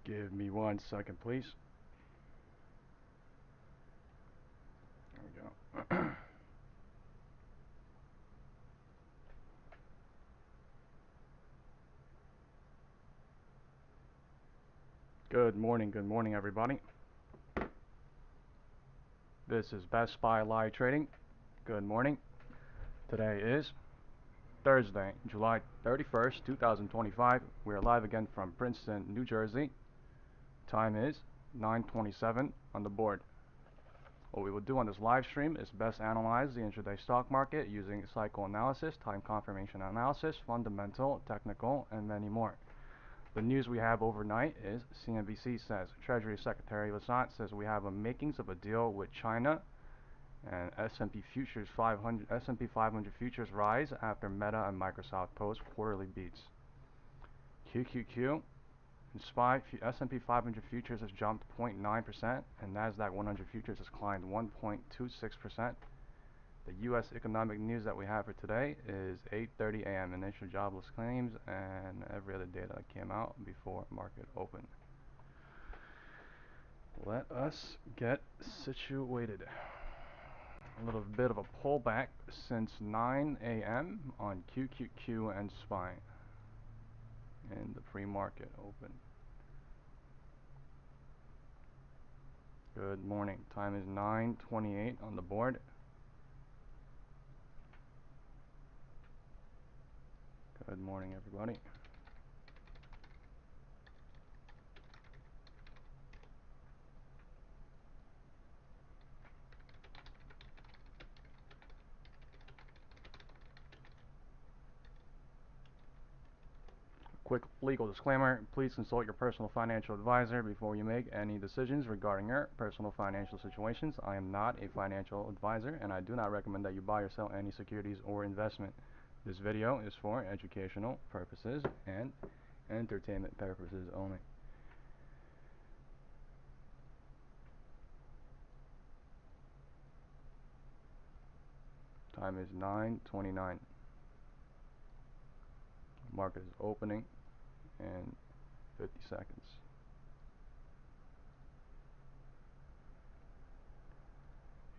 Give me 1 second, please. There we go. Good morning, everybody. This is BESTSPY Live Trading. Good morning. Today is Thursday, July 31st, 2025. We are live again from Princeton, New Jersey. Time is 9:27 on the board. What we will do on this live stream is best analyze the intraday stock market using cycle analysis, time confirmation analysis, fundamental, technical, and many more. The news we have overnight is CNBC says Treasury Secretary Lassant says we have a makings of a deal with China, and S&P 500 futures rise after Meta and Microsoft post quarterly beats. QQQ and SPY S&P 500 futures has jumped 0.9% and Nasdaq 100 futures has climbed 1.26%. The U.S. economic news that we have for today is 8:30 a.m. initial jobless claims and every other data that came out before market open. Let us get situated. A little bit of a pullback since 9 a.m. on QQQ and SPY in the pre-market open. Good morning. Time is 9:28 on the board. Good morning, everybody. Quick legal disclaimer, please consult your personal financial advisor before you make any decisions regarding your personal financial situations. I am not a financial advisor and I do not recommend that you buy or sell any securities or investment. This video is for educational purposes and entertainment purposes only. Time is 9:29. Market is opening in 50 seconds.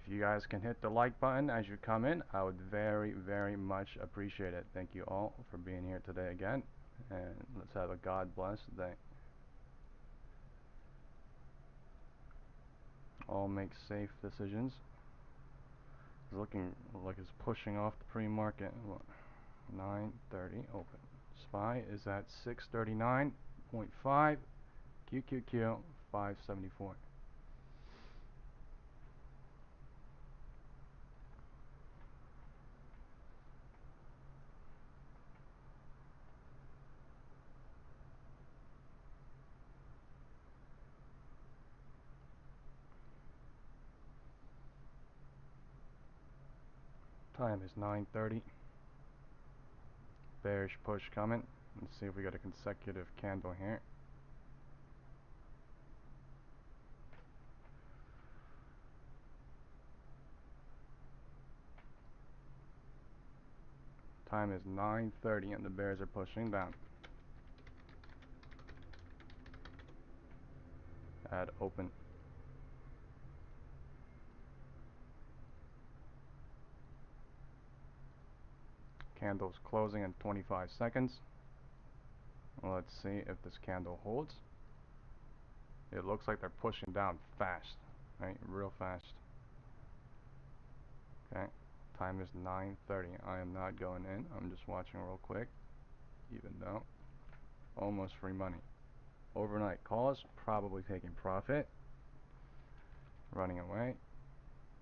If you guys can hit the like button as you come in, I would very much appreciate it. Thank you all for being here today again, and let's have a God bless day. All make safe decisions. It's looking like it's pushing off the pre-market. 9:30 open. SPY is at 639.5. QQQ 574. Time is 9:30. Bearish push coming. Let's see if we got a consecutive candle here. Time is 9:30 and the bears are pushing down. At open. Candle's closing in 25 seconds. Let's see if this candle holds. It looks like they're pushing down fast, right? Real fast. Okay. Time is 9:30. I am not going in. I'm just watching real quick. Even though almost free money. Overnight calls, probably taking profit. Running away.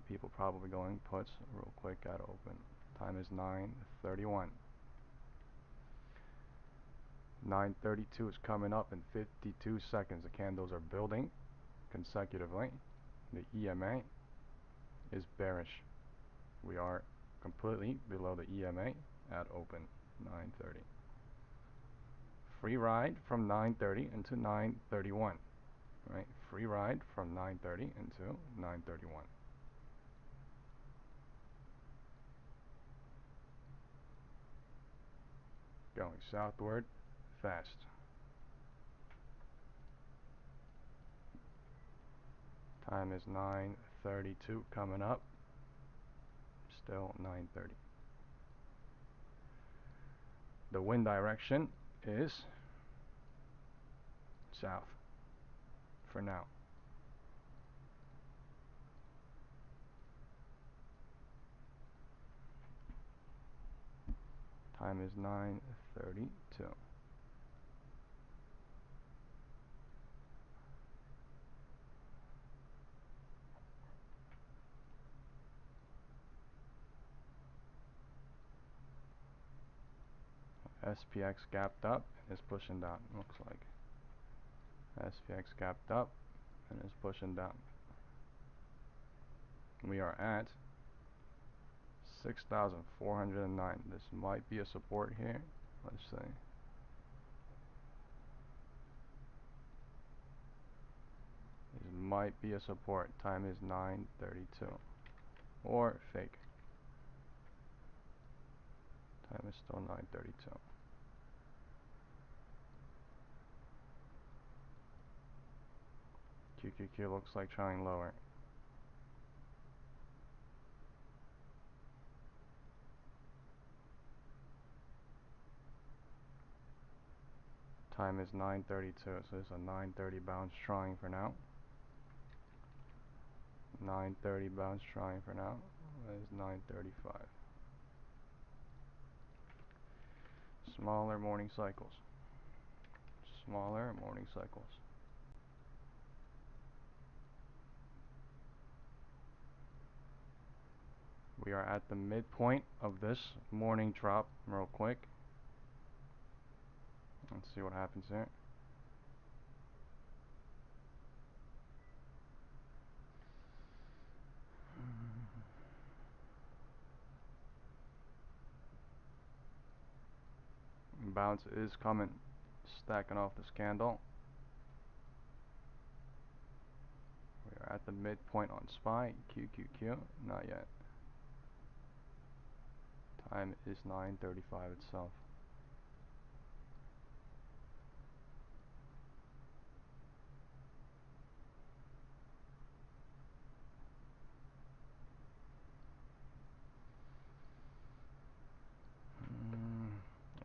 People probably going puts real quick at open. Time is 9:31. 9:32 is coming up in 52 seconds. The candles are building consecutively. The EMA is bearish. We are completely below the EMA at open. 9:30. Free ride from 9:30 into 9:31. Right? Free ride from 9:30 into 9:31. Going southward fast. Time is 9:32 coming up. Still 9:30. The wind direction is south for now. Time is 9:32. SPX gapped up and is pushing down. Looks like SPX gapped up and is pushing down. We are at 6,409. This might be a support here. Let's see. This might be a support. Time is 9:32. Or fake. Time is still 9:32. QQQ looks like trying lower. Time is 9:32, so it's a 9:30 bounce trying for now. 9:30 bounce trying for now. That is 9:35. Smaller morning cycles. Smaller morning cycles. We are at the midpoint of this morning drop real quick. Let's see what happens here. Bounce is coming, stacking off this candle. We are at the midpoint on SPY, QQQ, not yet. Time is 9:35 itself.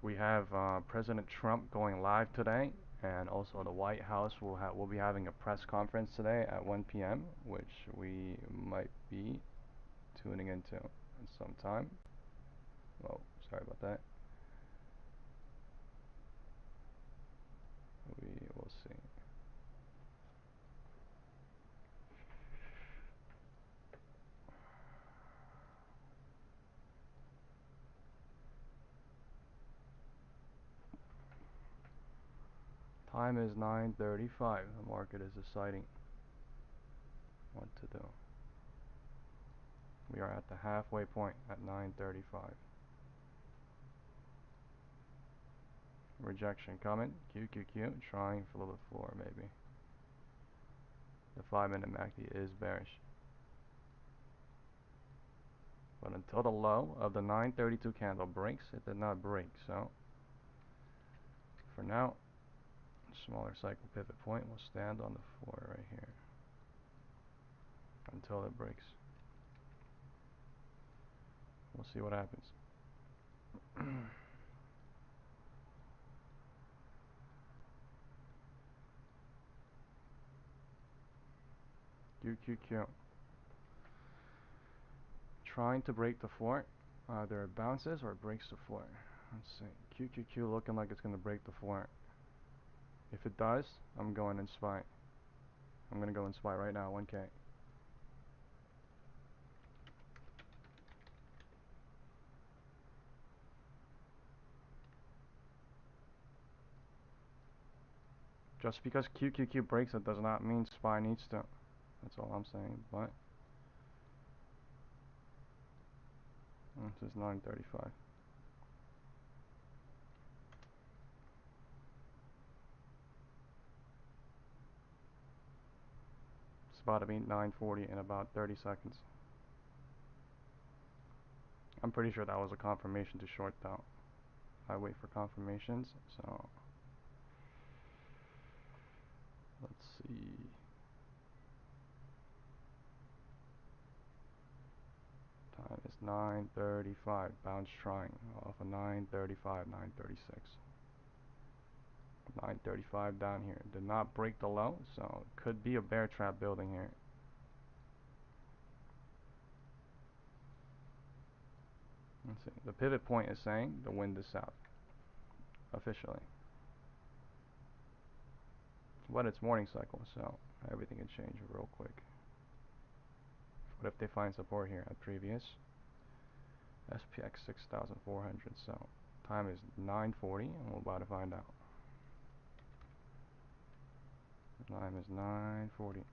We have President Trump going live today, and also the White House will be having a press conference today at 1 p.m., which we might be tuning into in some time. Well, sorry about that. We will see. Time is 9:35. The market is deciding what to do. We are at the halfway point at 9:35. Rejection coming. QQQ trying for the floor maybe. The 5-minute MACD is bearish. But until the low of the 9:32 candle breaks, it did not break. So for now, smaller cycle pivot point will stand on the floor right here until it breaks. We'll see what happens. QQQ trying to break the floor. Either it bounces or it breaks the floor. Let's see. QQQ looking like it's going to break the floor. If it does, I'm going in SPY. I'm going to go in SPY right now, 1K. Just because QQQ breaks it does not mean SPY needs to. That's all I'm saying. But this is 9:35. It's about to be 9:40 in about 30 seconds. I'm pretty sure that was a confirmation to short though. I wait for confirmations, so let's see. 935, bounce trying off of 935, 936. 935 down here. Did not break the low, so it could be a bear trap building here. Let's see. The pivot point is saying the wind is south. Officially. But it's morning cycle, so everything can change real quick. What if they find support here at previous? SPX 6400, so time is 9:40 and we're about to find out. Time is 9:40.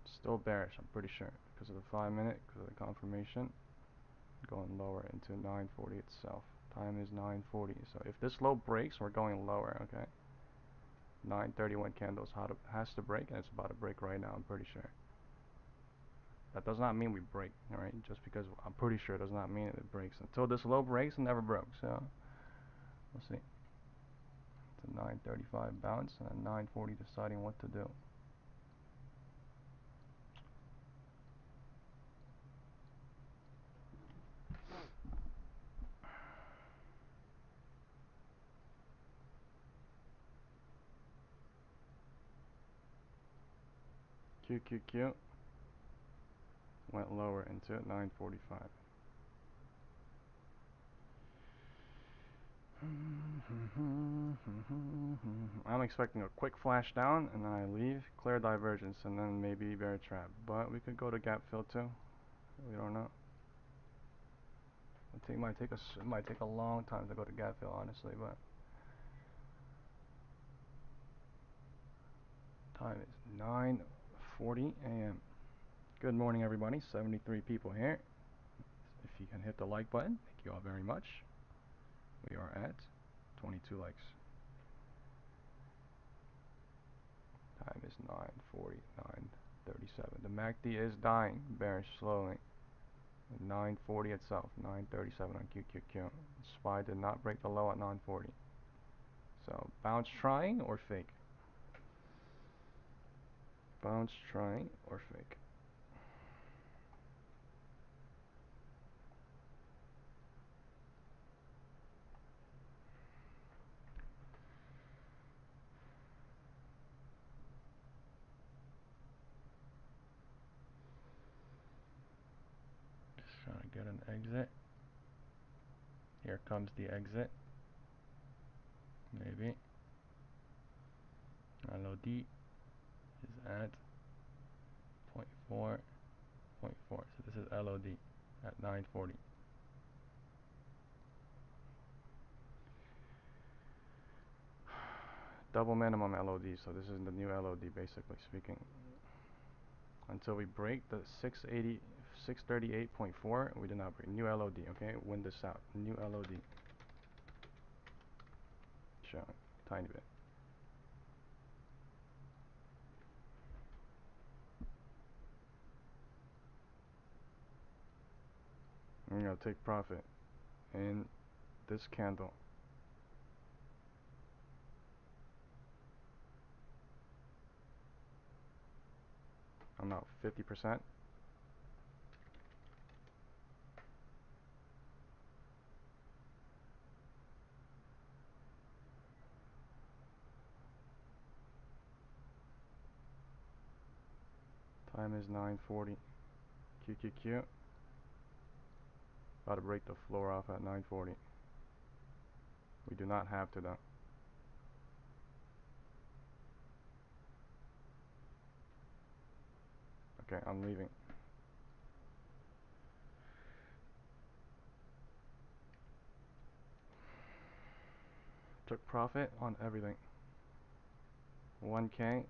Still bearish, I'm pretty sure, because of the 5-minute, because of the confirmation. Going lower into 9:40 itself. Time is 9:40, so if this low breaks, we're going lower, okay? 9:31 candles has to break, and it's about to break right now, I'm pretty sure. That does not mean we break, alright? Just because I'm pretty sure does not mean it breaks. Until this low breaks, it never broke, so we'll see. It's a 9:35 bounce, and a 9:40 deciding what to do. QQQ went lower into 9:45. I'm expecting a quick flash down and then I leave, clear divergence, and then maybe bear trap. But we could go to gap fill too. We don't know. It might take a long time to go to gap fill, honestly, but time is 9:40 a.m. Good morning, everybody. 73 people here. If you can hit the like button, thank you all very much. We are at 22 likes. Time is 9:40, 9:37. The MACD is dying, bearish slowly. 9:40 itself, 9:37 on QQQ. SPY did not break the low at 9:40. So bounce trying or fake? Bounce trying or fake? Just trying to get an exit. Here comes the exit. Maybe. LOD is at 0.4, 0.4. So this is LOD at 9:40. Double minimum LOD, so this is the new LOD basically speaking. Until we break the 638.4, we did not break. New LOD, okay? Win this out. New LOD. Showing. Tiny bit. I'm gonna take profit in this candle. I'm out 50%. Time is 9:40. QQQ. About to break the floor off at 9:40. We do not have to though. Okay, I'm leaving. Took profit on everything. 1K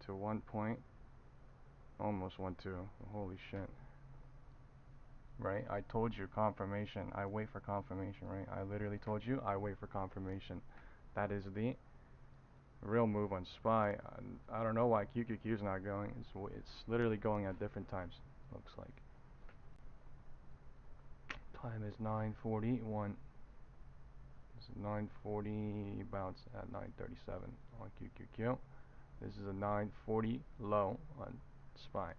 to 1 point, almost 1.2. Holy shit. Right? I told you confirmation. I wait for confirmation, right? I literally told you I wait for confirmation. That is the real move on SPY. I don't know why QQQ is not going. It's literally going at different times, looks like. Time is 9:41. This is 9:40 bounce at 9:37 on QQQ. This is a 940 low on SPY.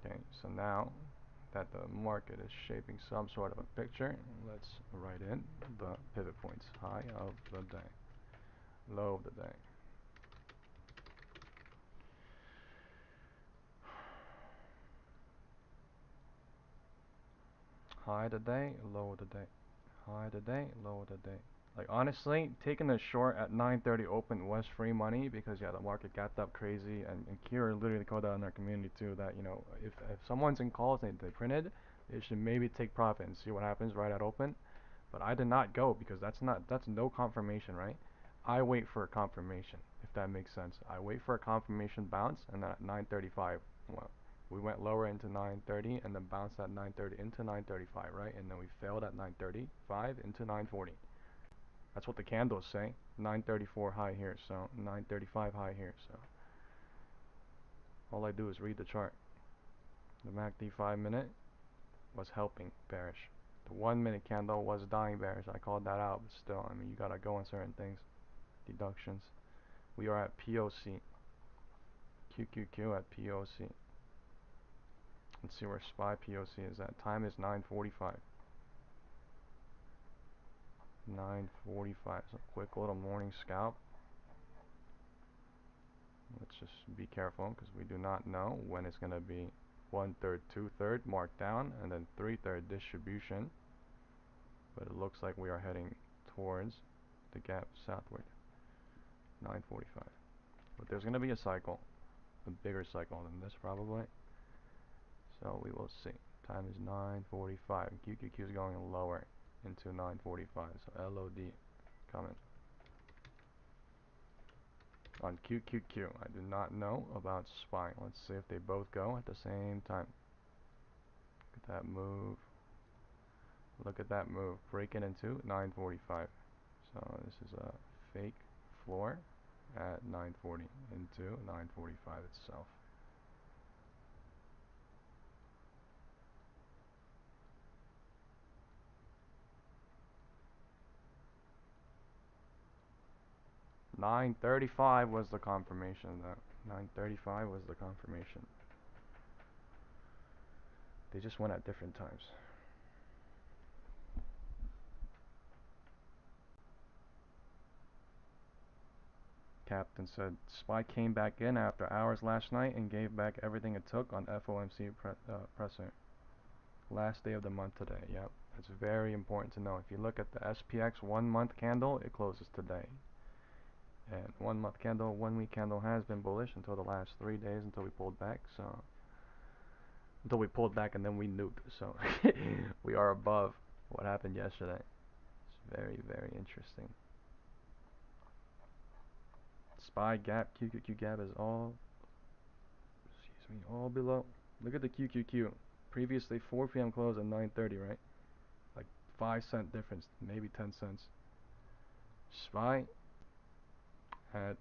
Okay, so now that the market is shaping some sort of a picture, let's write in the pivot points. High of the day, low of the day. High of the day, low of the day. High of the day, low of the day. Like honestly, taking a short at 9:30 open was free money because yeah, the market gapped up crazy, and Kira literally called out in our community too that if someone's in calls and they printed, they should maybe take profit and see what happens right at open. But I did not go because that's no confirmation, right? I wait for a confirmation, if that makes sense. I wait for a confirmation bounce, and then at 9:35, well, we went lower into 9:30 and then bounced at 9:30 into 9:35, right? And then we failed at 9:35 into 9:40. That's what the candles say. 9:34 high here, so 9:35 high here. So all I do is read the chart. The MACD 5-minute was helping bearish. The 1-minute candle was dying bearish. I called that out, but still, I mean, you gotta go on certain things. Deductions. We are at POC. QQQ at POC. Let's see where SPY POC is at. Time is 9:45. 9:45. So quick little morning scalp. Let's just be careful because we do not know when it's going to be 1/3, 2/3 marked down, and then 3/3 distribution. But it looks like we are heading towards the gap southward. 9:45. But there's going to be a cycle, a bigger cycle than this probably. So we will see. Time is 9:45. QQQ is going lower into 9:45. So LOD coming. On QQQ, I do not know about SPY. Let's see if they both go at the same time. Look at that move. Look at that move. Breaking into 9:45. So this is a fake floor at 9:40 into 9:45 itself. $9.35 was the confirmation though. $9.35 was the confirmation. They just went at different times. Captain said SPY came back in after hours last night and gave back everything it took on FOMC presser. Last day of the month today. Yep, that's very important to know. If you look at the SPX 1-month candle, it closes today. And 1-month candle, 1-week candle has been bullish until the last 3 days until we pulled back. So until we pulled back and then we nuked. So we are above what happened yesterday. It's very, very interesting. SPY gap, QQQ gap is all, all below. Look at the QQQ. Previously 4 p.m. close at 9:30, right? Like 5-cent difference, maybe 10 cents. SPY at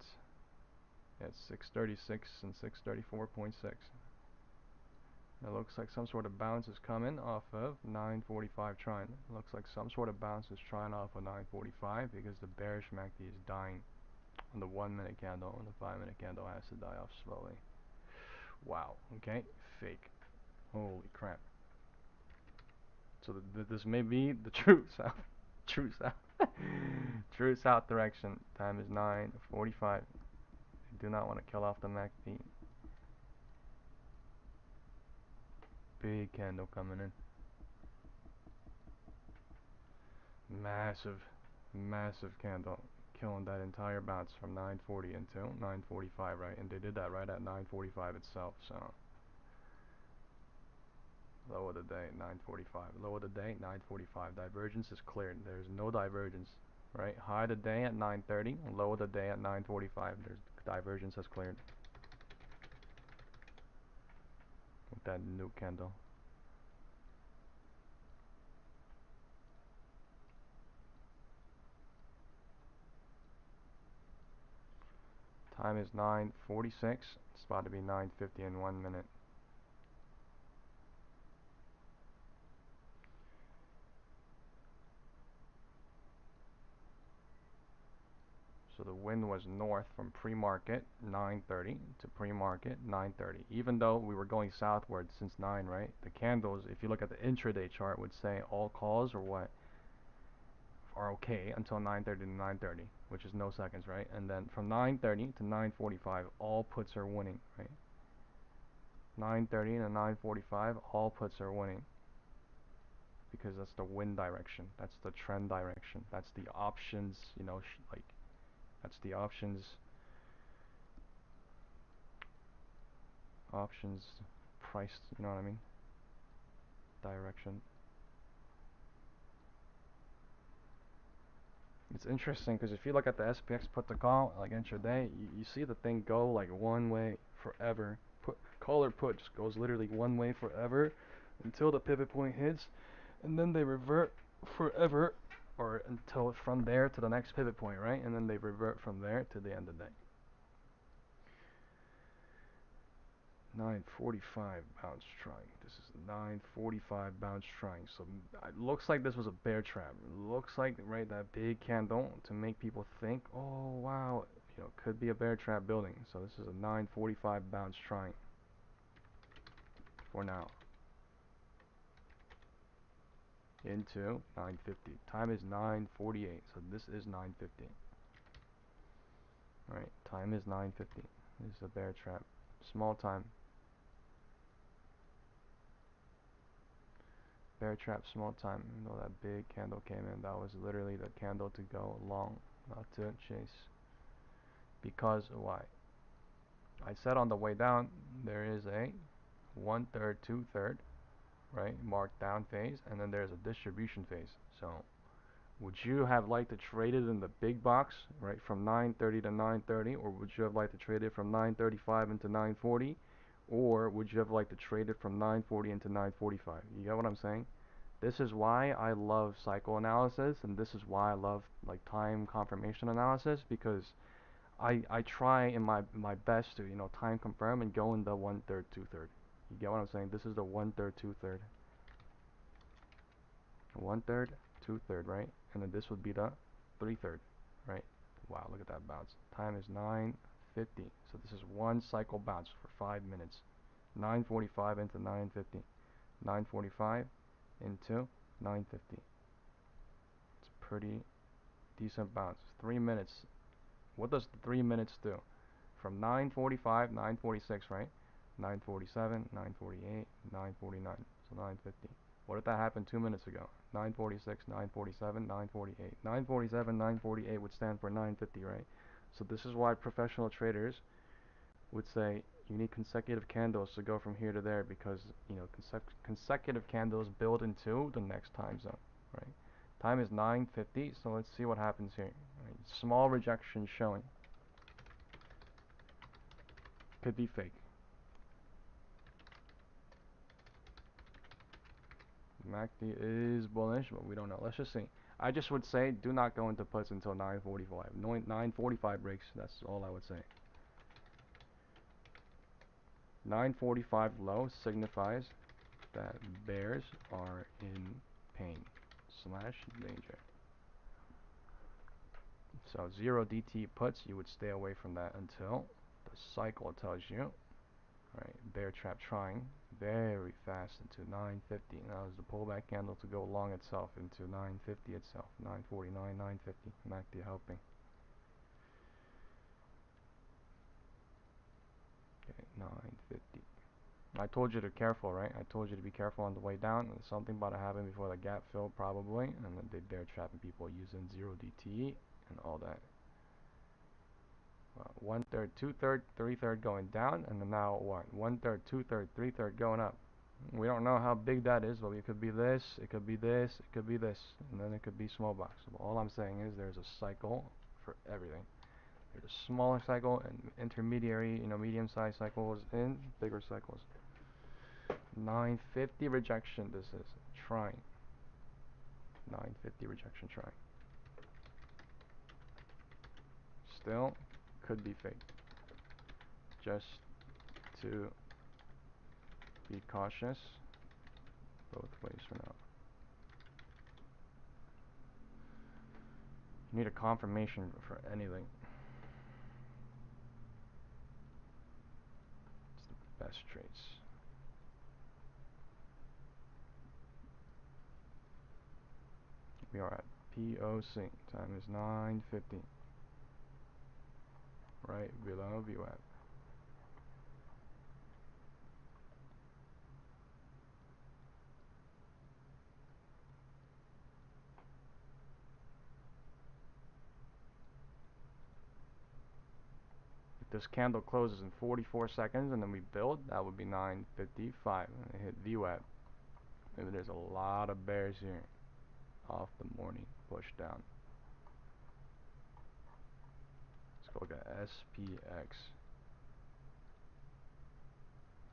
636 and 634.6. It looks like some sort of bounce is coming off of 945 trying. It looks like some sort of bounce is trying off of 945 because the bearish MACD is dying on the 1-minute candle, and the 5-minute candle has to die off slowly. Wow, okay, fake. Holy crap. So this may be the true south, true south, true south direction. Time is 9:45. I do not want to kill off the MACD. Big candle coming in. Massive, massive candle. Killing that entire bounce from 940 until 945, right? And they did that right at 945 itself, so. Low of the day, 945. Low of the day, 945. Divergence is cleared. There's no divergence, right? High of the day at 930. Low of the day at 945. There's divergence has cleared. With that new candle. Time is 9:46. It's about to be 9:50 in 1 minute. So the wind was north from pre-market 9:30 to pre-market 9:30. Even though we were going southward since 9, right? The candles, if you look at the intraday chart, would say all calls or what are okay until 9:30 to 9:30, which is no seconds, right? And then from 9:30 to 9:45, all puts are winning, right? 9:30 to 9:45, all puts are winning because that's the wind direction, that's the trend direction, that's the options, you know, like that's the options price, you know what I mean? Direction. It's interesting because if you look at the SPX put to call, like intraday, you see the thing go like one way forever. Call or put just goes literally one way forever until the pivot point hits, and then they revert forever, or until from there to the next pivot point, right? And then they revert from there to the end of the day. 945 bounce trying. This is 945 bounce trying. So it looks like this was a bear trap. It looks like, right, that big candle to make people think, oh wow, you know, could be a bear trap building. So this is a 945 bounce trying for now. Into 950. Time is 9:48. So this is 9:50. Right, time is 9:50. This is a bear trap. Small time. Bear trap, small time. You know that big candle came in. That was literally the candle to go long, not to chase. Because why? I said on the way down, there is a 1/3, 2/3, right? Marked down phase, and then there's a distribution phase. So, would you have liked to trade it in the big box, right, from 9:30 to 9:30, or would you have liked to trade it from 9:35 into 9:40, or would you have liked to trade it from 9:40 into 9:45? You get what I'm saying? This is why I love cycle analysis, and this is why I love like time confirmation analysis, because I try in my best to, you know, time confirm and go in the 1/3, 2/3. You get what I'm saying? This is the 1/3, 2/3. 1/3, 2/3, right? And then this would be the 3/3, right? Wow, look at that bounce. Time is 9:50. So this is one cycle bounce for 5 minutes. 9:45 into 9:50. 9:45 into 9:50. It's a pretty decent bounce. 3 minutes. What does 3 minutes do? From 9:45, 9:46, right? 9:47, 9:48, 9:49. So 9:50. What did that happen 2 minutes ago? 9:46, 9:47, 9:48. 9:47, 9:48 would stand for 9:50, right? So this is why professional traders would say you need consecutive candles to go from here to there, because, you know, consecutive candles build into the next time zone, right? Time is 9:50, so let's see what happens here. Right? Small rejection showing. Could be fake. MACD is bullish, but we don't know. Let's just see. I just would say do not go into puts until 9:45. 9:45 breaks, that's all I would say. 9:45 low signifies that bears are in pain / danger. So 0 DT puts, you would stay away from that until the cycle tells you, right? Bear trap trying very fast into 950. Now is the pullback candle to go long itself into 950 itself. 949, 950. MACD helping. Okay, 950. I told you to be careful, right? I told you to be careful on the way down. There's something about to happen before the gap fill, probably, and then they bear trapping people using 0 DT and all that. 1/3, 2/3, 3/3 going down, and then now what? 1/3, 2/3, 3/3 going up. We don't know how big that is, but it could be this, it could be this, it could be this, and then it could be small box. But all I'm saying is there's a cycle for everything. There's a smaller cycle and intermediary, you know, medium-sized cycles and bigger cycles. 950 rejection. This is trying. 950 rejection trying. Still could be fake. Just to be cautious both ways for now. You need a confirmation for anything. Best trades. We are at POC. Time is 9:50. Right below VWAP. If this candle closes in 44 seconds and then we build, that would be 9:55. And hit VWAP. Maybe there's a lot of bears here off the morning push down. Let's go look at SPX.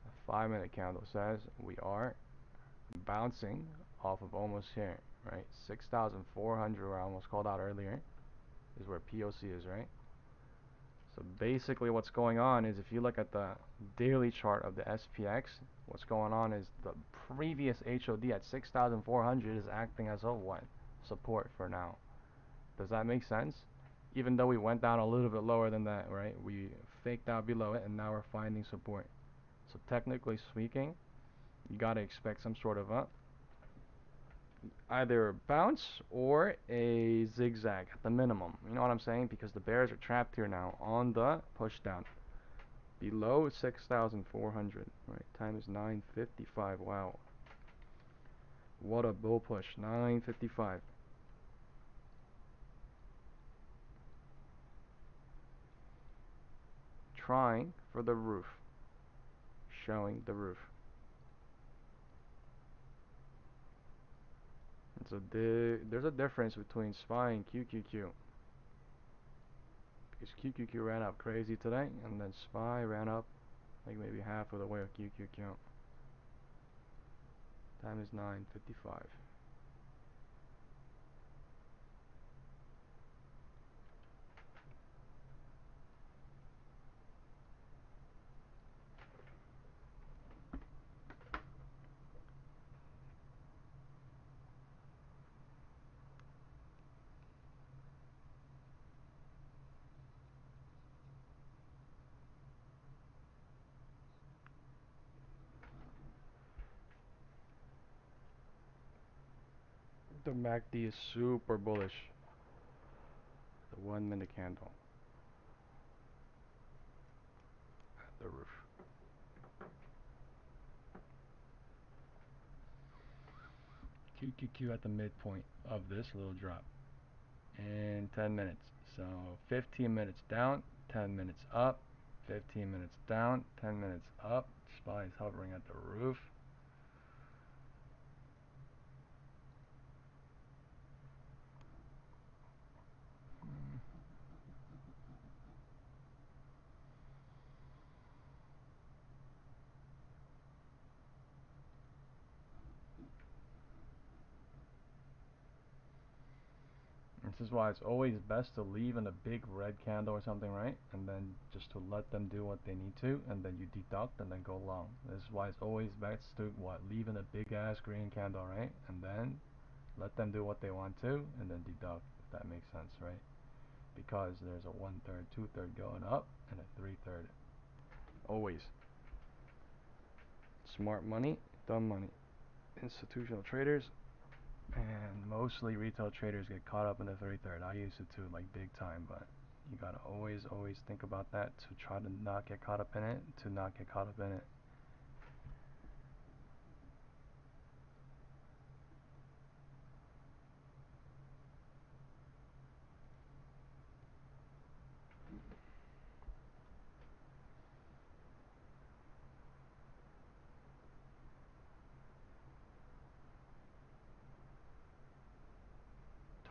The 5-minute candle says we are bouncing off of almost here, right? 6,400, where I almost called out earlier, is where POC is, right? So basically what's going on is, if you look at the daily chart of the SPX, what's going on is the previous HOD at 6,400 is acting as a what? Support for now. Does that make sense? Even though we went down a little bit lower than that, right? We faked out below it and now we're finding support. So technically speaking, you gotta expect some sort of a either a bounce or a zigzag at the minimum. You know what I'm saying? Because the bears are trapped here now on the push down below 6,400. Right, time is 9:55. Wow, what a bull push! 9:55. Trying for the roof, showing the roof. So there's a difference between SPY and QQQ. Because QQQ ran up crazy today, and then SPY ran up like maybe half of the way of QQQ. Time is 9:55. The MACD is super bullish. The 1-minute candle at the roof. QQQ at the midpoint of this little drop in 10 minutes. So 15 minutes down, 10 minutes up, 15 minutes down, 10 minutes up. SPY is hovering at the roof. This is why it's always best to leave in a big red candle or something, right? And then just to let them do what they need to, and then you deduct and then go long. This is why it's always best to leave in a big ass green candle, right? And then let them do what they want to, and then deduct, if that makes sense, right? Because there's a 1/3, 2/3 going up, and a 3/3. Always. Smart money, dumb money. Institutional traders and mostly retail traders get caught up in the 3/3. I used it too, like big time, but you gotta always think about that, to try to not get caught up in it, to not get caught up in it.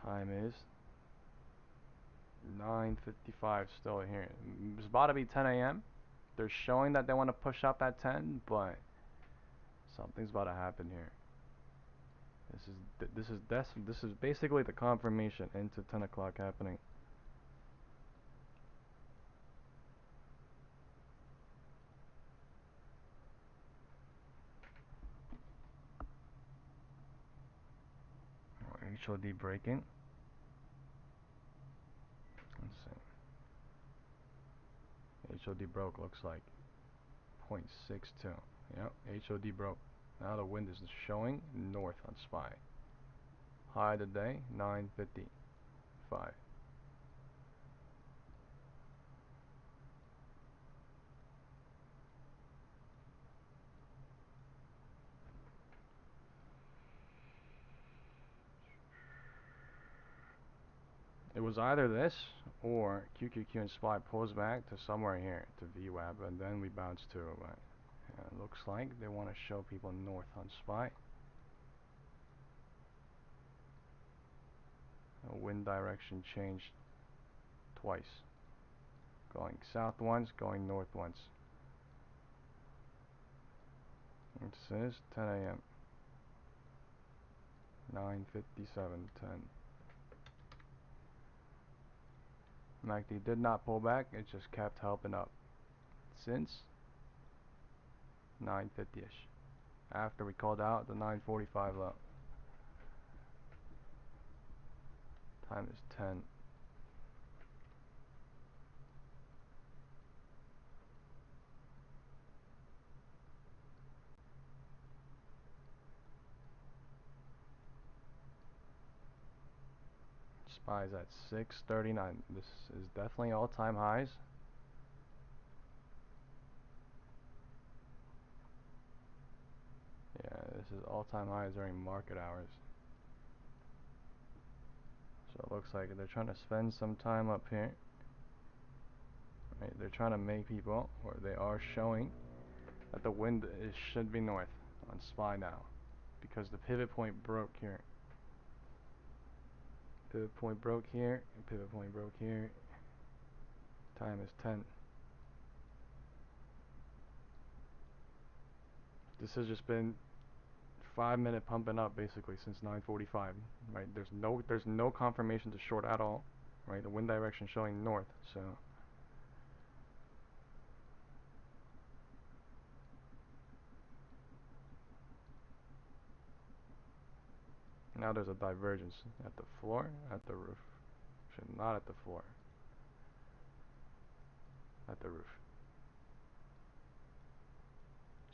Time is 9:55 still here. It's about to be 10 a.m. They're showing that they want to push up at 10, but something's about to happen here. This is basically the confirmation into 10 o'clock happening. HOD breaking. Let's see. HOD broke, looks like. 0.62. Yep, HOD broke. Now the wind is showing north on SPY. High today, 955. It was either this or QQQ and SPY pulls back to somewhere here to VWAP, and then we bounce to it. But yeah, it looks like they want to show people north on SPY. The wind direction changed twice. Going south once, going north once. It says 10 a.m. 9:57:10. MACD did not pull back, it just kept helping up since 9:50ish. After we called out the 9:45 low. Time is 10. SPY's at 6:39. This is definitely all-time highs. Yeah, this is all-time highs during market hours. So it looks like they're trying to spend some time up here. Right, they're trying to make people, or they are showing that the wind should be north on SPY now, because the pivot point broke here. Pivot point broke here, and pivot point broke here. Time is 10. This has just been 5-minute pumping up basically since 9:45. Right, there's no confirmation to short at all. Right, the wind direction showing north. So now there's a divergence at the floor, at the roof. Actually, not at the floor. At the roof.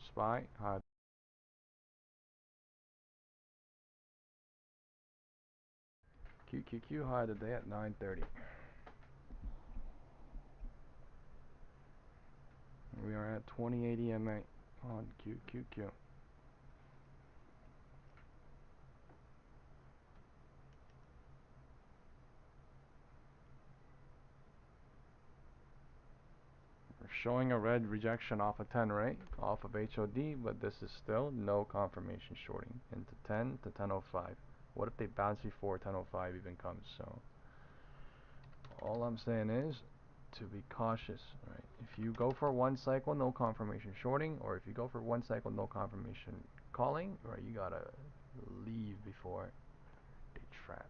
SPY high. QQQ high today at 9:30. We are at 2080 MA on QQQ. We're showing a red rejection off of 10 rate, off of HOD, but this is still no confirmation shorting into 10 to 10.05. What if they bounce before 10.05 even comes? So all I'm saying is to be cautious, right? If you go for one cycle, no confirmation shorting, or if you go for one cycle, no confirmation calling, right, you gotta leave before they trap.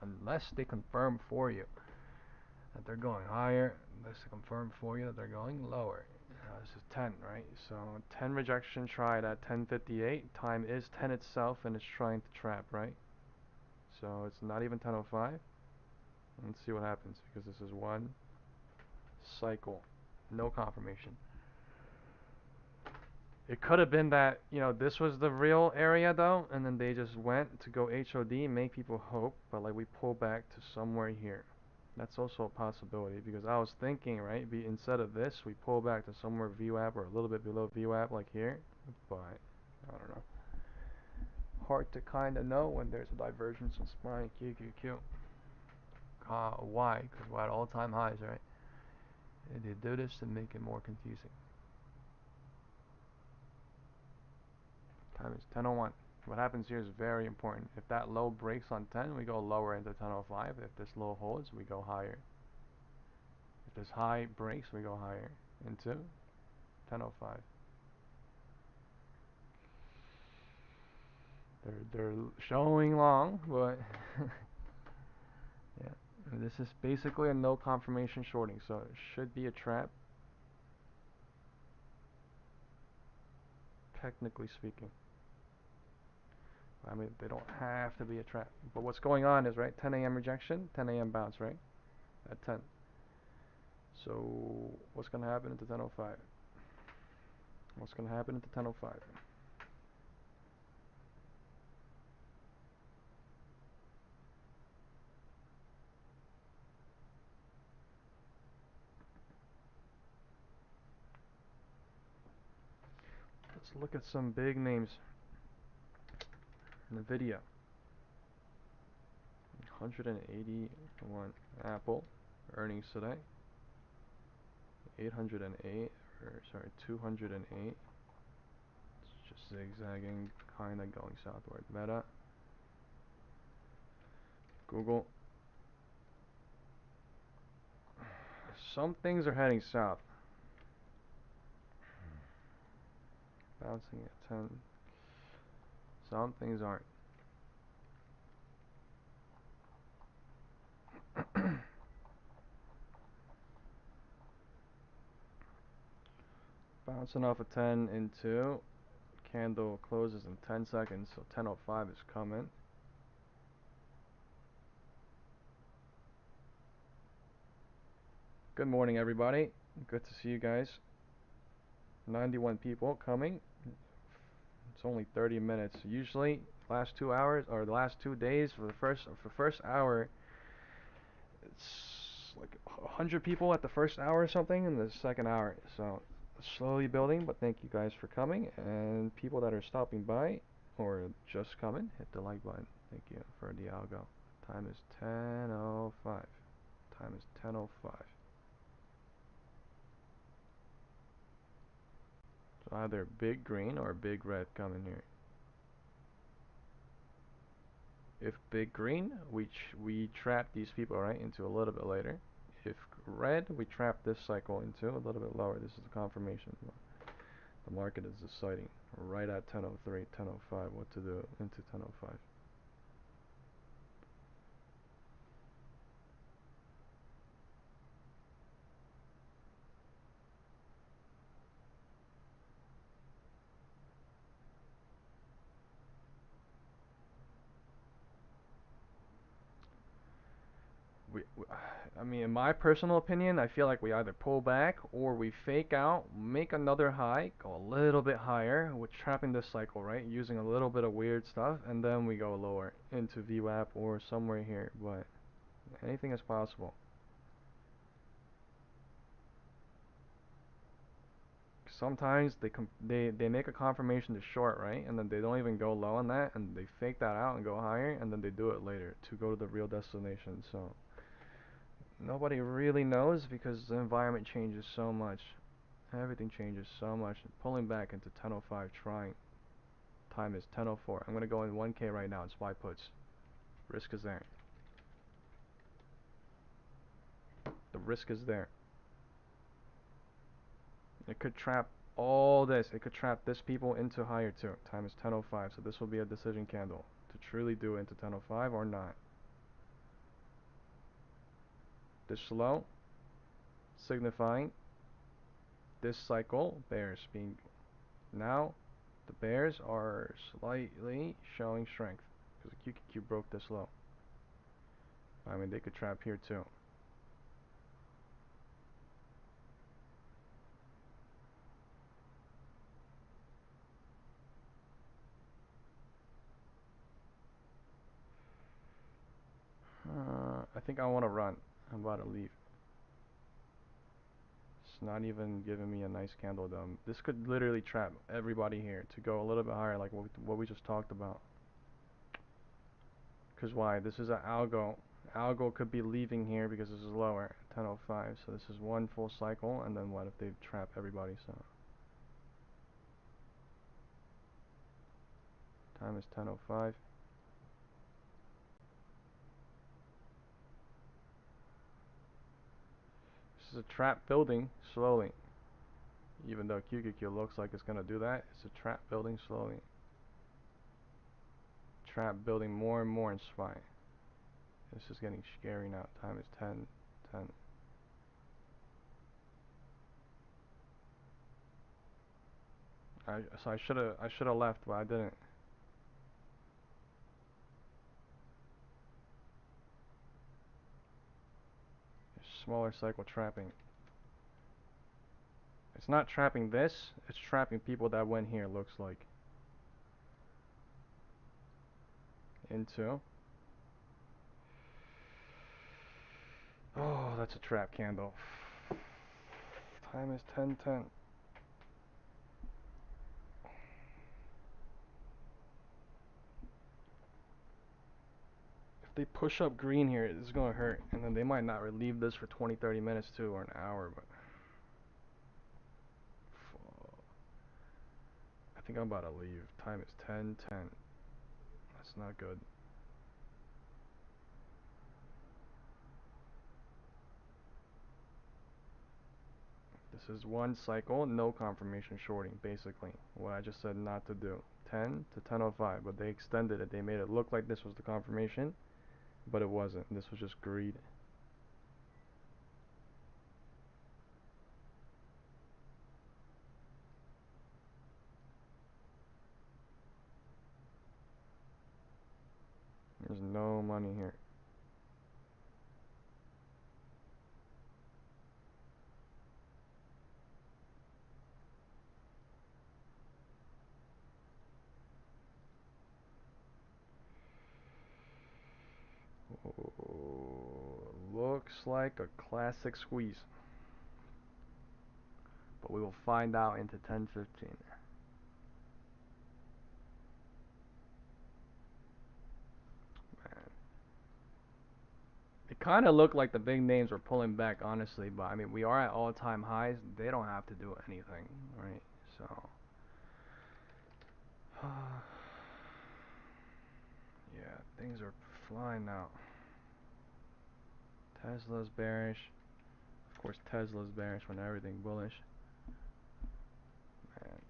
Unless they confirm for you that they're going higher, unless they confirm for you that they're going lower. This is 10, right? So 10 rejection tried at 10:58. Time is 10 itself, and it's trying to trap, right? So it's not even 10:05. Let's see what happens, because this is one cycle, no confirmation. It could have been that, this was the real area though, and then they just went to go HOD, make people hope, but like we pull back to somewhere here. That's also a possibility, because I was thinking, right, instead of this, we pull back to somewhere VWAP or a little bit below VWAP like here, but I don't know. Hard to kind of know when there's a divergence in SPY and QQQ. Why? Because we're at all-time highs, right? And they do this to make it more confusing. Time is 10:01. What happens here is very important. If that low breaks on 10, we go lower into 10:05. If this low holds, we go higher. If this high breaks, we go higher into 10:05. They're showing long, but yeah, this is basically a no confirmation shorting, so it should be a trap, technically speaking. I mean, they don't have to be a trap. But what's going on is, right, 10 a.m. rejection, 10 a.m. bounce, right, at 10. So what's going to happen into 10:05? What's gonna happen at the 10:05? Let's look at some big names. Nvidia, 181. Apple, earnings today, 808, or sorry, 208. It's just zigzagging, kinda going southward. Meta, Google. Some things are heading south. Bouncing at 10. Some things aren't. Bouncing off a 10 into candle closes in 10 seconds, so 10:05 is coming. Good morning, everybody. Good to see you guys. 91 people coming. It's only 30 minutes. Usually, last 2 hours or the last 2 days for the first hour, it's like 100 people at the first hour or something, in the second hour. So slowly building, but thank you guys for coming, and people that are stopping by or just coming, hit the like button. Thank you for the algo. Time is 10:05. Time is 10:05. So either big green or big red coming here. If big green, we trap these people right into a little bit later. If red, we trap this cycle into a little bit lower. This is the confirmation. The market is deciding right at 10:03, 10:05 what to do into 10:05. I mean, in my personal opinion, I feel like we either pull back or we fake out, make another high, go a little bit higher, we're trapping this cycle, right? Using a little bit of weird stuff, and then we go lower into VWAP or somewhere here, but anything is possible. Sometimes they make a confirmation to short, right? And then they don't even go low on that, and they fake that out and go higher, and then they do it later to go to the real destination. So nobody really knows because the environment changes so much. Everything changes so much. Pulling back into 10:05, trying. Time is 10:04. I'm gonna go in 1K right now. It's SPY puts. Risk is there. The risk is there. It could trap all this. It could trap this people into higher too. Time is 10:05, so this will be a decision candle to truly do into 10:05 or not. This low signifying this cycle bears being now the bears are slightly showing strength because the QQQ broke this low. I mean, they could trap here too. I think I want to run. I'm about to leave. It's not even giving me a nice candle though. This could literally trap everybody here to go a little bit higher, like what we just talked about. Because why? This is an algo. Algo could be leaving here because this is lower, 10:05. So this is one full cycle, and then what if they trap everybody? So time is 10:05. This is a trap building slowly. Even though QQQ looks like it's gonna do that, it's a trap building slowly. Trap building more and more in SPY. This is getting scary now. Time is 10:10. So I should have left, but I didn't. Smaller cycle trapping. It's not trapping this, it's trapping people that went here, looks like. Into. Oh, that's a trap candle. Time is 10:10. If they push up green here, it's gonna hurt. And then they might not relieve this for 20-30 minutes too, or an hour, but I think I'm about to leave. Time is 10:10. That's not good. This is one cycle, no confirmation shorting, basically. What I just said not to do. 10 to 10:05, but they extended it. They made it look like this was the confirmation, but it wasn't. This was just greed. There's no money here. Oh, looks like a classic squeeze. But we will find out into 10:15. Man. It kind of looked like the big names were pulling back, honestly, but I mean, we are at all-time highs. They don't have to do anything, right? So, yeah, things are flying now. Tesla's bearish. Of course, Tesla's bearish when everything bullish. Man,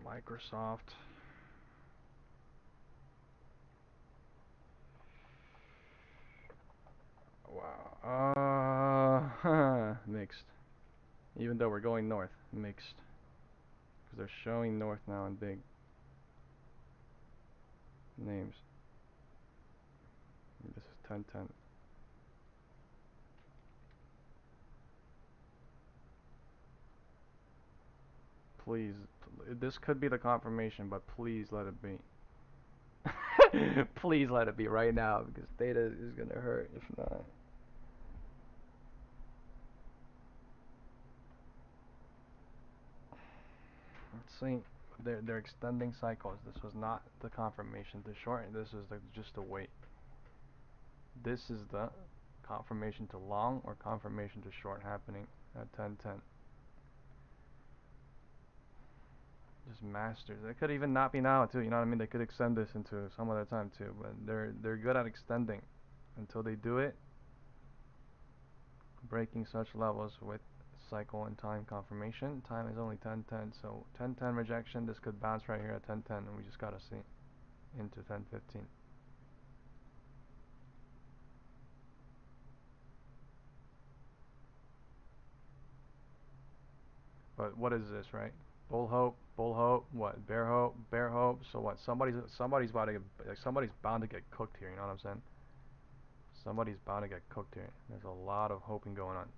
Microsoft. Wow. Mixed. Even though we're going north, mixed. Because they're showing north now in big names. This is 10:10. Please, this could be the confirmation, but please let it be. Please let it be right now, because data is gonna hurt if not. Let's see. They're extending cycles. This was not the confirmation to short. This is just a wait. This is the confirmation to long or confirmation to short happening at 10:10. Just masters. It could even not be now too. You know what I mean? They could extend this into some other time too. But they're good at extending. Until they do it, breaking such levels with cycle and time confirmation. Time is only 10:10, so 10:10 rejection. This could bounce right here at 10:10, and we just gotta see into 10:15. But what is this, right? Bull hope, what? Bear hope. So what? Somebody's about to get, like, somebody's bound to get cooked here. You know what I'm saying? Somebody's bound to get cooked here. There's a lot of hoping going on.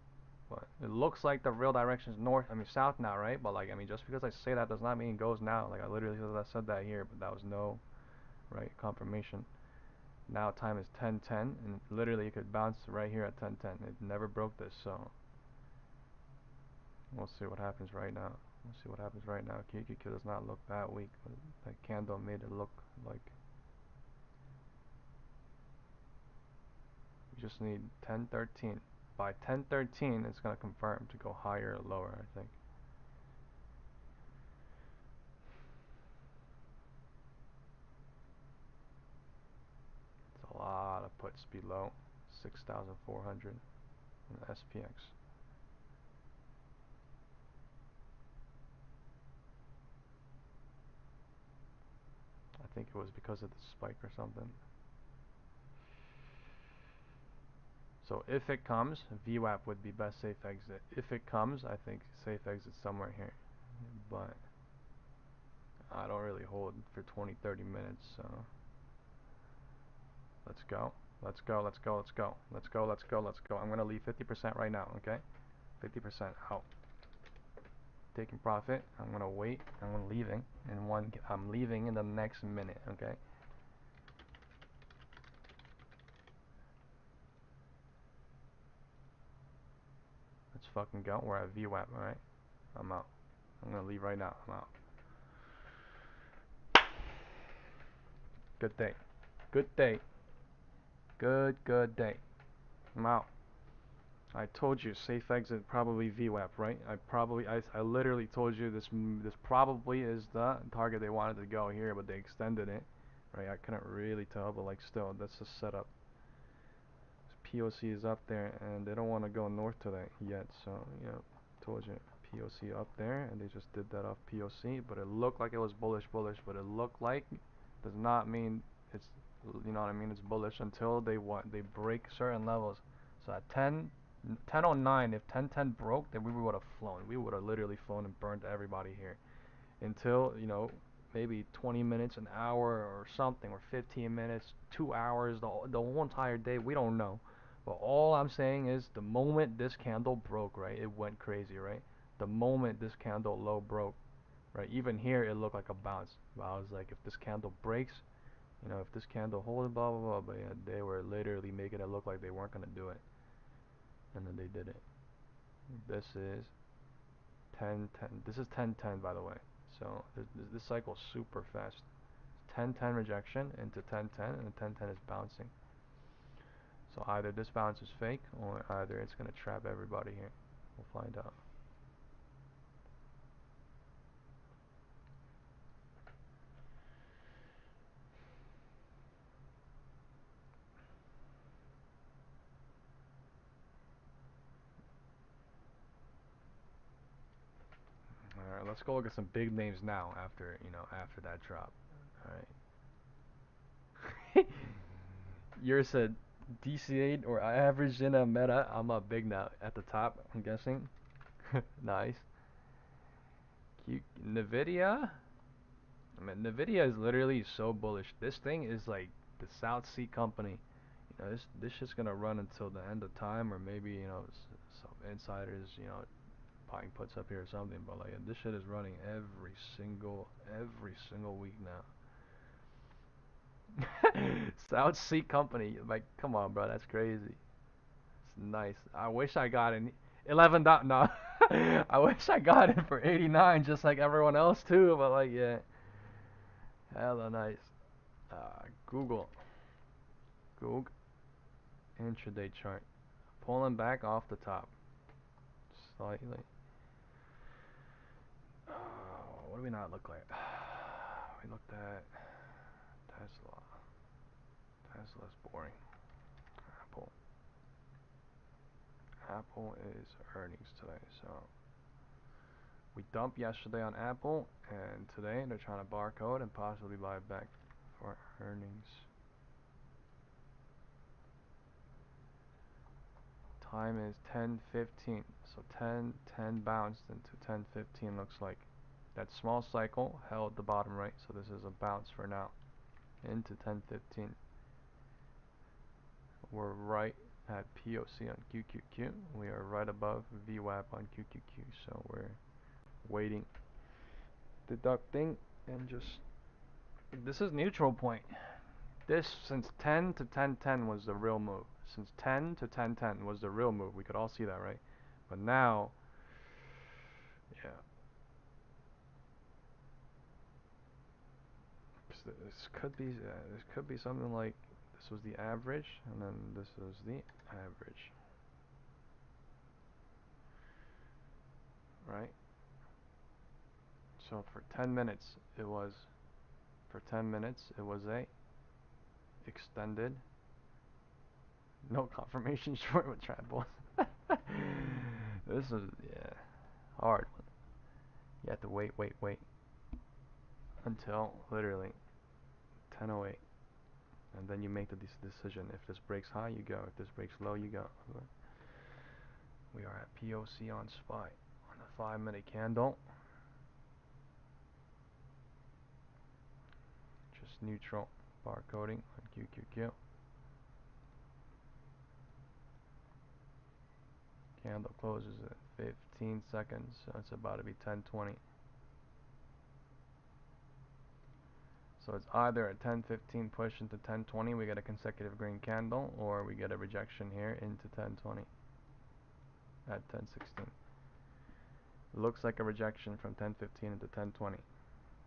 But it looks like the real direction is north. I mean south now, right? But like, I mean, just because I say that does not mean it goes now. Like I literally said that here, but that was no right confirmation. Now time is 10:10, and literally it could bounce right here at 10:10. It never broke this, so we'll see what happens right now. We'll see what happens right now. QQQ does not look that weak. That candle made it look like we just need 10:13. By 10:13, it's gonna confirm to go higher or lower, I think. It's a lot of puts below 6,400 in the SPX. I think it was because of the spike or something. So if it comes, VWAP would be best safe exit. If it comes, I think safe exit somewhere here. But I don't really hold for 20-30 minutes, so let's go. Let's go, let's go, let's go. Let's go, let's go, let's go. I'm gonna leave 50% right now, okay? 50% out. taking profit. I'm gonna wait. I'm leaving in one. I'm leaving in the next minute. Okay. Let's fucking go. We're at VWAP. All right. I'm out. I'm gonna leave right now. I'm out. Good day. Good day. Good day. I'm out. I told you safe exit probably VWAP, right? I literally told you this probably is the target they wanted to go here, but they extended it, right? I couldn't really tell, but like still, that's the setup. POC is up there, and they don't want to go north today yet, so you know, told you POC up there, and they just did that off POC, but it looked like it was bullish, but it looked like does not mean it's, you know what I mean, it's bullish until they break certain levels. So at 10:09, if 10:10 broke, then we would have flown. We would have literally flown and burned everybody here until, you know, maybe 20 minutes, an hour or something, or 15 minutes, 2 hours, the whole entire day. We don't know. But all I'm saying is the moment this candle broke, right, it went crazy, right? The moment this candle low broke, right, even here it looked like a bounce. But I was like, if this candle breaks, you know, if this candle holds, blah blah blah. But yeah, they were literally making it look like they weren't gonna do it, and then they did it. This is 10:10. This is 10:10, by the way. So this cycle is super fast. 10:10 rejection into 10:10, and 10:10 is bouncing. So either this bounce is fake, or either it's gonna trap everybody here. We'll find out. All right, let's go look at some big names now. After that drop. All right. Yours said DC8 or I averaged in a meta. I'm up big now at the top. I'm guessing. Nice. Nvidia. I mean, Nvidia is literally so bullish. This thing is like the South Sea company. You know, this shit's gonna run until the end of time, or maybe, you know, some insiders, you know, buying puts up here or something. But like, this shit is running every single week now. South Sea company, like, come on, bro, that's crazy. It's nice. I wish I got in 11 dot. No, I wish I got it for 89, just like everyone else too. But like, yeah, hella nice. Google intraday chart, pulling back off the top slightly. What do we not look like? We looked at Tesla. Tesla's boring. Apple. Apple is earnings today, so we dumped yesterday on Apple, and today they're trying to barcode and possibly buy it back for earnings. Time is 10:15, so 10:10 bounced into 10:15. Looks like that small cycle held the bottom, right? So this is a bounce for now into 10:15. We're right at POC on QQQ. We are right above VWAP on QQQ, so we're waiting, deducting, and just, this is neutral point. This, since 10 to 10:10 was the real move. Since 10 to 10:10 was the real move. We could all see that, right? But now, yeah, this could be something like this was the average, and then this was the average, right? So for 10 minutes, it was a extended, no confirmation short with trap balls. This is, yeah, hard one. You have to wait until literally 10:08, and then you make the decision. If this breaks high, you go. If this breaks low, you go. We are at POC on SPY on the 5-minute candle. Just neutral barcoding on QQQ. Candle closes in 15 seconds, so it's about to be 10:20. So it's either a 10:15 push into 10:20, we get a consecutive green candle, or we get a rejection here into 10:20 at 10:16. Looks like a rejection from 10:15 into 10:20.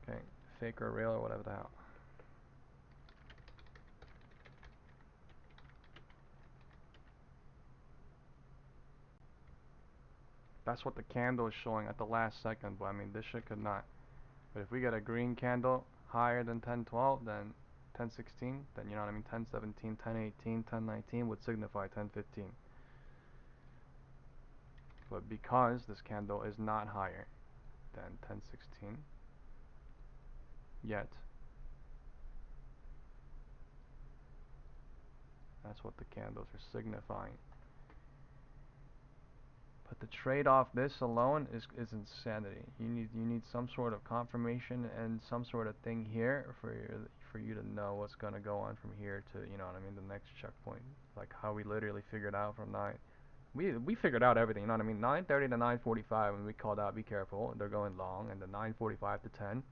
Okay, fake or real or whatever the hell. That's what the candle is showing at the last second, but I mean this shit could not. But if we get a green candle higher than 10:12, then 10:16, then you know what I mean, 10:17, 10:18, 10:19 would signify 10:15. But because this candle is not higher than 10:16 yet, that's what the candles are signifying. But the trade off this alone is insanity. You need some sort of confirmation and some sort of thing here for you to know what's gonna go on from here to, you know what I mean, the next checkpoint. Like how we literally figured out from 9. We figured out everything, you know what I mean? 9:30 to 9:45, and we called out, be careful, they're going long, and then 9:45 to 10,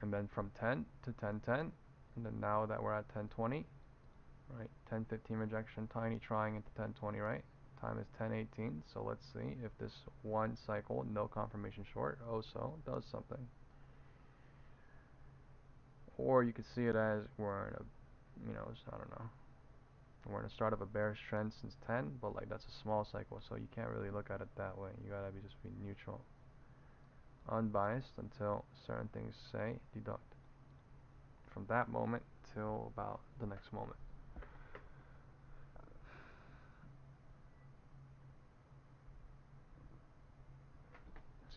and then from 10 to 10:10, and then now that we're at 10:20, right? 10:15 rejection, tiny trying into 10:20, right? Time is 10:18, so let's see if this one cycle, no confirmation short, also does something. Or you could see it as we're in a, you know, I don't know, we're in the start of a bearish trend since 10, but like that's a small cycle, so you can't really look at it that way. You gotta just be neutral, unbiased until certain things say deduct. From that moment till about the next moment.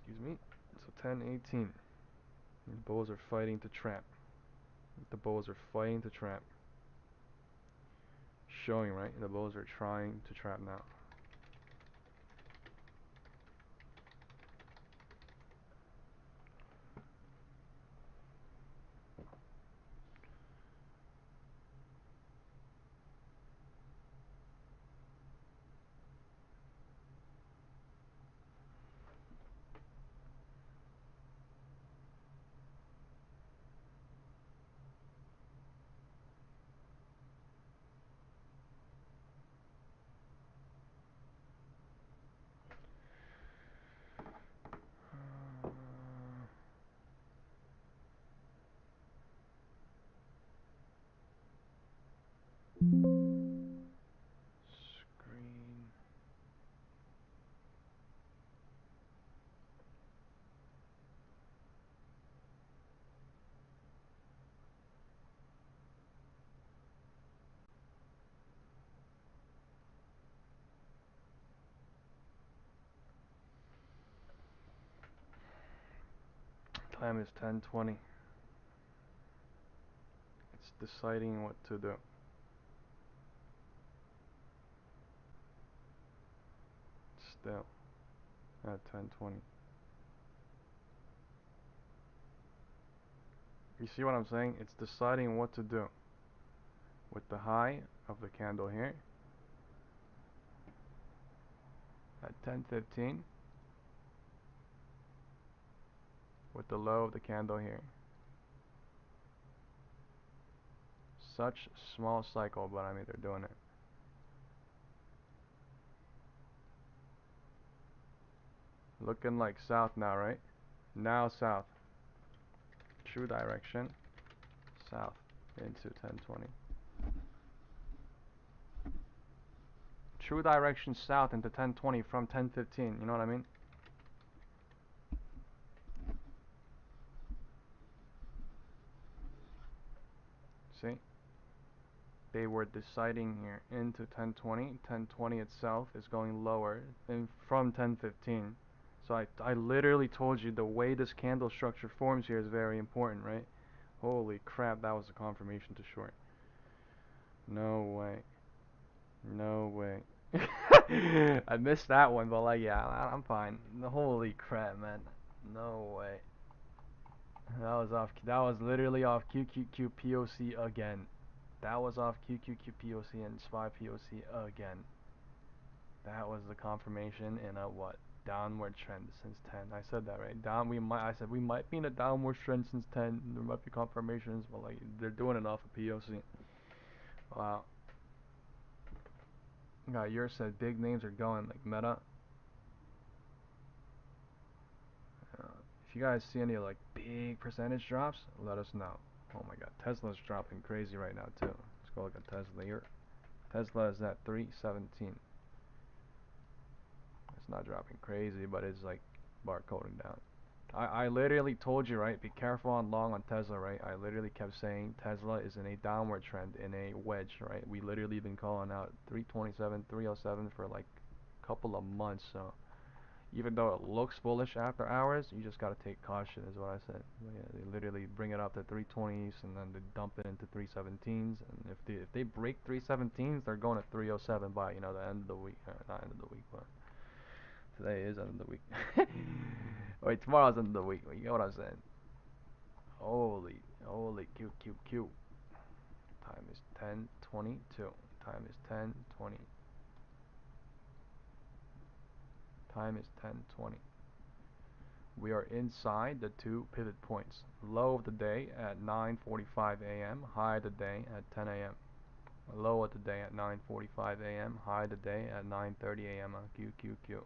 Excuse me. So 10:18. The bulls are fighting to trap. The bulls are fighting to trap. Showing, right? The bulls are trying to trap now. Screen. Time is 10:20. It's deciding what to do. Still at 10:20. You see what I'm saying? It's deciding what to do with the high of the candle here at 10:15, with the low of the candle here. Such small cycle, but I mean they're doing it. Looking like south now, right? Now south. True direction. South into 10:20. True direction south into 10:20 from 10:15. You know what I mean? See? They were deciding here into 10:20. 10:20 itself is going lower than from 10:15. So I literally told you the way this candle structure forms here is very important, right? Holy crap, that was a confirmation to short. No way. No way. I missed that one, but like, yeah, I'm fine. Holy crap, man. No way. That was off. That was literally off QQQ POC again. That was off QQQ POC and SPY POC again. That was the confirmation in a what? Downward trend since 10. I said that right. I said we might be in a downward trend since 10. There might be confirmations, but like they're doing enough of POC. Wow. Got yours said big names are going like Meta. Uh, if you guys see any like big percentage drops, let us know. Oh my God, Tesla's dropping crazy right now too. Let's go look at Tesla here. Tesla is at 317. It's not dropping crazy, but it's like barcoding down. I literally told you, right? Be careful on long on Tesla, right? I literally kept saying Tesla is in a downward trend, in a wedge, right? We literally been calling out 327, 307 for like a couple of months. So even though it looks bullish after hours, you just gotta take caution, is what I said. Yeah, they literally bring it up to 320s and then they dump it into 317s. And if they break 317s, they're going to 307 by the end of the week. Not end of the week, but today is end of the week. Wait, tomorrow's end of the week. You know what I'm saying? Holy, Q. Time is 10:22. Time is 10:20. Time is 10:20. We are inside the two pivot points. Low of the day at 9:45 a.m. High of the day at 10 a.m. Low of the day at 9:45 a.m. High of the day at 9:30 a.m. on QQQ.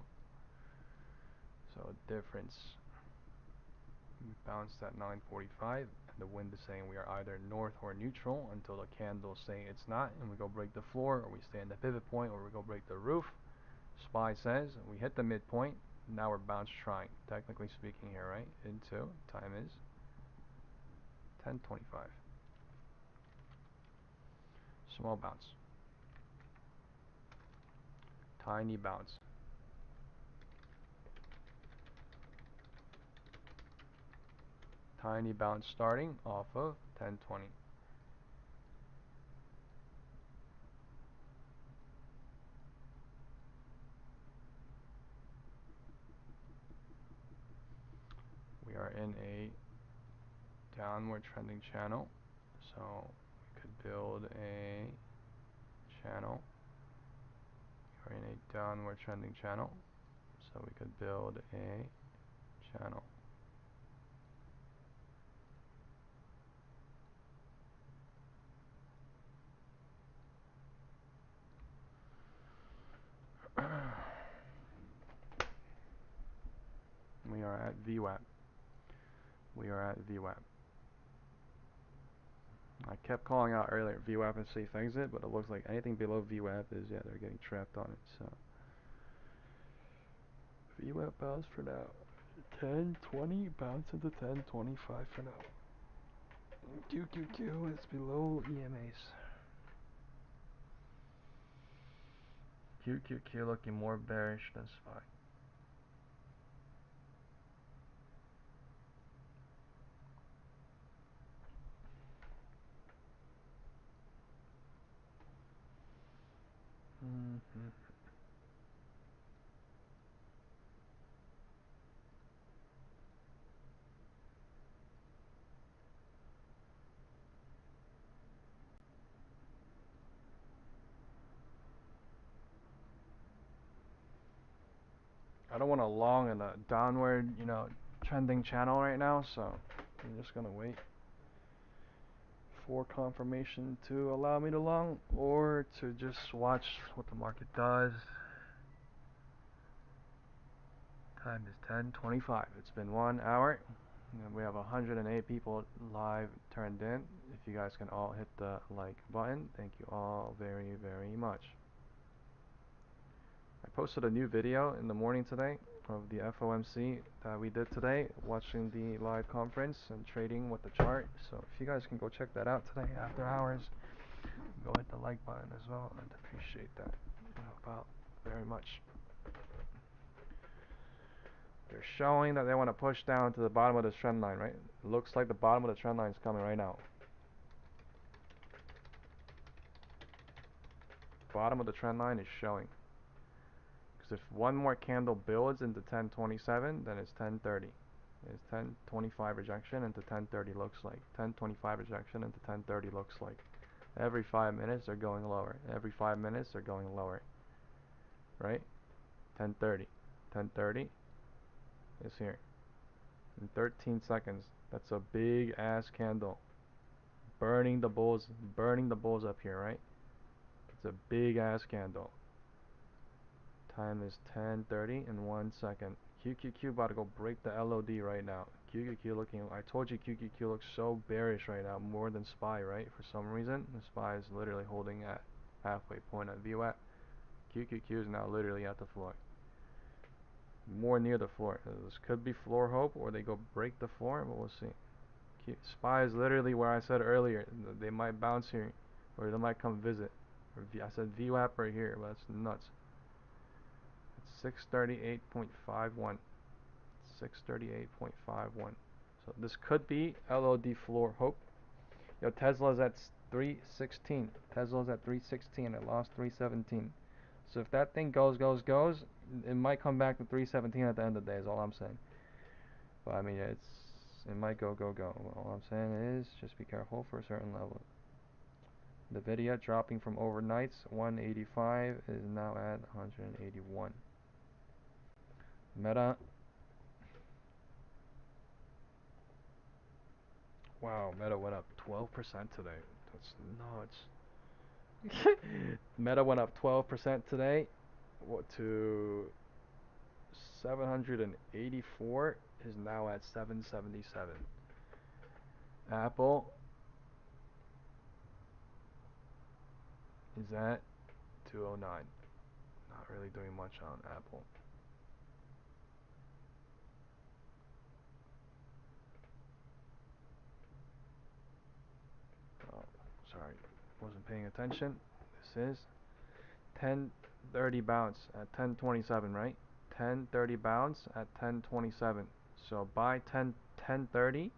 So difference. We bounced at 9:45, and the wind is saying we are either north or neutral until the candle saying it's not, and we go break the floor, or we stay in the pivot point, or we go break the roof. SPY says we hit the midpoint. Now we're bounce trying, technically speaking here, right? Into time is 10:25. Small bounce. Tiny bounce. Tiny bounce starting off of 10:20. We are in a downward trending channel, so we could build a channel. We are in a downward trending channel, so we could build a channel. We are at VWAP. We are at VWAP. I kept calling out earlier VWAP and safe exit, but it looks like anything below VWAP is, yeah, they're getting trapped on it. So VWAP bounce for now. 10:20 bounce into 10:25 for now. QQQ is below EMAs. QQQ looking more bearish than SPY. I don't want to long in a downward, trending channel right now, so I'm just gonna wait for confirmation to allow me to long, or to just watch what the market does. Time is 10:25. It's been 1 hour, and we have 108 people live turned in. If you guys can all hit the like button, thank you all very, very much. I posted a new video in the morning today of the FOMC that we did today, watching the live conference and trading with the chart. So if you guys can go check that out today after hours, go hit the like button as well. I'd appreciate that. About very much. They're showing that they want to push down to the bottom of this trend line, right? It looks like the bottom of the trend line is coming right now. Bottom of the trend line is showing. Because if one more candle builds into 1027, then it's 1030. It's 1025 rejection into 1030 looks like. 1025 rejection into 1030 looks like. Every 5 minutes they're going lower. Every 5 minutes they're going lower. Right? 10:30. 10:30 is here. In 13 seconds. That's a big ass candle. Burning the bulls up here, right? It's a big ass candle. Time is 10:30 in 1 second. QQQ about to go break the LOD right now. QQQ looking, I told you QQQ looks so bearish right now, more than SPY, right? For some reason, the SPY is literally holding at halfway point at VWAP. QQQ is now literally at the floor. More near the floor. This could be floor hope, or they go break the floor, but we'll see. SPY is literally where I said earlier, they might bounce here, or they might come visit. I said VWAP right here, but that's nuts. It's 638.51. 638.51. So this could be LOD floor hope. Yo, Tesla's at 316. Tesla's at 316. It lost 317. So if that thing goes, it might come back to 317 at the end of the day, is all I'm saying. But I mean, it might go. All I'm saying is just be careful for a certain level. Nvidia dropping from overnight's 185 is now at 181. Meta. Wow, Meta went up 12% today. That's nuts. Meta went up 12% today. What to 784 is now at 777. Apple is at 209. Not really doing much on Apple. Oh, sorry, wasn't paying attention. This is 10:30 bounce at 10:27, right? 10:30 bounce at 10:27. So by 10:30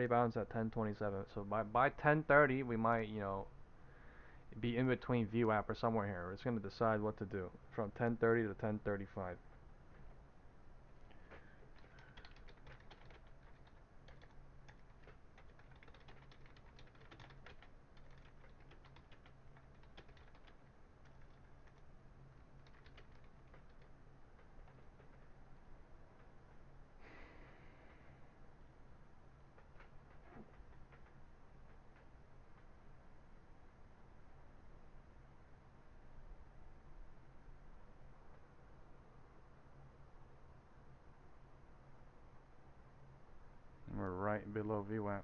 bounce at 10:27. So by 10:30 we might, be in between VWAP or somewhere here. It's going to decide what to do from 10:30 to 10:35. We're right below VWAP.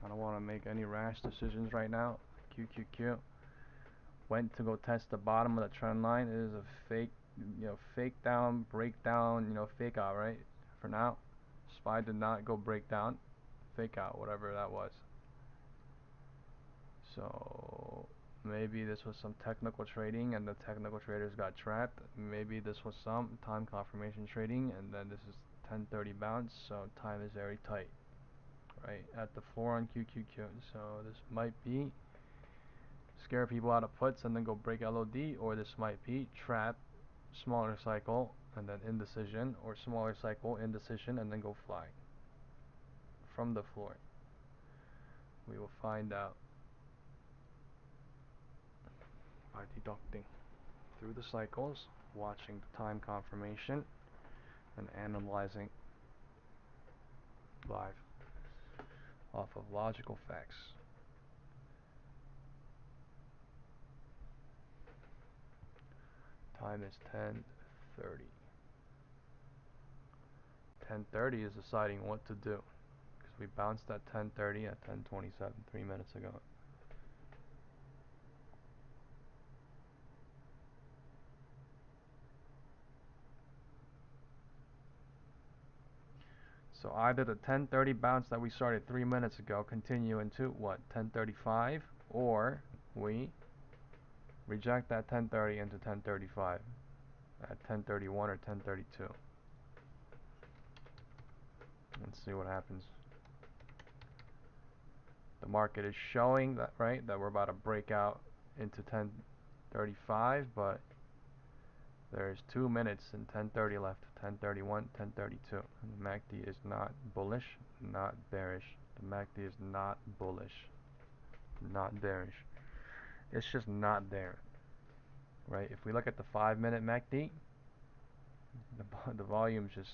I don't want to make any rash decisions right now. QQQ went to go test the bottom of the trend line. It is a fake down, breakdown, fake out, right? For now, SPY did not go break down, fake out, whatever that was. So maybe this was some technical trading and the technical traders got trapped. Maybe this was some time confirmation trading, and then this is 10:30 bounce, so time is very tight, right at the floor on QQQ. So this might be scare people out of puts and then go break LOD, or this might be trap, smaller cycle and then indecision, or smaller cycle, indecision, and then go fly from the floor. We will find out by deducting through the cycles, watching the time confirmation, and analyzing live off of logical facts. Time is 10:30. 10:30 is deciding what to do, because we bounced at 10:30 at 10:27 3 minutes ago. So either the 10:30 bounce that we started 3 minutes ago continue into what, 10:35, or we reject that 10:30 into 10:35 at 10:31 or 10:32. Let's see what happens. The market is showing that, right, that we're about to break out into 10:35, but there's 2 minutes and 10:30 left. 10:31, 10:32. The MACD is not bullish, not bearish. The MACD is not bullish, not bearish. It's just not there. right? If we look at the 5-minute MACD, the volume's just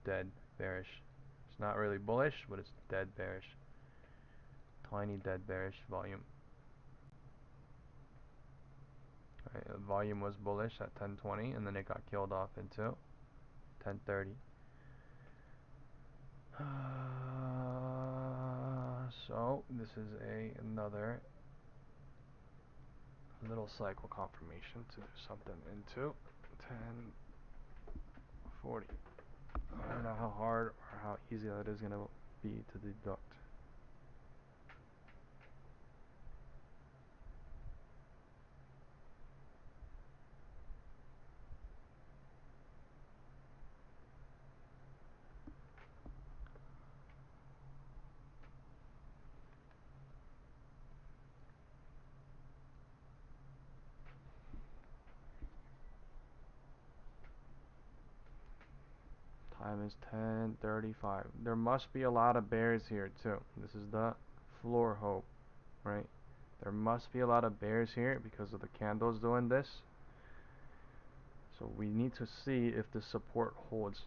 dead bearish. It's not really bullish, but it's dead bearish. Tiny dead bearish volume. Right, the volume was bullish at 10:20, and then it got killed off into 10:30. So this is another little cycle confirmation to do something into 10:40. I don't know how hard or how easy that is going to be to deduct. Time is 10:35. There must be a lot of bears here too. This is the floor hope, right? There must be a lot of bears here because of the candles doing this. So we need to see if the support holds.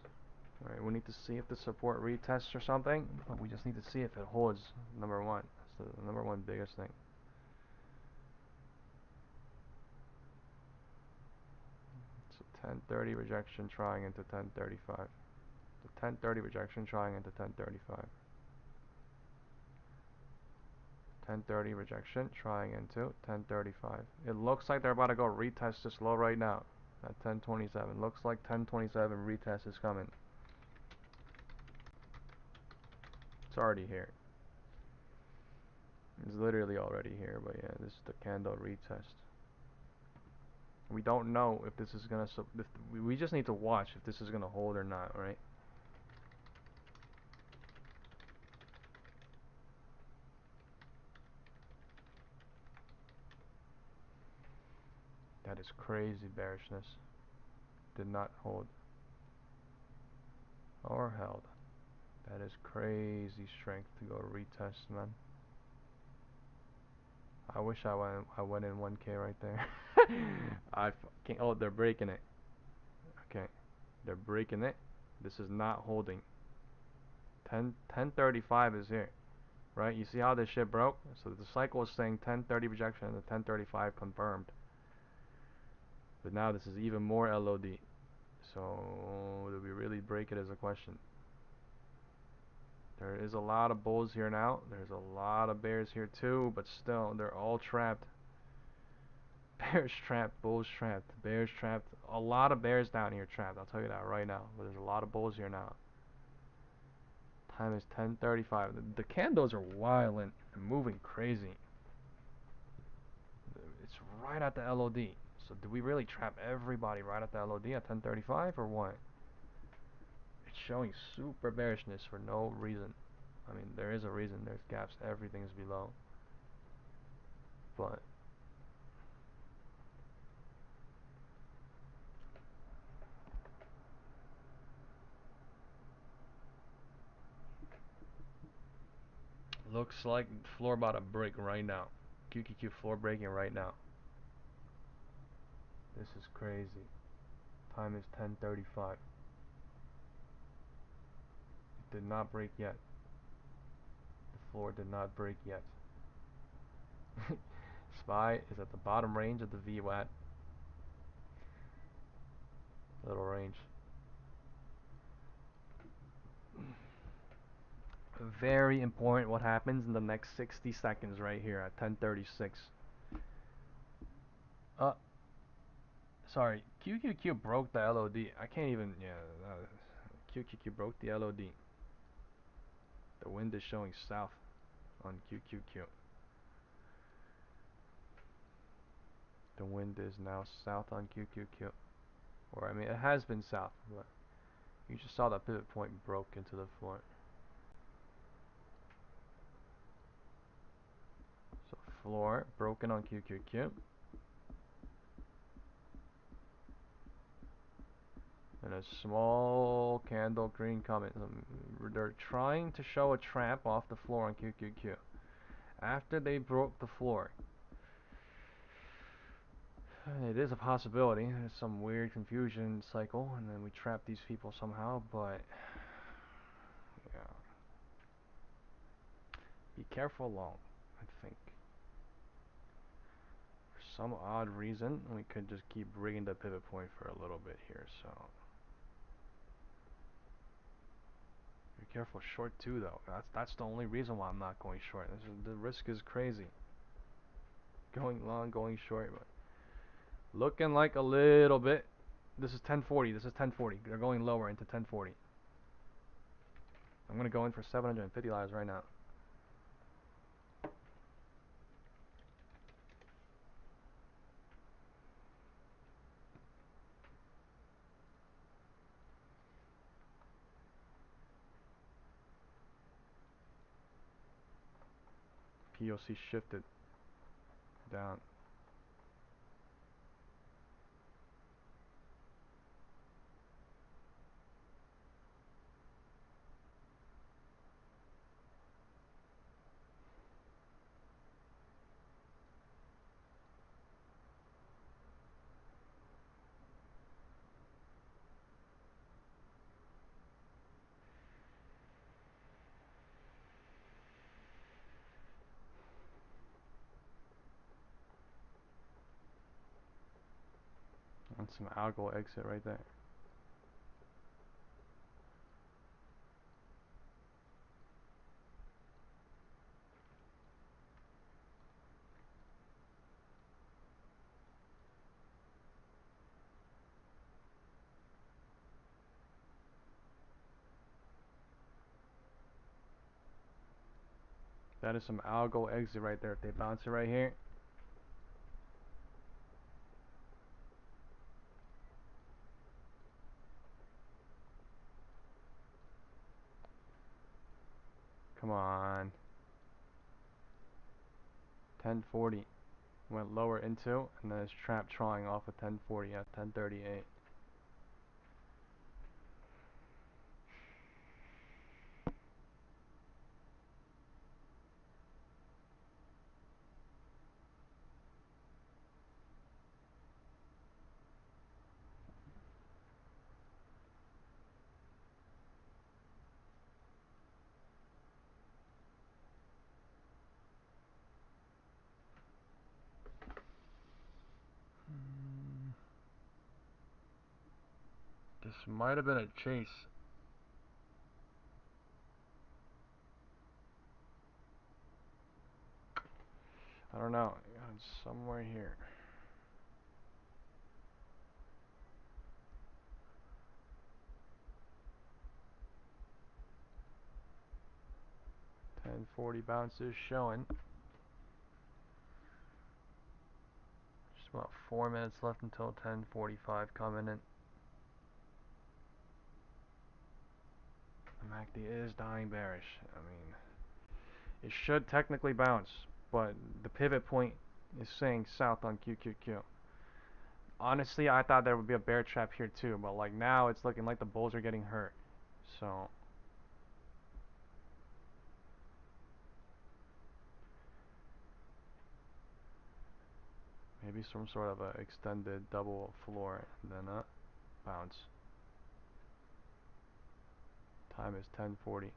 Alright, we need to see if the support retests or something, but we just need to see if it holds, number one. That's the number one biggest thing. So 10:30 rejection trying into 10:35. The 10:30 rejection trying into 10:35. 10:30 rejection trying into 10:35. It looks like they're about to go retest this low right now at 10:27. Looks like 10:27 retest is coming. It's already here. It's literally already here, but yeah, this is the candle retest. We don't know if this is gonna. We just need to watch if this is gonna hold or not, right? That is crazy bearishness. Did not hold or held. That is crazy strength to go retest, man. I wish I went in 1K right there. I can't. Oh, they're breaking it. Okay, they're breaking it. This is not holding. 10:35 is here, right? You see how this shit broke? So the cycle is saying 10:30 rejection and the 10:35 confirmed. But now this is even more LOD. So do we really break it as a question? There is a lot of bulls here now. There's a lot of bears here too, but still, they're all trapped. Bears trapped, bulls trapped, bears trapped. A lot of bears down here trapped. I'll tell you that right now. But there's a lot of bulls here now. Time is 10:35. The candles are wilding and moving crazy. It's right at the LOD. So do we really trap everybody right at the LOD at 10:35 or what? It's showing super bearishness for no reason. I mean, there is a reason. There's gaps. Everything is below. But looks like floor about to break right now. QQQ floor breaking right now. This is crazy. Time is 10:35. It did not break yet. The floor did not break yet. SPY is at the bottom range of the VWAT. Little range. Very important what happens in the next 60 seconds right here at 10:36. Sorry, QQQ broke the LOD. I can't even, QQQ broke the LOD. The wind is showing south on QQQ. The wind is now south on QQQ. Or, I mean, it has been south, but you just saw that pivot point broke into the floor. So, floor broken on QQQ. And a small candle green coming. They're trying to show a trap off the floor on QQQ. After they broke the floor, It is a possibility. There's some weird confusion cycle, and then we trap these people somehow, but yeah. Be careful long, I think. For some odd reason, we could just keep rigging the pivot point for a little bit here, so. Be careful short too, though. That's the only reason why I'm not going short. The risk is crazy. Going long, going short, but looking like a little bit. This is 1040. This is 1040. They're going lower into 1040. I'm gonna go in for $750 right now. POC shifted down. And some algo exit right there. That is some algo exit right there. If they bounce it right here. Come on. 1040. Went lower into, and then it's trapped trawling off of 1040 at 1038. This might have been a chase. I don't know. It's somewhere here. $10.40 bounces showing. Just about 4 minutes left until 10:45 coming in. The MACD is dying bearish. I mean, it should technically bounce, but the pivot point is saying south on QQQ. Honestly, I thought there would be a bear trap here too, but like now it's looking like the bulls are getting hurt. So maybe some sort of a extended double floor and then a bounce. Time is 10:40.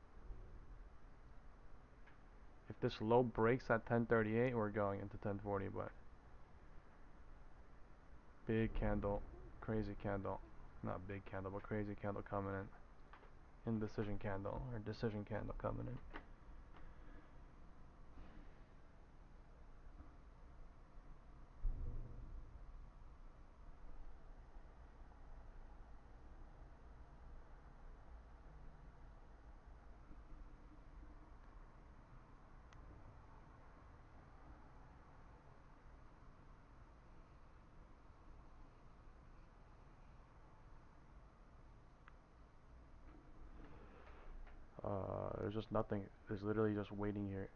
If this low breaks at 10:38, we're going into 10:40, but big candle, crazy candle. Not big candle, but crazy candle coming in. Indecision candle, or decision candle coming in. There's just nothing. There's literally just waiting here.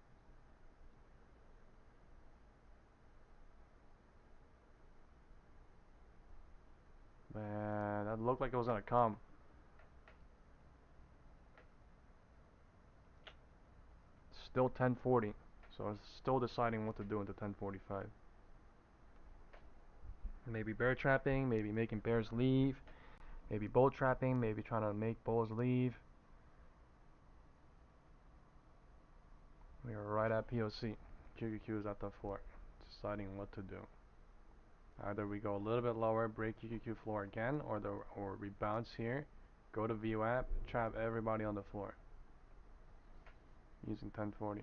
Man, that looked like it was gonna come. Still 10:40, so it's still deciding what to do into 10:45. Maybe bear trapping, maybe making bears leave, maybe bull trapping, maybe trying to make bulls leave. We are right at POC. QQQ is at the floor, deciding what to do. Either we go a little bit lower, break QQQ floor again, or we bounce here, go to VWAP, trap everybody on the floor using 1040.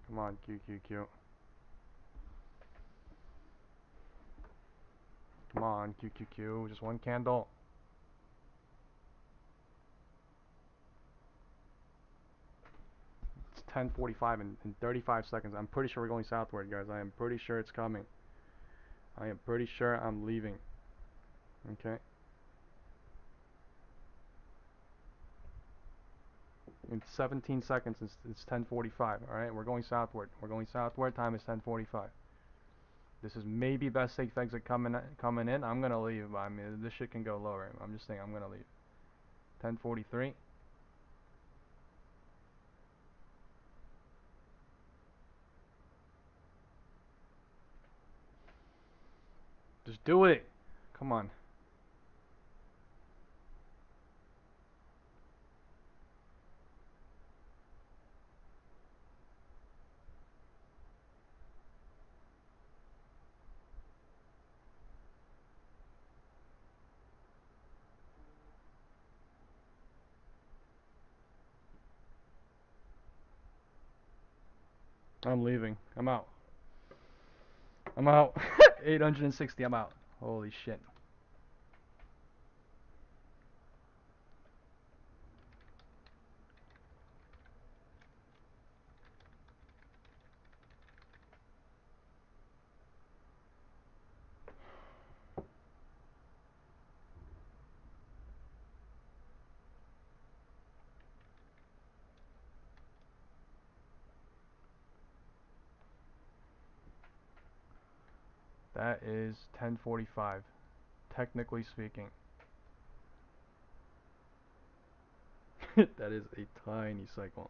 Come on, QQQ. Come on, QQQ. Just one candle. It's 10:45 in 35 seconds. I'm pretty sure we're going southward, guys. I am pretty sure it's coming. I am pretty sure I'm leaving. Okay. In 17 seconds, it's 10:45. All right, we're going southward. We're going southward. Time is 10:45. This is maybe best safe exit coming in. I'm gonna leave. I mean, this shit can go lower. I'm just saying, I'm gonna leave. 10:43. Just do it. Come on. I'm leaving. I'm out. I'm out. 860. I'm out. Holy shit. That is 10:45. Technically speaking. That is a tiny cycle.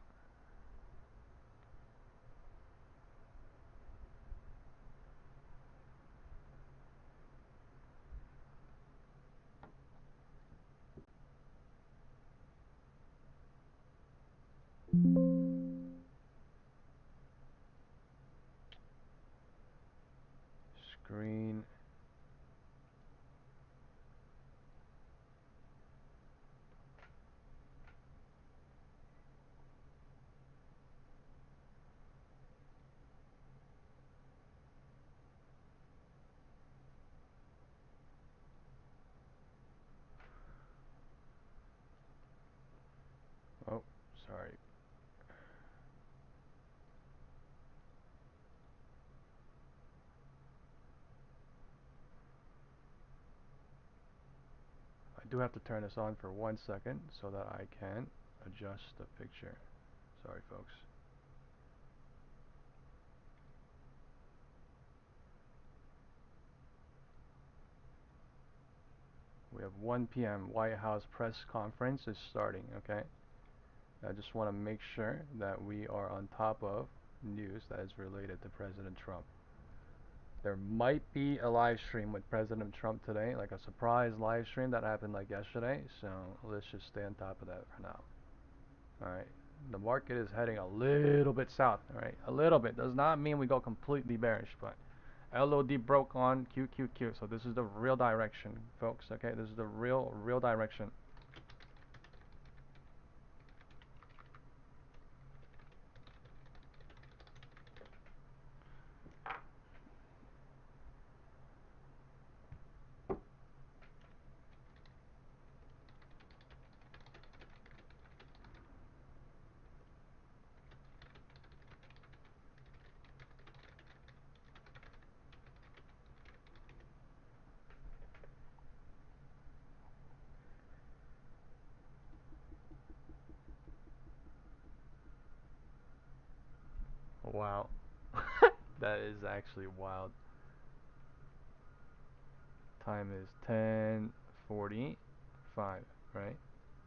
Screen. Oh, sorry. I do have to turn this on for 1 second so that I can adjust the picture. Sorry, folks. We have 1 p.m. White House press conference is starting, okay? I just want to make sure that we are on top of news that is related to President Trump. There might be a live stream with President Trump today, like a surprise live stream that happened like yesterday, so let's just stay on top of that for now. Alright, the market is heading a little bit south, alright? A little bit. Does not mean we go completely bearish, but LOD broke on QQQ, so this is the real direction, folks, okay? This is the real direction. Wow. That is actually wild. Time is 10:45, right?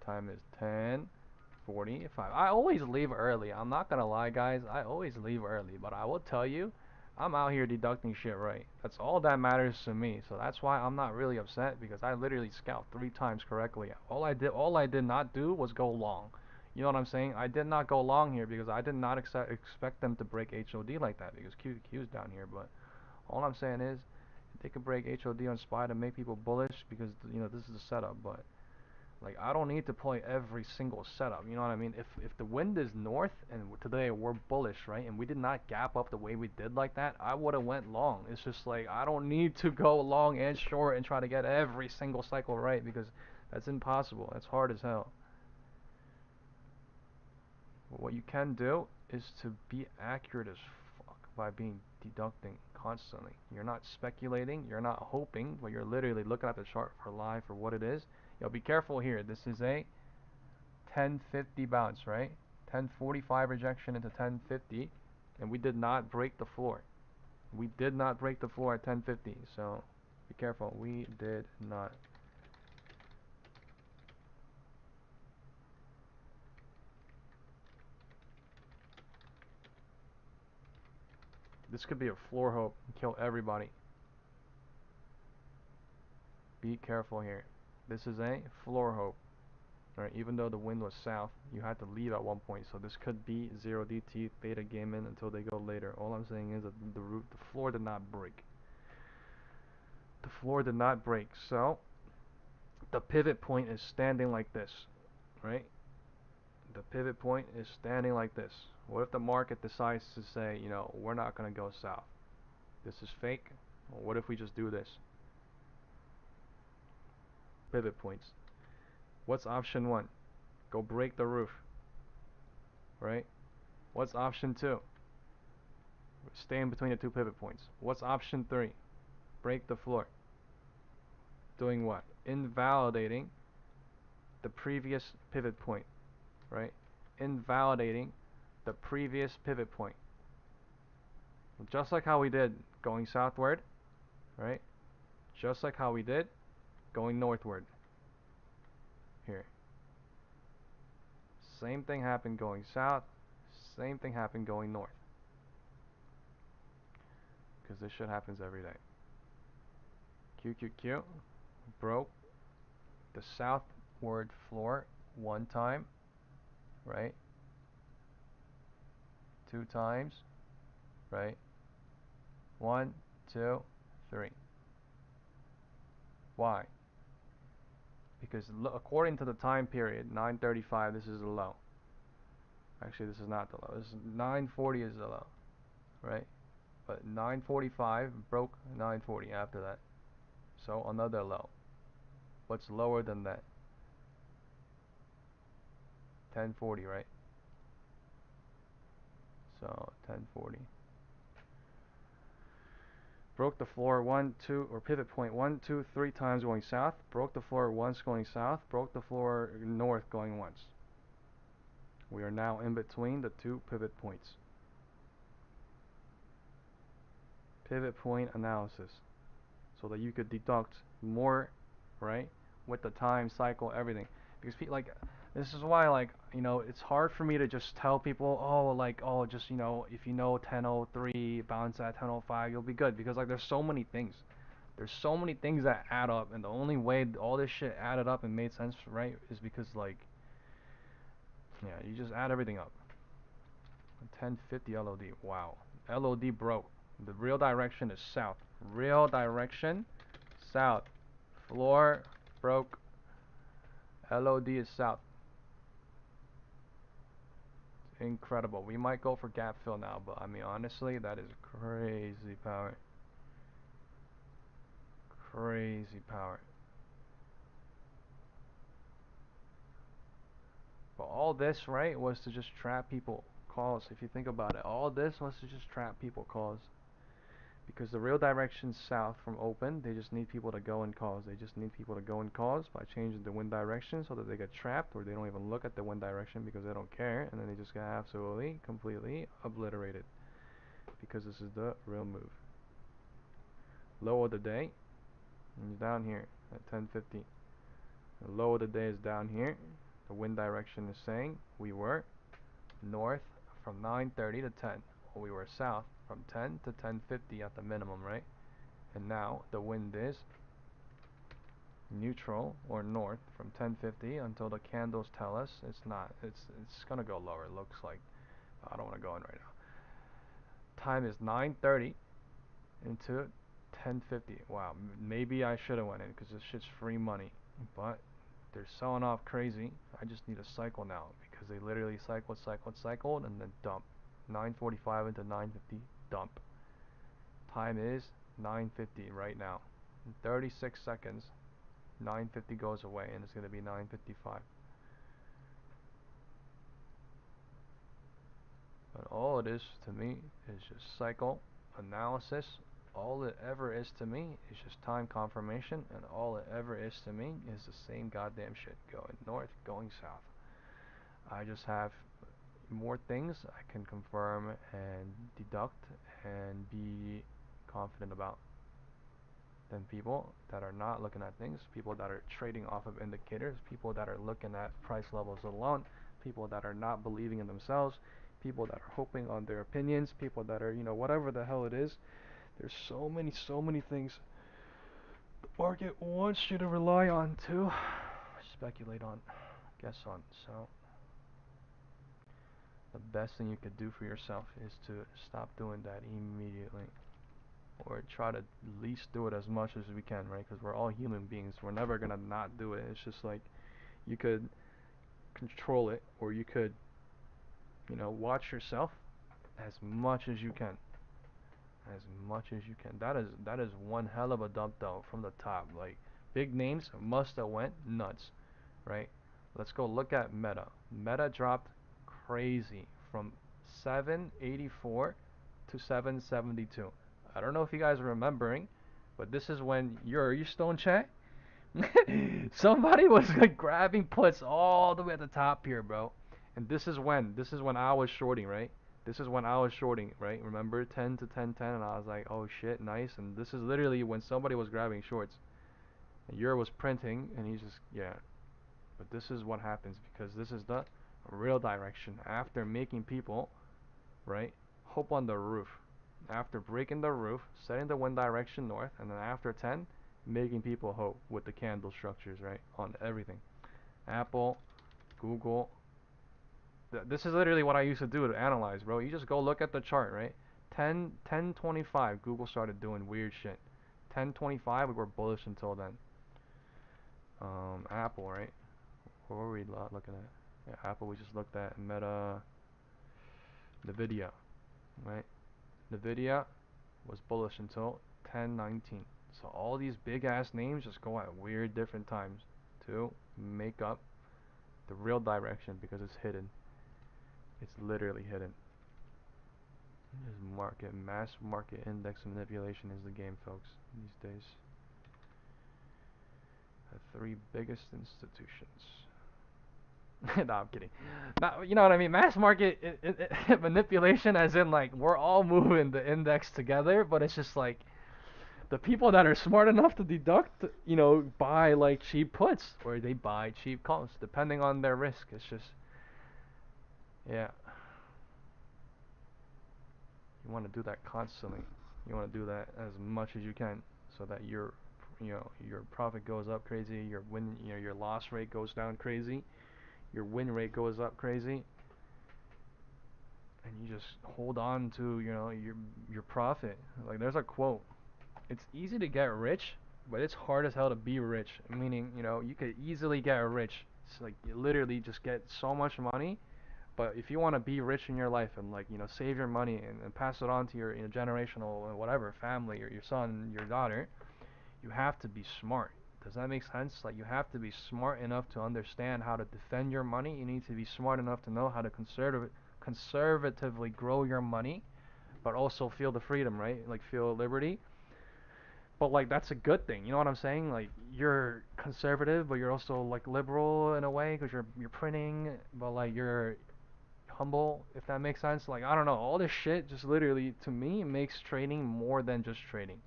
Time is 10:45. I always leave early. I'm not gonna lie, guys. I always leave early, but I will tell you, I'm out here deducting shit right. That's all that matters to me. So that's why I'm not really upset, because I literally scalped 3 times correctly. All I did not do was go long. You know what I'm saying? I did not go long here because I did not expect them to break HOD like that, because QQ's down here. But all I'm saying is, they could break HOD on SPY to make people bullish, because this is a setup. But like, I don't need to play every single setup. You know what I mean? If the wind is north and today we're bullish, right, and we did not gap up the way we did like that, I would have went long. It's just like, I don't need to go long and short and try to get every single cycle right, because that's impossible. That's hard as hell. But what you can do is to be accurate as fuck by being deducting constantly. You're not speculating, you're not hoping, but you're literally looking at the chart for live for what it is. Yo, be careful here. This is a 1050 bounce, right? 1045 rejection into 1050, and we did not break the floor. We did not break the floor at 1050, so be careful. We did not. This could be a floor hope and kill everybody. Be careful here. This is a floor hope. Right, even though the wind was south, you had to leave at one point, so this could be 0DT theta game in until they go later. All I'm saying is that the floor did not break. The floor did not break, so the pivot point is standing like this, right? The pivot point is standing like this. What if the market decides to say, we're not going to go south? This is fake. Well, what if we just do this? Pivot points. What's option 1? Go break the roof, right? What's option 2? Stay in between the 2 pivot points. What's option 3? Break the floor. Doing what? Invalidating the previous pivot point, right? Invalidating the previous pivot point. Just like how we did going southward, right? Just like how we did going northward. Here. Same thing happened going south. Same thing happened going north. Because this shit happens every day. QQQ broke the southward floor 1 time, right? 2 times, right? 1, 2, 3. Why? Because according to the time period, 9:35, this is the low. Actually, this is not the low. This is 9:40 is the low, right? But 9:45 broke 9:40 after that. So another low. What's lower than that? 1040, right? So 1040. Broke the floor 1, 2, or pivot point 1, 2, 3 times going south. Broke the floor once going south. Broke the floor north going once. We are now in between the 2 pivot points. Pivot point analysis, so that you could deduct more, right? With the time cycle, everything. Because this is why, it's hard for me to just tell people, just, if 1003 bounce at 1005, you'll be good. Because there's so many things. There's so many things that add up, and the only way all this shit added up and made sense, right, is because you just add everything up. 1050 LOD. Wow. LOD broke. The real direction is south. Real direction, south. Floor broke. LOD is south. Incredible. We might go for gap fill now, but I mean, honestly, that is crazy power. Crazy power. But all this, right, was to just trap people calls. If you think about it, all this was to just trap people calls. Because the real direction's south from open. They just need people to go in calls. They just need people to go in calls by changing the wind direction so that they get trapped, or they don't even look at the wind direction because they don't care, and then they just get absolutely, completely obliterated. Because this is the real move. Low of the day is down here at 1050. The low of the day is down here The wind direction is saying we were north from 9:30 to 10. Well, we were south from 10 to 10:50 at the minimum, right? And now the wind is neutral or north from 10:50 until the candles tell us it's not. It's gonna go lower. It looks like. I don't want to go in right now. Time is 9:30 into 10:50. Wow, maybe I should have went in because this shit's free money, but they're selling off crazy. I just need a cycle now because they literally cycled, and then dump. 9:45 into 9:50, dump. Time is 9:50 right now. In 36 seconds, 9:50 goes away, and it's going to be 9:55. But all it is to me is just cycle analysis. All it ever is to me is just time confirmation, and all it ever is to me is the same goddamn shit. Going north, going south. I just have more things I can confirm and deduct and be confident about than people that are not looking at things, people that are trading off of indicators, people that are looking at price levels alone, people that are not believing in themselves, people that are hoping on their opinions, people that are, whatever the hell it is. There's so many things the market wants you to rely on to speculate on, guess on. So the best thing you could do for yourself is to stop doing that immediately, or try to at least do it as much as we can, right? Because we're all human beings. We're never gonna not do it. It's just like you could control it, or you could, watch yourself as much as you can, as much as you can. That is one hell of a dump though from the top. Like big names must have went nuts, right? Let's go look at Meta. Meta dropped crazy from 784 to 772. I don't know if you guys are remembering, but this is when are you still in chat? Somebody was like grabbing puts all the way at the top here, bro. And this is when I was shorting, right? This is when I was shorting, right? Remember 10 to 10:10, and I was like, oh shit, nice. And this is literally when somebody was grabbing shorts. And Euro was printing, and he's just, yeah. But this is what happens because this is the real direction. After making people, right, hope on the roof. After breaking the roof, setting the wind direction north, and then after 10, making people hope with the candle structures, right, on everything. Apple, Google. This is literally what I used to do to analyze, bro. You just go look at the chart, right? 10:25, Google started doing weird shit. 10:25, we were bullish until then. Apple, right? What were we looking at? Yeah, Apple, we just looked at. Meta, Nvidia, right? Nvidia was bullish until 10:19. So all these big ass names just go at weird different times to make up the real direction because it's hidden. It's literally hidden. This mass market index manipulation is the game, folks, these days. The three biggest institutions. No, I'm kidding. Not, you know what I mean? Mass market manipulation, as in like we're all moving the index together, but it's just like the people that are smart enough to deduct, buy like cheap puts or they buy cheap calls, depending on their risk. It's just, yeah. You want to do that constantly. You want to do that as much as you can, so that your profit goes up crazy, your loss rate goes down crazy, your win rate goes up crazy, and you just hold on to your profit. Like there's a quote: "It's easy to get rich, but it's hard as hell to be rich." Meaning, you could easily get rich. It's like you literally just get so much money. But if you want to be rich in your life and like save your money and pass it on to your generational whatever family or your son, your daughter, you have to be smart. Does that make sense? Like you have to be smart enough to understand how to defend your money. You need to be smart enough to know how to conservatively grow your money, but also feel the freedom, right? Like feel liberty. But like that's a good thing. You know what I'm saying? Like you're conservative, but you're also like liberal in a way because you're printing, but like you're humble, if that makes sense. Like I don't know, all this shit just literally to me makes trading more than just trading.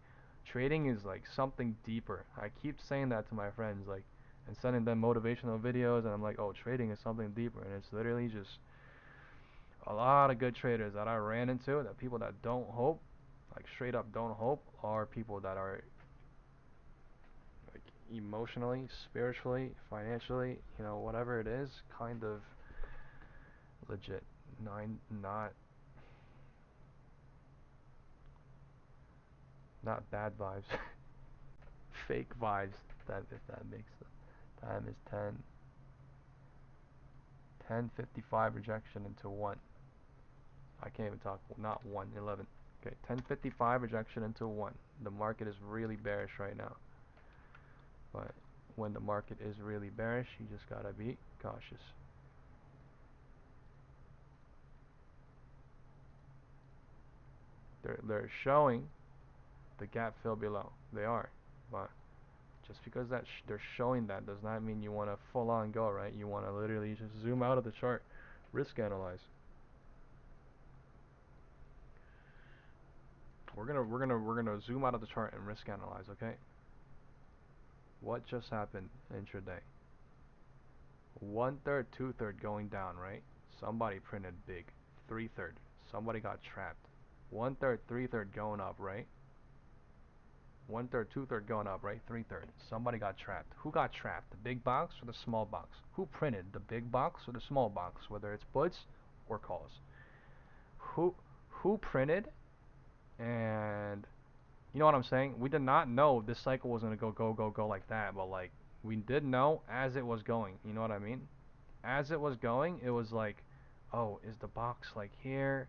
Trading is like something deeper. I keep saying that to my friends, like, and sending them motivational videos, and I'm like, oh, trading is something deeper, and it's literally just a lot of good traders that I ran into, that people that don't hope, like straight up don't hope, are people that are like emotionally, spiritually, financially, you know, whatever it is, kind of legit. Not bad vibes, fake vibes. That if that makes sense. Time is 10:55 rejection into 1. I can't even talk. Not 1, 11. Okay, 10:55 rejection into 1. The market is really bearish right now. But when the market is really bearish, you just gotta be cautious. They're showing the gap fill below. They are, but just because that they're showing that does not mean you want to full on go, right? You want to literally just zoom out of the chart, risk analyze. We're gonna zoom out of the chart and risk analyze, okay? What just happened intraday? 1/3, 2/3 going down, right? Somebody printed big. 3/3. Somebody got trapped. 1/3, 3/3 going up, right? 1/3, 2/3 going up, right? 3/3. Somebody got trapped. Who got trapped? The big box or the small box? Who printed the big box or the small box? Whether it's puts or calls. Who who printed? And you know what I'm saying? We did not know this cycle was gonna go like that, but like we did know as it was going. You know what I mean? As it was going, it was like, oh, is the box like here,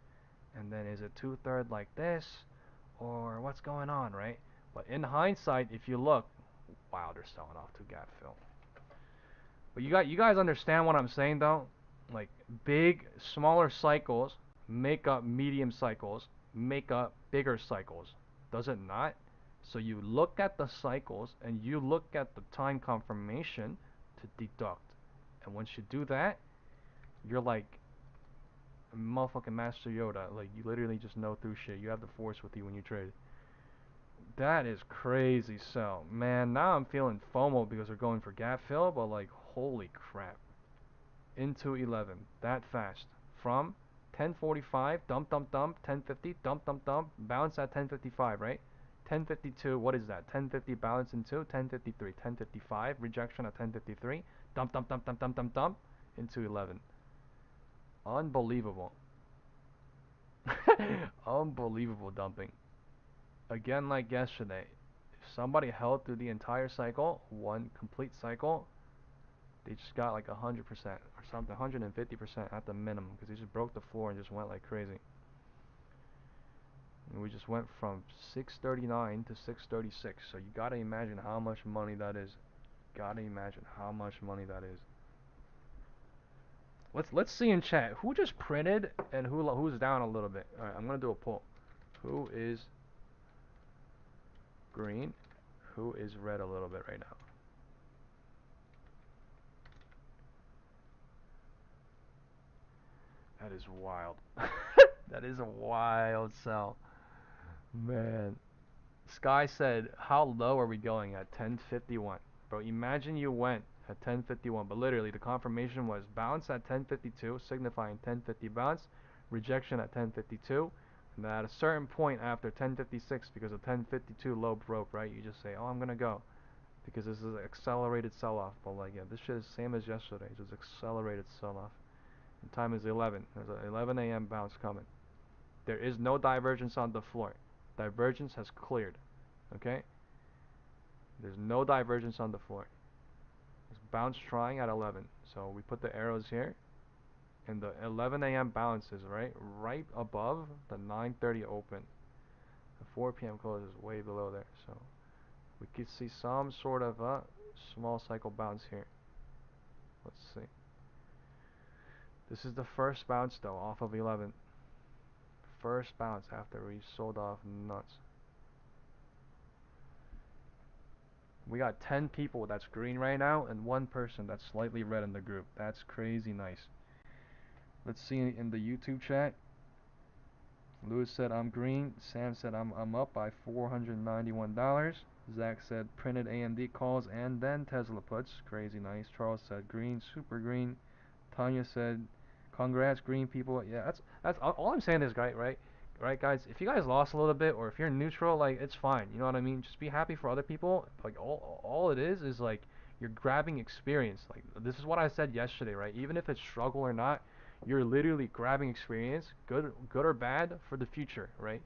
and then is it 2/3 like this, or what's going on, right? But in hindsight, if you look, wow, they're selling off to gap fill. But you guys understand what I'm saying though? Like big, smaller cycles make up medium cycles, make up bigger cycles. Does it not? So you look at the cycles and you look at the time confirmation to deduct. And once you do that, you're like a motherfucking Master Yoda. Like you literally just know through shit. You have the force with you when you trade. That is crazy. So, man, now I'm feeling FOMO because we're going for gap fill, but like, holy crap. Into 11, that fast. From 10:45, dump, 10:50, dump, bounce at 10:55, right? 10:52, what is that? 10:50 bounce into 10:53, 10:55, rejection at 10:53, dump, into 11. Unbelievable. Unbelievable dumping. Again, like yesterday, if somebody held through the entire cycle, one complete cycle, they just got like 100% or something, 150% at the minimum, because they just broke the floor and just went like crazy. And we just went from 639 to 636. So you gotta imagine how much money that is. Gotta imagine how much money that is. Let's see in chat who just printed and who's down a little bit. All right, I'm gonna do a poll. Who is green? Who is red a little bit right now? That is wild. That is a wild sell. Man. Sky said, how low are we going at 10:51? Bro, imagine you went at 10:51, but literally the confirmation was bounce at 10:52, signifying 10:50 bounce, rejection at 10:52, and at a certain point after 10:56, because of 10:52 low broke, right? You just say, oh, I'm gonna go, because this is an accelerated sell-off. But like, yeah, this shit is same as yesterday. It's just accelerated sell-off. And time is 11. There's an 11 a.m. bounce coming. There is no divergence on the floor. Divergence has cleared. Okay? There's no divergence on the floor. It's bounce trying at 11. So we put the arrows here. And the 11 a.m. bounce is right above the 9:30 open. The 4 p.m. close is way below there. So we could see some sort of a small cycle bounce here. Let's see. This is the first bounce though, off of 11. First bounce after we sold off nuts. We got 10 people that's green right now and one person that's slightly red in the group. That's crazy nice. Let's see in the YouTube chat. Lewis said I'm green. Sam said I'm up by $491. Zach said printed AMD calls and then Tesla puts. Crazy nice. Charles said green, super green. Tanya said congrats green people. Yeah, that's all I'm saying is right guys. If you guys lost a little bit or if you're neutral, like it's fine. You know what I mean? Just be happy for other people. Like all it is like you're grabbing experience. Like this is what I said yesterday, right? Even if it's struggle or not, you're literally grabbing experience, good or bad, for the future, right?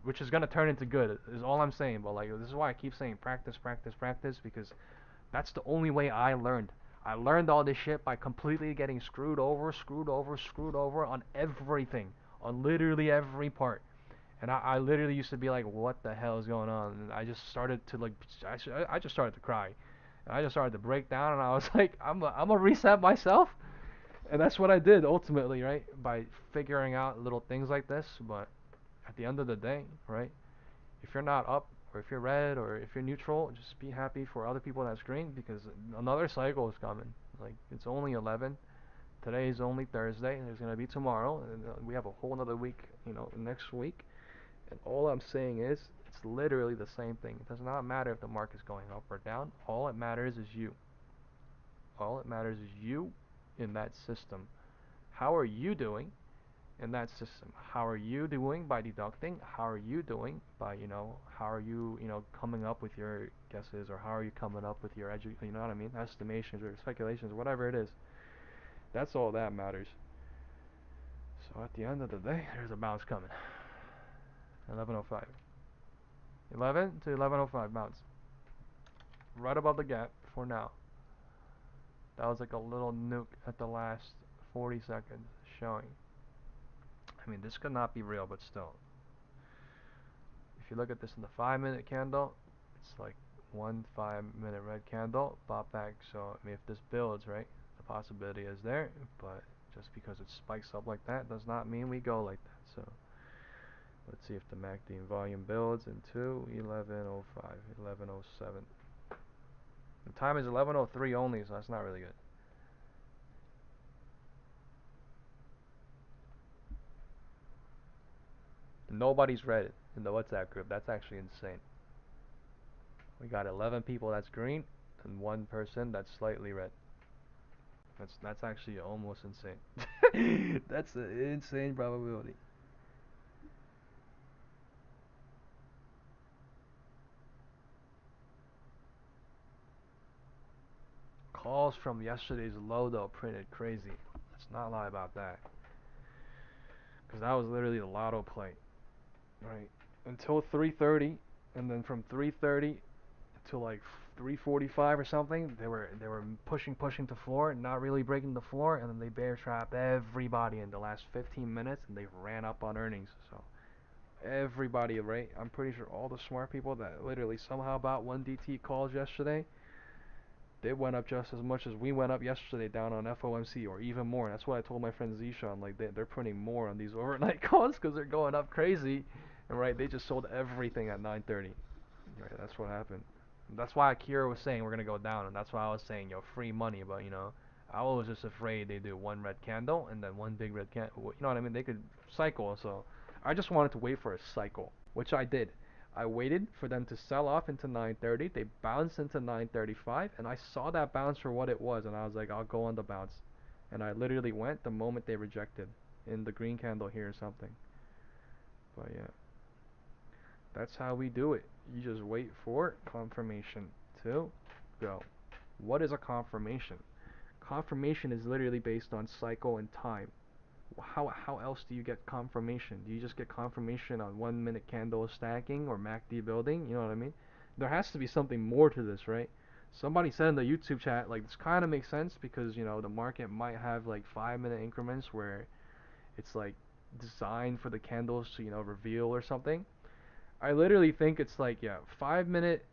Which is gonna turn into good is all I'm saying. But like this is why I keep saying practice, practice, practice, because that's the only way I learned. I learned all this shit by completely getting screwed over, screwed over, screwed over on everything, on literally every part. And I literally used to be like, what the hell is going on? And I just started to like, I just started to cry. And I just started to break down, and I was like, I'm a reset myself. And that's what I did ultimately, right? By figuring out little things like this. But at the end of the day, right? If you're not up, or if you're red, or if you're neutral, just be happy for other people that's green, because another cycle is coming. Like it's only 11. Today is only Thursday. There's gonna be tomorrow, and we have a whole another week, next week. And all I'm saying is, it's literally the same thing. It does not matter if the market's going up or down. All it matters is you. All it matters is you in that system. How are you doing in that system? How are you doing by deducting? How are you doing by, how are you, coming up with your guesses, or how are you coming up with your you know what I mean, estimations or speculations, whatever it is. That's all that matters. So at the end of the day, there's a bounce coming. 1105. 11 to 1105 bounce. Right above the gap for now. That was like a little nuke at the last 40 seconds showing. I mean, this could not be real, but still. If you look at this in the 5-minute candle, it's like 1 5-minute red candle, bought back. So, I mean, if this builds, right, the possibility is there, but just because it spikes up like that does not mean we go like that. So, let's see if the MACD volume builds into 1105, 1107. The time is 11:03 only, so that's not really good. Nobody's read it in the WhatsApp group. That's actually insane. We got 11 people that's green and one person that's slightly red. That's actually almost insane. That's an insane probability. Calls from yesterday's low though printed crazy. Let's not lie about that, because that was literally the lotto play, right? Until 3:30, and then from 3:30 to like 3:45 or something, they were pushing to floor, not really breaking the floor, and then they bear trapped everybody in the last 15 minutes, and they ran up on earnings. So everybody, right? I'm pretty sure all the smart people that literally somehow bought 1DT calls yesterday, they went up just as much as we went up yesterday down on FOMC, or even more. That's what I told my friend Zishan. Like they're printing more on these overnight calls because they're going up crazy, and right, they just sold everything at 9:30. Right, that's what happened. That's why Akira was saying we're gonna go down, and that's why I was saying free money. But I was just afraid they do one red candle and then one big red candle. You know what I mean? They could cycle, so I just wanted to wait for a cycle, which I did. I waited for them to sell off into 9:30. They bounced into 9:35, and I saw that bounce for what it was, and I was like, I'll go on the bounce, and I literally went the moment they rejected in the green candle here or something. But yeah. That's how we do it. You just wait for confirmation to go. What is a confirmation? Confirmation is literally based on cycle and time. How else do you get confirmation? Do you just get confirmation on 1 minute candle stacking or MACD building? You know what I mean? There has to be something more to this, right? Somebody said in the YouTube chat, like, this kind of makes sense because, the market might have like 5 minute increments where it's like designed for the candles to, reveal or something. I literally think it's like, yeah, 5 minute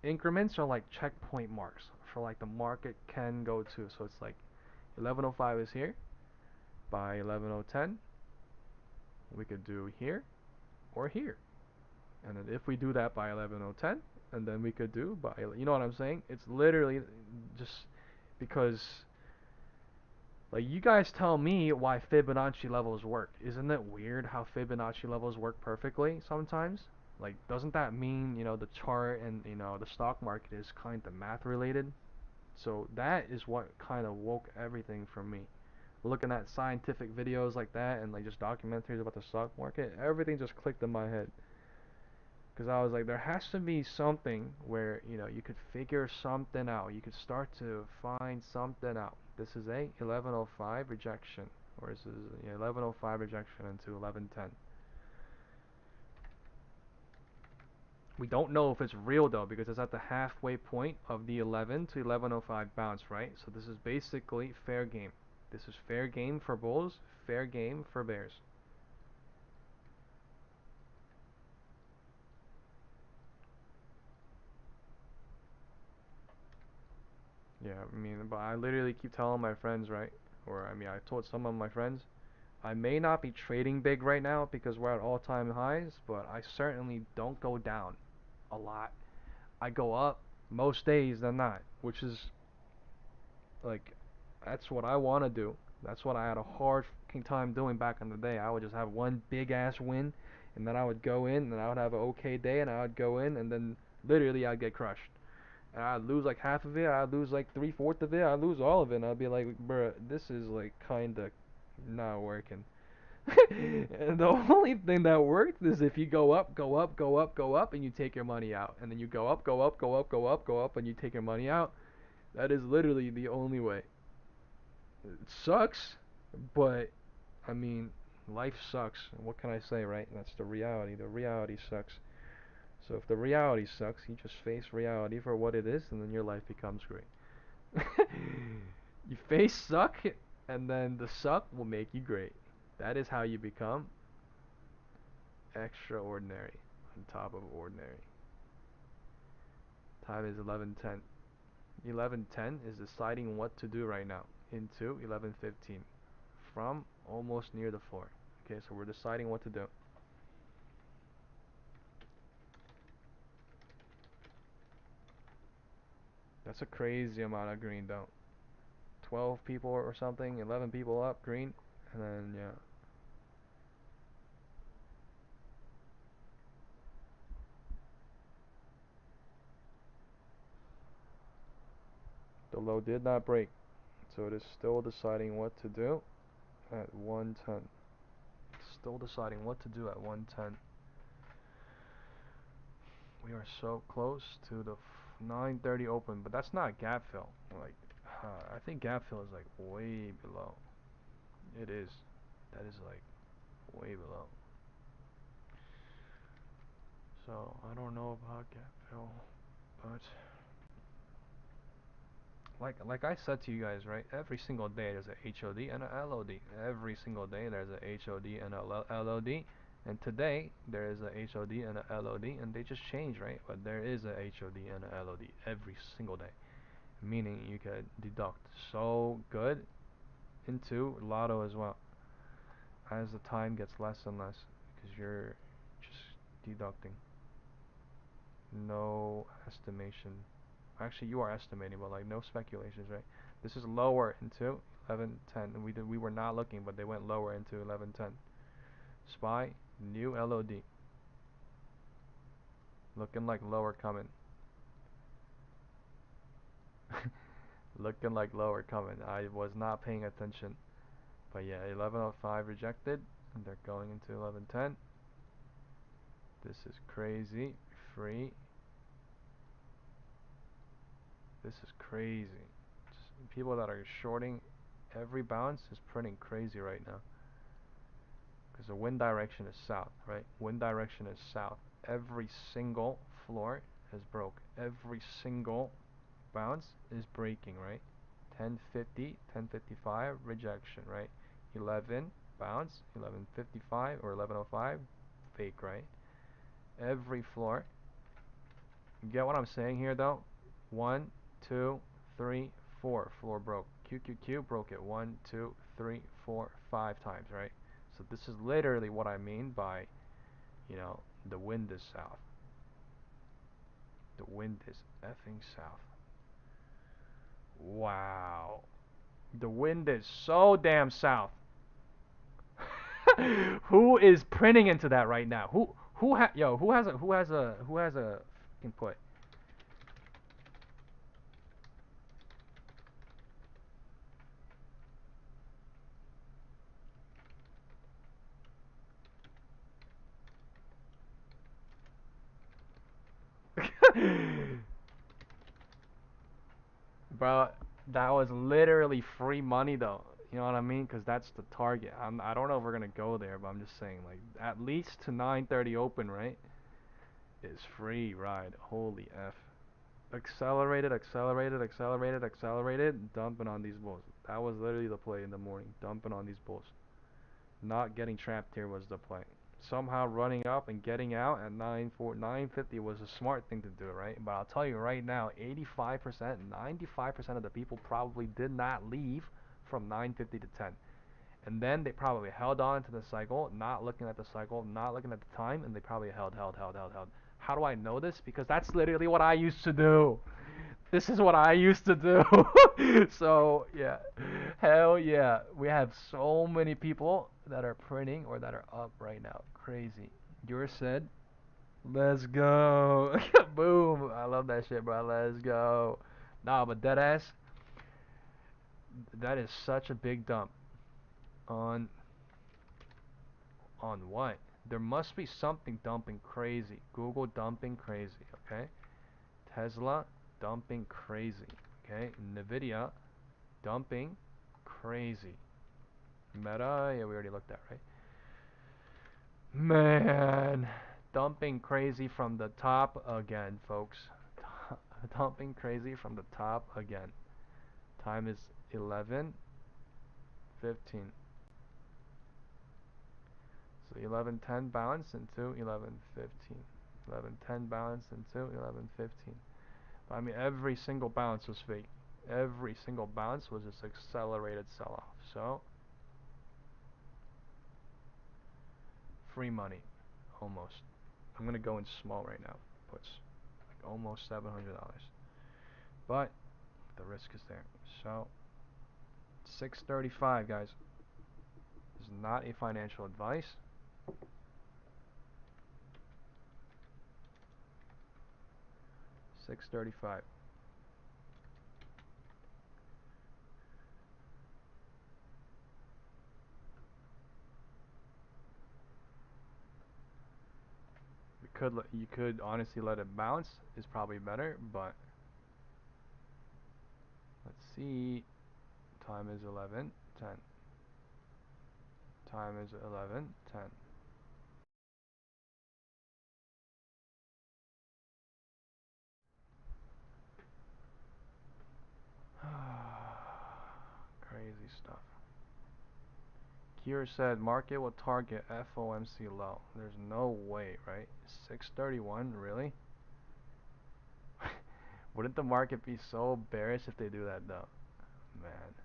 increments are like checkpoint marks for like the market can go to. So it's like 11:05 is here. By 11:10, we could do here or here. And then if we do that by 11:10, and then we could do you know what I'm saying? It's literally just because Like, you guys tell me why Fibonacci levels work. Isn't it weird how Fibonacci levels work perfectly sometimes? Like, doesn't that mean, the chart and, the stock market is kind of math related? So that is what kind of woke everything for me. Looking at scientific videos like that and like just documentaries about the stock market, everything just clicked in my head. Because I was like, there has to be something where, you could figure something out. You could start to find something out. This is a 1105 rejection. Or this is 1105 rejection into 1110. We don't know if it's real though, because it's at the halfway point of the 11 to 1105 bounce, right? So this is basically fair game. This is fair game for bulls, fair game for bears. Yeah, I mean, but I literally keep telling my friends, right? Or I mean, I told some of my friends, I may not be trading big right now because we're at all-time highs, but I certainly don't go down a lot. I go up most days than not, which is like, that's what I want to do. That's what I had a hard fucking time doing back in the day. I would just have one big ass win, and then I would go in, and I would have an okay day, and I would go in, and then literally I'd get crushed. And I'd lose like half of it, I'd lose like 3/4 of it, I'd lose all of it, and I'd be like, bruh, this is like kinda not working. And the only thing that works is if you go up, go up, go up, go up, and you take your money out. And then you go up, go up, go up, go up, go up, and you take your money out. That is literally the only way. It sucks, but I mean, life sucks. What can I say, right? That's the reality. The reality sucks. So if the reality sucks, you just face reality for what it is, and then your life becomes great. You face suck, and then the suck will make you great. That is how you become extraordinary on top of ordinary. Time is 11:10. 11:10 is deciding what to do right now into 11:15 from almost near the floor. Okay, so we're deciding what to do. That's a crazy amount of green though. 12 people or something, 11 people up green, and then yeah. The low did not break, so it is still deciding what to do at 110. Still deciding what to do at 110. We are so close to the 9:30 open, but that's not gap fill. Like, I think gap fill is like way below. It is. That is like way below. So I don't know about gap fill, but like I said to you guys, right? Every single day there's a HOD and a LOD. Every single day there's a HOD and a LOD. And today there is a HOD and a LOD, and they just change, right? But there is a HOD and a LOD every single day, meaning you could deduct so good into lotto as well as the time gets less and less because you're just deducting. No estimation. Actually, you are estimating, but like no speculations, right? This is lower into 11:10, and we were not looking, but they went lower into 11:10. SPY, new LOD, looking like lower coming. Looking like lower coming. I was not paying attention, but yeah, 11:05 rejected, and they're going into 11:10. This is crazy. Free. This is crazy. Just people that are shorting every bounce is printing crazy right now. Because the wind direction is south, right? Wind direction is south. Every single floor is broke. Every single bounce is breaking, right? 1050, 1055 rejection, right? 11 bounce, 1155 or 1105 fake, right? Every floor. You get what I'm saying here though? 1, 2, 3, 4 floor broke. QQQ broke it 1, 2, 3, 4, 5 times, right? So this is literally what I mean by, the wind is south. The wind is effing south. Wow. The wind is so damn south. Who is printing into that right now? Who has a input? Bro, that was literally free money though. You know what I mean? Cause that's the target. I don't know if we're gonna go there, but I'm just saying, like, at least to 9:30 open, right? Is free ride. Holy F. Accelerated, accelerated, accelerated, accelerated, dumping on these bulls. That was literally the play in the morning. Dumping on these bulls. Not getting trapped here was the play. Somehow running up and getting out at 950 was a smart thing to do, right? But I'll tell you right now, 85%, 95% of the people probably did not leave from 950 to 10. And then they probably held on to the cycle, not looking at the cycle, not looking at the time, and they probably held. How do I know this? Because that's literally what I used to do. This is what I used to do. So, yeah. Hell yeah. We have so many people that are printing or that are up right now. Crazy. Yours said, let's go. Boom. I love that shit, bro. Let's go. Nah, but deadass, that is such a big dump. On what? There must be something dumping crazy. Google dumping crazy, okay? Tesla dumping crazy, okay? Nvidia dumping crazy. Meta, yeah, we already looked at, right? Man, dumping crazy from the top again, folks. Dumping crazy from the top again. Time is 11:15. So 11:10 balance into 11:15. 11:10 balance into 11:15. I mean, every single balance was fake. Every single balance was just accelerated sell-off. So, free money, almost. I'm gonna go in small right now. Puts like almost $700, but the risk is there. So, 635, guys. This is not a financial advice. 635. You could honestly let it bounce. Is probably better, but let's see. Time is 11:10. Time is 11:10. Crazy stuff. Kier said market will target FOMC low. There's no way, right? 631, really? Wouldn't the market be so bearish if they do that though? Man.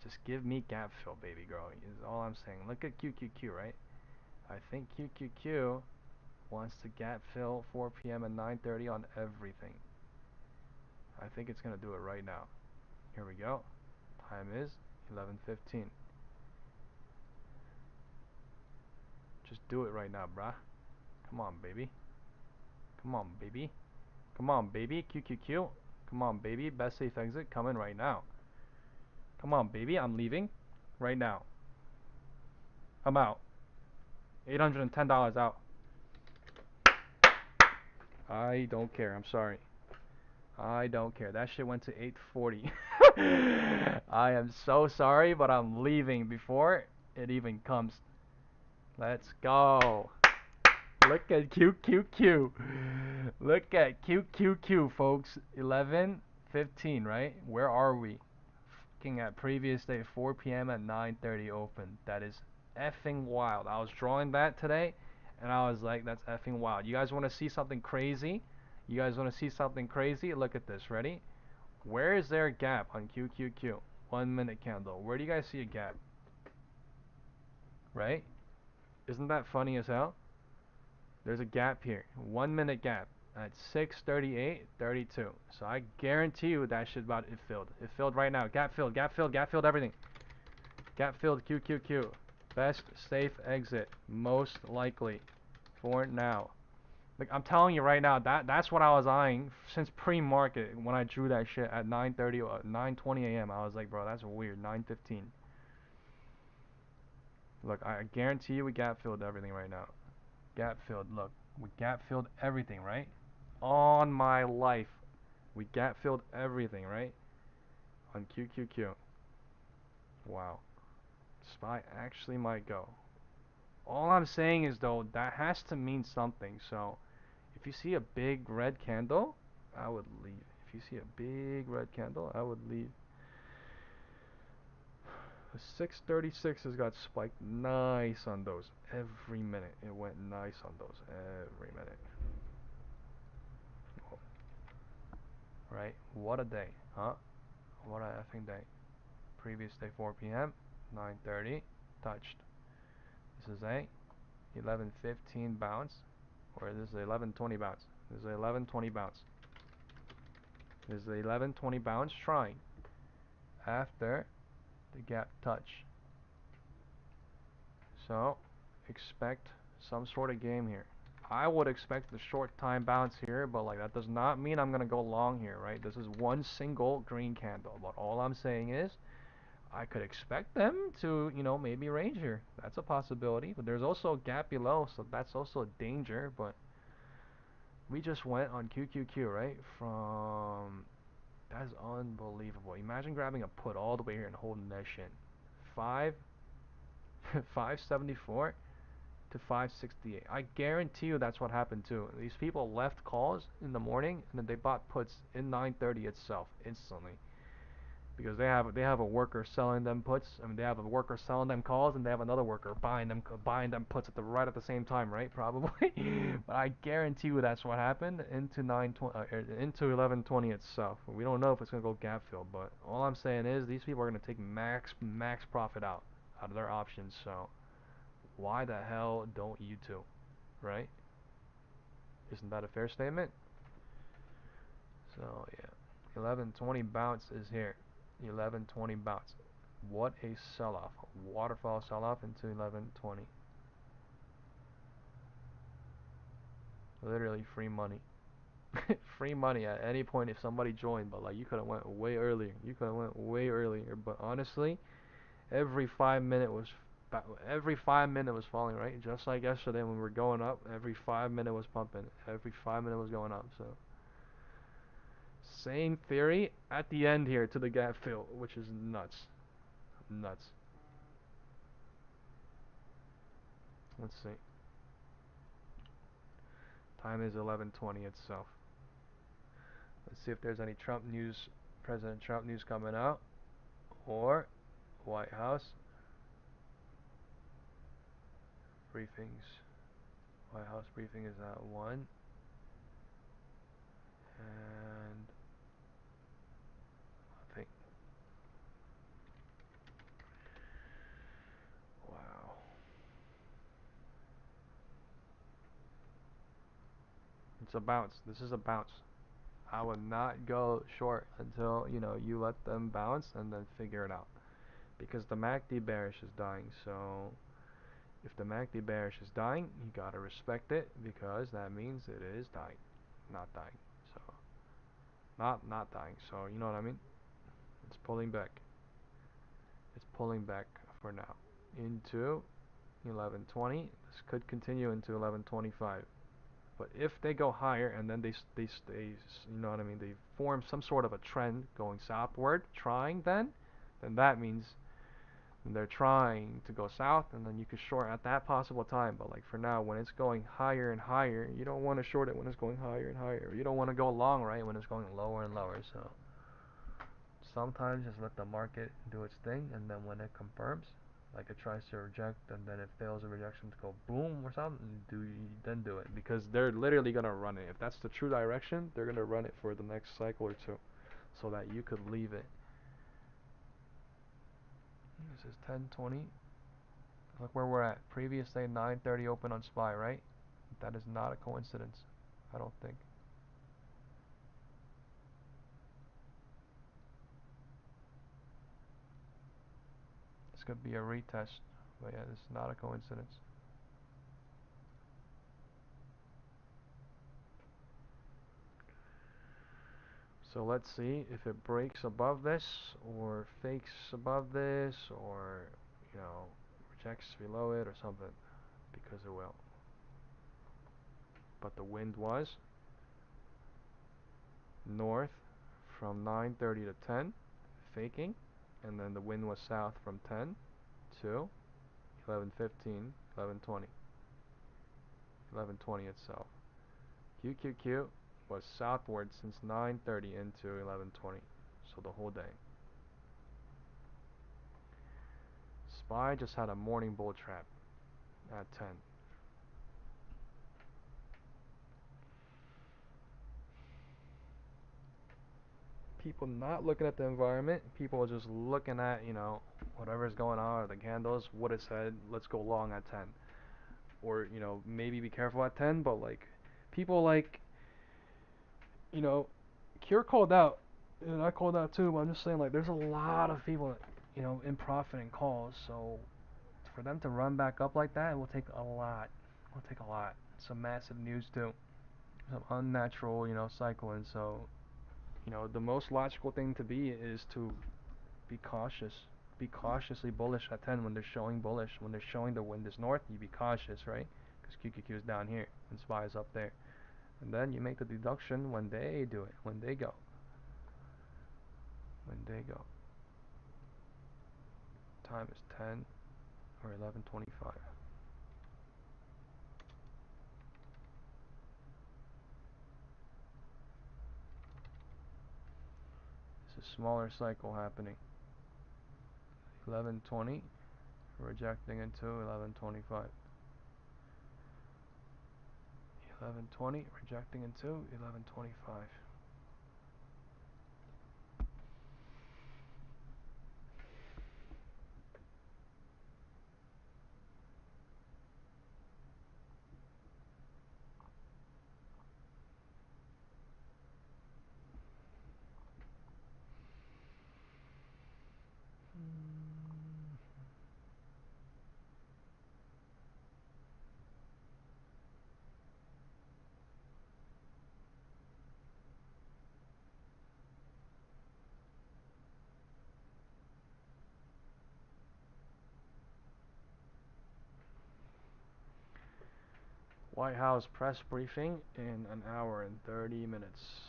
Just give me gap fill, baby girl, is all I'm saying. Look at QQQ, right? I think QQQ wants to gap fill 4 p.m. and 9:30 on everything. I think it's going to do it right now. Here we go. Time is 11:15. Just do it right now, bruh. Come on, baby. Come on, baby. Come on, baby. QQQ. Come on, baby. Best safe exit coming right now. Come on, baby. I'm leaving right now. I'm out. $810 out. I don't care. I'm sorry. I don't care. That shit went to 840. I am so sorry, but I'm leaving before it even comes. Let's go. Look at QQQ. Look at QQQ, folks. 11:15, right? Where are we? Looking at previous day, 4 p.m. at 9:30 open. That is effing wild. I was drawing that today, and I was like, that's effing wild. You guys want to see something crazy? You guys want to see something crazy? Look at this. Ready? Where is there a gap on QQQ? 1 minute candle. Where do you guys see a gap? Right? Isn't that funny as hell? There's a gap here. 1 minute gap. at 638.32. So I guarantee you that shit about it filled. It filled right now. Gap filled, gap filled, gap filled everything. Gap filled QQQ. Best safe exit most likely for now. Like I'm telling you right now, that's what I was eyeing since pre-market when I drew that shit at 9:30 or 9:20 a.m. I was like, bro, that's weird. 9:15. Look, I guarantee you we gap filled everything right now. Gap filled. Look, we gap filled everything, right? On my life, we gap filled everything, right? On QQQ. Wow. SPY actually might go. All I'm saying is though, that has to mean something. So, if you see a big red candle, I would leave. If you see a big red candle, I would leave. The 636 has got spiked nice on those every minute. It went nice on those every minute. Right? What a day, huh? What a effing day. Previous day 4 p.m. 9:30 touched. This is a 11:15 bounce, or this is a 11:20 bounce. This is a 11:20 bounce. This is a 11:20 bounce trying after the gap touch. So expect some sort of game here. I would expect the short time bounce here, but like that does not mean I'm gonna go long here, right? This is one single green candle, but all I'm saying is I could expect them to, maybe range here. That's a possibility, but there's also a gap below, so that's also a danger. But we just went on QQQ, right? That's unbelievable. Imagine grabbing a put all the way here and holding that shit. 5 574 to 568. I guarantee you that's what happened too. These people left calls in the morning and then they bought puts in 9:30 itself instantly. Because they have a worker selling them puts. I mean, they have a worker selling them calls, and they have another worker buying them puts at the same time, right? Probably. But I guarantee you that's what happened into 11:20 itself. We don't know if it's gonna go gap fill, but all I'm saying is these people are gonna take max profit out of their options. So why the hell don't you too, right? Isn't that a fair statement? So yeah, 11:20 bounce is here. 11:20 bounce. What a sell-off. Waterfall sell-off into 11:20. Literally free money. Free money at any point if somebody joined, but like you could have went way earlier. You could have went way earlier, but honestly, every 5 minute was every 5 minute was falling, right? Just like yesterday when we were going up, every 5 minute was pumping. Every 5 minute was going up. So same theory at the end here to the gap fill, which is nuts. Nuts. Let's see. Time is 11:20 itself. Let's see if there's any Trump news, President Trump news coming out, or White House briefings. White House briefing is at 1, and nothing. Wow. It's a bounce. This is a bounce. I would not go short until, you let them bounce and then figure it out. Because the MACD bearish is dying, so if the MACD bearish is dying, you gotta respect it because that means it is dying, not dying. So not dying. So you know what I mean? It's pulling back. It's pulling back for now into 11:20. This could continue into 11:25. But if they go higher and then they stay, you know what I mean? They form some sort of a trend going southward, trying then that means they're trying to go south, and then you could short at that possible time. But like for now, when it's going higher and higher, you don't want to short it when it's going higher and higher. You don't want to go long, right, when it's going lower and lower. So sometimes just let the market do its thing, and then when it confirms, like it tries to reject, and then it fails a rejection to go boom or something, then do it, because they're literally gonna run it. If that's the true direction, they're gonna run it for the next cycle or two, so that you could leave it. This is 10:20. Look where we're at. Previous day 9:30 open on SPY, right? That is not a coincidence. I don't think. could be a retest, but yeah, this is not a coincidence. So let's see if it breaks above this or fakes above this or, you know, rejects below it or something, because it will. But the wind was north from 9:30 to 10, faking, and then the wind was south from 10 to 11:15, 11:20, 11:20 itself. QQQ was southward since 9:30 into 11:20, so the whole day. SPY just had a morning bull trap at 10. People not looking at the environment, people are just looking at, you know, whatever's going on, or the candles, what it said, let's go long at 10. Or, you know, maybe be careful at 10, but like, people like, you know, Cure called out, and I called out too, but I'm just saying, like, there's a lot of people, you know, in profit and calls, so for them to run back up like that, it will take a lot. It will take a lot. Some massive news too. Some unnatural, you know, cycling, so you know, the most logical thing to be is to be cautious. Be cautiously bullish at 10 when they're showing bullish. When they're showing the wind is north, you be cautious, right? Because QQQ is down here and SPY is up there. And then you make the deduction when they do it, when they go. When they go. Time is 10 or 11:25. It's a smaller cycle happening. 11:20, rejecting into 11:25. 11:20, rejecting into 11:25. White House press briefing in an hour and 30 minutes.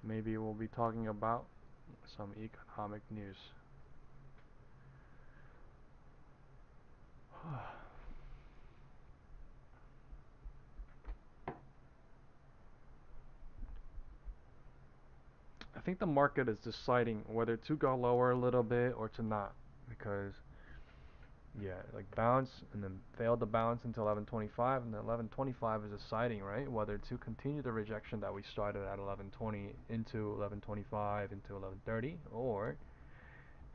Maybe we'll be talking about some economic news. I think the market is deciding whether to go lower a little bit or to not, because yeah, like bounce and then failed to bounce until 11:25, and then 11:25 is deciding, right, whether to continue the rejection that we started at 11:20 into 11:25 into 11:30, or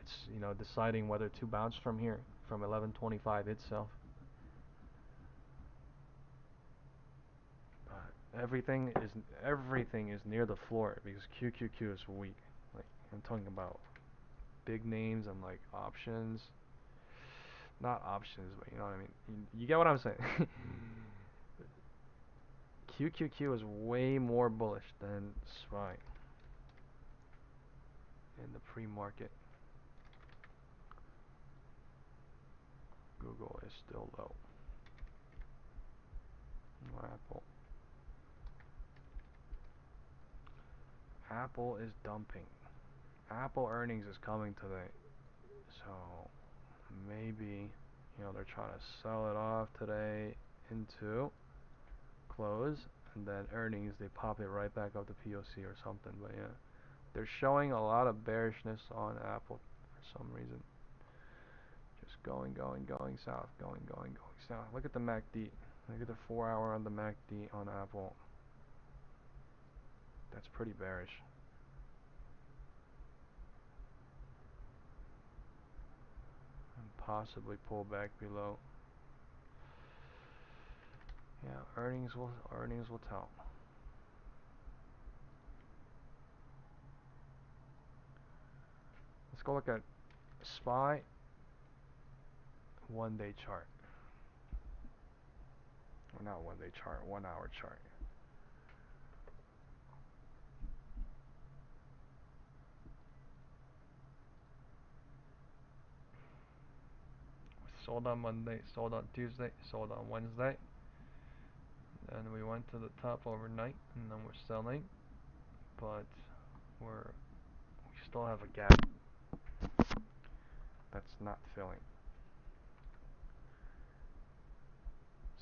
it's, you know, deciding whether to bounce from here, from 11:25 itself. Everything is near the floor because QQQ is weak. Like, I'm talking about big names and like options, not options, but you know what I mean. You get what I'm saying? QQQ is way more bullish than SPY in the pre-market. Google is still low. Apple. Apple is dumping. Apple earnings is coming today, so maybe, you know, they're trying to sell it off today into close, and then earnings they pop it right back up to POC or something. But yeah, they're showing a lot of bearishness on Apple for some reason. Just going south, going south. Look at the MACD. Look at the 4-hour on the MACD on Apple. That's pretty bearish. And possibly pull back below. Yeah, earnings will tell. go look at SPY 1-day chart. Well, not 1-day chart, 1-hour chart. Sold on Monday, sold on Tuesday, sold on Wednesday. And we went to the top overnight, and then we're selling, but we still have a gap that's not filling.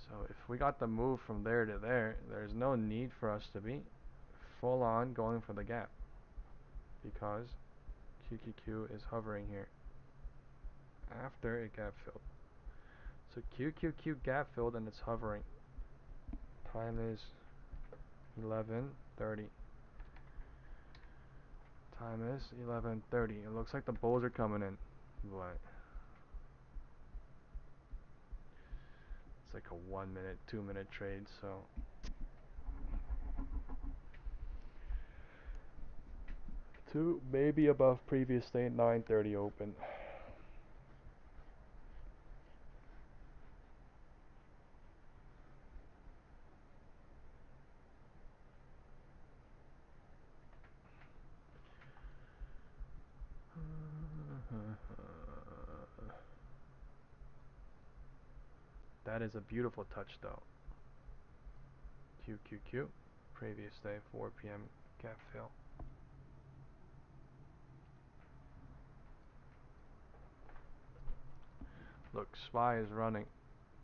So if we got the move from there to there, there's no need for us to be full on going for the gap, because QQQ is hovering here after it gap filled. So QQQ gap filled and it's hovering. Time is 11:30. Time is 11:30. It looks like the bulls are coming in, but it's like a 1 minute, 2 minute trade, so two maybe above previous day 9:30 open. That is a beautiful touch though. QQQ, previous day 4 p.m. gap fill. Look, SPY is running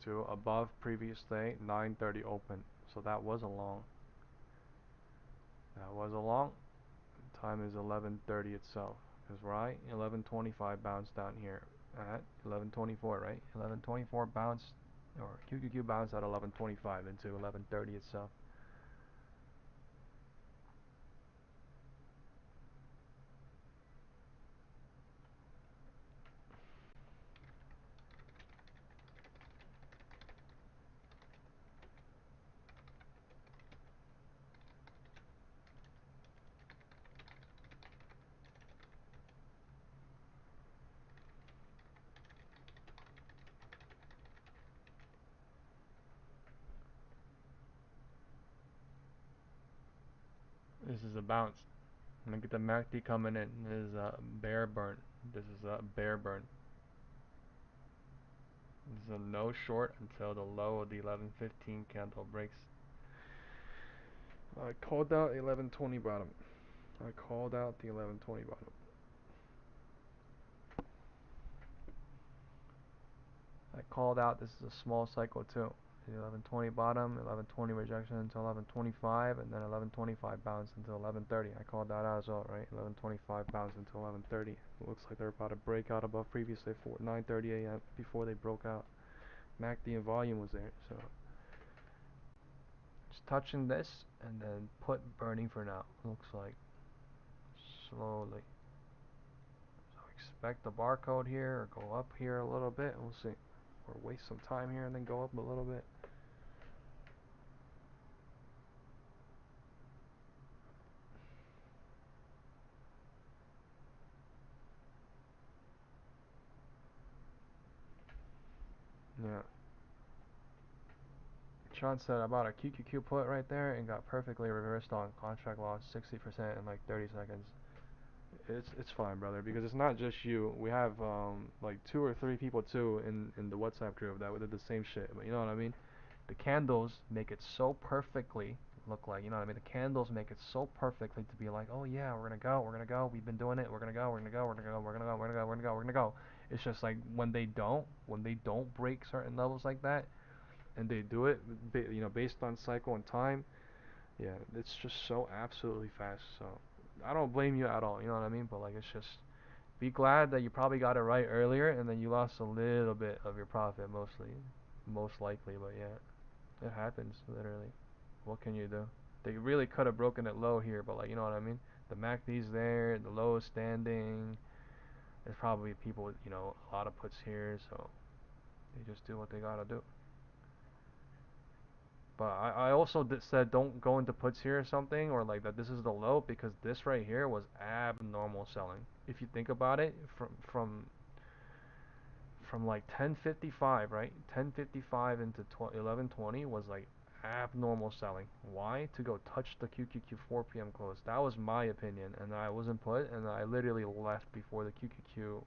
to above previous day 9:30 open, so that was a long. That was a long. Time is 11:30 itself. Because right, 11:25 bounced down here at 11:24, right? 11:24 bounced, or QQQ bounced at 11:25 into 11:30 itself. This is a bounce. Look at the MACD coming in. This is a bear burn. This is a bear burn. This is a no short until the low of the 11:15 candle breaks. I called out 11:20 bottom. I called out the 11:20 bottom. I called out this is a small cycle too. The 11:20 bottom, 11:20 rejection until 11:25, and then 11:25 bounce until 11:30. I called that out as well, right? 11:25 bounce until 11:30. It looks like they're about to break out above previous day 9:30 a.m. before they broke out. MACD and volume was there, so just touching this and then put burning for now. Looks like slowly. So expect the barcode here or go up here a little bit. We'll see. Or waste some time here and then go up a little bit. Yeah. Sean said about a QQQ put right there and got perfectly reversed on contract loss 60% in like 30 seconds. It's fine, brother, because it's not just you. We have like 2 or 3 people too in the WhatsApp group that did the same shit. But you know what I mean? The candles make it so perfectly look like, you know what I mean? The candles make it so perfectly to be like, oh yeah, we're gonna go, we've been doing it, we're gonna go, we're gonna go, we're gonna go, we're gonna go, we're gonna go, we're gonna go, we're gonna go. It's just like when they don't break certain levels like that, and they do it, based on cycle and time. Yeah, it's just so absolutely fast. So I don't blame you at all. You know what I mean? But like, it's just be glad that you probably got it right earlier, and then you lost a little bit of your profit, most likely. But yeah, it happens literally. What can you do? They really could have broken it low here, but like, you know what I mean? The MACD's there, the low is standing. There's probably people, a lot of puts here, so they just do what they gotta do. But I also said don't go into puts here or something, or like that this is the low, because this right here was abnormal selling. if you think about it, from like 10:55, right? 10:55 into 11:20 was like abnormal selling. Why? To go touch the QQQ 4 p.m. close. That was my opinion, and I wasn't put, and I literally left before the QQQ. You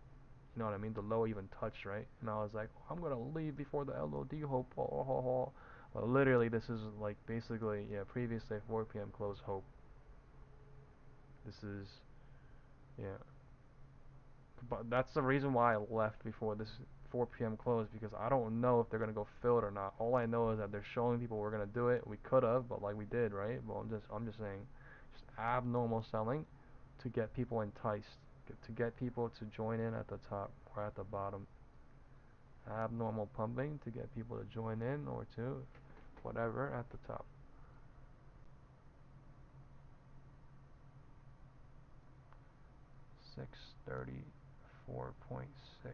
know what I mean? The low even touched, right? And I was like, oh, I'm gonna leave before the LOD hope. Oh, oh, oh, oh. But literally, this is like basically, yeah, previous day 4 p.m. close hope. This is, yeah. But that's the reason why I left before this 4 p.m. close, because I don't know if they're gonna go fill it or not. All I know is that they're showing people we're gonna do it. We could have, but like we did, right? But I'm just saying, just abnormal selling to get people enticed, to get people to join in at the top or at the bottom. Abnormal pumping to get people to join in or to whatever at the top. 634.6.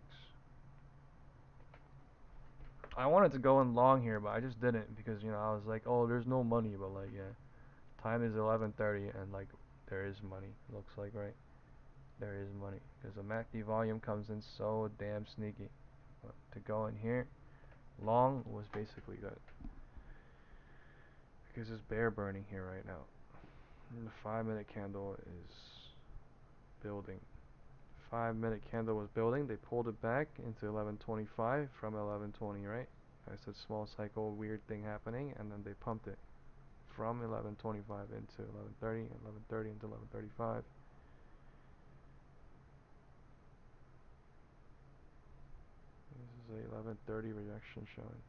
I wanted to go in long here, but I just didn't because I was like, oh, there's no money, but like, yeah, time is 11:30 and like there is money. Looks like, right? There is money because the MACD volume comes in so damn sneaky. But to go in here, long was basically good because it's bear burning here right now. And the 5-minute candle is building. 5-minute candle was building. They pulled it back into 11:25 from 11:20, right? I said small cycle, weird thing happening, and then they pumped it from 11:25 into 11:30, 11:30 into 11:35. This is a 11:30 rejection showing.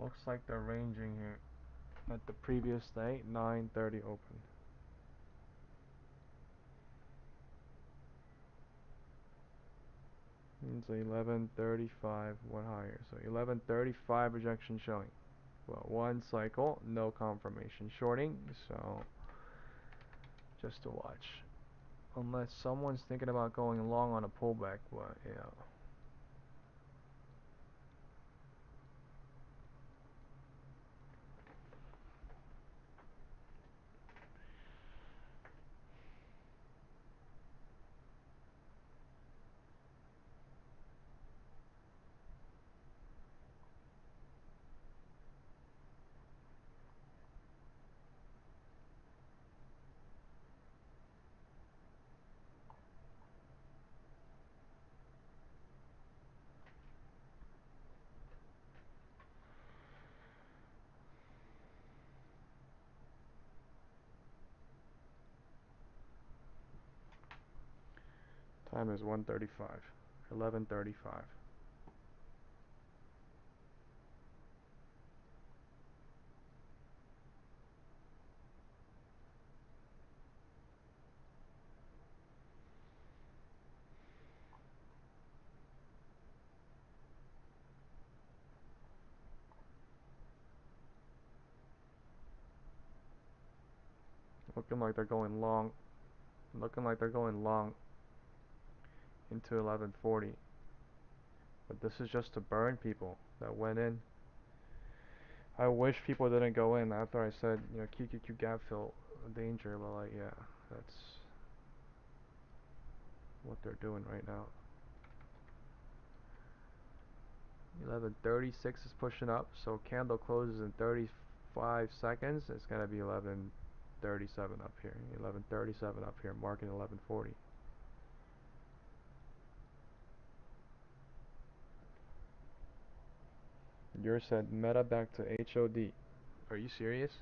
Looks like they're ranging here at the previous day, 9:30 open. It's 11:35 went higher, so 11:35 rejection showing. Well, one cycle, no confirmation shorting, so just to watch. Unless someone's thinking about going long on a pullback, but yeah. Time is 1:35, 11:35. Looking like they're going long. Looking like they're going long into 11:40. But this is just to burn people that went in. I wish people didn't go in after I said, QQQ gap fill danger, but like, yeah, that's what they're doing right now. 11:36 is pushing up, so candle closes in 35 seconds. It's gonna be 11:37 up here. 11:37 up here, marking 11:40. Yours said Meta back to HOD. Are you serious?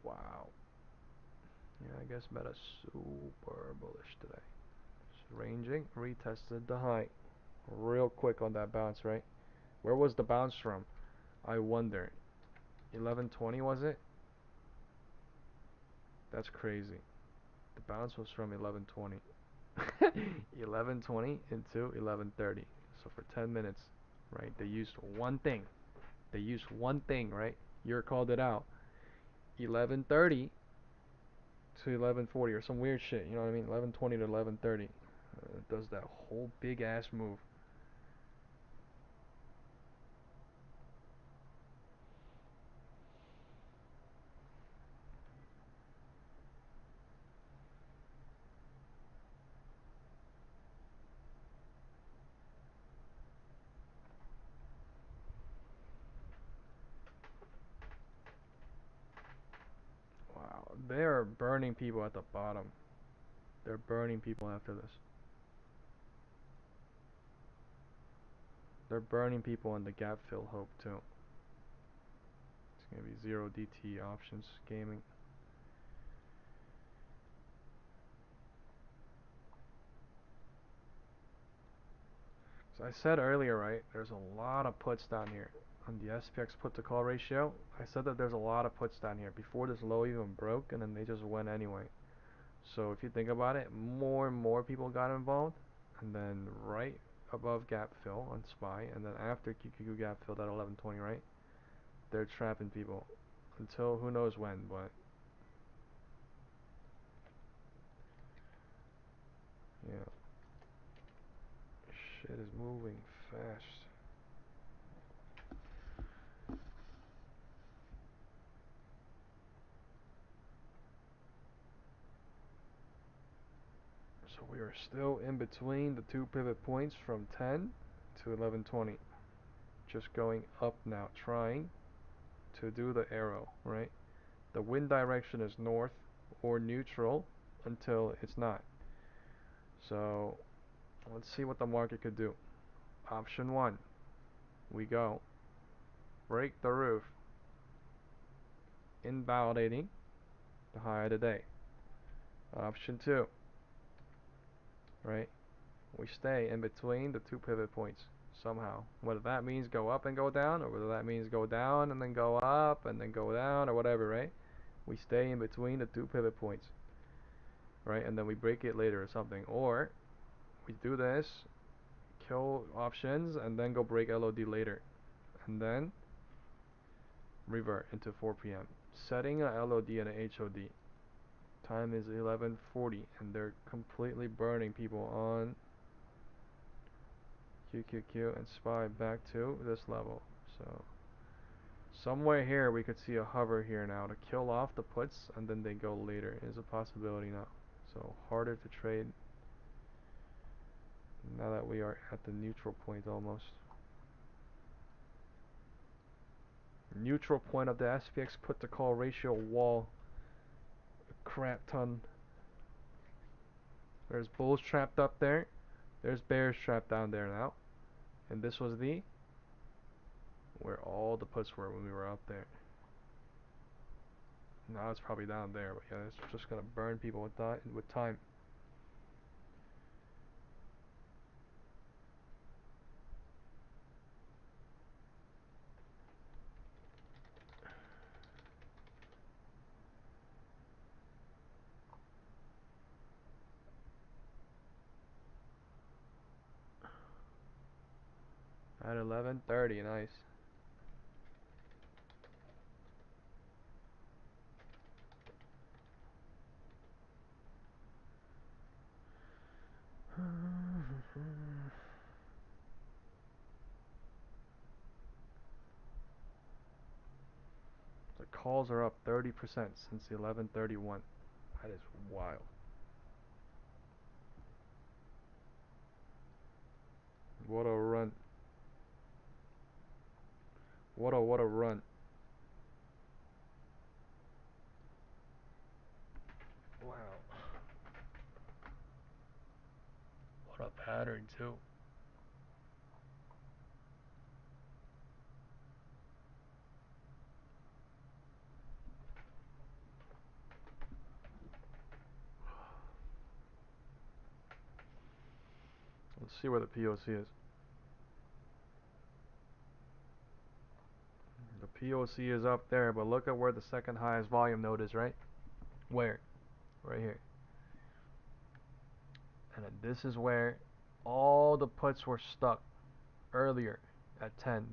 Wow. Yeah, I guess Meta's super bullish today. It's ranging, retested the high. Real quick on that bounce, right? Where was the bounce from? I wonder. 11:20 was it? That's crazy. The bounce was from 11:20. 11:20 into 11:30. So for 10 minutes, right? They used one thing. They used one thing, right? You called it out. 11:30 to 11:40 or some weird shit. You know what I mean? 11:20 to 11:30. It does that whole big ass move. Wow, they are burning people at the bottom. They're burning people after this. They're burning people in the gap fill hope too. It's gonna be 0 DT options gaming. So I said earlier, right, there's a lot of puts down here on the SPX put to call ratio. I said that there's a lot of puts down here before this low even broke, and then they just went anyway. So if you think about it, more and more people got involved, and then right above gap fill on SPY, and then after QQQ gap fill at 11:20, right, they're trapping people until who knows when, but yeah, shit is moving fast. So we are still in between the two pivot points from 10 to 11:20. Just going up now, trying to do the arrow, right? The wind direction is north or neutral until it's not. So let's see what the market could do. Option 1, we go. Break the roof, invalidating the high of the day. Option 2, right? We stay in between the two pivot points somehow. Whether that means go up and go down, or whether that means go down and then go up and then go down, or whatever, right? We stay in between the two pivot points, right? And then we break it later or something. Or we do this, kill options, and then go break LOD later. And then revert into 4 p.m. Setting a LOD and a HOD. Time is 11:40, and they're completely burning people on QQQ and SPY back to this level. So somewhere here we could see a hover here now to kill off the puts, and then they go later is a possibility now. So harder to trade now that we are at the neutral point almost. Neutral point of the SPX put to call ratio wall. A crap ton. There's bulls trapped up there. There's bears trapped down there now. And this was where all the puts were when we were up there. Now it's probably down there, but yeah, it's just gonna burn people with time. At 11:30, nice. The calls are up 30% since 11:31. That is wild. What a run. What a run. Wow. What a pattern too. Let's see where the POC is. The POC is up there, but look at where the second highest volume node is, right? Where? Right here. And this is where all the puts were stuck earlier at 10.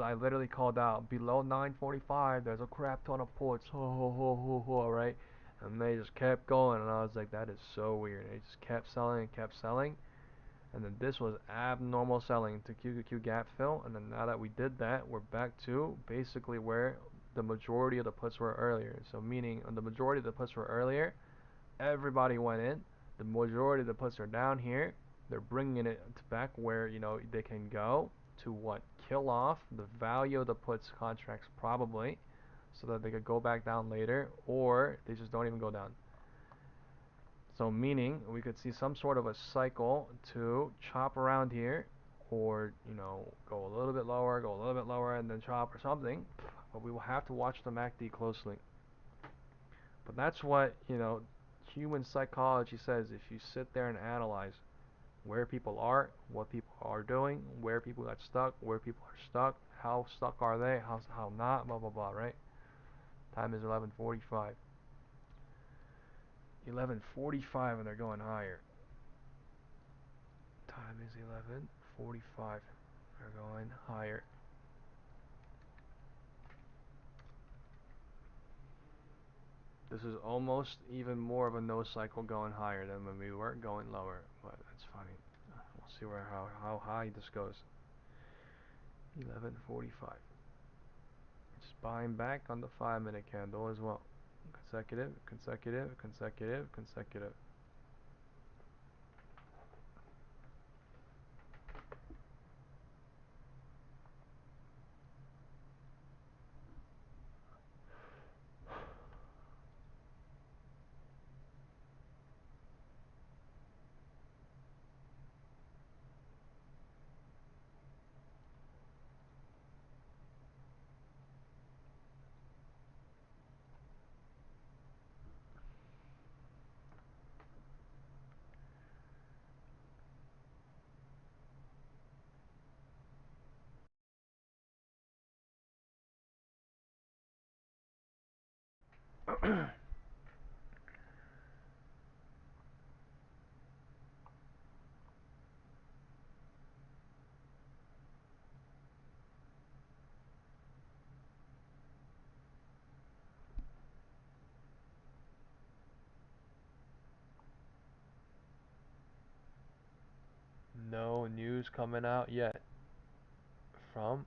I literally called out below 945. There's a crap ton of puts. Ho ho ho ho ho. Right, and they just kept going, and I was like, that is so weird. They just kept selling and kept selling, and then this was abnormal selling to QQQ gap fill, and then now that we did that, we're back to basically where the majority of the puts were earlier. So meaning the majority of the puts were earlier, everybody went in. The majority of the puts are down here. They're bringing it back where they can go to what, kill off the value of the puts contracts probably, so that they could go back down later, or they just don't even go down. So meaning we could see some sort of a cycle to chop around here, or go a little bit lower, and then chop or something. But we will have to watch the MACD closely. But that's what human psychology says. If you sit there and analyze where people are, what people are doing, where people got stuck, where people are stuck, how stuck are they, how not, blah blah blah, right? Time is 11:45. 11:45 and they're going higher. Time is 11:45. They're going higher. This is almost even more of a no cycle going higher than when we were going lower, but that's funny. We'll see how high this goes. 11:45. Just buying back on the 5-minute candle as well. Consecutive, consecutive, consecutive, consecutive. No news coming out yet from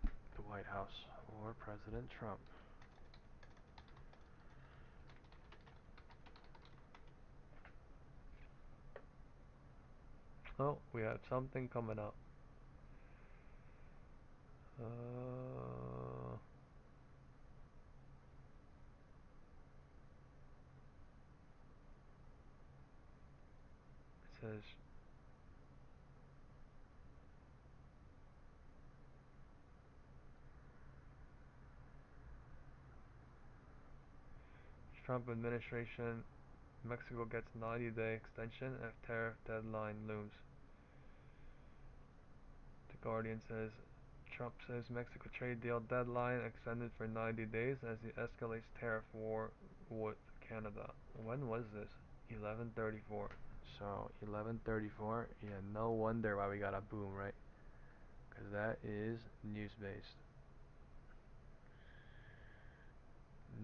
the White House or President Trump. Oh, we have something coming up. It says Trump administration, Mexico gets 90-day extension if tariff deadline looms. The Guardian says Trump says Mexico trade deal deadline extended for 90 days as he escalates tariff war with Canada. When was this? 11:34. So 11:34. Yeah, no wonder why we got a boom, right? Because that is news based.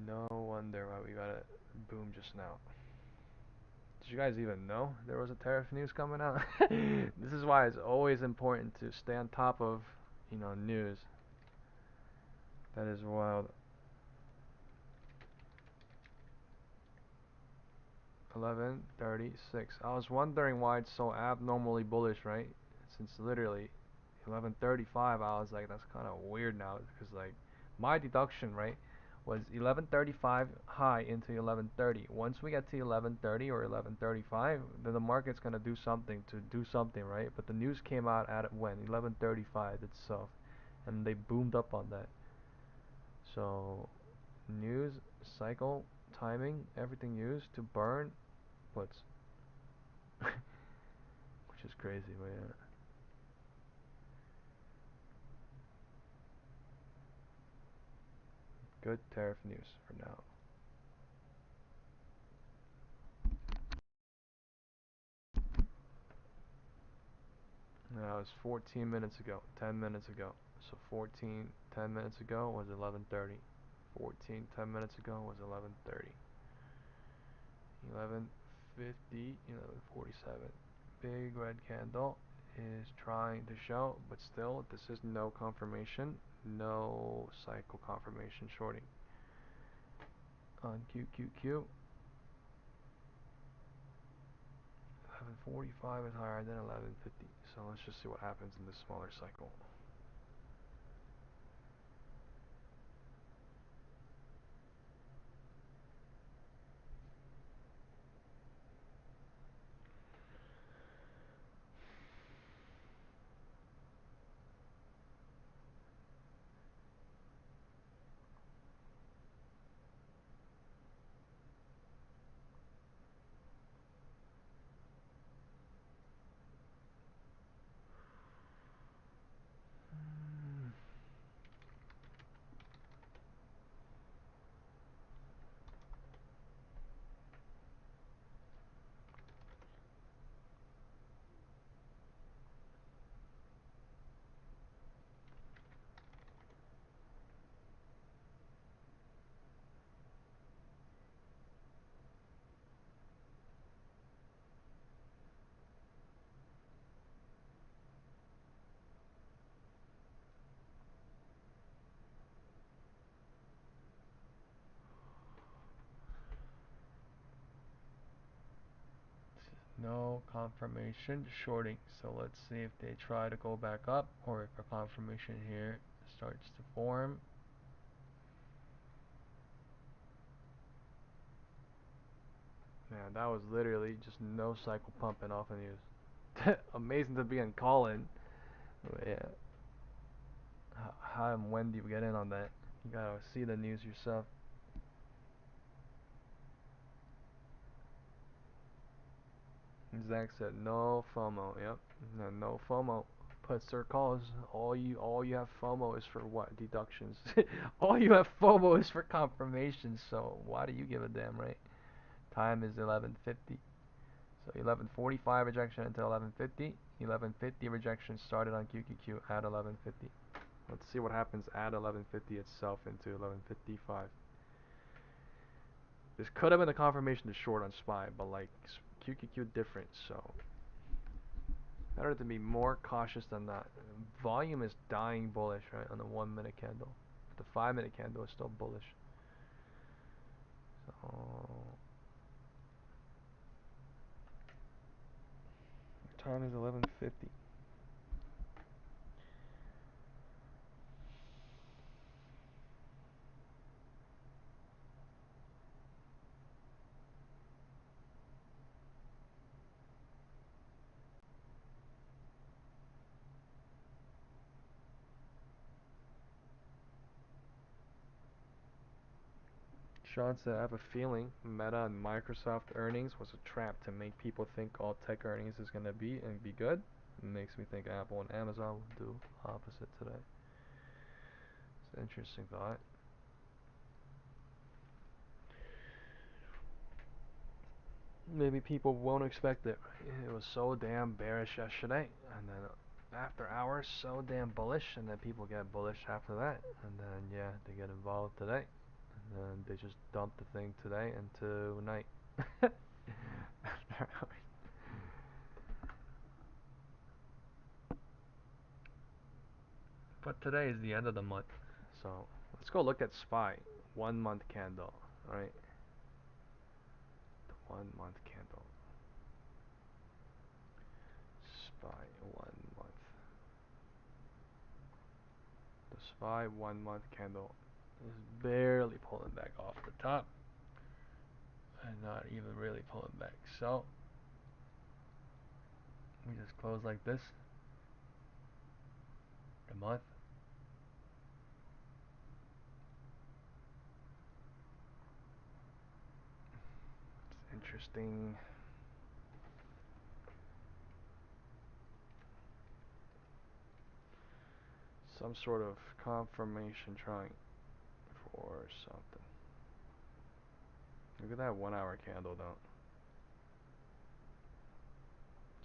No wonder why we got a boom just now. Did you guys even know there was a tariff news coming out? This is why it's always important to stay on top of, news. That is wild. 11:36. I was wondering why it's so abnormally bullish, right? Since literally 11:35, I was like, that's kind of weird now, because like my deduction, right, was 11:35 high into 11:30. Once we get to 11:30 or 11:35, then the market's gonna do something, right? But the news came out at when 11:35 itself, and they boomed up on that. So news, cycle, timing, everything used to burn puts, which is crazy, but yeah. Good tariff news for now. That was 14 minutes ago, 10 minutes ago. So 14, 10 minutes ago was 11:30. 14, 10 minutes ago was 11:30. 11:50, 11:47. Big red candle is trying to show, but still, this is no confirmation, no cycle confirmation shorting. On QQQ, 11:45 is higher than 11:50. So let's just see what happens in this smaller cycle. No confirmation shorting. So let's see if they try to go back up or if a confirmation here starts to form. Man, that was literally just no cycle pumping off of news. Amazing to be in call-in. Yeah. How and when do you get in on that? You gotta see the news yourself. Zach said no FOMO. Yep. No FOMO. Puts or calls. All you have FOMO is for what? Deductions. All you have FOMO is for confirmation. So why do you give a damn, right? Time is 11:50. So 11:45 rejection until 11:50. 11:50 rejection started on QQQ at 11:50. Let's see what happens at 11:50 itself into 11:55. This could have been a confirmation to short on SPY, but like QQQ different, so better to be more cautious than that. Volume is dying bullish, right, on the 1 minute candle. But the 5 minute candle is still bullish. So time is 11:50. Sean said, I have a feeling Meta and Microsoft earnings was a trap to make people think all tech earnings is going to be good. It makes me think Apple and Amazon will do opposite today. It's an interesting thought. Maybe people won't expect it. It was so damn bearish yesterday, and then after hours, so damn bullish, and then people get bullish after that, and then yeah, they get involved today, and then they just dump the thing today into night. But today is the end of the month, so let's go look at SPY 1 month candle, right? The 1 month candle. SPY 1 month. The SPY 1 month candle is barely pulling back off the top and not even really pulling back. So we just close like this. A month. It's interesting. Some sort of confirmation trying for something. Look at that 1 hour candle though.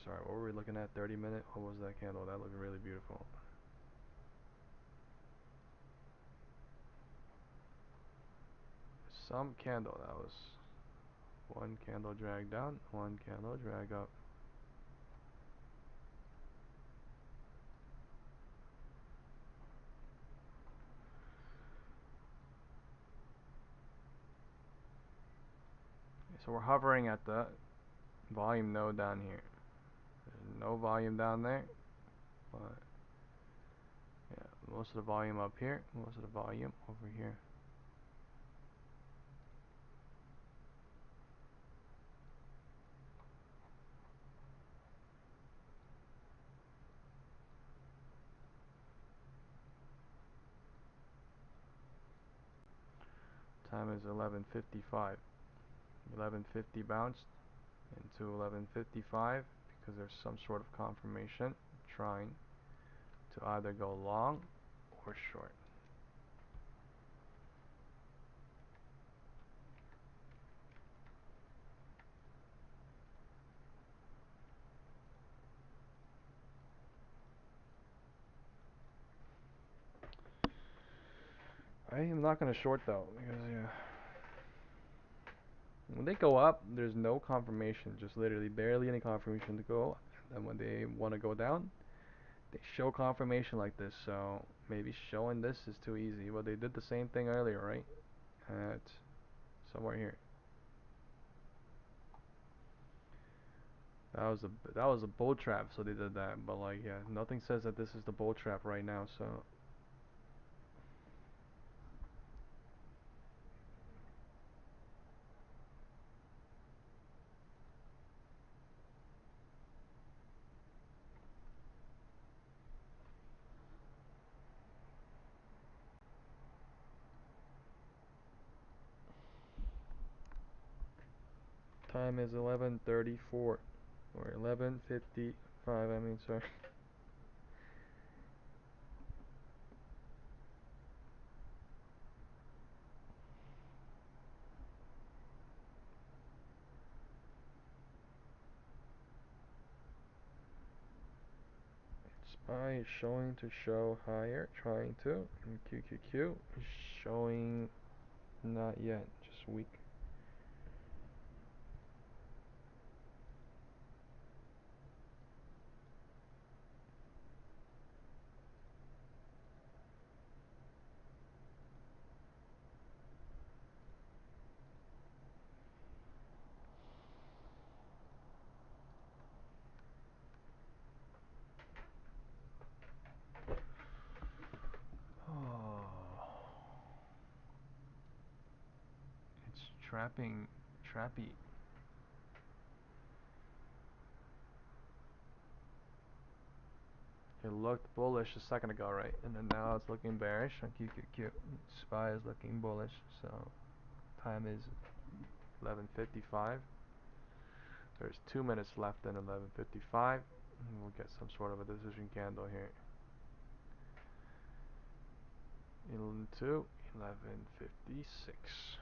Sorry, what were we looking at? 30-minute? What was that candle? That looked really beautiful. Some candle that was one candle drag down, one candle drag up. So we're hovering at the volume node down here. There's no volume down there, but yeah, most of the volume up here, most of the volume over here. Time is 11:55. 11:50 bounced into 11:55 because there's some sort of confirmation trying to either go long or short. I am not going to short though, because yeah, when they go up, there's no confirmation, just literally barely any confirmation to go. And when they want to go down, they show confirmation like this. So maybe showing this is too easy. But they did the same thing earlier, right? At somewhere here. That was a bull trap, so they did that. But like, yeah, nothing says that this is the bull trap right now. So time is 11:34 or 11:55. I mean, sorry. SPY is showing to show higher, trying to, and QQQ is showing not yet, just weak. Oh, it's trappy. It looked bullish a second ago, right? And then now it's looking bearish on QQQ. SPY is looking bullish, so time is 11:55. There's 2 minutes left in 11:55. We'll get some sort of a decision candle here. Into 11:56.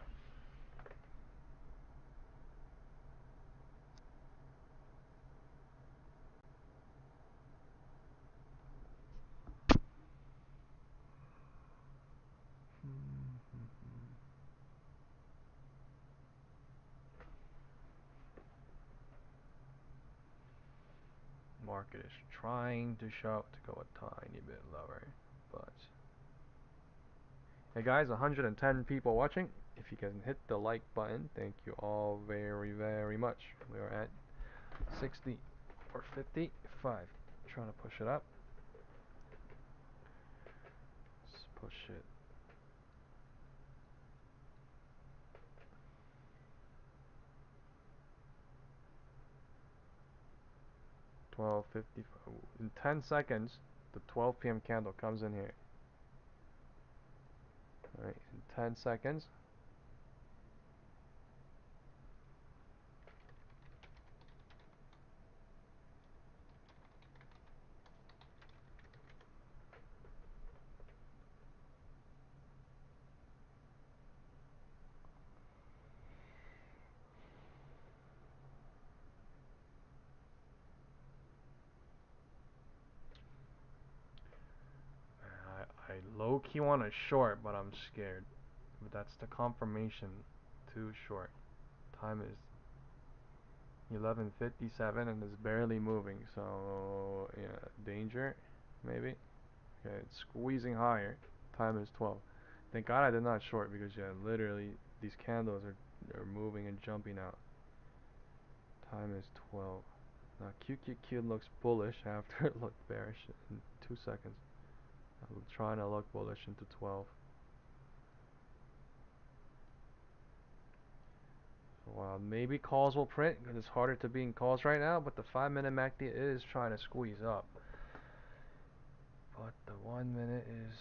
Market is trying to show to go a tiny bit lower, but hey guys, 110 people watching. If you can hit the like button, thank you all very, very much. We are at 60 or 55. Trying to push it up. Let's push it. $12.50. In 10 seconds, the 12 p.m. candle comes in here. Alright, in 10 seconds. I low-key want to short, but I'm scared. But that's the confirmation. Too short. Time is 11:57 and it's barely moving. So yeah, danger, maybe. Okay, it's squeezing higher. Time is 12. Thank God I did not short because yeah, literally these candles are moving and jumping out. Time is 12. Now QQQ looks bullish after it looked bearish in 2 seconds. I'm trying to look bullish into 12. Well, maybe calls will print because it's harder to be in calls right now, but the 5-minute MACD is trying to squeeze up. But the 1 minute is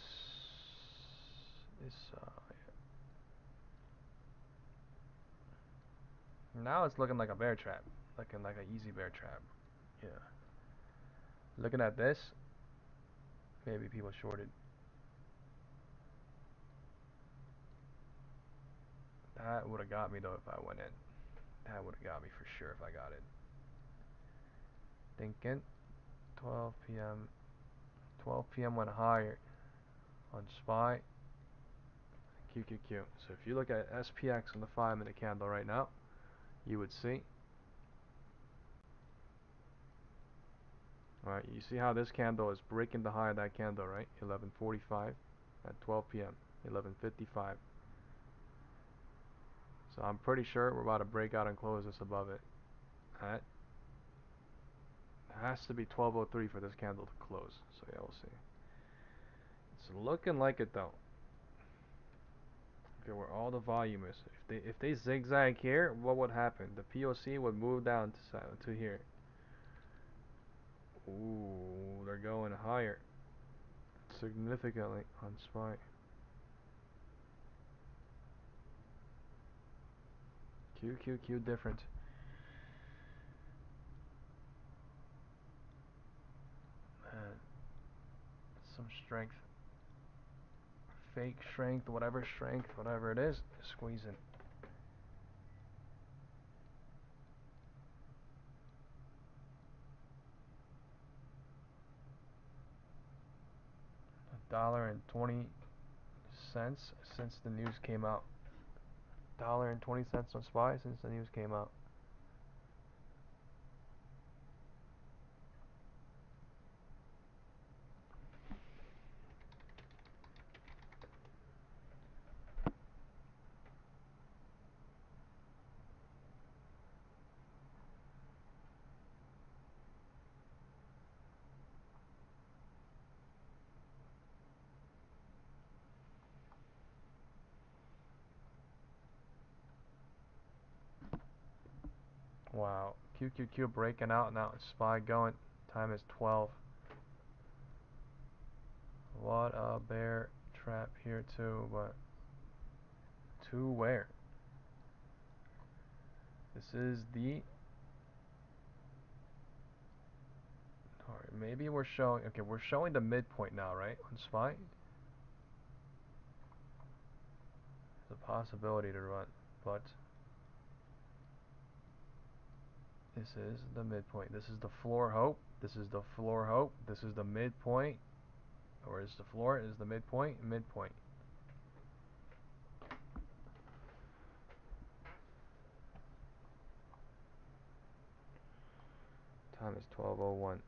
now it's looking like a bear trap, looking like an easy bear trap. Yeah. Looking at this, maybe people shorted. That would have got me though if I went in. That would have got me for sure if I got it. Thinking 12 p.m. 12 p.m. went higher on SPY, QQQ. So if you look at SPX on the 5-minute candle right now, you would see. Alright, you see how this candle is breaking the high of that candle, right? 11:45 at 12 p.m. 11:55. So I'm pretty sure we're about to break out and close this above it. At has to be 12:03 for this candle to close. So yeah, we'll see. It's looking like it though. Okay, where all the volume is. If they zigzag here, what would happen? The POC would move down to here. Ooh, they're going higher significantly on SPY. QQQ different. Man, some strength. Fake strength, whatever it is squeezing. $1.20 since the news came out. $1.20 on SPY since the news came out. Wow, QQQ breaking out now. It's SPY going. Time is 12. What a bear trap here too, but to where? This is the. Alright, maybe we're showing. Okay, we're showing the midpoint now, right? On SPY. There's a possibility to run, but this is the midpoint. This is the floor hope. This is the floor hope. This is the midpoint. Or is the floor? Is the midpoint? Midpoint. Time is 12:01.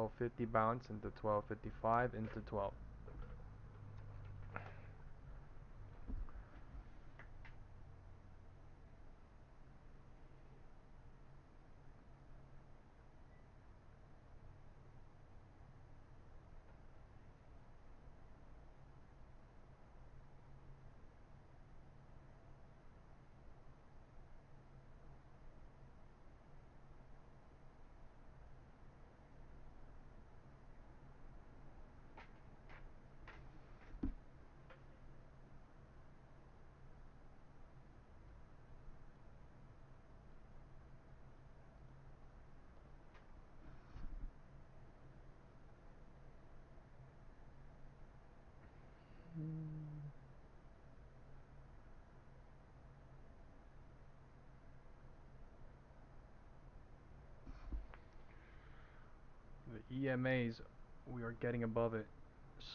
1250 bounce into 1255 into 12. The EMAs, we are getting above it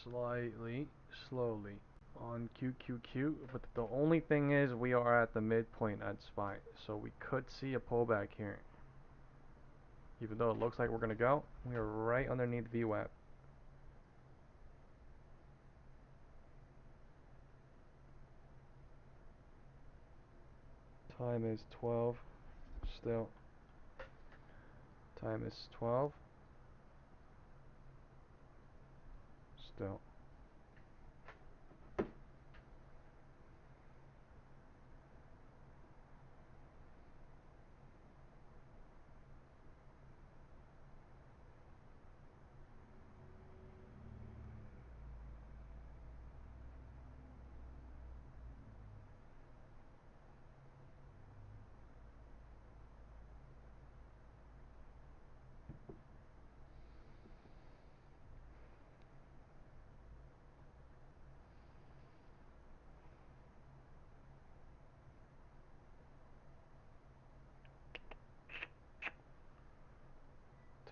slightly, slowly on QQQ, but the only thing is we are at the midpoint at SPY, so we could see a pullback here. Even though it looks like we're going to go, we are right underneath VWAP. Time is 12 still. Time is 12 still.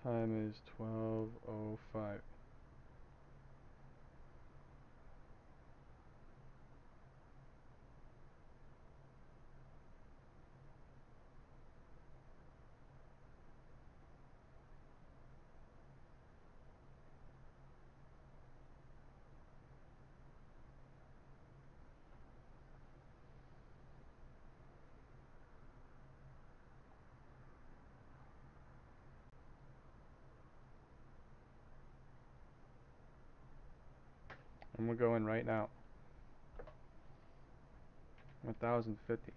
Time is 12:05. I'm gonna go in right now. 1050.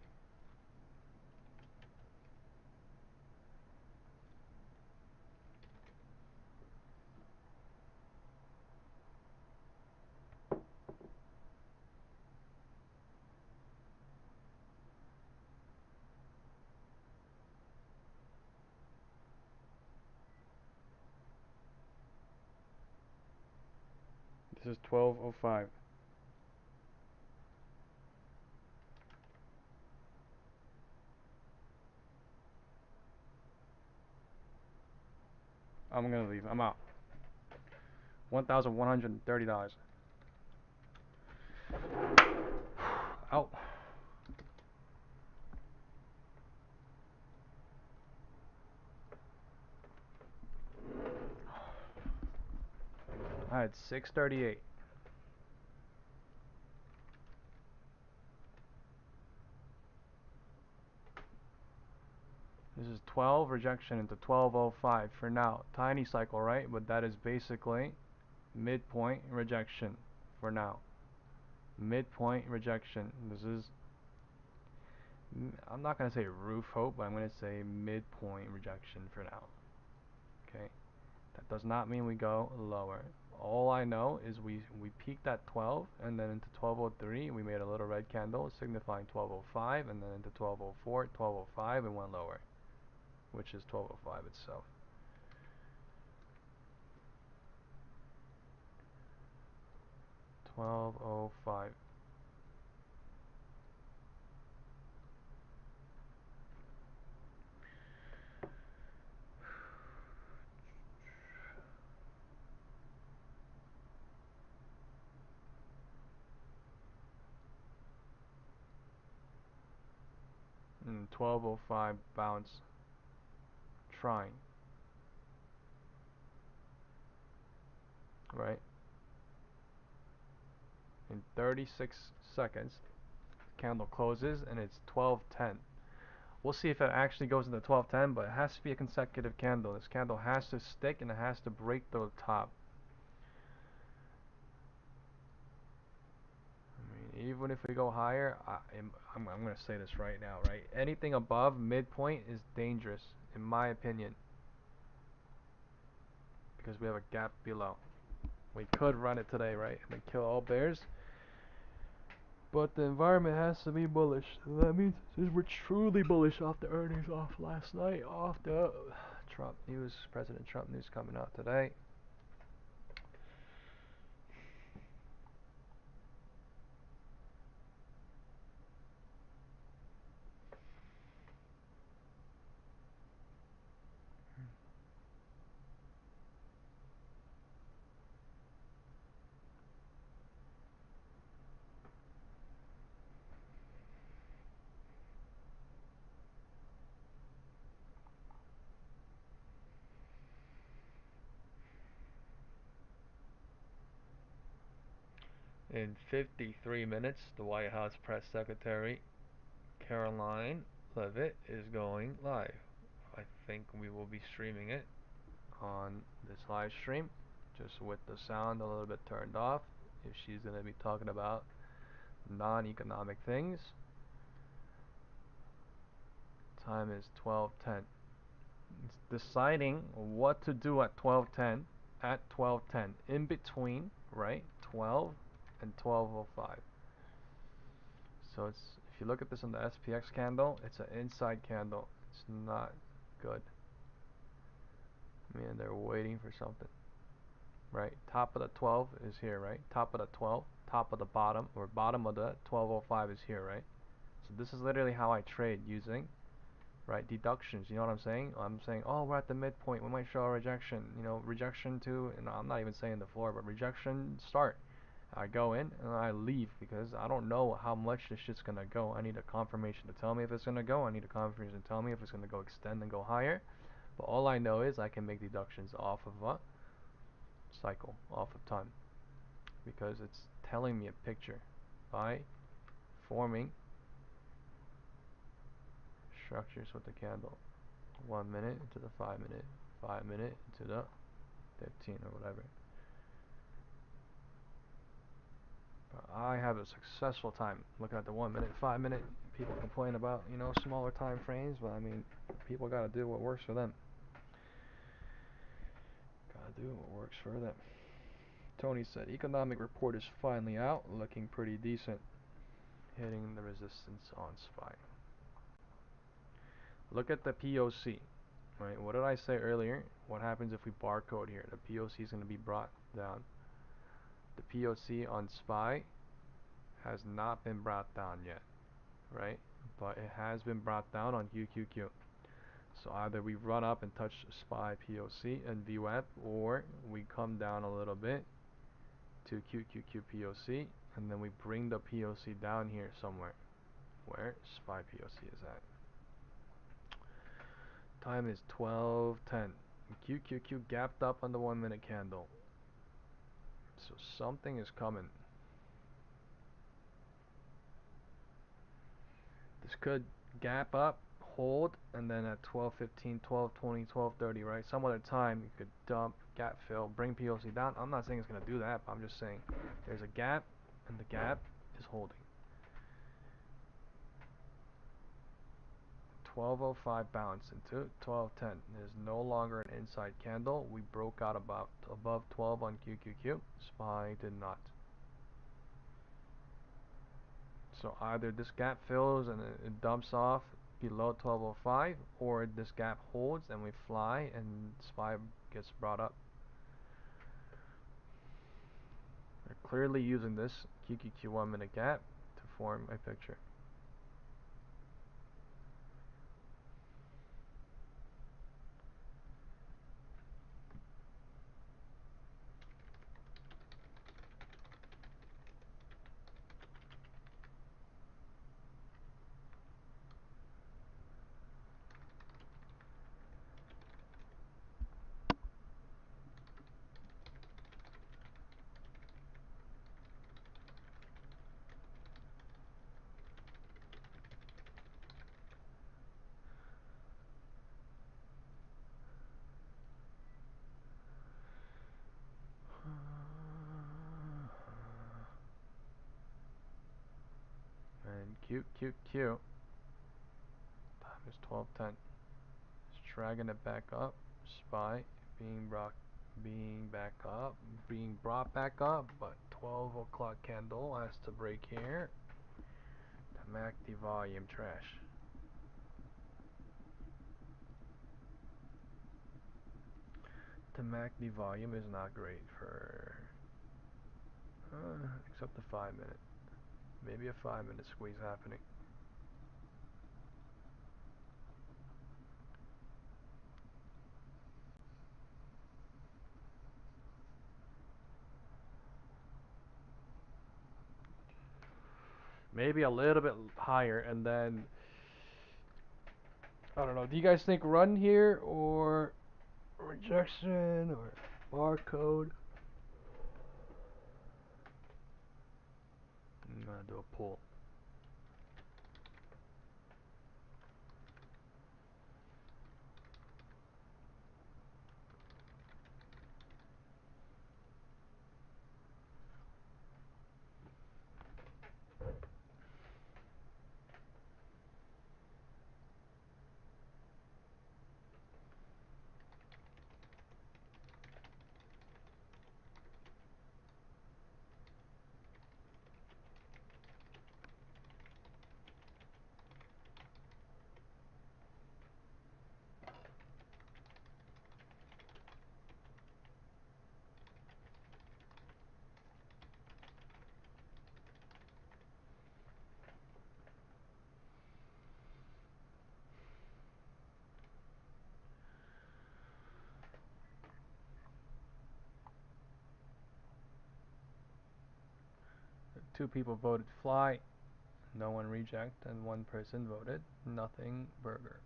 This is 12:05. I'm gonna leave. I'm out. $1,130. Out. I had 638. This is 12 rejection into 12:05 for now. Tiny cycle, right? But that is basically midpoint rejection for now. Midpoint rejection. This is, I'm not going to say roof hope, but I'm going to say midpoint rejection for now. Okay? That does not mean we go lower. All I know is we peaked at 12 and then into 12:03 we made a little red candle signifying 12:05 and then into 12:04, 12:05 and went lower, which is 12:05 itself. $12.05. And 12:05 bounce. Trying. right? In 36 seconds, the candle closes and it's 12:10. We'll see if it actually goes into 12:10, but it has to be a consecutive candle. This candle has to stick and it has to break the top. I mean, even if we go higher, I'm going to say this right now, right? Anything above midpoint is dangerous, in my opinion, because we have a gap below. We could run it today, right? And then kill all bears. But the environment has to be bullish. So that means since we're truly bullish off the earnings off last night, off the Trump news, President Trump news coming out today. In 53 minutes, the White House press secretary, Caroline Leavitt, is going live. I think we will be streaming it on this live stream, just with the sound a little bit turned off, if she's going to be talking about non-economic things. Time is 12:10. It's deciding what to do at 12:10, in between, right? 12 and 12:05. So it's, if you look at this on the SPX candle, it's an inside candle. It's not good. I mean, they're waiting for something, right? Top of the 12 is here, right? Top of the 12, top of the bottom, or bottom of the 12:05 is here, right? So this is literally how I trade, using, right, deductions. You know what I'm saying? I'm saying, oh, we're at the midpoint, we might show a rejection, you know, rejection to, and I'm not even saying the floor, but rejection start. I go in and I leave because I don't know how much this shit's gonna go. I need a confirmation to tell me if it's gonna go. I need a confirmation to tell me if it's gonna go extend and go higher. But all I know is I can make deductions off of a cycle, off of time, because it's telling me a picture by forming structures with the candle. 1 minute into the 5 minute, 5 minute into the 15 or whatever. But I have a successful time looking at the 1 minute, 5 minute. People complain about, you know, smaller time frames, but I mean, people gotta do what works for them. Gotta do what works for them. Tony said, economic report is finally out, looking pretty decent, hitting the resistance on SPY. Look at the POC, right? What did I say earlier? What happens if we barcode here? The POC is going to be brought down. The POC on SPY has not been brought down yet, right? But it has been brought down on QQQ. So either we run up and touch SPY POC and VWAP, or we come down a little bit to QQQ POC, and then we bring the POC down here somewhere, where SPY POC is at. Time is 12:10. QQQ gapped up on the 1 minute candle. So something is coming. This could gap up, hold, and then at 12:15, 12:20, 12:30, right? Some other time you could dump, gap fill, bring POC down. I'm not saying it's going to do that, but I'm just saying there's a gap, and the gap is holding. 12:05 bounce into 12:10. It is no longer an inside candle. We broke out about above 12 on QQQ. SPY did not. So either this gap fills and it dumps off below 12:05, or this gap holds and we fly and SPY gets brought up. We're clearly using this QQQ 1 minute gap to form a picture. Cute, cute, cute. Time is 12:10. It's dragging it back up. SPY being brought back up, but 12 o'clock candle has to break here to make the volume trash. The MACD volume is not great for except the 5-minute. Maybe a 5-minute squeeze happening. Maybe a little bit higher, and then I don't know. Do you guys think run here or rejection or barcode? I'm gonna do a pull. Two people voted fly, no one reject, and one person voted nothing burger.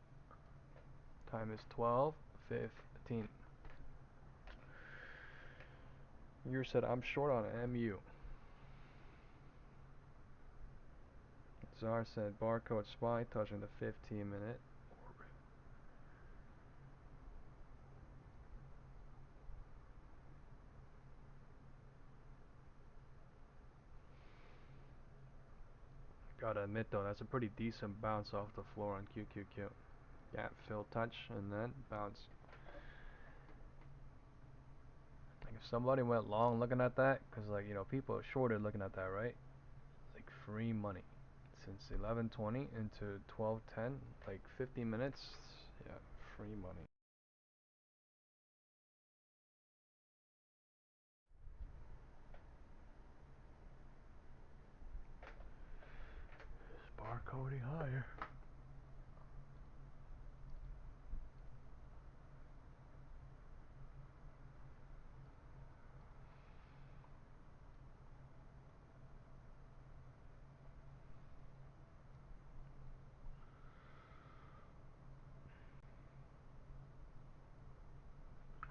Time is 12:15. You said I'm short on MU. Czar said barcode SPY touching the 15-minute. Gotta admit though, that's a pretty decent bounce off the floor on QQQ. Gap fill touch and then bounce. Like if somebody went long looking at that, cause like people are shorted looking at that, right? Like free money. Since 11:20 into 12:10, like 50 minutes, yeah, free money. Barcoding higher.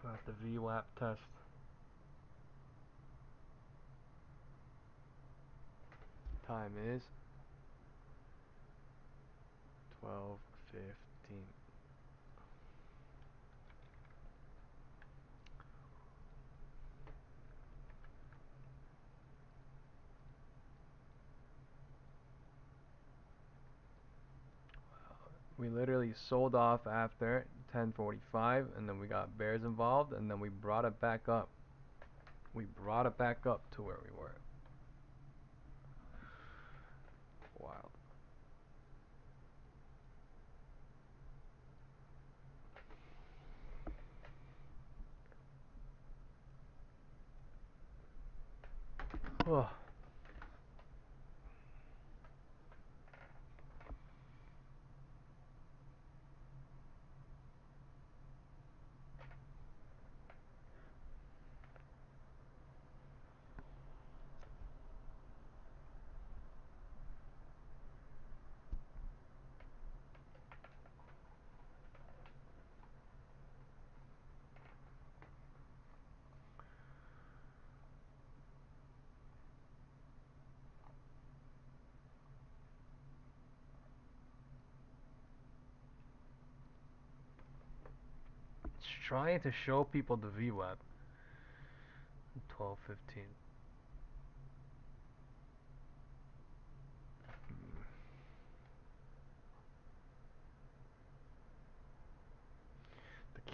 Got the VWAP test. Time is 12:15. We literally sold off after 10:45, and then we got bears involved, and then we brought it back up. We brought it back up to where we were. Wild. Oh. It's trying to show people the VWAP. 12:15.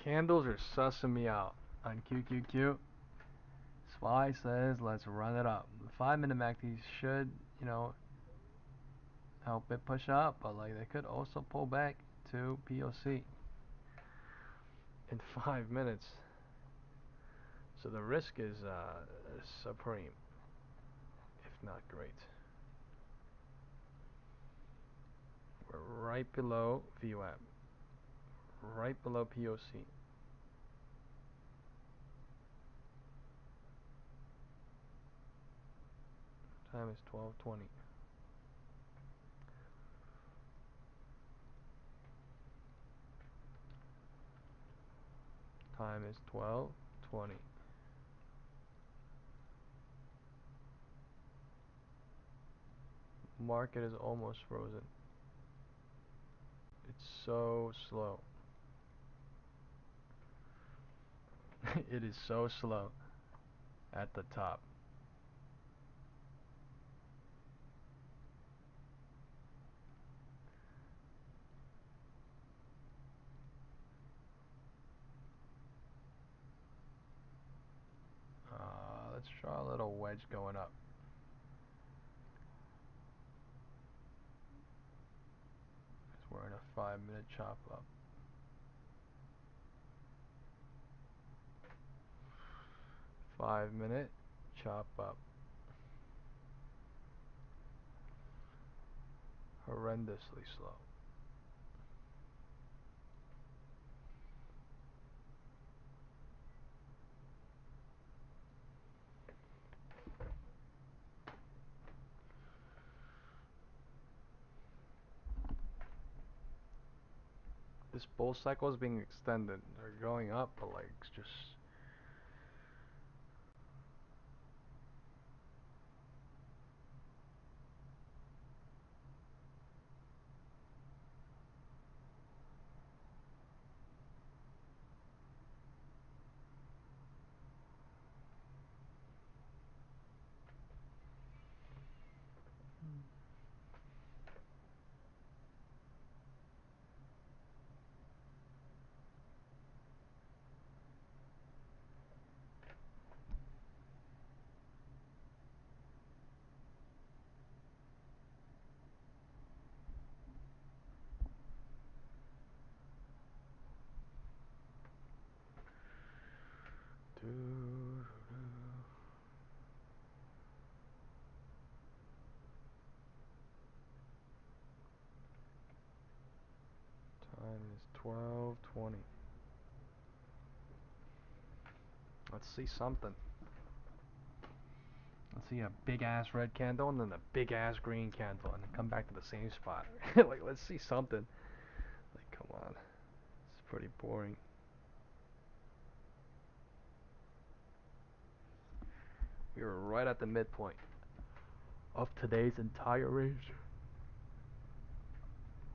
Candles are sussing me out on QQQ. SPY says let's run it up. The 5-minute MACD should, help it push up, but like they could also pull back to POC in 5 minutes. So the risk is supreme, if not great. We're right below VWAP, right below POC. Time is 12:20. Time is 12:20. Market is almost frozen. It's so slow. It is so slow at the top. Let's try a little wedge going up. We're in a 5-minute chop up. 5-minute chop up. Horrendously slow. This bull cycle is being extended. They're going up, but like just time is 12:20. Let's see something. Let's see a big ass red candle and then a big ass green candle and then come back to the same spot. Like let's see something. Like come on. It's pretty boring. We were right at the midpoint of today's entire range.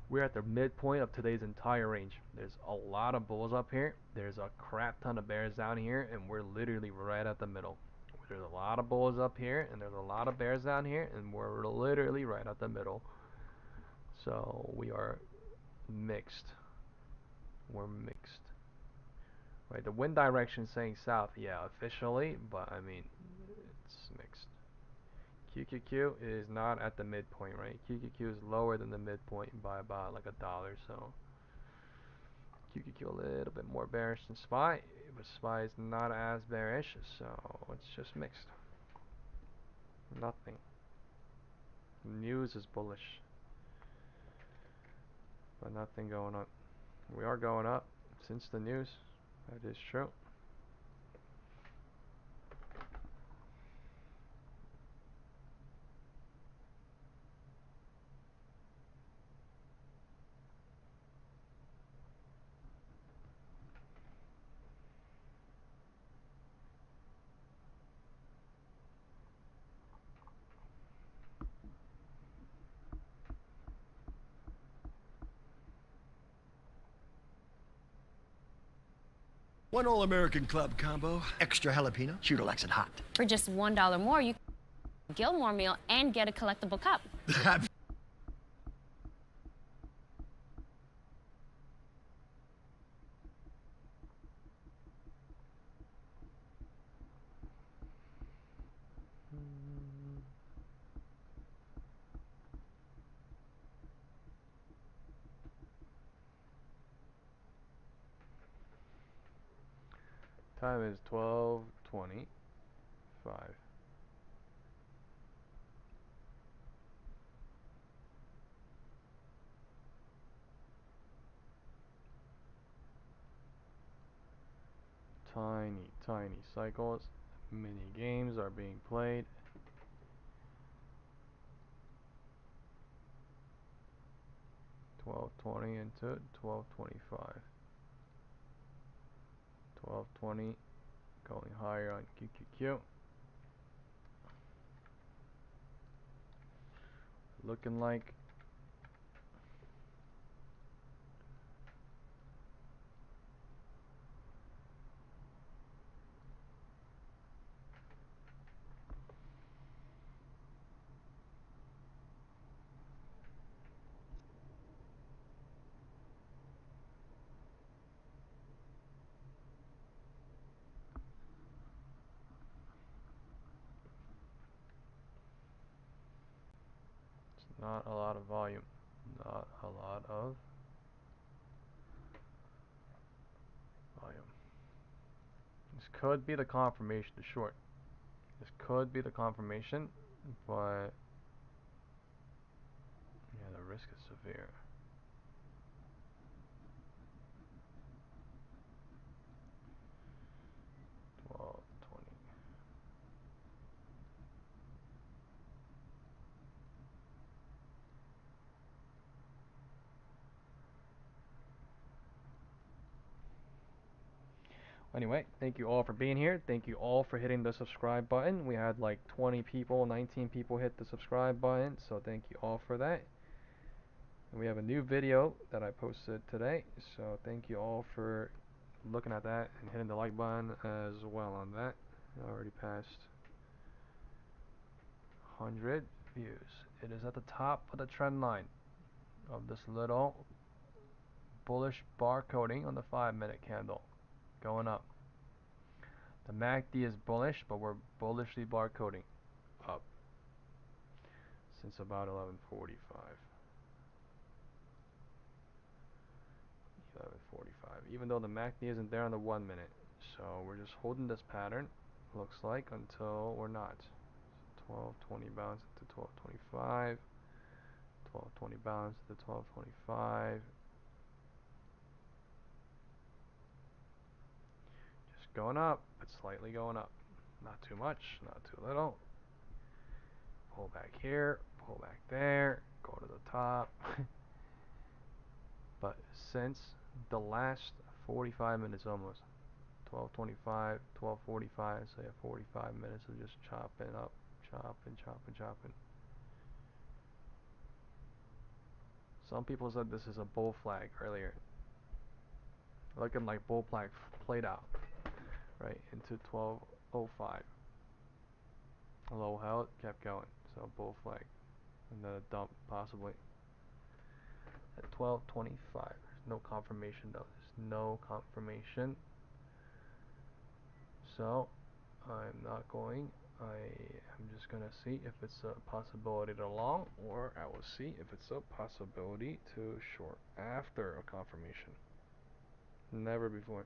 We're at the midpoint of today's entire range. There's a lot of bulls up here. There's a crap ton of bears down here, and we're literally right at the middle. There's a lot of bulls up here, and there's a lot of bears down here, and we're literally right at the middle. So we are mixed. We're mixed. Right, the wind direction saying south, yeah, officially, but I mean, it's mixed. QQQ is not at the midpoint, right? QQQ is lower than the midpoint by about like $1, so QQQ a little bit more bearish than SPY, but SPY is not as bearish, so it's just mixed. Nothing. News is bullish, but nothing going up. We are going up since the news. That is true. One All-American Club combo, extra jalapeno, shooter likes it hot. For just $1 more, you can get a Gilmore meal and get a collectible cup. Time is 12:25. Tiny cycles. Mini games are being played. $12.20 into $12.25. $12.20 going higher on QQQ. Looking like it's not a lot of volume. Not a lot of volume. This could be the confirmation to short. This could be the confirmation, but yeah, the risk is severe. $12.20. Anyway, thank you all for being here. Thank you all for hitting the subscribe button. We had like 20 people, 19 people hit the subscribe button, so thank you all for that. And we have a new video that I posted today, so thank you all for looking at that and hitting the like button as well on that. I already passed 100 views. It is at the top of the trend line of this little bullish bar coding on the 5-minute candle, going up. The MACD is bullish, but we're bullishly bar coding up since about 11:45. 11:45. Even though the MACD isn't there on the 1-minute, so we're just holding this pattern. Looks like until we're not. 12:20 bounce to 12:25. 12:20 bounce to 12:25. Just going up, but slightly going up. Not too much, not too little. Pull back here, pull back there, go to the top. But since the last 45 minutes almost, 12:25, 12:45, so yeah, 45 minutes of just chopping up, chopping. Some people said this is a bull flag earlier. Looking like bull flag played out, right, into 12:05. Low held, kept going, so bull flag. And then a dump, possibly. At 12:25, there's no confirmation though, there's no confirmation. So, I'm not going. I'm just gonna see if it's a possibility to long, or I will see if it's a possibility to short after a confirmation. Never before.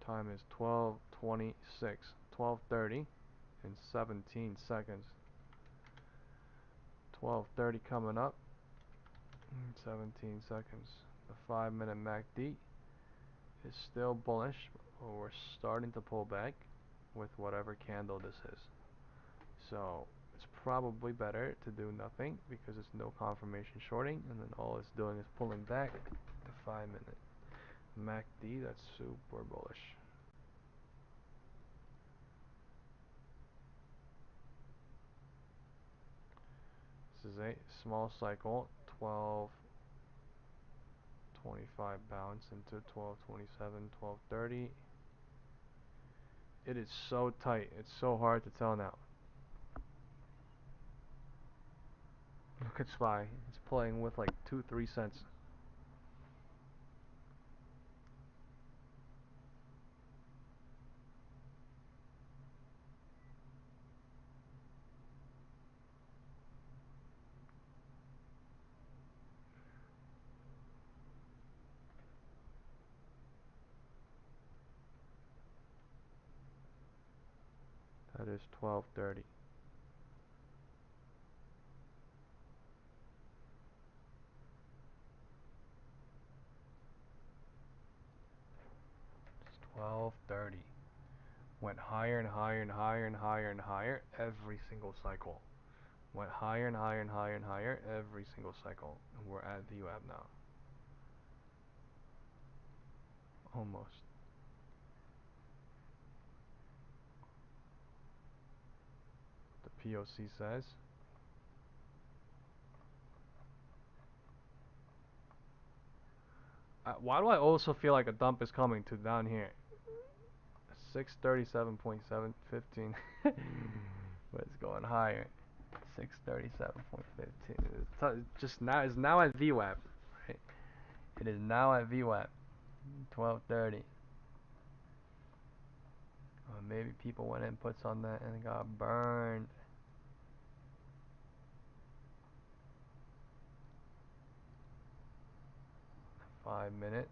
Time is 12:26, 12:30 in 17 seconds. 12:30 coming up in 17 seconds. The 5-minute MACD is still bullish, but we're starting to pull back with whatever candle this is. So it's probably better to do nothing because it's no confirmation shorting, and then all it's doing is pulling back the 5-minute MACD. That's super bullish. This is a small cycle, 12.25 bounce into 12.27, 12.30. It is so tight. It's so hard to tell now. Look at SPY. It's playing with like 2-3 cents. That is 12.30. It's 12.30. Went higher and higher and higher and higher and higher every single cycle. Went higher and higher and higher and higher every single cycle. And we're at VWAP now. Almost. The POC says. Why do I also feel like a dump is coming to down here? 637.715. But it's going higher. 637.15. Just now is now at VWAP, right? It is now at VWAP. 12:30. Maybe people went in, puts on that, and got burned. Five-minute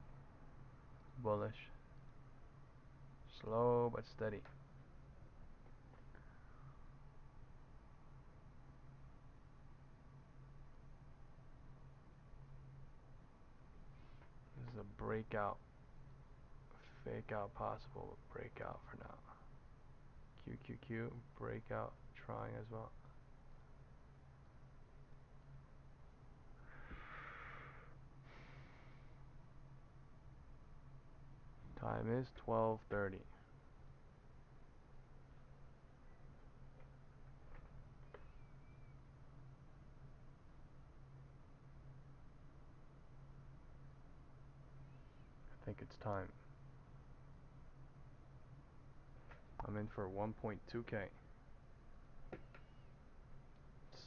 bullish. Slow but steady. This is a breakout. Fake out possible, but breakout for now. QQQ, breakout, trying as well. Time is 12:30. I think it's time. I'm in for 1.2K.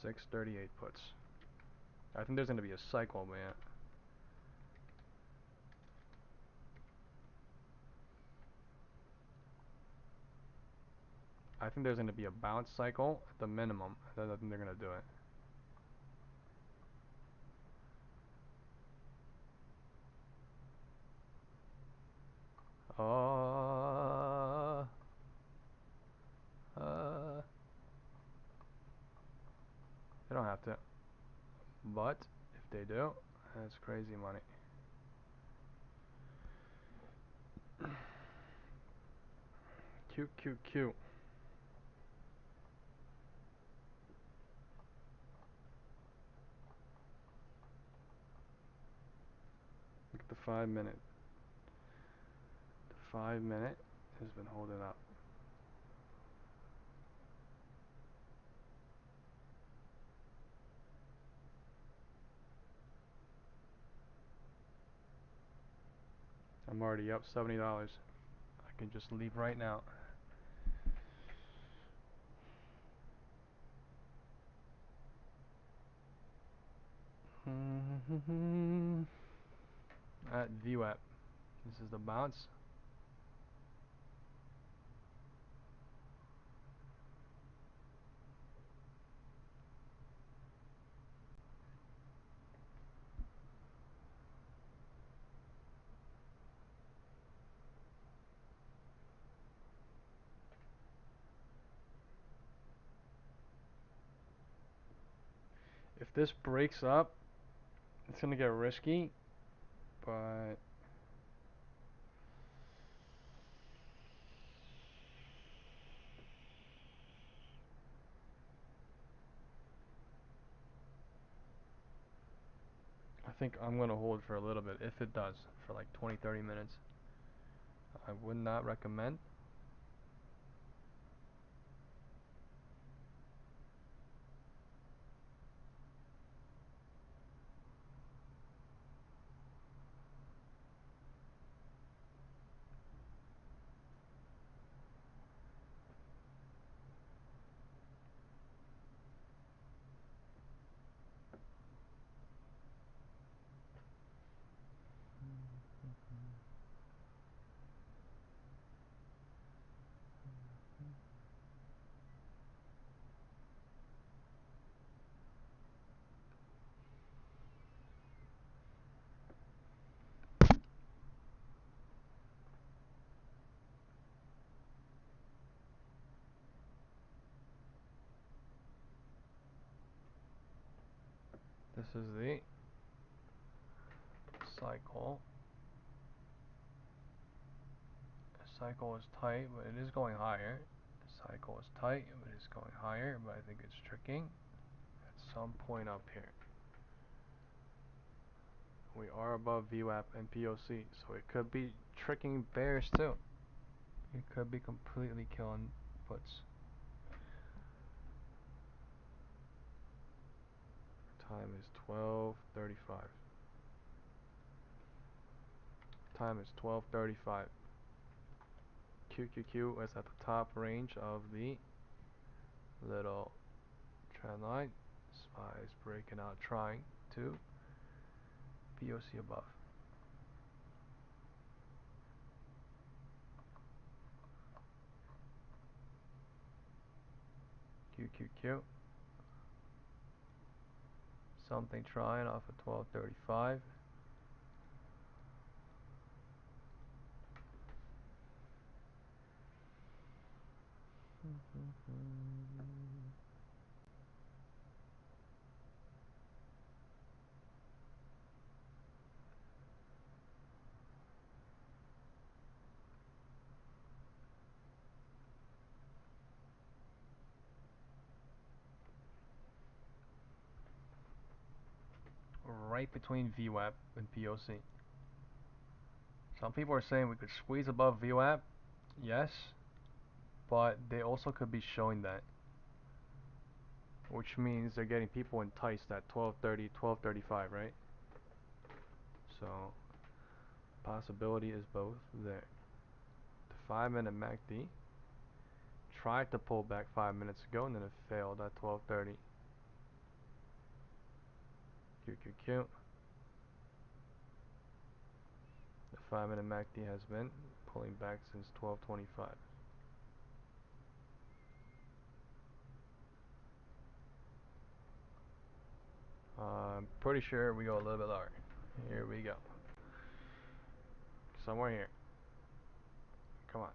638 puts. I think there's going to be a cycle, man. I think there's going to be a bounce cycle at the minimum. I think they're going to do it. They don't have to. But if they do, that's crazy money. QQQ. Look at the 5-minute. The 5-minute has been holding up. I'm already up $70. I can just leave right now. At VWAP. This is the bounce. If this breaks up, it's gonna get risky, but I think I'm gonna hold for a little bit if it does, for like 20-30 minutes. I would not recommend. This is the cycle. The cycle is tight, but it is going higher. The cycle is tight, but it's going higher, but I think it's tricking at some point up here. We are above VWAP and POC, so it could be tricking bears too. It could be completely killing puts. Time is 12:35. Time is 12:35. QQQ is at the top range of the little trend line. SPY is breaking out, trying to POC above. QQQ. Something trying off of 12:35. Right between VWAP and POC. Some people are saying we could squeeze above VWAP. Yes, but they also could be showing that, which means they're getting people enticed at 12:30, 12:35, right? So possibility is both there. The 5-minute MACD tried to pull back 5 minutes ago and then it failed at 12:30. QQQ. The 5-minute MACD has been pulling back since 12:25. I'm pretty sure we go a little bit lower. Here we go. Somewhere here. Come on.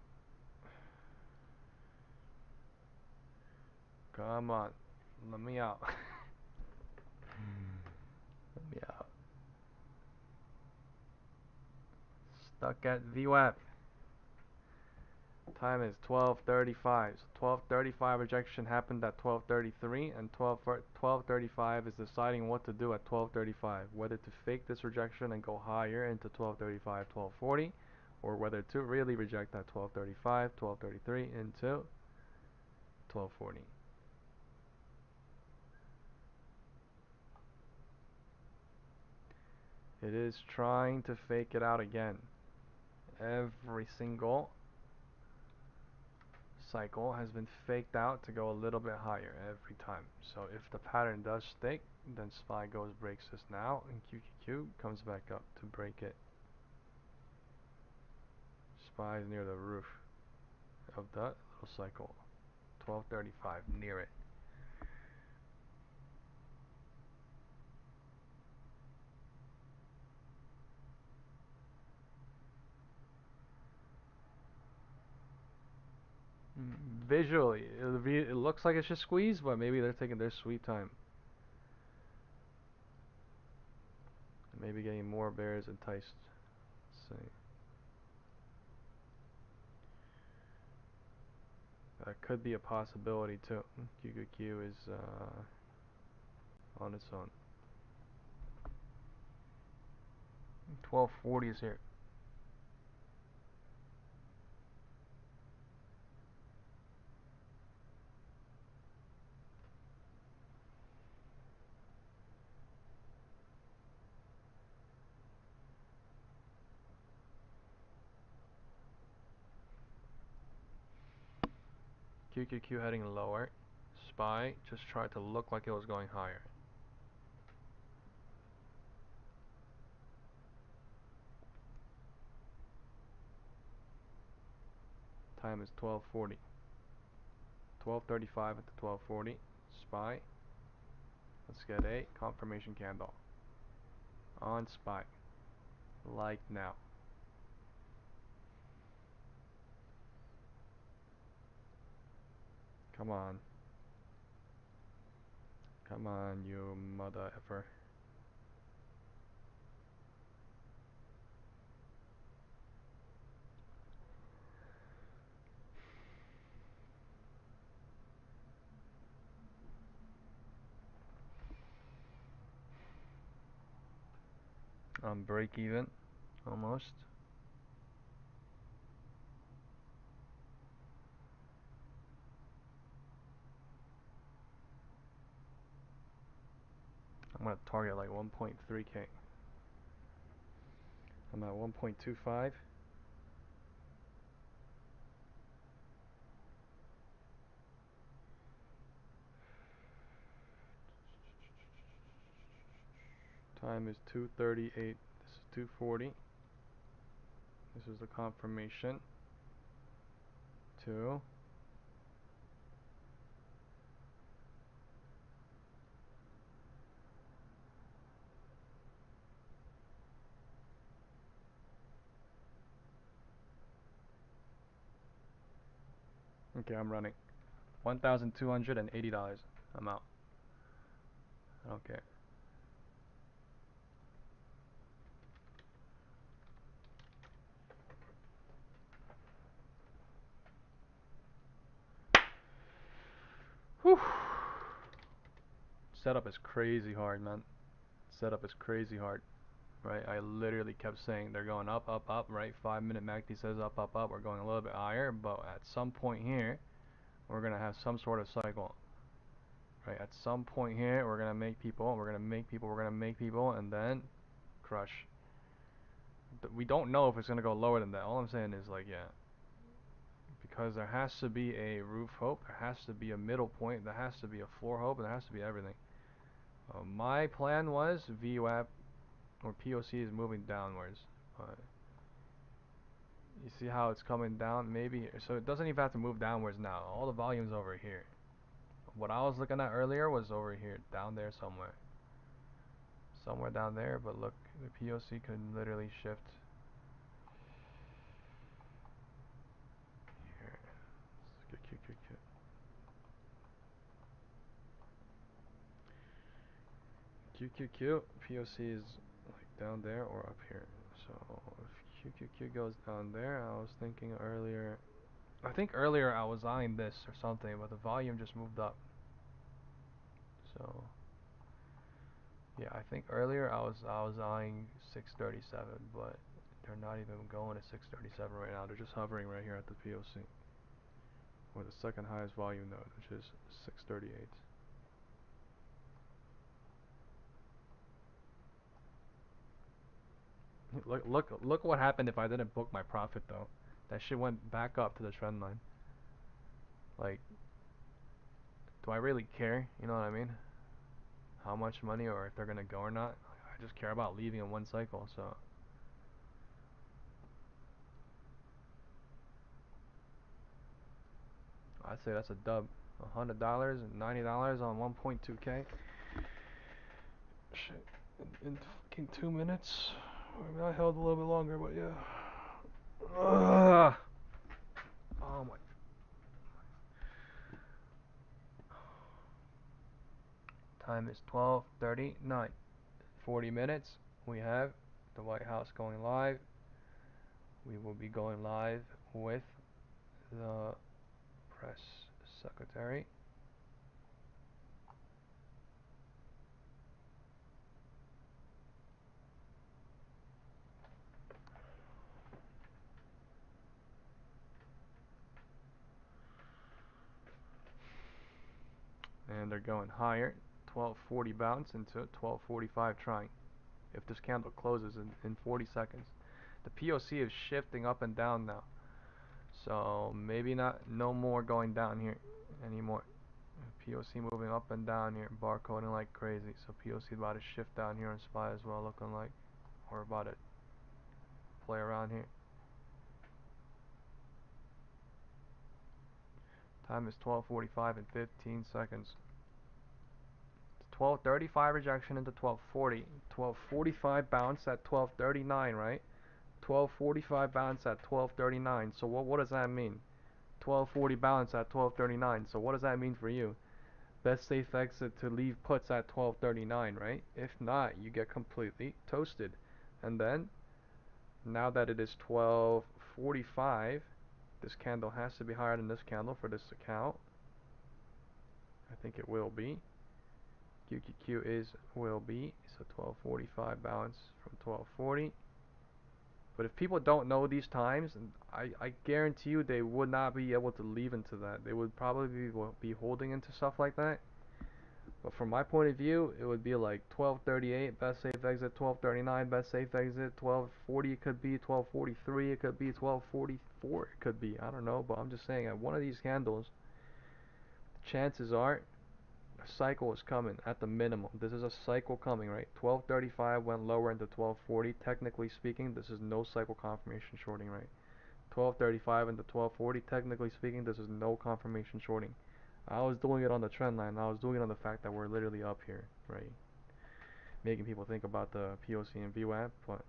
Come on. Let me out. Let me out. Stuck at VWAP. Time is 12:35. So 12:35 rejection happened at 12:33, and 12:35 is deciding what to do at 12:35. Whether to fake this rejection and go higher into 12:35, 12:40, or whether to really reject at 12:35, 12:33 into 12:40. It is trying to fake it out again. Every single cycle has been faked out to go a little bit higher every time. So if the pattern does stick, then SPY goes breaks this now, and QQQ comes back up to break it. SPY is near the roof of the little cycle. 12:35, near it. Visually, it looks like it's just squeezed, but maybe they're taking their sweet time. Maybe getting more bears enticed. Let's see. That could be a possibility too. QQQ is on its own. 12:40 is here. QQQ heading lower. SPY just tried to look like it was going higher. Time is 12:40. 12:35 at the 12:40. SPY. Let's get a confirmation candle on SPY. Like now. Come on. Come on, you mother effer. break even, almost. I'm gonna target like 1.3k. I'm at 1.25. Time is 2:38. This is 2:40. This is the confirmation. 2. Okay, I'm running. $1,280. I'm out. I don't care. Whew. Setup is crazy hard, man. Setup is crazy hard. Right? I literally kept saying they're going up, up, up, right? 5-minute MACD says up, up, up. We're going a little bit higher, but at some point here, we're going to have some sort of cycle. Right? At some point here, we're going to make people, we're going to make people, we're going to make people, and then crush. We don't know if it's going to go lower than that. All I'm saying is like, yeah. Because there has to be a roof hope, there has to be a middle point, there has to be a floor hope, and there has to be everything. My plan was VWAP or POC is moving downwards. You see how it's coming down? Maybe, so it doesn't even have to move downwards now. All the volume's over here. What I was looking at earlier was over here, down there somewhere. Somewhere down there, but look, the POC can literally shift. Here. QQQ. POC is like down there or up here. So if QQQ goes down there, I was thinking earlier. I think earlier I was eyeing this or something, but the volume just moved up. So yeah, I think earlier I was eyeing 637, but they're not even going to 637 right now. They're just hovering right here at the POC, or the second highest volume node, which is 638. Look what happened if I didn't book my profit though. That shit went back up to the trend line. Like, do I really care? You know what I mean? How much money or if they're gonna go or not? I just care about leaving in one cycle. So I'd say that's a dub. $100 and $90 on 1.2k. Shit, in fucking 2 minutes. I mean, I held a little bit longer, but yeah. Ugh. Oh my. Time is 12:39. 40 minutes. We have the White House going live. We will be going live with the press secretary. And they're going higher. 1240 bounce into 1245 trying. If this candle closes in 40 seconds. The POC is shifting up and down now. So maybe no more going down here anymore. POC moving up and down here, barcoding like crazy. So POC about to shift down here on SPY as well, looking like we're about to play around here. Time is 12:45 and 15 seconds. 12:35 rejection into 12:40. 12:45 bounce at 12:39, right? 12:45 bounce at 12:39. So what does that mean? 12:40 bounce at 12:39. So what does that mean for you? Best safe exit to leave puts at 12:39, right? If not, you get completely toasted. And then now that it is 12:45, this candle has to be higher than this candle for this to count. I think it will be. QQQ will be, so 1245 bounce from 1240. But if people don't know these times, I guarantee you they would not be able to leave into that. They would probably be holding into stuff like that. But from my point of view, it would be like 1238 best safe exit, 1239 best safe exit, 1240 it could be, 1243 it could be, 1244 it could be. I don't know, but I'm just saying at one of these candles, chances are a cycle is coming at the minimum. This is a cycle coming, right? 1235 went lower into 1240. Technically speaking, this is no cycle confirmation shorting, right? 1235 into 1240. Technically speaking, this is no confirmation shorting. I was doing it on the trend line. I was doing it on the fact that we're literally up here, right? Making people think about the POC and VWAP, but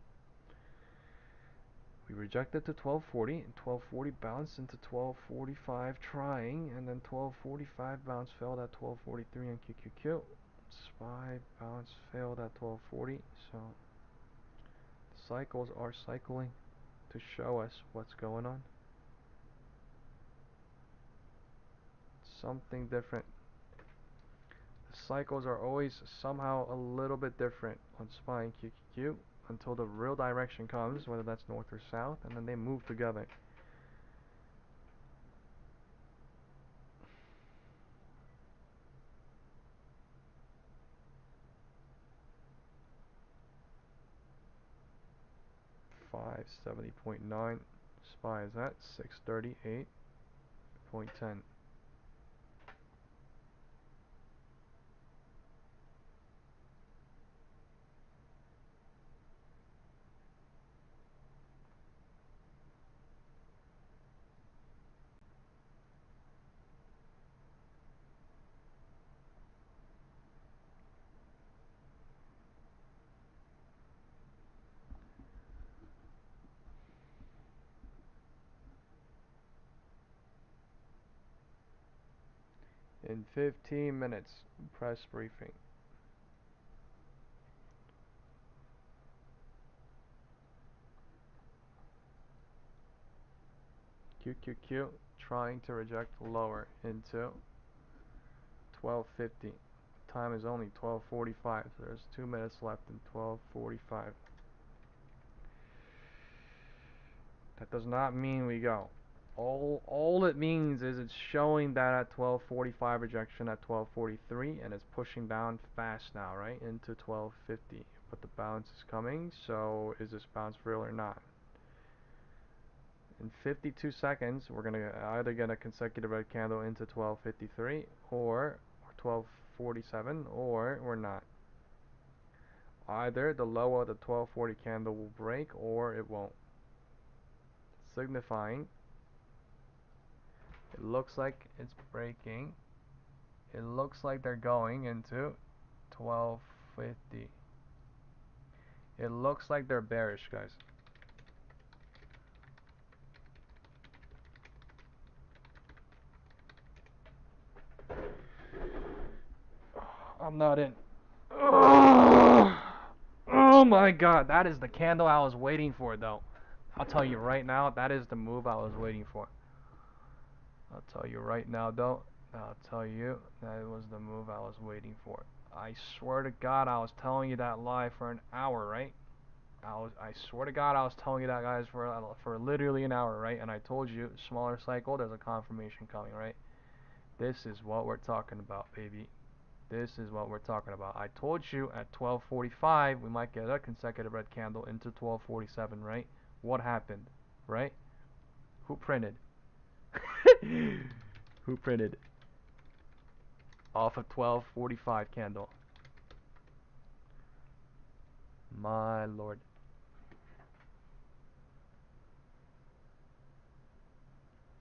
we rejected to 1240, and 1240 bounced into 1245 trying, and then 1245 bounce failed at 1243 on QQQ. SPY bounce failed at 1240, so cycles are cycling to show us what's going on. Something different. The cycles are always somehow a little bit different on SPY and QQQ until the real direction comes, whether that's north or south, and then they move together. $570.9. SPY is at 638.10. In 15 minutes, press briefing. QQQ trying to reject lower into 1250. Time is only 12:45, so there's 2 minutes left in 12:45. That does not mean we go. All it means is it's showing that at 12:45 rejection at 12:43, and it's pushing down fast now, right, into 1250. But the bounce is coming, so is this bounce real or not? In 52 seconds, we're gonna either get a consecutive red candle into 1253 or 1247, or we're not. Either the low of the 1240 candle will break or it won't, signifying it looks like it's breaking. It looks like they're going into 1250. It looks like they're bearish, guys. I'm not in. Oh my god, that is the candle I was waiting for, though. I'll tell you right now, that is the move I was waiting for. I'll tell you right now, though. I'll tell you, that was the move I was waiting for. I swear to God, I was telling you that live for an hour, right? I swear to God, I was telling you that, guys, for literally an hour, right? And I told you, smaller cycle, there's a confirmation coming, right? This is what we're talking about, baby. This is what we're talking about. I told you at 12:45 we might get a consecutive red candle into 12:47, right? What happened, right? Who printed? Who printed? Off of 12:45 candle. My lord.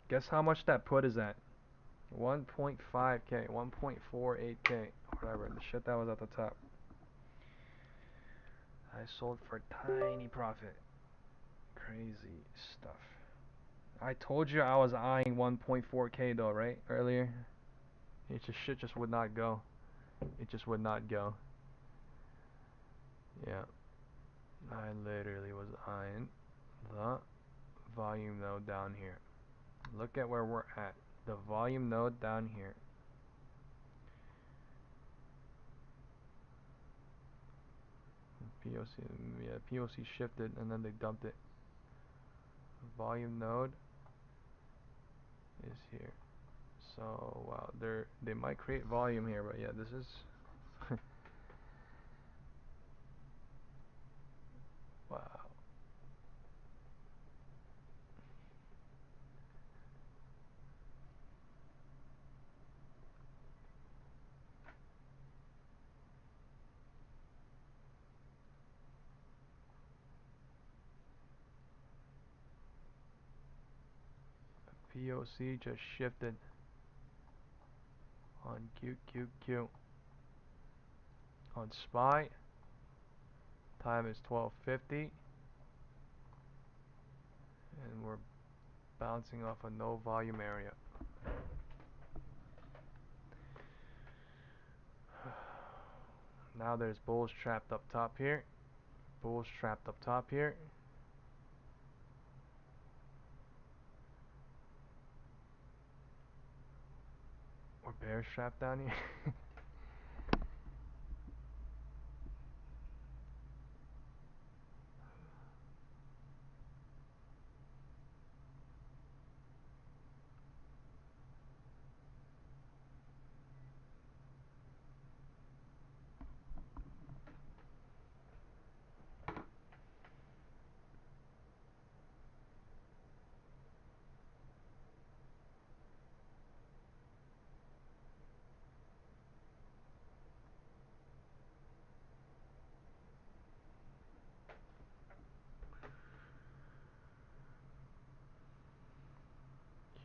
Guess how much that put is at? 1.5k, 1.48k, whatever, the shit that was at the top. I sold for tiny profit. Crazy stuff. I told you I was eyeing 1.4k though, right? Earlier. Shit just would not go. It just would not go. Yeah. I literally was eyeing the volume node down here. Look at where we're at. The volume node down here. POC, yeah, POC shifted and then they dumped it. Volume node is here. So wow, they might create volume here, but yeah, this is wow. POC just shifted on QQQ. On SPY, time is 12:50, and we're bouncing off a no volume area. Now there's bulls trapped up top here. Bulls trapped up top here. Or bears trapped down here.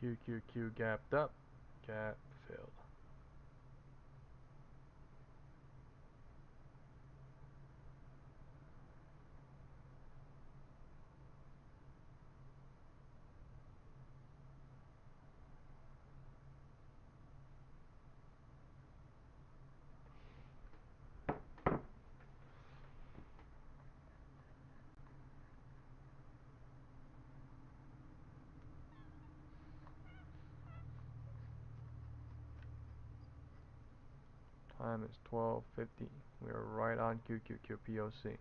QQQ gapped up, gap filled. Time is 12:50. We are right on QQQ POC.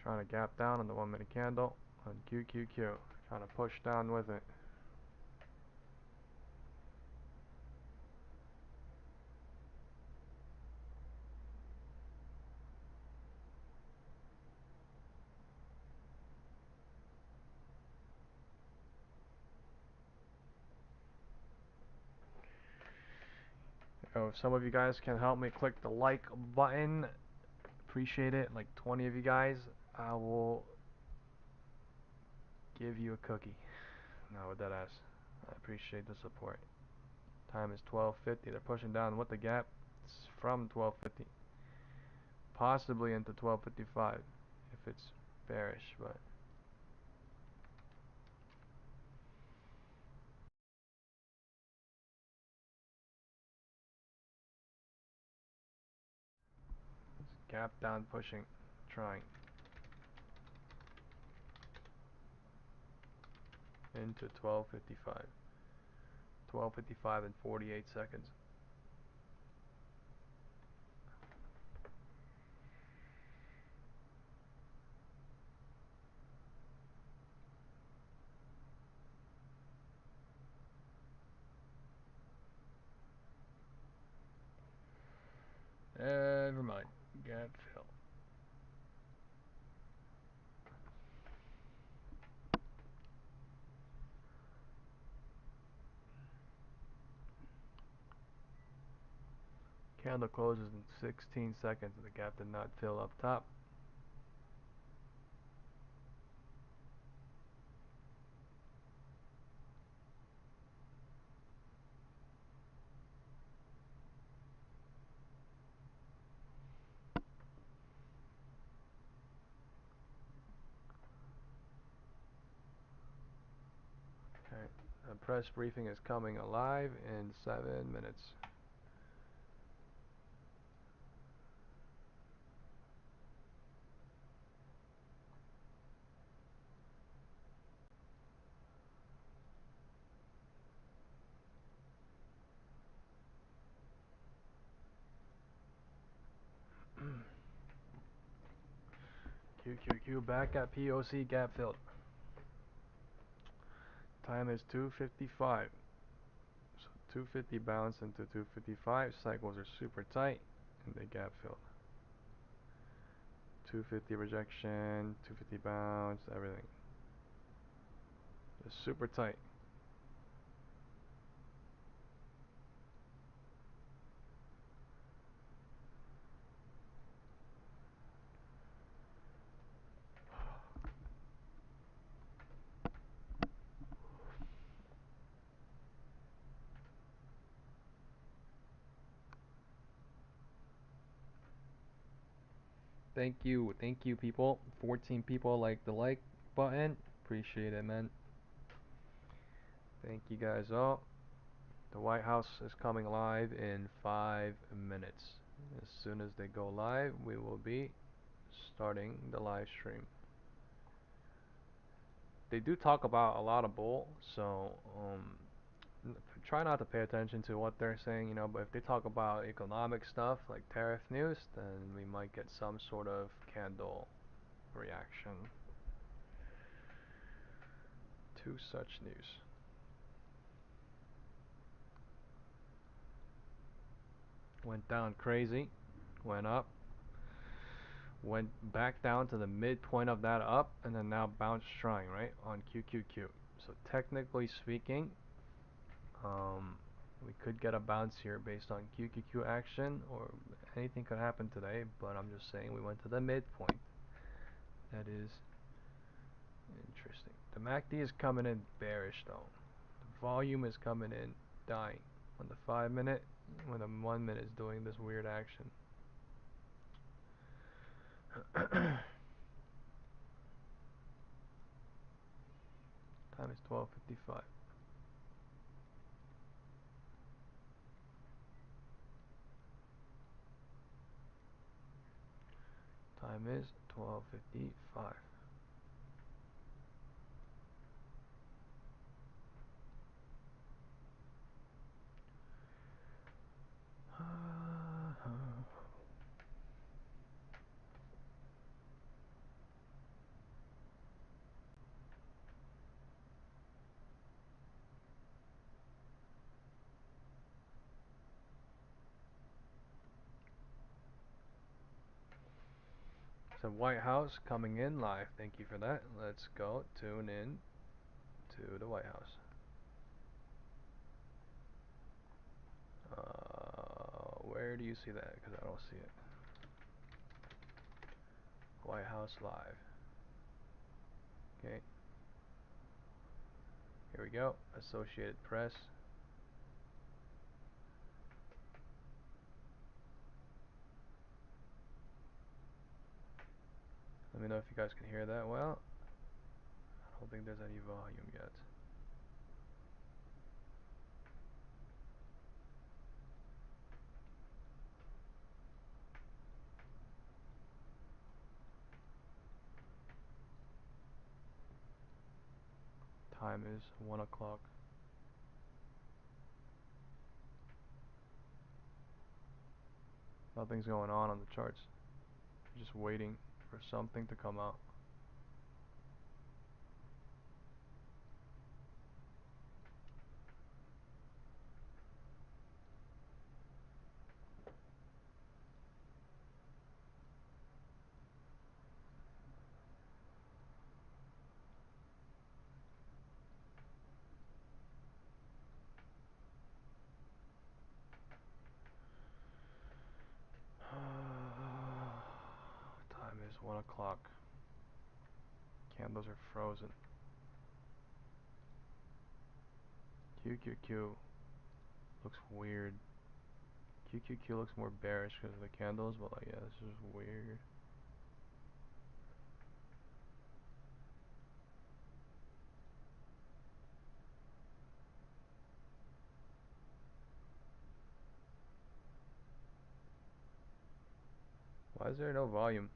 Trying to gap down on the 1 minute candle on QQQ. Trying to push down with it. Oh, if some of you guys can help me click the like button, appreciate it. Like 20 of you guys, I will give you a cookie. No, with that ass. I appreciate the support. Time is 12:50. They're pushing down with the gap. It's from 12:50, possibly into 12:55 if it's bearish, but it's gap down pushing, trying into 12:55. 12:55 and 48 seconds. Never mind. Gap fill. Candle closes in 16 seconds. The gap did not fill up top. Okay. A press briefing is coming alive in 7 minutes. QQQ back at POC gap filled. Time is 2:55. So 250 bounce into 255. Cycles are super tight and they gap filled. 250 rejection, 250 bounce, everything. It's super tight. Thank you people. 14 people like the like button. Appreciate it, man. Thank you guys all. The White House is coming live in 5 minutes. As soon as they go live, we will be starting the live stream. They do talk about a lot of bull, so try not to pay attention to what they're saying, you know, but if they talk about economic stuff like tariff news, then we might get some sort of candle reaction to such news. Went down crazy, went up, went back down to the midpoint of that up, and then now bounced strong, right, on QQQ. So technically speaking, we could get a bounce here based on QQQ action, or anything could happen today, but I'm just saying we went to the midpoint. That is interesting. The MACD is coming in bearish though. The volume is coming in dying on the 5 minute, when the 1 minute is doing this weird action. Time is 12:55. Time is 12:55. So White House coming in live. Thank you for that. Let's go tune in to the White House. Where do you see that? Because I don't see it. White House live. Okay. Here we go. Associated Press. Let me know if you guys can hear that well. I don't think there's any volume yet. Time is 1 o'clock. Nothing's going on the charts. Just waiting for something to come out. Time is 1 o'clock. Candles are frozen. QQQ looks weird. QQQ looks more bearish because of the candles, but like, yeah, this is weird. Why is there no volume?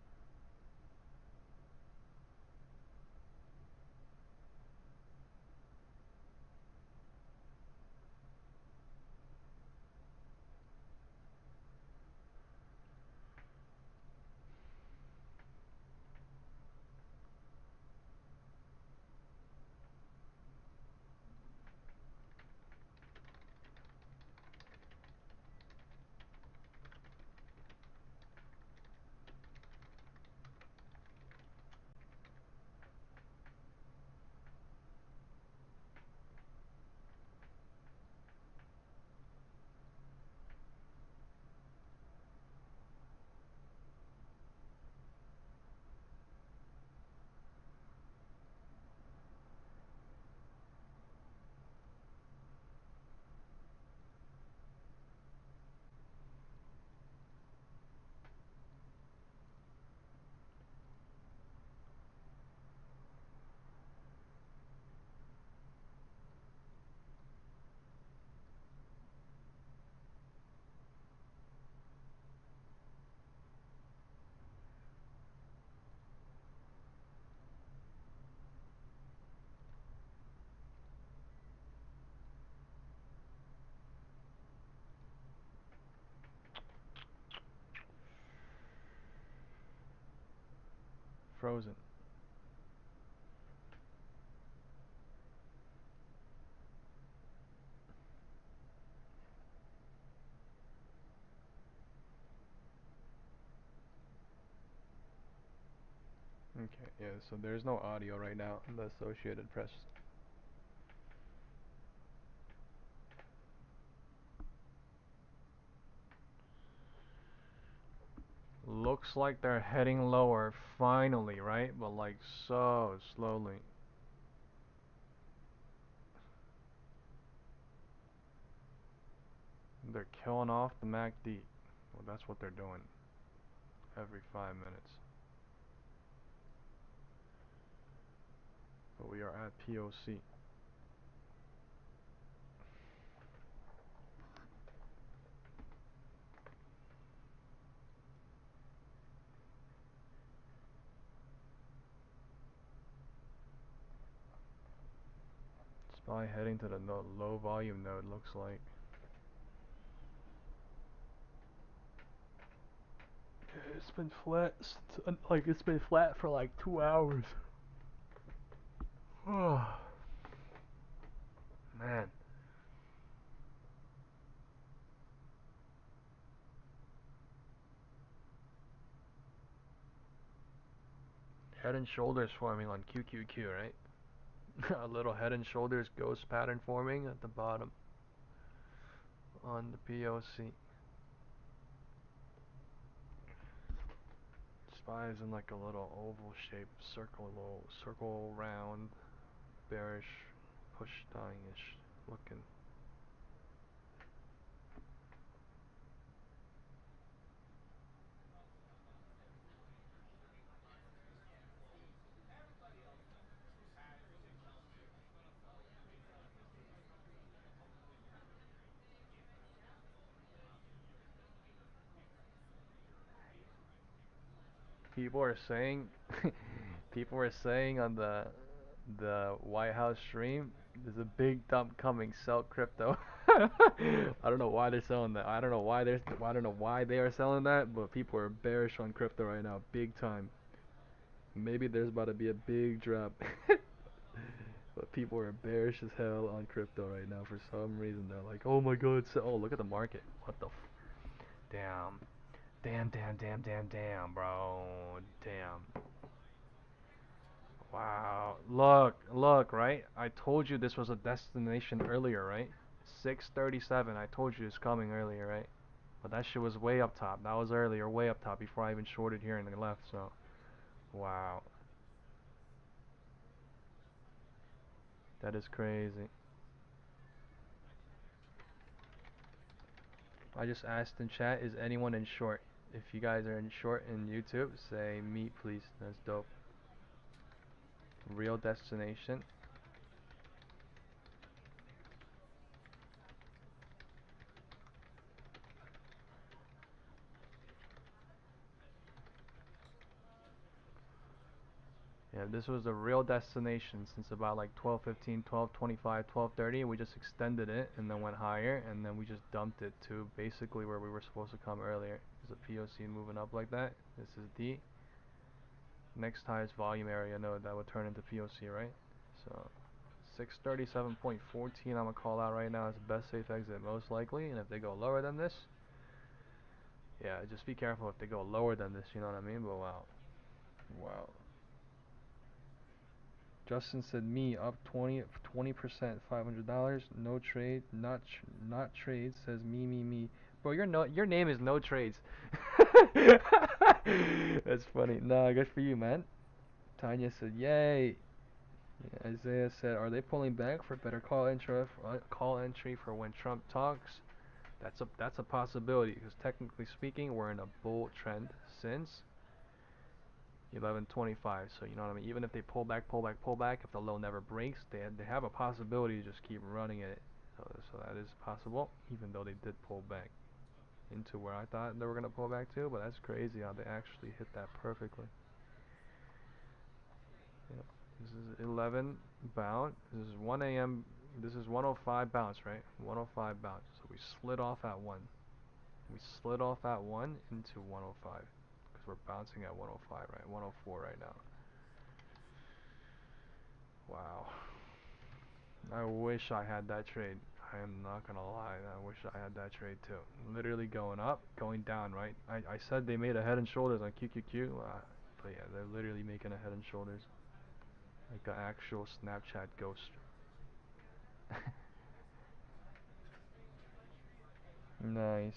frozen. Okay, yeah, so there's no audio right now in the Associated Press. Looks like they're heading lower finally, right? But like so slowly. They're killing off the MACD. Well, that's what they're doing every 5 minutes. But we are at POC. SPY heading to the low volume node, looks like. It's been flat, like it's been flat for like 2 hours. Oh, man. Head and shoulders forming on QQQ, right? A little head and shoulders ghost pattern forming at the bottom on the POC. SPY is in like a little oval shaped circle round, bearish, push dying-ish looking. People are saying, people are saying on the White House stream, there's a big dump coming. Sell crypto. I don't know why they're selling that. I don't know why they are selling that, but people are bearish on crypto right now, big time. Maybe there's about to be a big drop. But people are bearish as hell on crypto right now for some reason. They're like, oh my god, oh, look at the market. What the damn. Damn, bro. Damn. Wow. Look, right? I told you this was a destination earlier, right? 637. I told you it's coming earlier, right? But that shit was way up top. That was earlier, way up top before I even shorted here and left, so. Wow. That is crazy. I just asked in chat, is anyone in short? If you guys are in short in YouTube, say me please. That's dope. Real destination. Yeah, this was a real destination since about like 12:15, 12:25, 12:30. We just extended it and then went higher, and then we just dumped it to basically where we were supposed to come earlier. There's a POC moving up like that. This is D. Next highest volume area node that would turn into POC, right? So 637.14 I'm gonna call out right now as the best safe exit most likely, and if they go lower than this, yeah, just be careful if they go lower than this, you know what I mean? But wow. Wow. Justin said me up 20%, $500. No trade, not trade. Says me. Bro, your name is No Trades. That's funny. Nah, good for you, man. Tanya said yay. Yeah, Isaiah said, are they pulling back for better call entry for when Trump talks? That's a possibility because technically speaking, we're in a bull trend since 11:25. So you know what I mean. Even if they pull back, if the low never breaks, they have a possibility to just keep running it. So that is possible, even though they did pull back into where I thought they were gonna pull back to. But that's crazy how they actually hit that perfectly. Yeah. This is 11 bound. This is 1 a.m. This is 105 bounce, right? 105 bounce. So we slid off at 1. We slid off at 1 into 105 because we're bouncing at 105, right? 104 right now. Wow. I wish I had that trade. I am not gonna lie. I wish I had that trade too. Literally going up, going down, right? I said they made a head and shoulders on QQQ, but yeah, they're literally making a head and shoulders. Like an actual Snapchat ghost. Nice.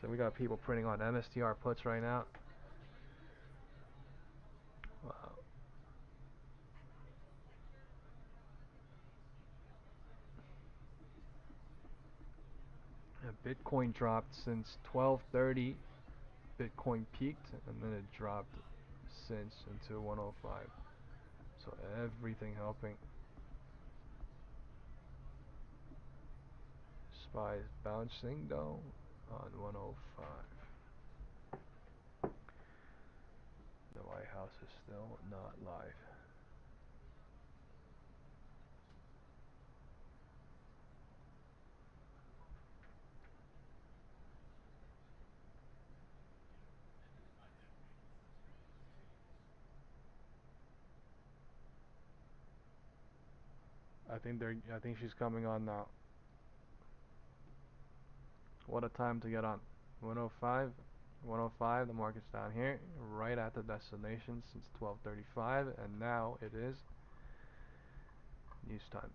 So we got people printing on MSTR puts right now. Wow. Yeah, Bitcoin dropped since 12:30. Bitcoin peaked and then it dropped since into 105. So everything helping. SPY is bouncing though on 105. The White House is still not live. I think she's coming on now. What a time to get on. 105. 105, the market's down here, right at the destination since 12:35, and now it is news time.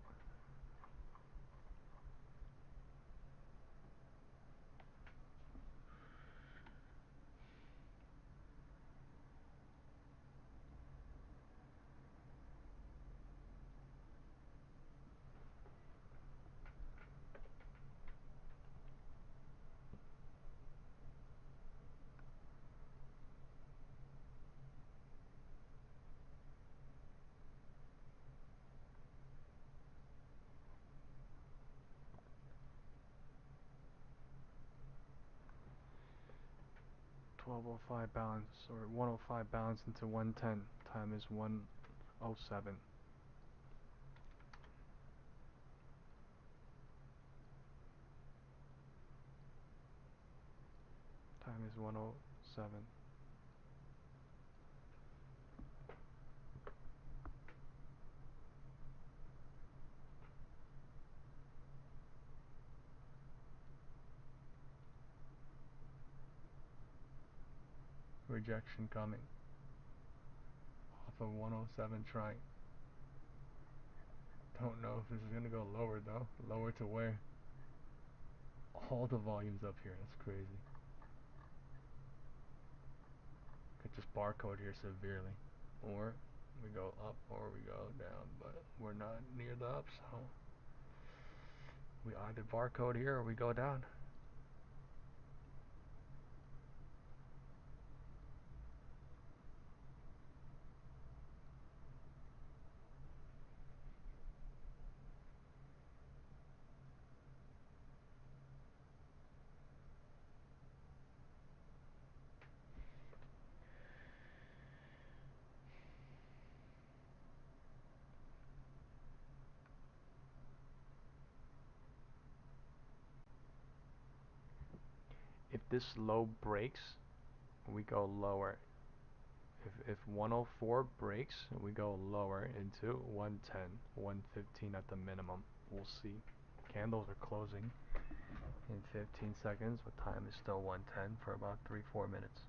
$12.05 balance, or 105 balance into 110. Time is 1:07. Time is 1:07. Rejection coming off of 107 trying. Don't know if this is gonna go lower though. Lower to where? All the volumes up here. That's crazy. Could just barcode here severely, or we go up or we go down, but we're not near the up, so we either barcode here or we go down. If this low breaks, we go lower. If 104 breaks, we go lower into 110, 115 at the minimum. We'll see. Candles are closing in 15 seconds, but time is still 110 for about 3-4 minutes.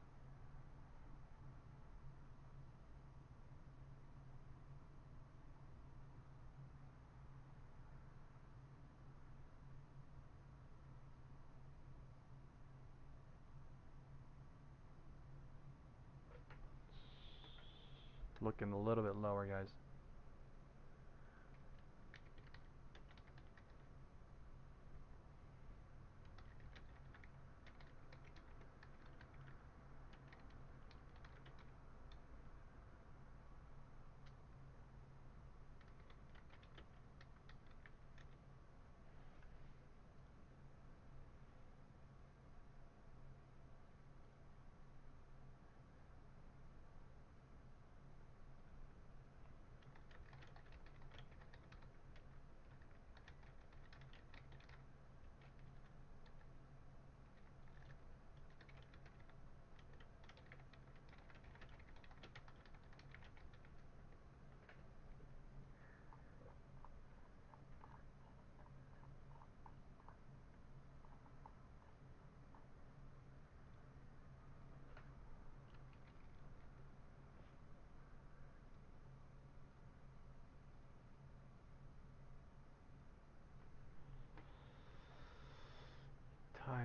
Looking a little bit lower, guys.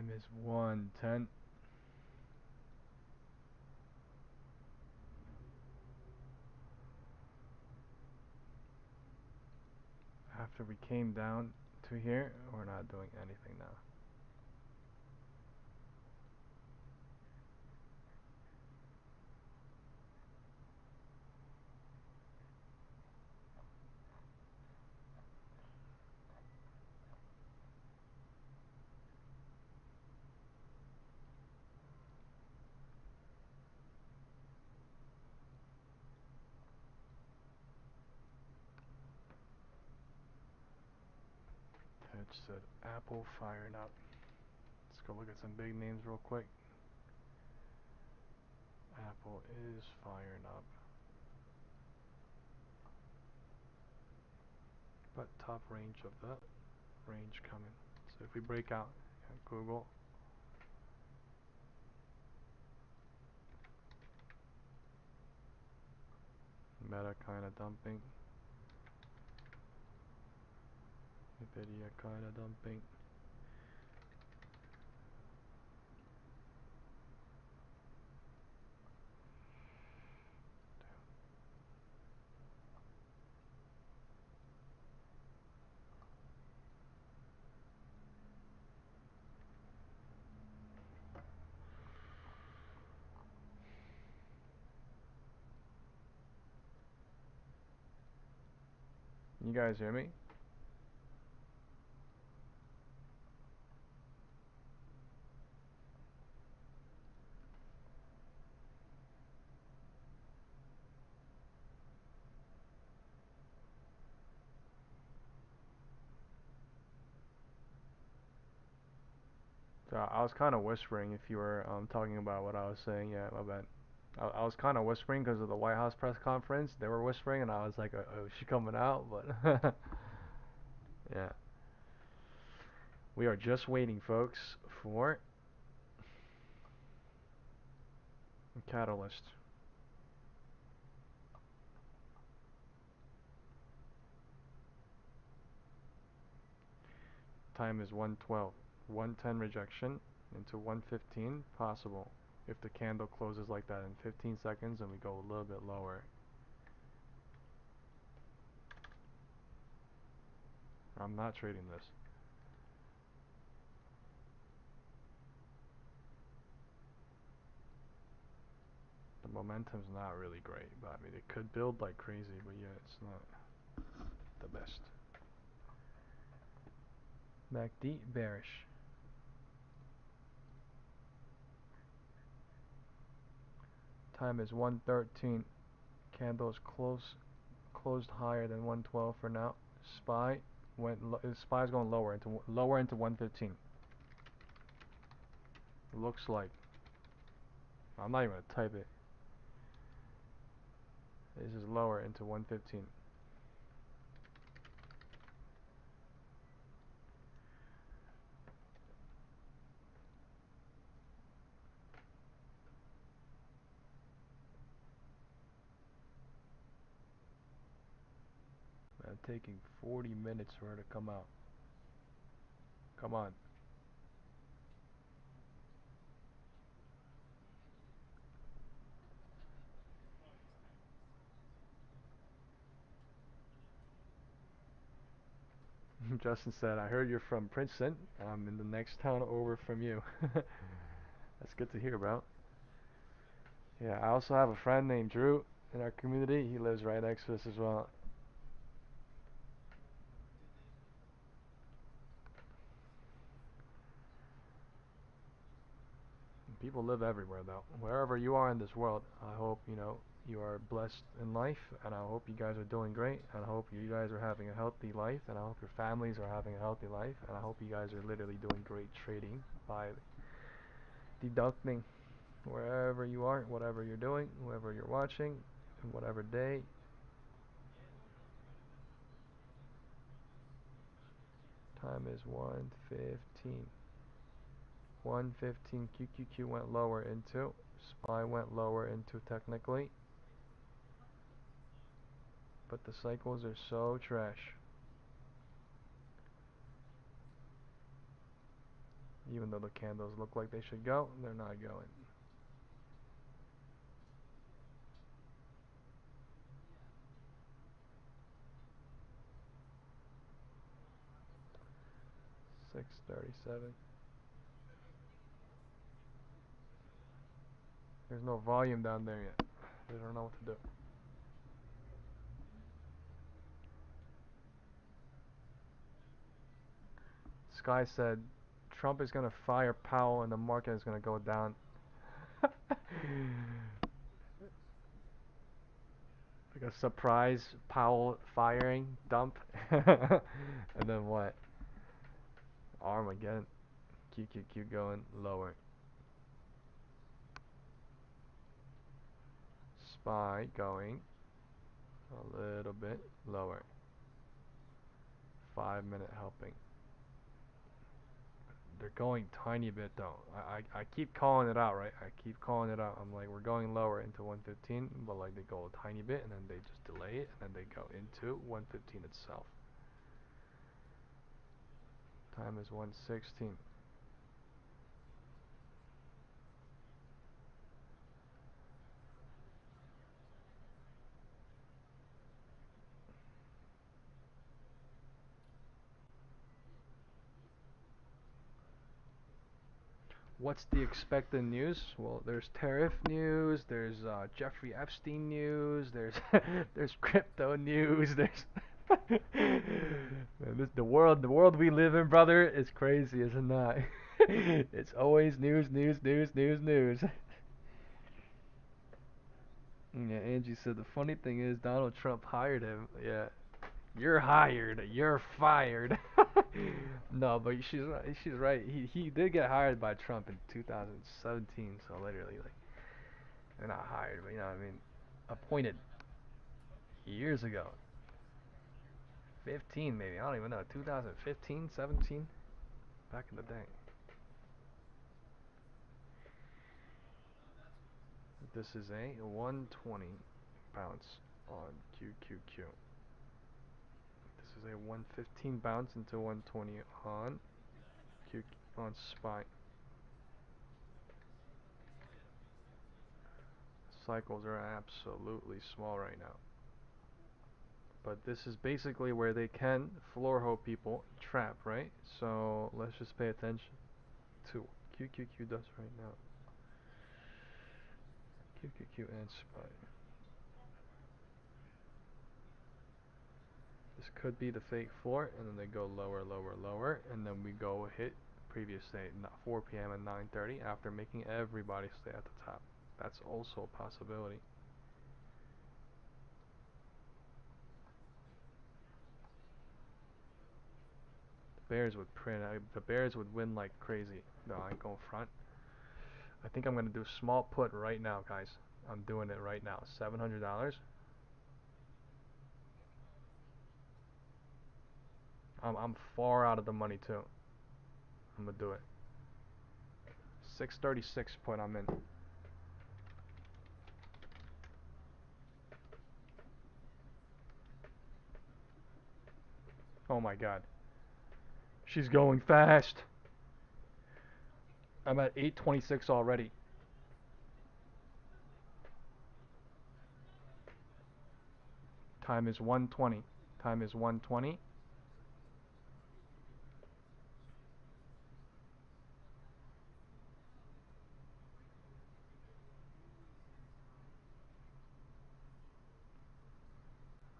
Time is 1:10. After we came down to here, we're not doing anything now. Ted said Apple firing up. Let's go look at some big names real quick. Apple is firing up. But top range of the range coming. So if we break out Google, Meta kind of dumping, Nvidia kind of dumping. You guys hear me? So I was kind of whispering if you were talking about what I was saying. Yeah, my bad. I was kind of whispering because of the White House press conference. They were whispering, and I was like, "Oh, is she coming out?" But yeah, we are just waiting, folks, for a catalyst. Time is 1:12. 110 rejection into 115 possible if the candle closes like that in 15 seconds and we go a little bit lower. I'm not trading this. The momentum's not really great, but I mean it could build like crazy, but yeah, it's not the best. MACD bearish. Time is 1:13. Candles closed higher than 112 for now. SPY SPY's going lower into 115. Looks like. I'm not even gonna type it. This is lower into 115. Man, taking 40 minutes for her to come out. Come on. Justin said, I heard you're from Princeton. I'm in the next town over from you. That's good to hear, bro. Yeah, I also have a friend named Drew in our community. He lives right next to us as well. People live everywhere, though. Wherever you are in this world, I hope, you are blessed in life, and I hope you guys are doing great, and I hope you guys are having a healthy life, and I hope your families are having a healthy life, and I hope you guys are literally doing great trading by deducting wherever you are, whatever you're doing, whoever you're watching, and whatever day. Time is 1:15. 1:15. QQQ went lower into. SPY went lower into technically. But the cycles are so trash. Even though the candles look like they should go, they're not going. $6.37. There's no volume down there yet. They don't know what to do. Sky said Trump is gonna fire Powell and the market is gonna go down. Like a surprise Powell firing dump. And then what? Armageddon. QQQ going lower. SPY going a little bit lower. 5-minute helping. They're going tiny bit though. I keep calling it out, right? I keep calling it out. I'm like, we're going lower into 115, but like they go a tiny bit and then they just delay it and then they go into 115 itself. Time is 1:16. What's the expected news? Well, there's tariff news, there's Jeffrey Epstein news, there's there's crypto news, there's Man, the world we live in, brother, is crazy, isn't that? It's always news, news, news, news, news. Yeah, Angie said the funny thing is Donald Trump hired him. Yeah. You're hired. You're fired. No, but she's right. She's right. He did get hired by Trump in 2017. So literally, like, they're not hired, but you know what I mean. Appointed years ago. 15 maybe. I don't even know. 2015, 17. Back in the day. This is a 120 bounce on QQQ. This is a 115 bounce into 120 on Q on SPY. Cycles are absolutely small right now. But this is basically where they can floor hoe people, trap, right? So let's just pay attention to what QQQ does right now. QQQ and SPY. This could be the fake floor, and then they go lower, lower, lower, and then we go hit previous day, 4 p.m. and 9:30 after making everybody stay at the top. That's also a possibility. The Bears would print. The Bears would win like crazy. No, I ain't going front. I think I'm gonna do small put right now, guys. I'm doing it right now. $700. I'm far out of the money too. I'm gonna do it. 636 put. I'm in. Oh my god. She's going fast. I'm at 826 already. Time is 120. Time is 120.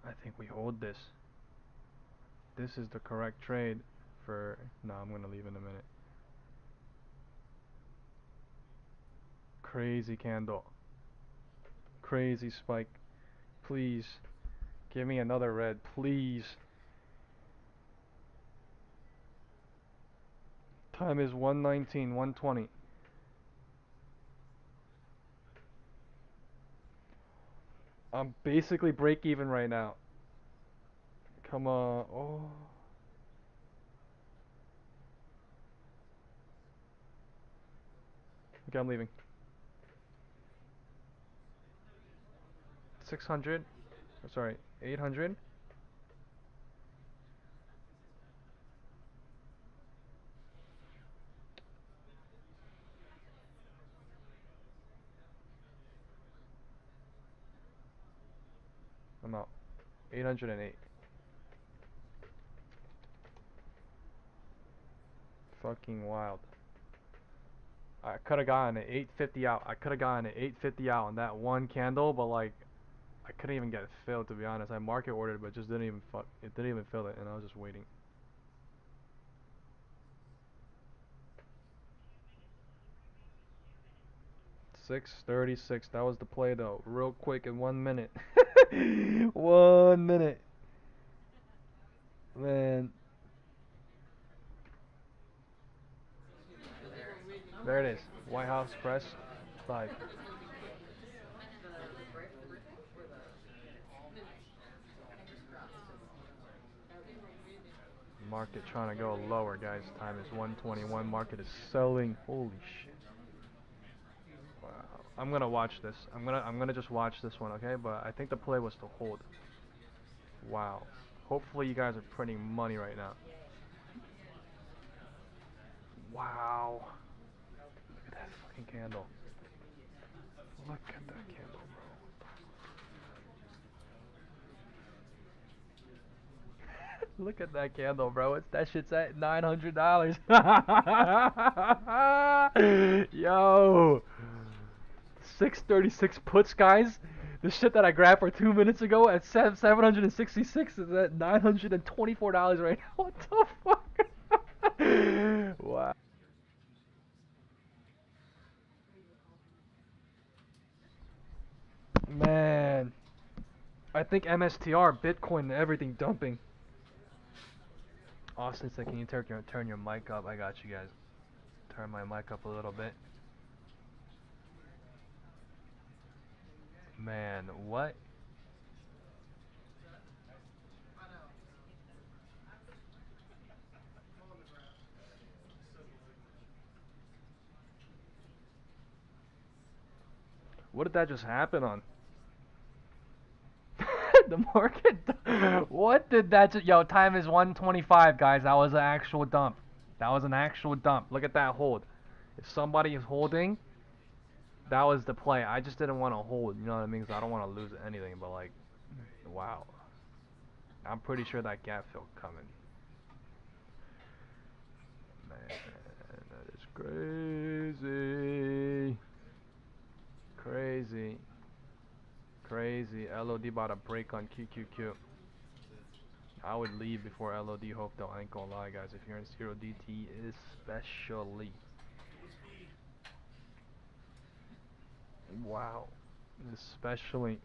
I think we hold this. This is the correct trade for... No, I'm gonna leave in a minute. Crazy candle. Crazy spike. Please. Give me another red, please. Time is 119, 120. I'm basically break even right now. Come on. Oh. Okay, I'm leaving. 600. Oh, sorry, 800. I'm out. 808. Fucking wild. I could have gotten an 850 out. I could have gotten an 850 out on that one candle, but like I couldn't even get it filled, to be honest. I market ordered, but just didn't even it didn't even fill it, and I was just waiting. $6.36. That was the play though. Real quick in 1 minute. 1 minute. Man. There it is. White House Press Live. Market trying to go lower, guys. Time is 1:21. Market is selling. Holy shit. Wow. I'm gonna watch this. I'm gonna just watch this one, okay? But I think the play was to hold. Wow. Hopefully you guys are printing money right now. Wow. Look at that fucking candle. Look at that candle, bro. Look at that candle, bro. That shit's at $900. Yo. 636 puts, guys. The shit that I grabbed for 2 minutes ago at 766 is at $924 right now. What the fuck? Wow. Man. I think MSTR, Bitcoin, everything dumping. Austin said, can you turn your mic up? I got you guys. Turn my mic up a little bit. Man, what? What did that just happen on? The market? What did that just... Yo, time is 1:25, guys. That was an actual dump. That was an actual dump. Look at that hold. If somebody is holding, that was the play. I just didn't want to hold, you know what I mean? Because I don't want to lose anything, but like, wow. I'm pretty sure that gap fill coming. Man, that is crazy. Crazy. Crazy. LOD about a break on QQQ. I would leave before LOD hope though. I ain't gonna lie, guys. If you're in 0DT, especially. Wow. Especially.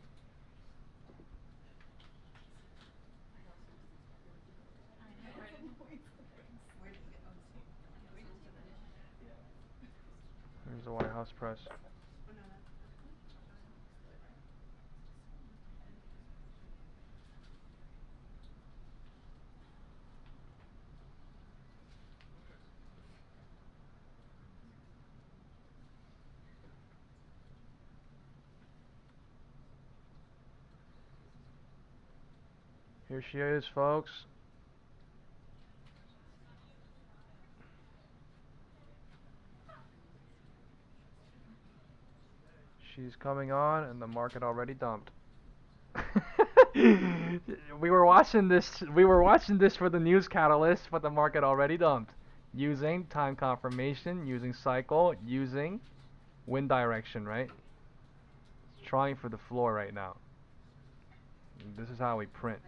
There's the White House Press. Here she is, folks. She's coming on, and the market already dumped. We were watching this. We were watching this for the news catalyst, but the market already dumped. Using time confirmation, using cycle, using wind direction, right? It's trying for the floor right now. This is how we print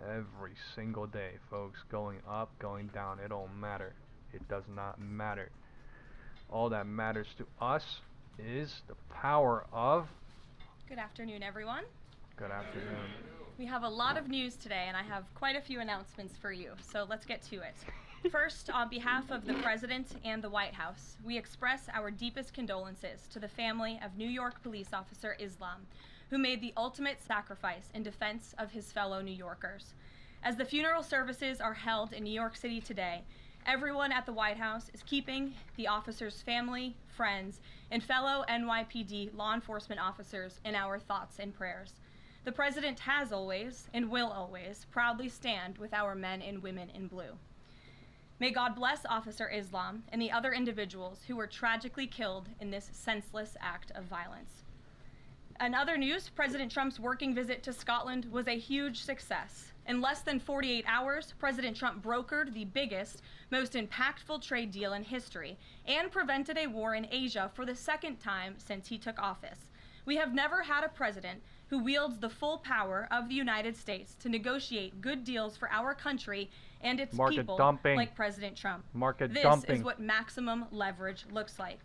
every single day, folks. Going up, going down, it don't matter. It does not matter. All that matters to us is the power of... Good afternoon, everyone. Good afternoon. We have a lot of news today, and I have quite a few announcements for you, so let's get to it. First, on behalf of the President and the White House, we express our deepest condolences to the family of New York police officer Islam, who made the ultimate sacrifice in defense of his fellow New Yorkers. As the funeral services are held in New York City today, everyone at the White House is keeping the officer's family, friends, and fellow NYPD law enforcement officers in our thoughts and prayers. The President has always, and will always, proudly stand with our men and women in blue. May God bless Officer Islam and the other individuals who were tragically killed in this senseless act of violence. In other news, President Trump's working visit to Scotland was a huge success. In less than 48 hours, President Trump brokered the biggest, most impactful trade deal in history and prevented a war in Asia for the second time since he took office. We have never had a president who wields the full power of the United States to negotiate good deals for our country and its people like President Trump. This is what maximum leverage looks like.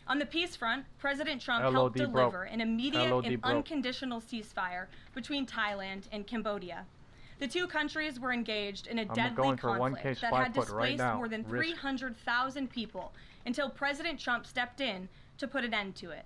On the peace front, President Trump helped deliver an immediate and unconditional ceasefire between Thailand and Cambodia. The two countries were engaged in a deadly conflict that had displaced more than 300,000 people until President Trump stepped in to put an end to it.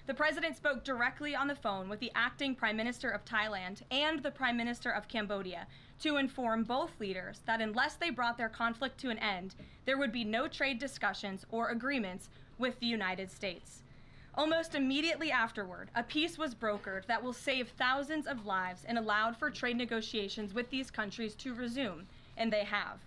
The president spoke directly on the phone with the acting Prime Minister of Thailand and the Prime Minister of Cambodia to inform both leaders that unless they brought their conflict to an end, there would be no trade discussions or agreements with the United States. Almost immediately afterward, a peace was brokered that will save thousands of lives and allowed for trade negotiations with these countries to resume, and they have.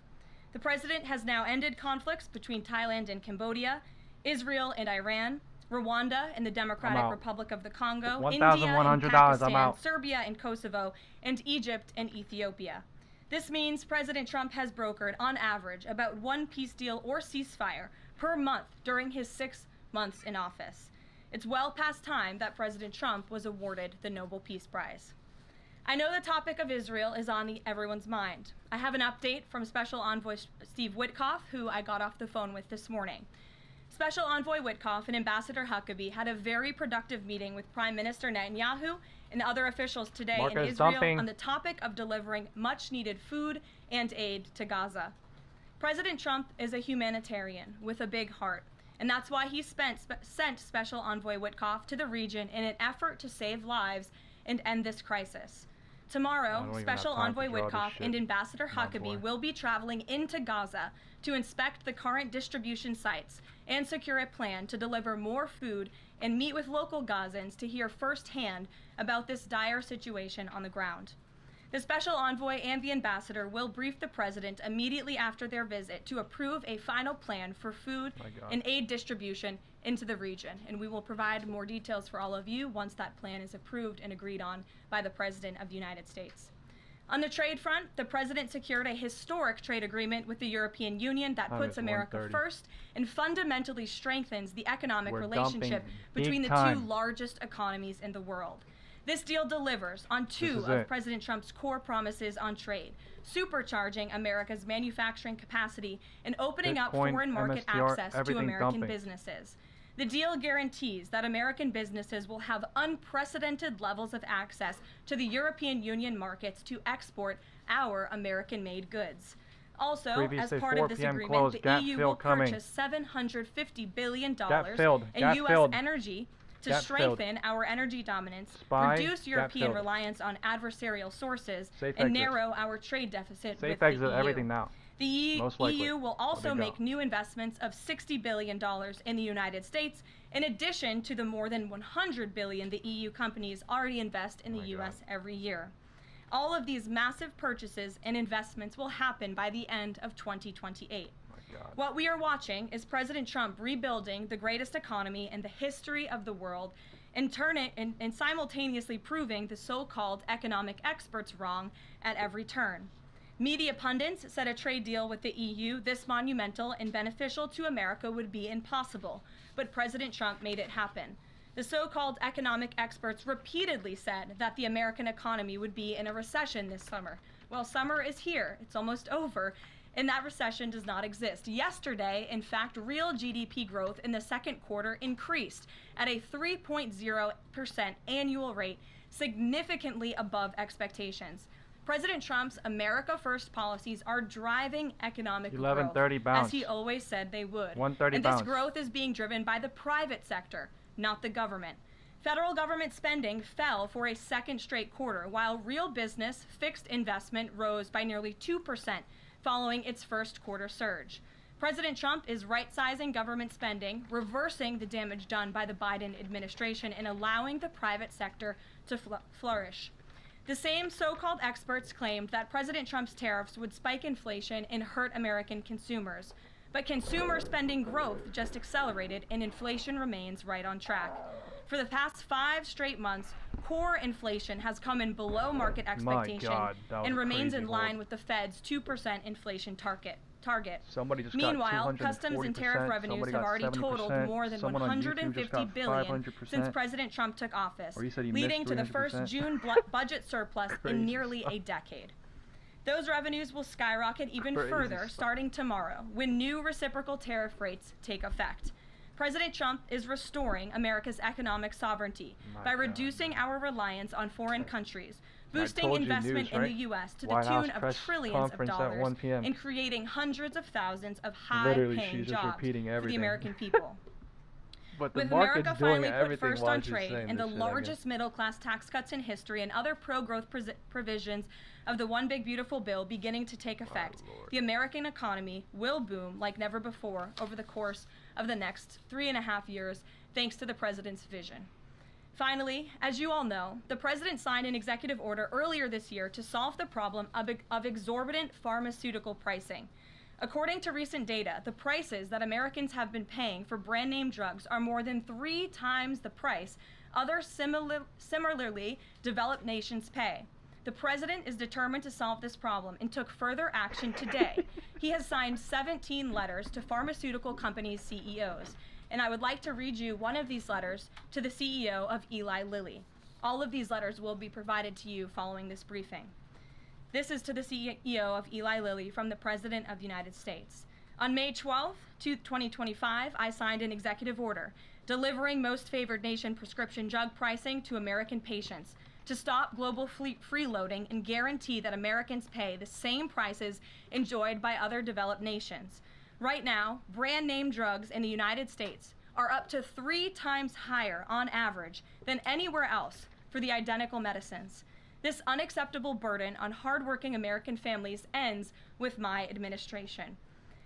The president has now ended conflicts between Thailand and Cambodia, Israel and Iran, Rwanda and the Democratic Republic of the Congo, India and Pakistan, Serbia and Kosovo, and Egypt and Ethiopia. This means President Trump has brokered, on average, about one peace deal or ceasefire per month during his 6 months in office. It's well past time that President Trump was awarded the Nobel Peace Prize. I know the topic of Israel is on everyone's mind. I have an update from Special Envoy Steve Witkoff, who I got off the phone with this morning. Special Envoy Witkoff and Ambassador Huckabee had a very productive meeting with Prime Minister Netanyahu and other officials today in Israel on the topic of delivering much-needed food and aid to Gaza. President Trump is a humanitarian with a big heart, and that's why he sent Special Envoy Witkoff to the region in an effort to save lives and end this crisis. Tomorrow, Special Envoy Witkoff and Ambassador Huckabee will be traveling into Gaza to inspect the current distribution sites and secure a plan to deliver more food and meet with local Gazans to hear firsthand about this dire situation on the ground. The Special Envoy and the Ambassador will brief the President immediately after their visit to approve a final plan for food and aid distribution into the region, and we will provide more details for all of you once that plan is approved and agreed on by the President of the United States. On the trade front, the President secured a historic trade agreement with the European Union that puts America first and fundamentally strengthens the economic relationship between the two largest economies in the world. This deal delivers on two of President Trump's core promises on trade, supercharging America's manufacturing capacity and opening up foreign market access to American businesses. The deal guarantees that American businesses will have unprecedented levels of access to the European Union markets to export our American-made goods. Also, as part of this agreement, the EU will purchase $750 billion in U.S. energy to strengthen our energy dominance, reduce European reliance on adversarial sources, and narrow our trade deficit with the EU. The EU will also make new investments of $60 billion in the United States, in addition to the more than $100 billion the EU companies already invest in the U.S. every year. All of these massive purchases and investments will happen by the end of 2028. What we are watching is President Trump rebuilding the greatest economy in the history of the world and simultaneously proving the so-called economic experts wrong at every turn. Media pundits said a trade deal with the EU this monumental and beneficial to America would be impossible, but President Trump made it happen. The so-called economic experts repeatedly said that the American economy would be in a recession this summer. Well, summer is here, it's almost over, and that recession does not exist. Yesterday, in fact, real GDP growth in the second quarter increased at a 3.0% annual rate, significantly above expectations. President Trump's America First policies are driving economic growth, as he always said they would. And this growth is being driven by the private sector, not the government. Federal government spending fell for a second straight quarter, while real business fixed investment rose by nearly 2% following its first quarter surge. President Trump is right-sizing government spending, reversing the damage done by the Biden administration, and allowing the private sector to flourish. The same so-called experts claimed that President Trump's tariffs would spike inflation and hurt American consumers. But consumer spending growth just accelerated and inflation remains right on track. For the past 5 straight months, core inflation has come in below market expectation God, that was and a remains crazy in line hold. with the Fed's 2% inflation target. Somebody just Meanwhile, got 240%, customs and tariff revenues somebody have got already 70%, totaled more than someone on YouTube just got $150 billion 500%. since President Trump took office, Or you said he leading missed to the first 300%. June budget surplus Crazy in nearly stuff. a decade. Those revenues will skyrocket even Crazy further stuff. starting tomorrow when new reciprocal tariff rates take effect. President Trump is restoring America's economic sovereignty by reducing our reliance on foreign countries, boosting told you investment news, in right? the U.S. to White the House tune of press trillions of conference at dollars 1 p.m. and creating hundreds of thousands of Literally, high-paying she's just jobs repeating for the everything. American people. But the With market's America doing finally put everything first while on she's trade saying and the this shit, I guess. largest middle-class tax cuts in history and other pro-growth provisions of the One Big Beautiful Bill beginning to take effect, the American economy will boom like never before over the course of the next 3.5 years, thanks to the president's vision. Finally, as you all know, the president signed an executive order earlier this year to solve the problem of exorbitant pharmaceutical pricing. According to recent data, the prices that Americans have been paying for brand name drugs are more than 3 times the price other similarly developed nations pay. The president is determined to solve this problem and took further action today. He has signed 17 letters to pharmaceutical companies' CEOs. And I would like to read you one of these letters to the CEO of Eli Lilly. All of these letters will be provided to you following this briefing. This is to the CEO of Eli Lilly from the President of the United States. On May 12, 2025, I signed an executive order delivering most favored nation prescription drug pricing to American patients to stop global freeloading and guarantee that Americans pay the same prices enjoyed by other developed nations. Right now, brand name drugs in the United States are up to 3 times higher on average than anywhere else for the identical medicines. This unacceptable burden on hardworking American families ends with my administration.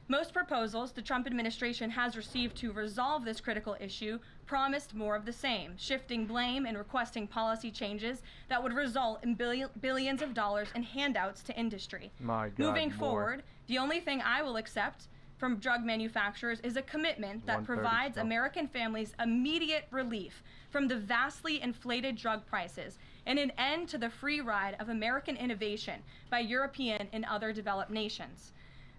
Most proposals the Trump administration has received to resolve this critical issue promised more of the same, shifting blame and requesting policy changes that would result in billions of dollars in handouts to industry. My God, Moving more. forward, the only thing I will accept from drug manufacturers is a commitment that 130 provides still. American families immediate relief from the vastly inflated drug prices and an end to the free ride of American innovation by European and other developed nations.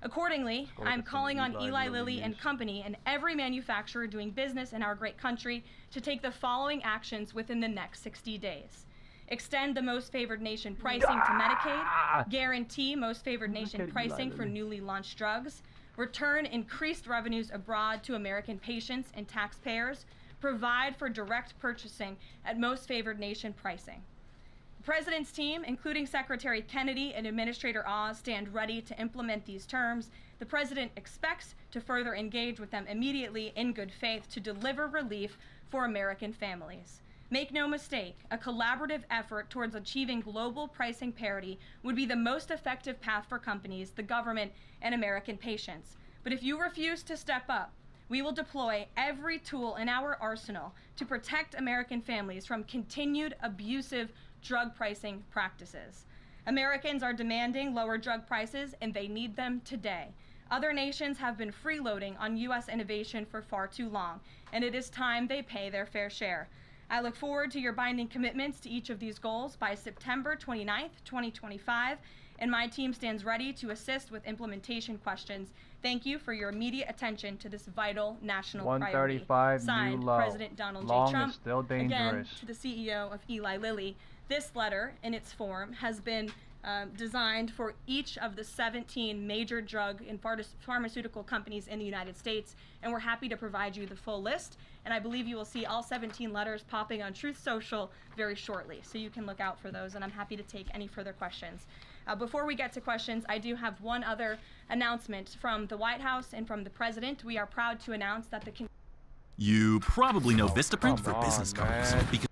Accordingly, Go look I'm at some calling on Eli Eli Lilly Lilly and news. Company and every manufacturer doing business in our great country to take the following actions within the next 60 days. Extend the most favored nation pricing to Medicaid, guarantee most favored nation at Eli pricing for Lilly. newly launched drugs, return increased revenues abroad to American patients and taxpayers, provide for direct purchasing at most favored nation pricing. The President's team, including Secretary Kennedy and Administrator Oz, stand ready to implement these terms. The President expects to further engage with them immediately in good faith to deliver relief for American families. Make no mistake, a collaborative effort towards achieving global pricing parity would be the most effective path for companies, the government, and American patients. But if you refuse to step up, we will deploy every tool in our arsenal to protect American families from continued abusive drug pricing practices. Americans are demanding lower drug prices, and they need them today. Other nations have been freeloading on U.S. innovation for far too long, and it is time they pay their fair share. I look forward to your binding commitments to each of these goals by September 29th, 2025, and my team stands ready to assist with implementation questions. Thank you for your immediate attention to this vital national priority. 135 Signed, new low. President Donald Long J. Trump. is still Again, dangerous. to the CEO of Eli Lilly. This letter, in its form, has been designed for each of the 17 major drug and pharmaceutical companies in the United States, and we're happy to provide you the full list. And I believe you will see all 17 letters popping on Truth Social very shortly, so you can look out for those, and I'm happy to take any further questions. Before we get to questions, I do have one other announcement from the White House and from the President. We are proud to announce that the You probably know Vistaprint for come business on, cards man. because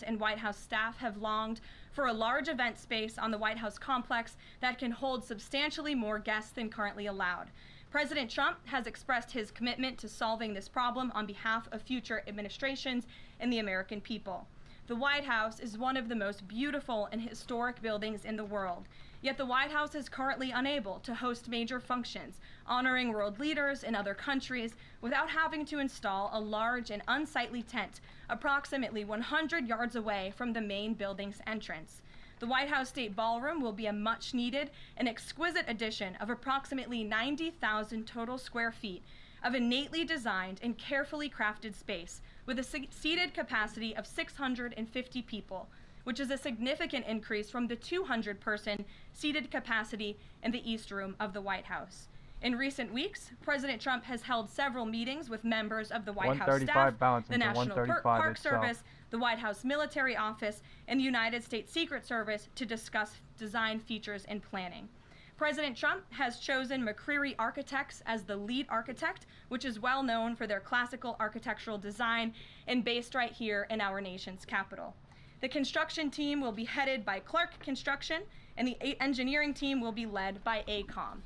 and White House staff have longed for a large event space on the White House complex that can hold substantially more guests than currently allowed. President Trump has expressed his commitment to solving this problem on behalf of future administrations and the American people. The White House is one of the most beautiful and historic buildings in the world. Yet the White House is currently unable to host major functions, honoring world leaders in other countries without having to install a large and unsightly tent approximately 100 yards away from the main building's entrance. The White House State Ballroom will be a much-needed and exquisite addition of approximately 90,000 total square feet of innately designed and carefully crafted space with a seated capacity of 650 people, which is a significant increase from the 200-person seated capacity in the East Room of the White House. In recent weeks, President Trump has held several meetings with members of the White House staff, the National Park Service, the White House Military Office, and the United States Secret Service to discuss design features and planning. President Trump has chosen McCreary Architects as the lead architect, which is well known for their classical architectural design and based right here in our nation's capital. The construction team will be headed by Clark Construction, and the engineering team will be led by AECOM.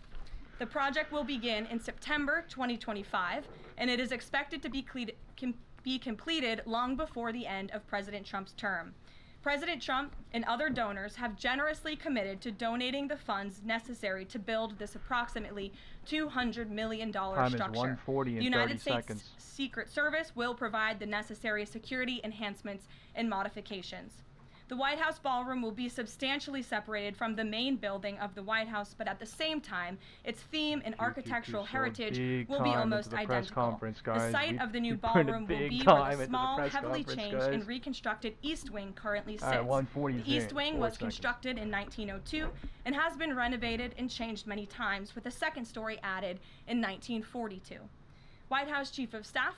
The project will begin in September 2025, and it is expected to be completed long before the end of President Trump's term. President Trump and other donors have generously committed to donating the funds necessary to build this approximately $200 million structure. The United States Secret Service will provide the necessary security enhancements and modifications. The White House ballroom will be substantially separated from the main building of the White House, but at the same time, its theme and architectural heritage will be almost identical. The site of the new ballroom will be where the small, heavily changed and reconstructed East Wing currently sits. The East Wing was constructed in 1902 and has been renovated and changed many times, with a second story added in 1942. White House Chief of Staff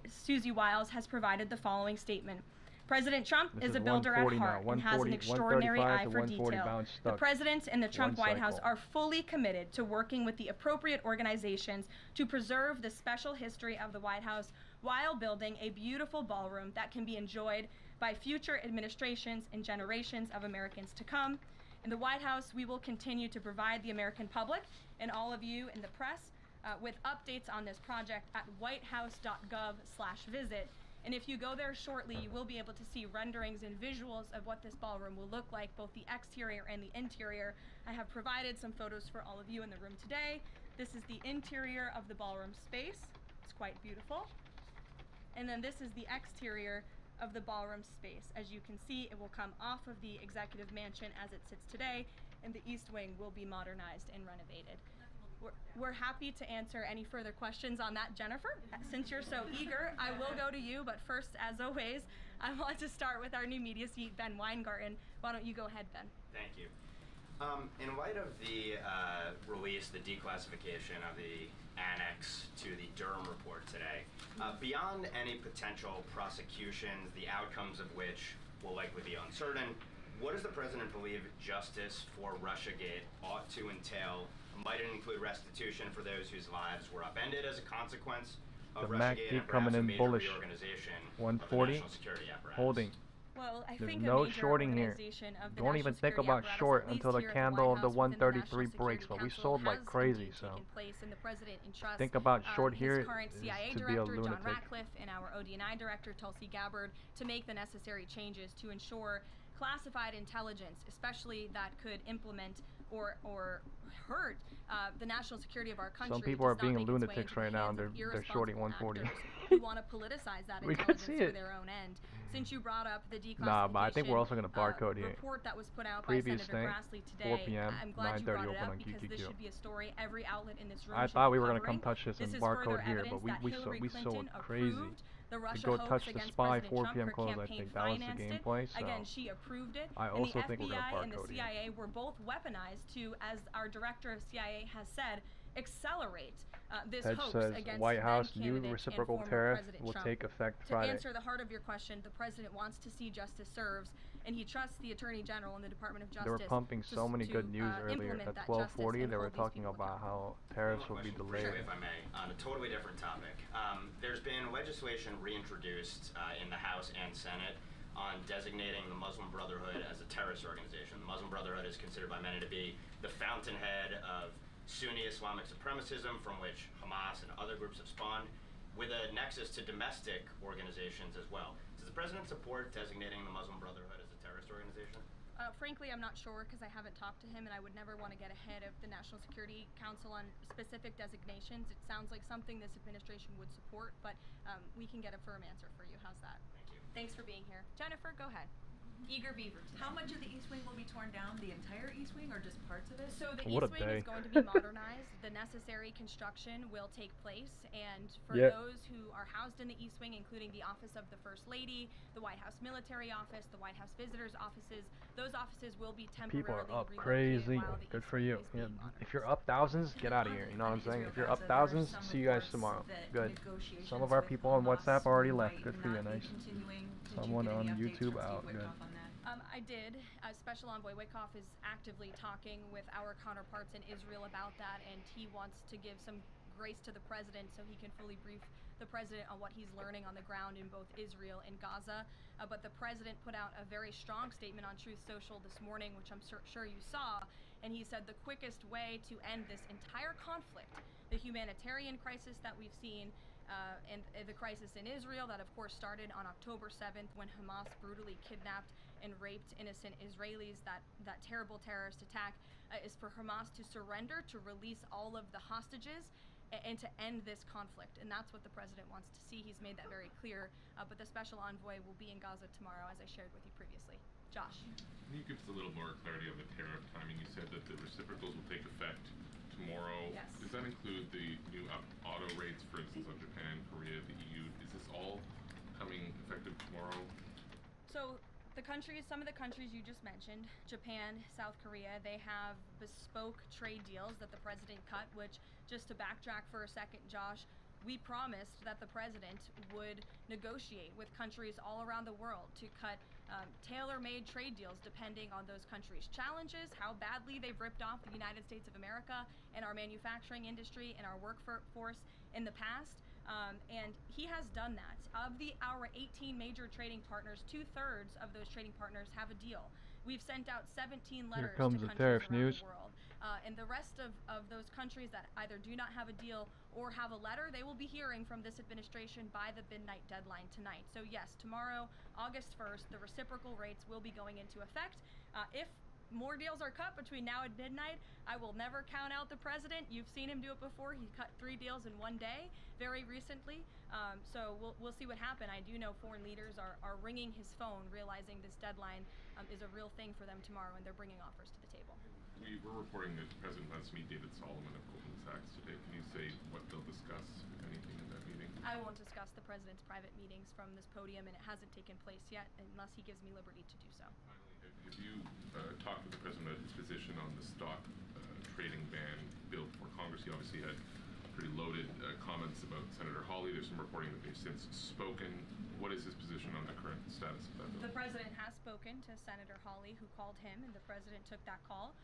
Susie Wiles has provided the following statement. President Trump is a builder at heart and has an extraordinary eye for detail. The President and the Trump White House are fully committed to working with the appropriate organizations to preserve the special history of the White House while building a beautiful ballroom that can be enjoyed by future administrations and generations of Americans to come. In the White House, we will continue to provide the American public and all of you in the press with updates on this project at whitehouse.gov/visit. And if you go there shortly, you will be able to see renderings and visuals of what this ballroom will look like, both the exterior and the interior. I have provided some photos for all of you in the room today. This is the interior of the ballroom space. It's quite beautiful. And then this is the exterior of the ballroom space. As you can see, it will come off of the executive mansion as it sits today, and the East Wing will be modernized and renovated. We're happy to answer any further questions on that, Jennifer. Since you're so eager, I will go to you, but first, as always, I want to start with our new media seat, Ben Weingarten. Why don't you go ahead, Ben? Thank you. In light of the release, the declassification of the annex to the Durham report today, beyond any potential prosecutions, the outcomes of which will likely be uncertain, what does the President believe justice for Russiagate ought to entail? Might it include restitution for those whose lives were upended as a consequence of Russiagate and perhaps a major reorganization of the national security apparatus? Holding. Well, I There's think no a major shorting here. organization of the Don't national even think security about apparatus, short at least until the here at candle of the White House, within 133 National breaks, Security but we Council, sold like has crazy, indeed so taken place, and the President entrusts, think about short here his current is CIA to be a director, John lunatic. Ratcliffe, and our ODNI director, Tulsi Gabbard, to make the necessary changes to ensure classified intelligence, especially that could implement or hurt the national security of our country. Some people are being lunatics right now, and they're shorting 140. Who want to politicize that We could intelligence see for it. their own end. Since you brought up the declassification Nah, but I think we're also going to barcode here. report that was put out Previous by Senator thing, Grassley today, 4 p.m., I'm glad you 9:30 brought it open up on because this QQQ. should be a story every outlet in this room I should thought be we were going to covering. come touch this and is barcode further here, but evidence that Hillary we sold Clinton crazy. approved the To Russia go hoax touch the against SPY President 4 Trump. p.m. Her close, I campaign think that was the financed it. gameplay, so Again, she approved it. I And also the think we're going to FBI and the barcode here. CIA were both weaponized to, as our director of CIA has said, accelerate this Ted hoax says against White House then new candidate reciprocal and former tariff President will Trump. take effect To Friday. answer the heart of your question, the President wants to see justice served, and he trusts the Attorney General and the Department of Justice. They were pumping so many good news earlier. At 12:40, they were talking about how tariffs will be delayed. If I may, on a totally different topic. There's been legislation reintroduced in the House and Senate on designating the Muslim Brotherhood as a terrorist organization. The Muslim Brotherhood is considered by many to be the fountainhead of Sunni Islamic supremacism, from which Hamas and other groups have spawned, with a nexus to domestic organizations as well. Does the President support designating the Muslim Brotherhood as a terrorist organization? Frankly, I'm not sure because I haven't talked to him, and I would never want to get ahead of the National Security Council on specific designations. It sounds like something this administration would support, but we can get a firm answer for you. How's that? Thank you. Thanks for being here. Jennifer, go ahead. Eager Beaver. How much of the East Wing will be torn down? The entire East Wing or just parts of it? So the What a East Wing day. is going to be modernized. The necessary construction will take place, and for Yeah. those who are housed in the East Wing, including the Office of the First Lady, the White House Military Office, the White House Visitors Offices, those offices will be People temporarily are up relocated crazy. while the Good East for Wing you. is Yeah, being modernized. if you're up thousands, get out of here. You know what I'm saying? If you're up thousands, see you guys tomorrow. Good. Some of our people on WhatsApp already left. Good for you. Nice. Someone on YouTube out. Good. I did. Special Envoy Wickoff is actively talking with our counterparts in Israel about that, and he wants to give some grace to the president so he can fully brief the president on what he's learning on the ground in both Israel and Gaza. But the president put out a very strong statement on Truth Social this morning, which I'm sure you saw, and he said the quickest way to end this entire conflict, the humanitarian crisis that we've seen, and the crisis in Israel that of course started on October 7th when Hamas brutally kidnapped and raped innocent Israelis, that terrible terrorist attack, is for Hamas to surrender, to release all of the hostages, and to end this conflict. And that's what the president wants to see. He's made that very clear. But the special envoy will be in Gaza tomorrow, as I shared with you previously. Josh. Can you give us a little more clarity on the tariff timing? You said that the reciprocals will take effect tomorrow. Yes. Does that include the new auto rates, for instance, on Japan, Korea, the EU? Is this all coming effective tomorrow? So some of the countries you just mentioned, Japan, South Korea, they have bespoke trade deals that the president cut, which, just to backtrack for a second, Josh, we promised that the president would negotiate with countries all around the world to cut tailor-made trade deals depending on those countries' challenges, how badly they've ripped off the United States of America and our manufacturing industry and our workforce in the past. And he has done that. Of our 18 major trading partners, 2/3 of those trading partners have a deal. We've sent out 17 letters comes to the countries tariff around news. the world. And the rest of those countries that either do not have a deal or have a letter, they will be hearing from this administration by the midnight deadline tonight. So yes, tomorrow, August 1st, the reciprocal rates will be going into effect. If more deals are cut between now and midnight, I will never count out the president. You've seen him do it before. He cut 3 deals in one day very recently. So we'll see what happens. I do know foreign leaders are ringing his phone, realizing this deadline is a real thing for them tomorrow, and they're bringing offers to the table. We were reporting that the president plans to meet David Solomon of Goldman Sachs today. Can you say what they'll discuss, if anything, in that meeting? I won't discuss the president's private meetings from this podium, and it hasn't taken place yet unless he gives me liberty to do so. Finally, have you talked with the president about his position on the stock trading ban bill before Congress? He obviously had pretty loaded comments about Senator Hawley. There's some reporting that they've since spoken. What is his position on the current status of that bill? The president has spoken to Senator Hawley, who called him, and the president took that call.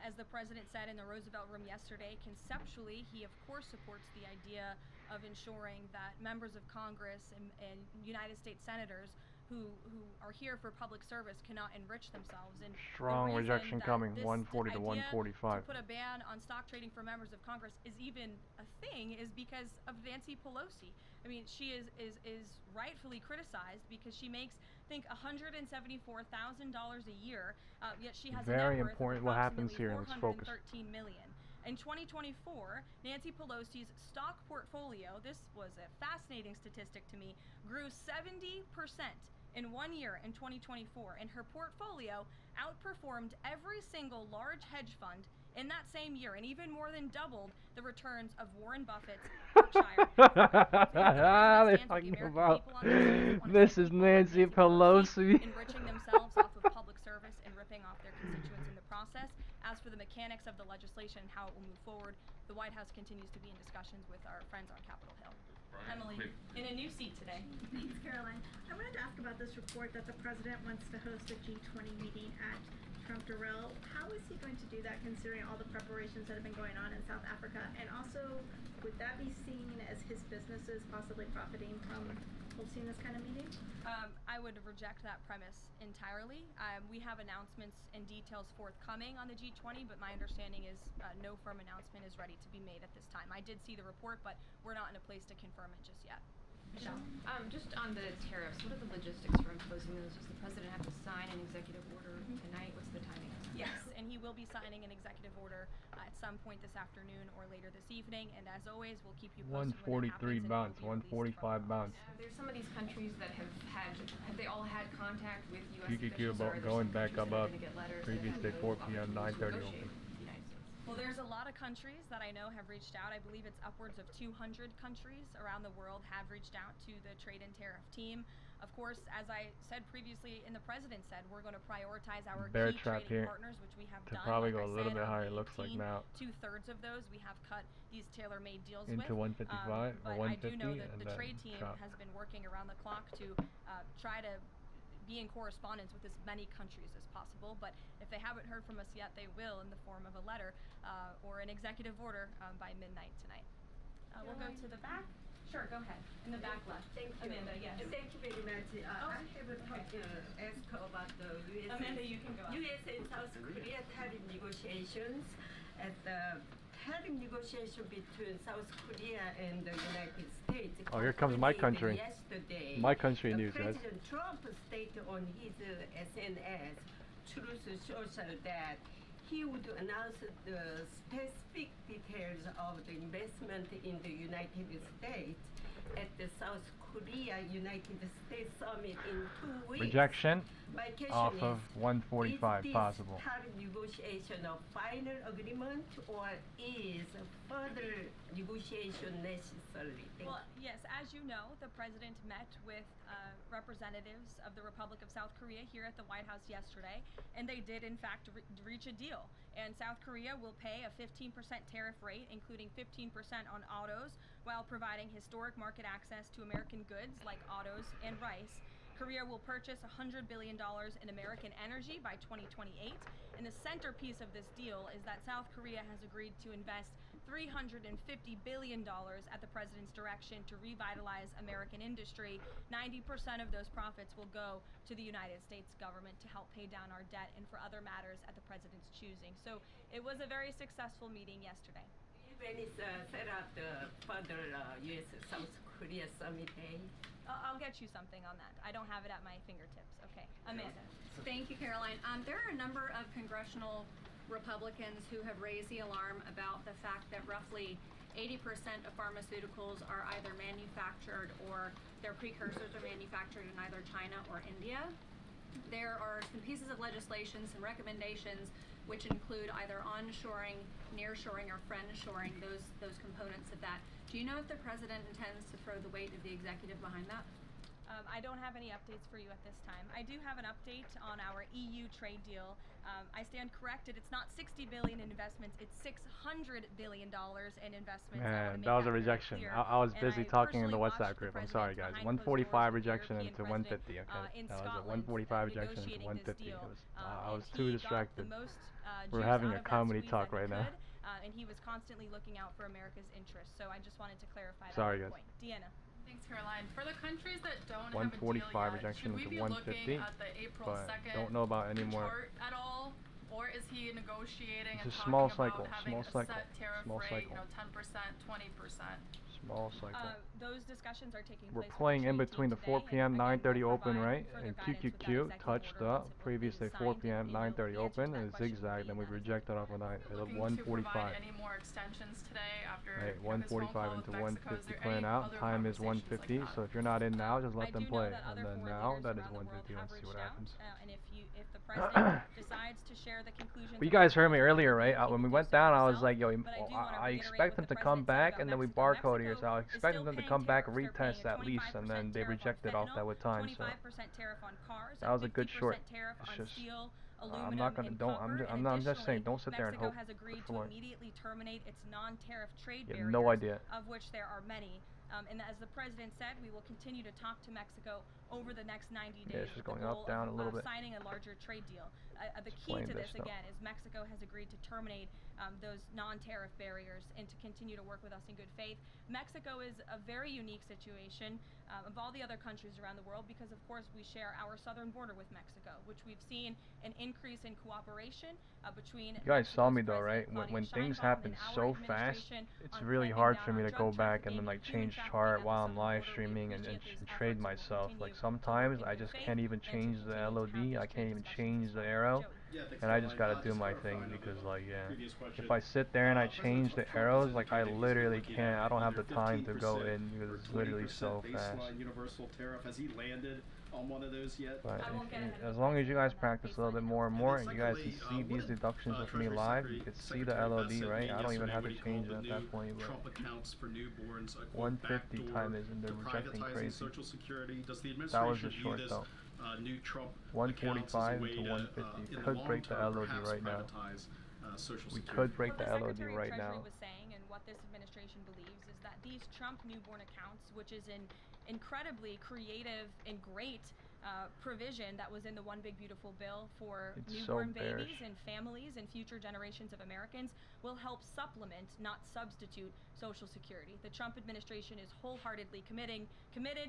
As the president said in the Roosevelt Room yesterday, conceptually, he of course supports the idea of ensuring that members of Congress and United States senators who are here for public service cannot enrich themselves. And Strong the reason rejection that coming, the 140 to idea 145. to put a ban on stock trading for members of Congress is even a thing is because of Nancy Pelosi. I mean, she is rightfully criticized because she makes, I think, $174,000 a year, yet she has Very a net worth important of what happens here. approximately Let's focus. $413 million. In 2024, Nancy Pelosi's stock portfolio, this was a fascinating statistic to me, grew 70% in 1 year in 2024, and her portfolio outperformed every single large hedge fund in that same year, and even more than doubled the returns of Warren Buffett's Berkshire. They're talking about this is Nancy Pelosi. Enriching themselves off of public service and ripping off their constituents in the process. As for the mechanics of the legislation and how it will move forward, the White House continues to be in discussions with our friends on Capitol Hill. Emily, in a new seat today. Thanks, Caroline. I wanted to ask about this report that the president wants to host a G20 meeting at Trump-Durrell. How is he going to do that, considering all the preparations that have been going on in South Africa? And also, would that be seen as his businesses possibly profiting from hosting this kind of meeting? I would reject that premise entirely. We have announcements and details forthcoming on the G20, but my understanding is no firm announcement is ready to be made at this time. I did see the report, but we're not in a place to confirm it just yet. Michelle. Just on the tariffs, what are the logistics for imposing those? Does the president have to sign an executive order tonight? What's the timing of that? Yes, and he will be signing an executive order at some point this afternoon or later this evening. And as always, we'll keep you posted when it 143 happens. bounce, 145 bounce. There's some of these countries that have they all had contact with U.S. QQQ officials, or are there going some back countries that are above gonna get letters that previous have day no 4 p.m. 9:30 negotiate open. with the United States? Well, there's a lot of countries that I know have reached out. I believe it's upwards of 200 countries around the world have reached out to the trade and tariff team. Of course, as I said previously, and the president said, we're going to prioritize our Bear key trap trading here partners, which we have to done. probably like go a I little said, bit of higher, the looks like 18, now. 2/3 of those we have cut these tailor-made deals Into with. 155 but or I do 150 know that and the then trade team chop. has been working around the clock to try to be in correspondence with as many countries as possible. But if they haven't heard from us yet, they will in the form of a letter or an executive order by midnight tonight. We'll go to the back. Sure, go ahead. In the back left. Thank you. Amanda, yes. Thank you very much. I have a ask about the U.S. Amanda, you can go up. U.S. and South Korea tariff negotiations. At the tariff negotiation between South Korea and the United States. Oh, here comes my country. Yesterday, My country news, guys. President Trump stated on his SNS, Truth Social, that he would announce the specific details of the investment in the United States at the South Korea United States Summit in 2 weeks. Rejection My question off is, of 145 is this possible. tariff negotiation a final agreement, or is further negotiation necessary? Thank Well, yes, as you know, the president met with representatives of the Republic of South Korea here at the White House yesterday, and they did, in fact, reach a deal. And South Korea will pay a 15% tariff rate, including 15% on autos, while providing historic market access to American goods like autos and rice. Korea will purchase $100 billion in American energy by 2028. And the centerpiece of this deal is that South Korea has agreed to invest $350 billion at the president's direction to revitalize American industry. 90% of those profits will go to the United States government to help pay down our debt and for other matters at the president's choosing. So it was a very successful meeting yesterday. When is set up the further U.S. South Korea summit day? I'll get you something on that. I don't have it at my fingertips. Okay, Amanda. Thank you, Caroline. There are a number of congressional Republicans who have raised the alarm about the fact that roughly 80% of pharmaceuticals are either manufactured or their precursors are manufactured in either China or India. There are some pieces of legislation, some recommendations, which include either onshoring, nearshoring, or friendshoring, those components of that. Do you know if the president intends to throw the weight of the executive behind that? I don't have any updates for you at this time. I do have an update on our EU trade deal. I stand corrected. It's not 60 billion in investments. It's $600 billion in investments. Man, that was a rejection. I was busy talking in the WhatsApp group. I'm sorry, guys. 145 rejection into 150. Okay, that was a 145 rejection into 150. I was too distracted. We're having a comedy talk right now. And he was constantly looking out for America's interests. So I just wanted to clarify Sorry, that guys. point. Deanna. Thanks, Caroline. For the countries that don't 145 have a deal rejection yet, should we into be 150, looking at the April but 2nd don't know about any more. chart at all? Or is he negotiating It's and a talking small about cycle, having small a cycle, set tariff small rate, cycle. 10%, 20%? Small cycle. Those discussions are taking We're place. playing in between the 4 p.m. 9:30 open, right? And QQQ touched up previously 4 p.m. 9:30 open and zigzagged, and we rejected off of 145. Any more extensions today after Right, this phone 145 call into with Mexico? Is 150 there playing any out. other Time is conversations 150, like so that? if you're not in now, just let I them do play. know that And other then foreign now, leaders that is around the world 150. have Let's see what reached out, happens. and if the president decides to share the conclusions. But you guys heard me earlier, right? When we went down, I was like, yo, I expect them to come back, and then we barcode here, so I expected them to come back, retest at least, and then they rejected off that with time. So that was a good short. It's just, I'm not gonna, I'm just saying, don't sit there and hope. Mexico has agreed to immediately terminate its non-tariff trade You barriers, have no idea. of which there are many. And as the president said, we will continue to talk to Mexico over the next 90 days. Yeah, it's just with the going up, goal down of, a little bit. signing a larger trade deal. The key Explain to this this, stuff. again, is Mexico has agreed to terminate those non-tariff barriers and to continue to work with us in good faith. Mexico is a very unique situation. of all the other countries around the world, because of course we share our southern border with Mexico, which we've seen an increase in cooperation between. You guys saw Mexico's me though, right? President When Claudia things Sheinbaum happen and our so fast, administration it's on really clamping hard down for me on to drug go back and trafficking then like human change trafficking chart at the while I'm southern live border. We streaming and appreciate this trade effort, and we'll myself. Like continue to sometimes work I in good just faith can't even and to change the continue to have LOD. these I can't trade even discussions change as the well. arrow. Joey. And I just gotta do my thing because like if I sit there and I change the arrows, like I literally can't. I don't have the time to go in because it's literally so fast. Universal tariff. Has he landed on one of those yet? But as long as you guys practice a little bit more and more, and you guys can see these deductions with me live, you can see the LOD, right? I don't even have to change it at that point. But Trump accounts for newborns, 150 time is and they're rejecting crazy. Social Security. Does the That was the administration short view this though. New Trump 145 accounts as a to way 150. in the Could long break the term, LOD perhaps right now. privatize, Social We Security? could break the What LOD Secretary of right Treasury now. was saying, and what this administration believes, is that these Trump newborn accounts, which is an incredibly creative and great provision that was in the One Big Beautiful Bill for It's newborn so babies bearish. and families and future generations of Americans, will help supplement, not substitute, Social Security. The Trump administration is wholeheartedly committed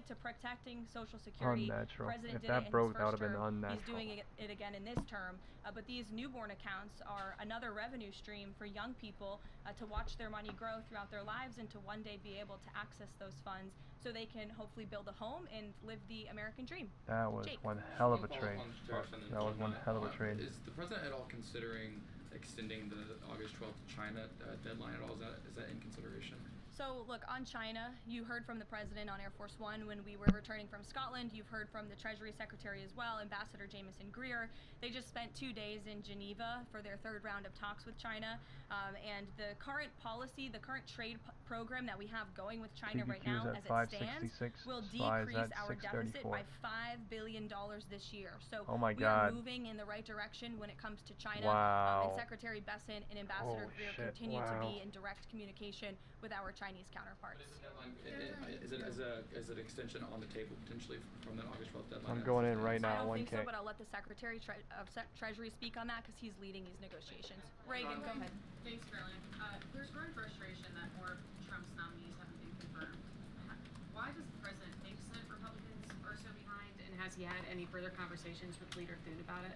to protecting Social Security. Unnatural. President If did that it in broke, his that first would have been term. unnatural. He's doing it again in this term. But these newborn accounts are another revenue stream for young people to watch their money grow throughout their lives and to one day be able to access those funds so they can hopefully build a home and live the American dream. That was Jake. one hell of a One trade. follow-up on tariffs and then That was one whatnot. hell of a trade. Is the president at all considering extending the August 12th China deadline at all? Is that in consideration? So look, on China, you heard from the president on Air Force One when we were returning from Scotland. You've heard from the Treasury Secretary as well, Ambassador Jameson Greer. They just spent 2 days in Geneva for their third round of talks with China. And the current policy, the current trade program that we have going with China right now as it stands will decrease our deficit by $5 billion this year. So oh my we God. are moving in the right direction when it comes to China. Wow. And Secretary Besant and Ambassador Oh, Greer shit. continue to Wow. be in direct communication with our Chinese counterparts. Is it an extension on the table potentially from that August 12th deadline? I'm going in right I now, don't think 1K. so, but I'll let the Secretary of Treasury speak on that because he's leading these negotiations. Reagan, go ahead. Thanks, Caroline. There's growing frustration that more of Trump's nominees haven't been confirmed. Why does the president think Senate Republicans are so behind, and has he had any further conversations with Leader Thune about it?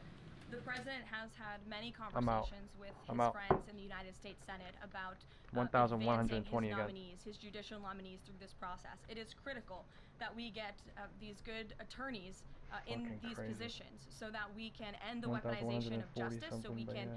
The president has had many I'm out. conversations with his I'm out. friends in the United States Senate about 1,120 advancing his again. nominees, his judicial nominees through this process. It is critical that we get these good attorneys in Fucking these crazy. positions so that we can end the weaponization of 1,140 justice, so we something, can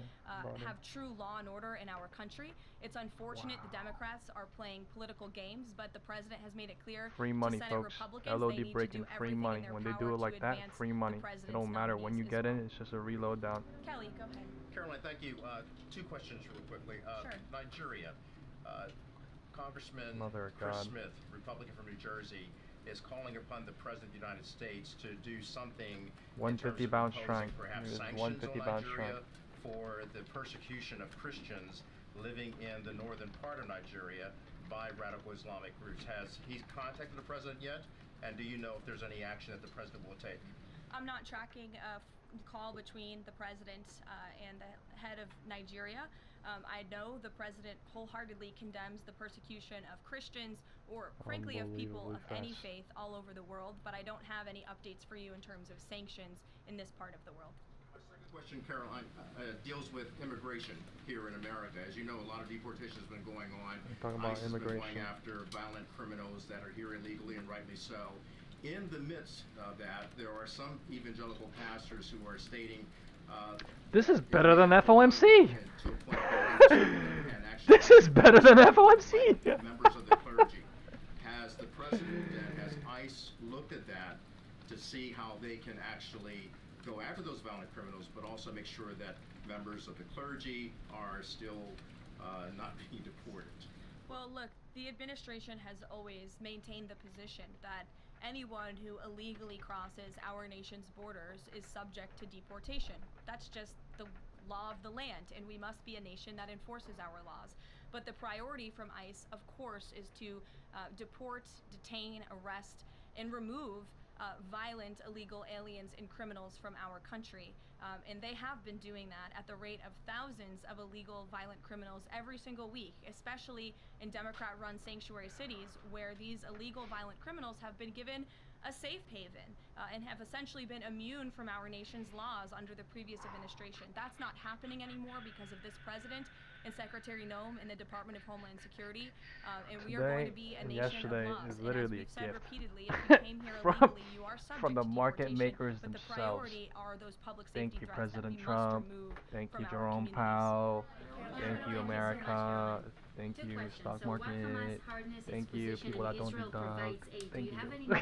but yeah, about have true law and order in our country. It's unfortunate the Democrats are playing political games, but the president has made it clear Free money, to Senate folks. Republicans they LOD need breaking, to do free everything money. in their When they power do it like to that, advance free the money. It president's don't matter when you nominees get as in, it's just a reload down. Kelly, go ahead. Caroline, thank you. Two questions real quickly. Sure. Nigeria. Congressman Mother of Chris God. Smith, Republican from New Jersey, is calling upon the President of the United States to do something 150 in terms bounce of shrine. imposing perhaps It is sanctions 150 on bounce Nigeria shrine. for the persecution of Christians living in the northern part of Nigeria by radical Islamic groups. Has he contacted the President yet? And do you know if there's any action that the President will take? I'm not tracking a call between the president and the head of Nigeria. I know the president wholeheartedly condemns the persecution of Christians or frankly of people of any fast. faith all over the world, but I don't have any updates for you in terms of sanctions in this part of the world. My second question, Caroline, deals with immigration here in America. As you know, a lot of deportation has been going on. We're talking about ICE has been going immigration. after violent criminals that are here illegally, and rightly so. In the midst of that, there are some evangelical pastors who are stating This is better than FOMC! This is better than FOMC! members of the clergy. Has the president and has ICE looked at that to see how they can actually go after those violent criminals, but also make sure that members of the clergy are still not being deported? Well, look, the administration has always maintained the position that anyone who illegally crosses our nation's borders is subject to deportation. That's just the law of the land, and we must be a nation that enforces our laws. But the priority from ICE, of course, is to deport, detain, arrest, and remove violent illegal aliens and criminals from our country. And they have been doing that at the rate of thousands of illegal violent criminals every single week, especially in Democrat-run sanctuary cities where these illegal violent criminals have been given a safe haven and have essentially been immune from our nation's laws under the previous administration. That's not happening anymore because of this president and Secretary Noem in the Department of Homeland Security, and we are going to be a nation of laws. Is and literally as we've said gift repeatedly, if you came here illegally, you are subject from the to market deportation, makers but the themselves. priority are those public Thank safety you, threats that President we Trump. must remove Thank from you, our Jerome communities. Powell. Thank you, Thank you so much, America. Thank Two you, questions. stock So, what market. Hamas hardens its Thank you, position people in that don't Israel deduct. provides aid? Thank Do you have you. any new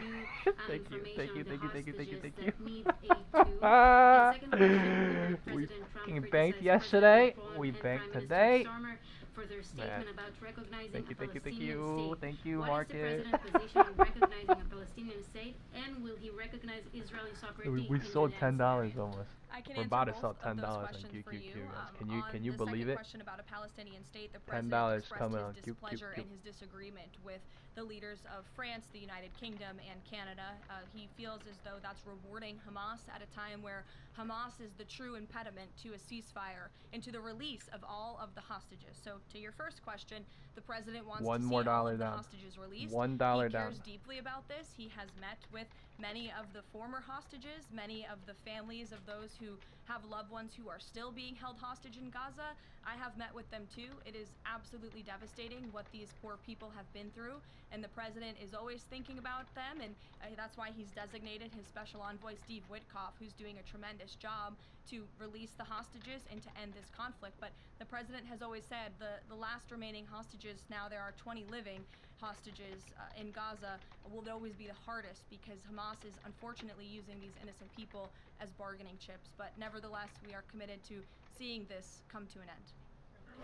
Thank you, information thank you, on the thank you, thank you, thank you, hostages thank you. that need aid too? And second question, We President Trump fucking criticized banked President yesterday. Macron We and banked Prime Minister today. Starmer for their statement Man. about recognizing Thank you, a thank you, thank Palestinian you, state. thank you, What market. is the president's position on recognizing a Palestinian state, and will he recognize Israeli sovereignty? We in the sold land $10 almost. I can We're answer about to both sell of $10 those on questions for QQQ, you. guys. On Can you the believe second it? question about a Palestinian state, the $10 president expressed coming his on displeasure QQQ. and his disagreement with the leaders of France, the United Kingdom, and Canada. He feels as though that's rewarding Hamas at a time where Hamas is the true impediment to a ceasefire and to the release of all of the hostages. So to your first question, the president wants One to more see all dollar of the down. hostages released. $1 He down. cares deeply about this. He has met with many of the former hostages, many of the families of those who have loved ones who are still being held hostage in Gaza. I have met with them too. It is absolutely devastating what these poor people have been through, and the president is always thinking about them, and that's why he's designated his special envoy Steve Witkoff, who's doing a tremendous job to release the hostages and to end this conflict. But the president has always said the last remaining hostages, now there are 20 living hostages in Gaza, will always be the hardest because Hamas is unfortunately using these innocent people as bargaining chips. But nevertheless, we are committed to seeing this come to an end.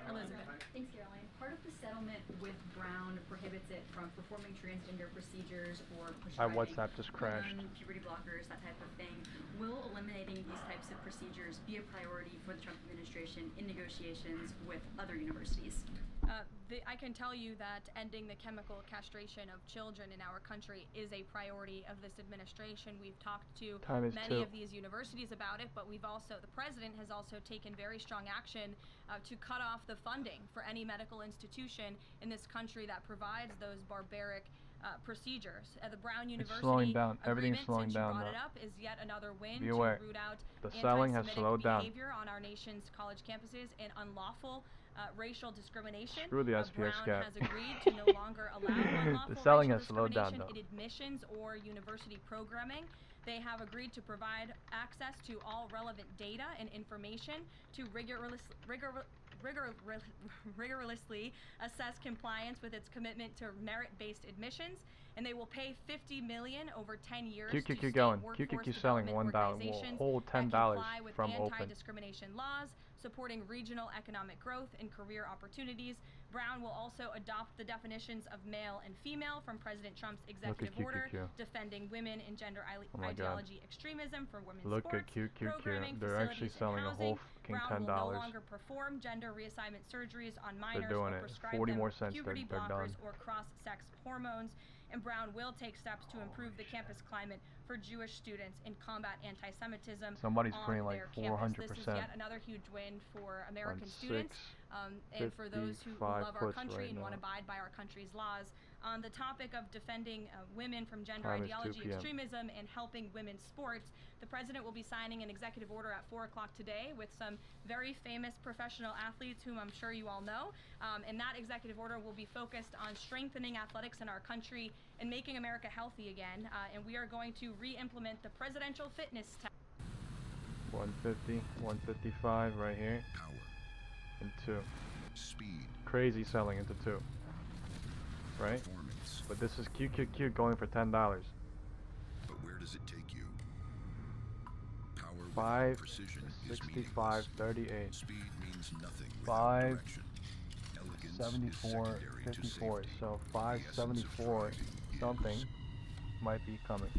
Elizabeth. Thanks, Caroline. Part of the settlement with Brown prohibits it from performing transgender procedures or My prescribing WhatsApp just crashed. puberty blockers, that type of thing. Will eliminating these types of procedures be a priority for the Trump administration in negotiations with other universities? I can tell you that ending the chemical castration of children in our country is a priority of this administration. We've talked to many of these universities about it, but the president has also taken very strong action to cut off the funding for any medical institution in this country that provides those barbaric procedures. The Brown University slowing down. Everything's agreement, slowing since you down brought it now. up, is yet another win Be to aware. root out The selling has anti-Semitic slowed down. behavior on our nation's college campuses and unlawful racial discrimination. Screw the SPS Brown gap. has agreed to no longer allow unlawful The selling racial has slowed down, discrimination though. in admissions or university programming. They have agreed to provide access to all relevant data and information to rigorously assess compliance with its commitment to merit-based admissions, and they will pay $50 million over 10 years to QQQ state going. workforce QQQ selling development $1. organizations We'll hold that $10 comply with from open. anti-discrimination laws, supporting regional economic growth and career opportunities. Brown will also adopt the definitions of male and female from President Trump's executive order, QQQ. defending women and gender Oh my God. ideology extremism for women's Look at sports, QQQ. programming, They're actually facilities, and selling a housing. whole fucking Brown will no $10. longer perform gender reassignment surgeries on minors They're doing or it. prescribe 40 them more cents, puberty they're blockers done. or cross-sex hormones. And Brown will take steps to improve the campus climate for Jewish students and combat anti-Semitism Somebody's on putting like their campus. 400%. This is yet another huge win for American students and for those who 55 love our puts country right and want to now. abide by our country's laws. On the topic of defending women from gender Time is 2 ideology p.m. extremism and helping women's sports, the president will be signing an executive order at 4 o'clock today with some very famous professional athletes whom I'm sure you all know. And that executive order will be focused on strengthening athletics in our country and making America healthy again. And we are going to re-implement the presidential fitness test. 150, 155 right here. Power. And 2. Speed. Crazy selling into 2. Right? Performance. But this is QQQ going for $10. But where does it take you? Power without precision is 65, 38. Speed means nothing without 5, direction. Elegance 74, is secondary to 54. safety. So The 574 essence of something might be coming.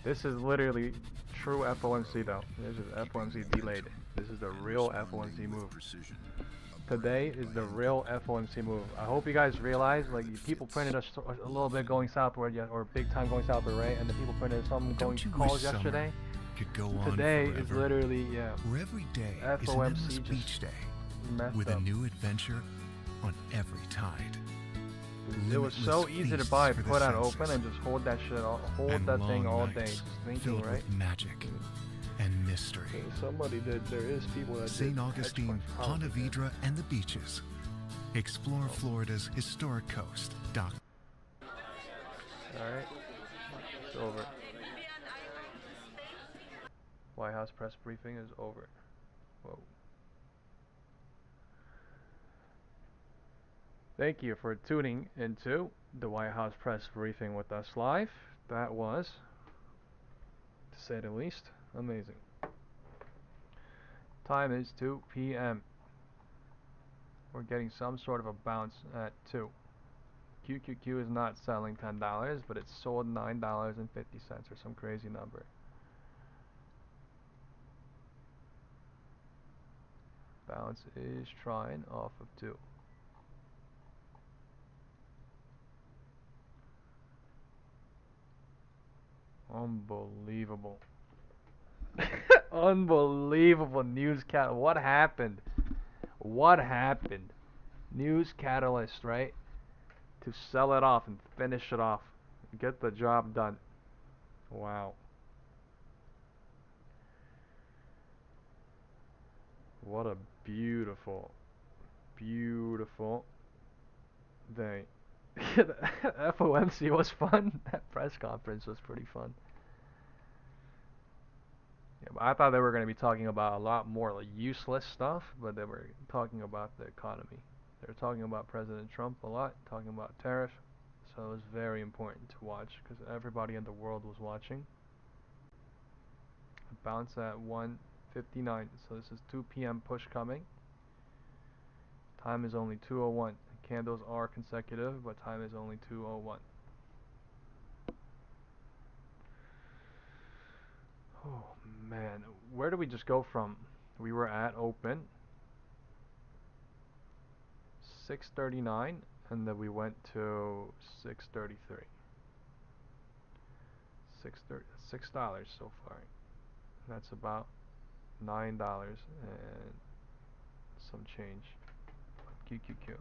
This is literally true FOMC though. This is FOMC delayed. This is the real FOMC move. precision. A Today is the real FOMC move. I hope you guys realize, like, people printed a little bit going southward, or big time going southward, right? And the people printed some going calls yesterday. Could go on Today forever, is literally, yeah, where every day is an FOMC endless just beach day messed with up. a new adventure on every tide. It was so easy to buy, put on open, and just hold that shit, hold that thing all day, just thinking, filled right? with magic and mystery. Somebody did. There is people that St. did Augustine, Ponte Vedra, and the beaches. Explore Florida's historic coast. Alright, it's over. White House press briefing is over. Whoa. Thank you for tuning into the White House press briefing with us live. That was, to say the least, amazing. Time is 2 p.m. We're getting some sort of a bounce at 2. QQQ is not selling $10, but it's sold $9.50 or some crazy number. Bounce is trying off of 2. Unbelievable. Unbelievable news cat. What happened? What happened? News catalyst, right? To sell it off and finish it off. Get the job done. Wow. What a beautiful, beautiful day. The FOMC was fun. That press conference was pretty fun. Yeah, but I thought they were going to be talking about a lot more like useless stuff, but they were talking about the economy. They were talking about President Trump a lot, talking about tariffs. So it was very important to watch because everybody in the world was watching. Bounce at 1:59. So this is 2 p.m. push coming. Time is only 2:01. Candles are consecutive, but time is only 2:01. Oh man, where did we just go from? We were at open 6:39, and then we went to 6:33. $6 so far. That's about $9 and some change. QQQ.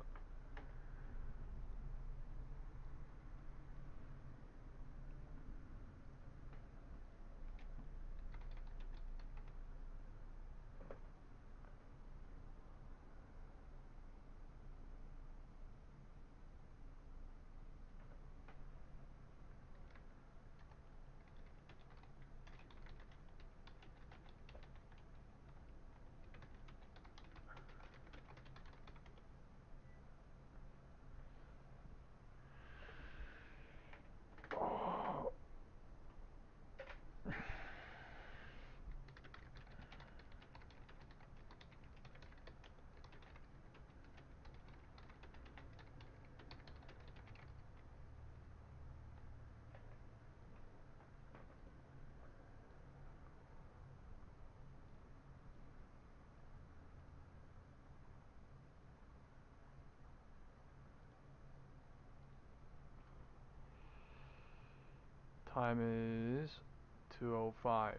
Time is 2:05.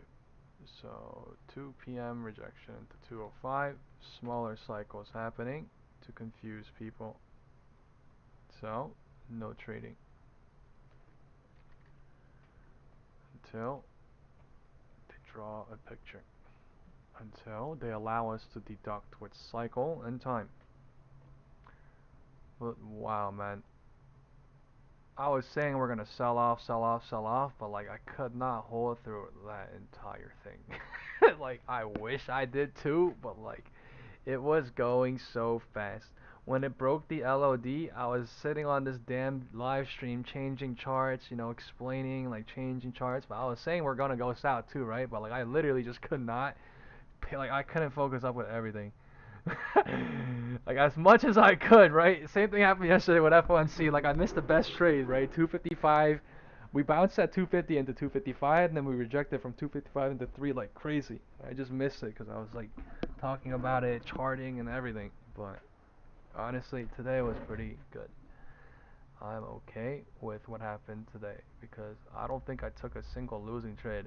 So 2 p.m. rejection to 2:05. Smaller cycles happening to confuse people. So no trading until they draw a picture. Until they allow us to deduct with cycle and time. But wow, man. I was saying we're gonna sell off, but like I could not hold through that entire thing. Like I wish I did too, but like it was going so fast. When it broke the LOD, I was sitting on this damn live stream changing charts, you know, explaining like changing charts, but I was saying we're gonna go south too, right? But like I literally just could not, like I couldn't focus up with everything. Like as much as I could, right? Same thing happened yesterday with FOMC. Like I missed the best trade, right? 255. We bounced at 250 into 255, and then we rejected from 255 into 3 like crazy. I just missed it because I was like talking about it, charting and everything. But honestly, today was pretty good. I'm okay with what happened today because I don't think I took a single losing trade.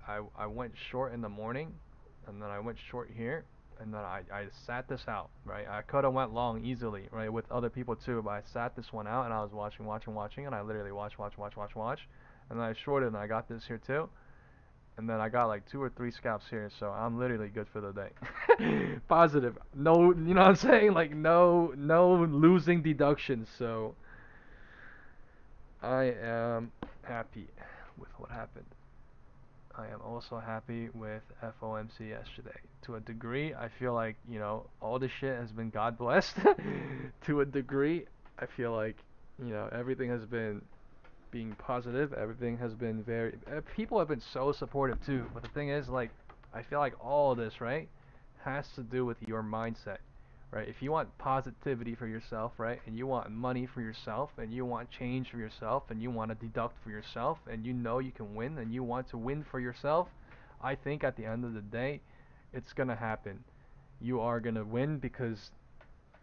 I went short in the morning, and then I went short here, and then I sat this out, right? I could have went long easily, right, with other people too, but I sat this one out, and I was watching, and I literally watch, and then I shorted, and I got this here too, and then I got like 2 or 3 scalps here, so I'm literally good for the day. Positive. No, you know what I'm saying? Like no losing deductions, so I am happy with what happened. I am also happy with FOMC yesterday. To a degree, I feel like, all this shit has been God blessed. To a degree, I feel like, everything has been being positive. Everything has been very, people have been so supportive too. But the thing is, like, I feel like all of this, right, has to do with your mindset, right? If you want positivity for yourself, right, and you want money for yourself, and you want change for yourself, and you want to deduct for yourself, and you know you can win, and you want to win for yourself, I think at the end of the day, it's gonna happen. You are gonna win because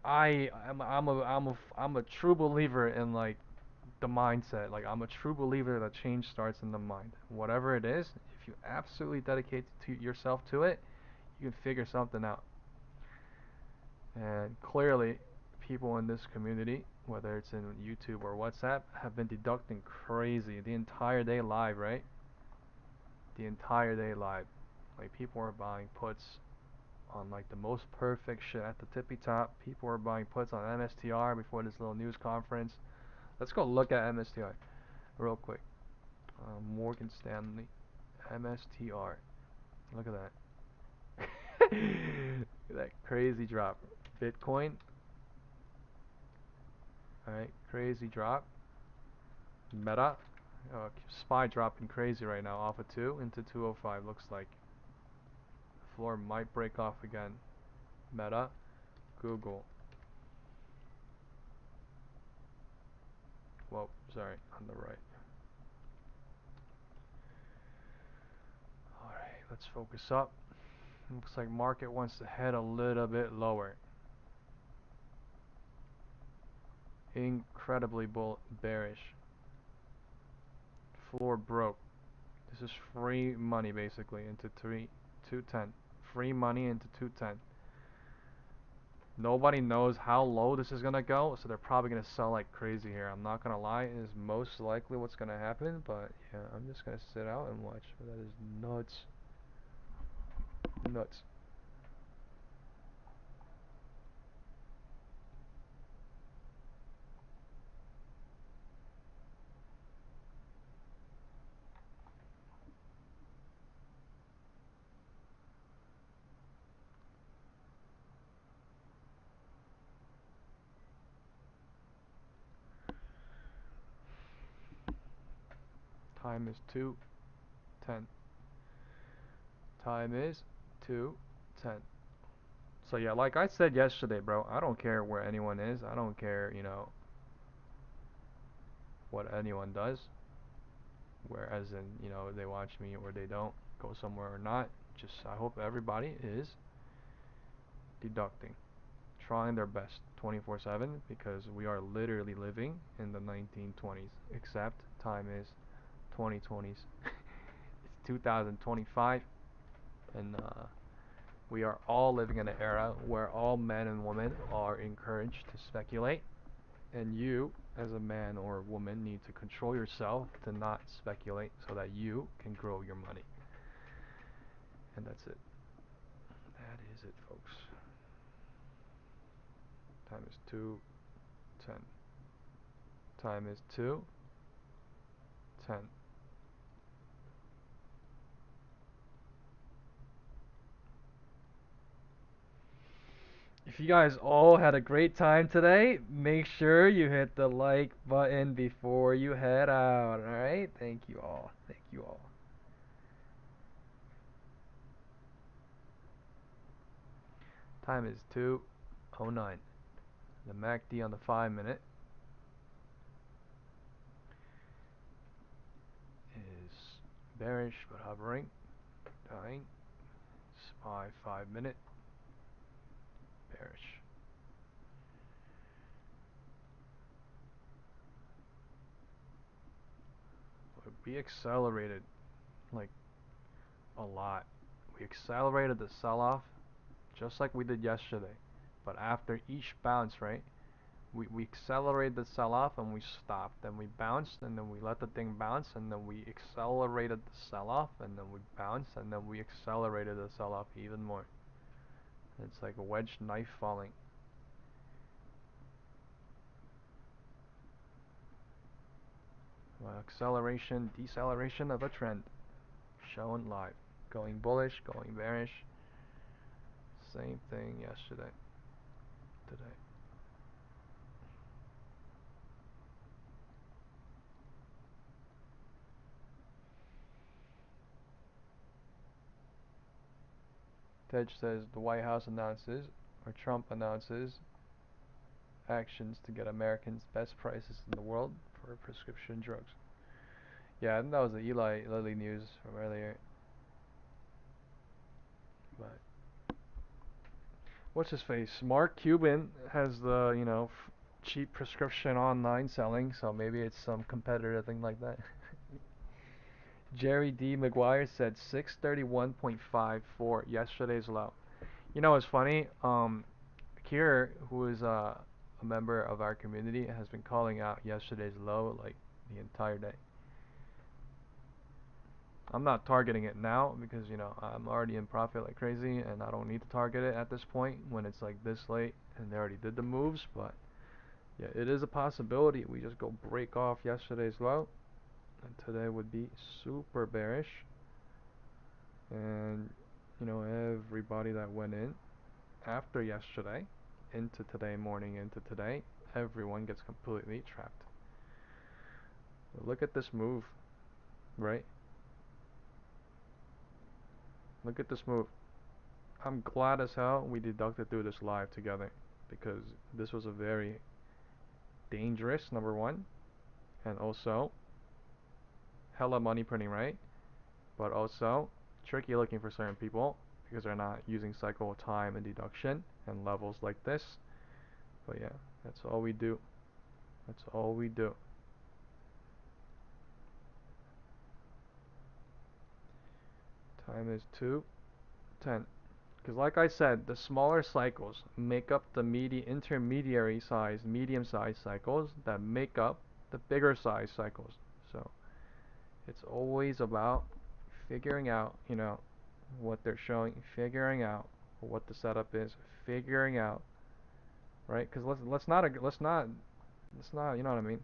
I'm a true believer in like the mindset. Like I'm a true believer that change starts in the mind. Whatever it is, if you absolutely dedicate to yourself to it, you can figure something out. And clearly, people in this community, whether it's in YouTube or WhatsApp, have been deducting crazy the entire day live, right? The entire day live. Like people are buying puts on like the most perfect shit at the tippy top. People are buying puts on MSTR before this little news conference. Let's go look at MSTR real quick. Morgan Stanley, MSTR. Look at that. That crazy drop. Bitcoin. Alright, crazy drop. Meta. SPY dropping crazy right now off of 2 into 205. Looks like the floor might break off again. Meta. Google. Whoa, sorry, on the right. Alright, let's focus up. Looks like market wants to head a little bit lower. Incredibly bearish. Floor broke. This is free money basically into 210. Free money into 210. Nobody knows how low this is gonna go, so they're probably gonna sell like crazy here. I'm not gonna lie, it is most likely what's gonna happen, but yeah, I'm just gonna sit out and watch. That is nuts. Nuts. Time is 2:10. Time is 2:10. So yeah, like I said yesterday, bro, I don't care where anyone is. I don't care, what anyone does. Whereas in, they watch me or they don't go somewhere or not. Just I hope everybody is deducting, trying their best 24/7 because we are literally living in the 1920s. Except time is 2020s. It's 2025, and we are all living in an era where all men and women are encouraged to speculate, and you, as a man or woman, need to control yourself to not speculate so that you can grow your money. And that's it. That is it, folks. Time is 2:10. Time is 2:10. If you guys all had a great time today, make sure you hit the like button before you head out, alright? Thank you all. Thank you all. Time is 2:09. The MACD on the 5-minute is bearish but hovering. Dying. SPY 5-minute. Bearish. we accelerated like a lot. We accelerated the sell-off just like we did yesterday. But after each bounce, right, we accelerated the sell-off and we stopped. Then we bounced and then we let the thing bounce and then we accelerated the sell-off and then we bounced and then we accelerated the sell-off even more. It's like a wedge knife falling. Acceleration, deceleration of a trend. Shown live. Going bullish, going bearish. Same thing yesterday. Today. Tej says the White House announces, or Trump announces, actions to get Americans best prices in the world for prescription drugs. Yeah, I think that was the Eli Lilly news from earlier. But what's his face? Mark Cuban has the, you know, cheap prescription online selling, so maybe it's some competitor thing like that. Jerry D. McGuire said 631.54 yesterday's low. You know what's funny? Kier, who is a member of our community, has been calling out yesterday's low like the entire day. I'm not targeting it now because, you know, I'm already in profit like crazy and I don't need to target it at this point when it's like this late and they already did the moves. But yeah, it is a possibility we just go break off yesterday's low and today would be super bearish. And, you know, everybody that went in after yesterday into today morning into today, everyone gets completely trapped. Look at this move, right? Look at this move. I'm glad as hell we deducted through this live together because this was a very dangerous number one and also hella money printing, right? But also tricky looking for certain people because they're not using cycle time and deduction and levels like this. But yeah, that's all we do. That's all we do. Time is 2:10. Because like I said, the smaller cycles make up the intermediary size, medium size cycles that make up the bigger size cycles. So it's always about figuring out, you know, what they're showing, figuring out what the setup is, figuring out, right? Because let's not, you know what I mean?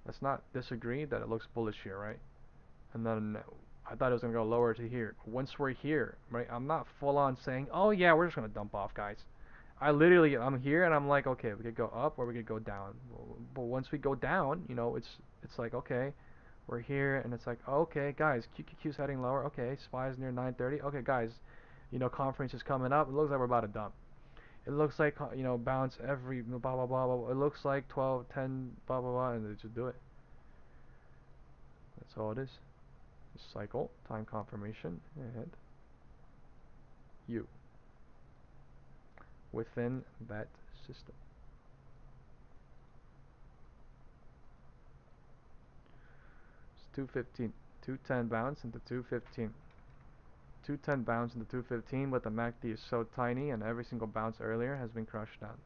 Let's not disagree that it looks bullish here, right? And then I thought it was going to go lower to here. Once we're here, right, I'm not full on saying, oh yeah, we're just going to dump off, guys. I'm here and I'm like, okay, we could go up or we could go down. But once we go down, you know, it's like, okay, we're here and it's like, okay, guys, QQQ's heading lower. Okay, SPY is near 930. Okay, guys, you know, conference is coming up. It looks like we're about to dump. It looks like, you know, bounce every blah, blah, blah, blah. It looks like 12, 10, blah, blah, blah, and they just do it. That's all it is. Cycle, time confirmation, and you within that system. It's 215, 210 bounce into 215. 210 bounce into 215, but the MACD is so tiny and every single bounce earlier has been crushed down.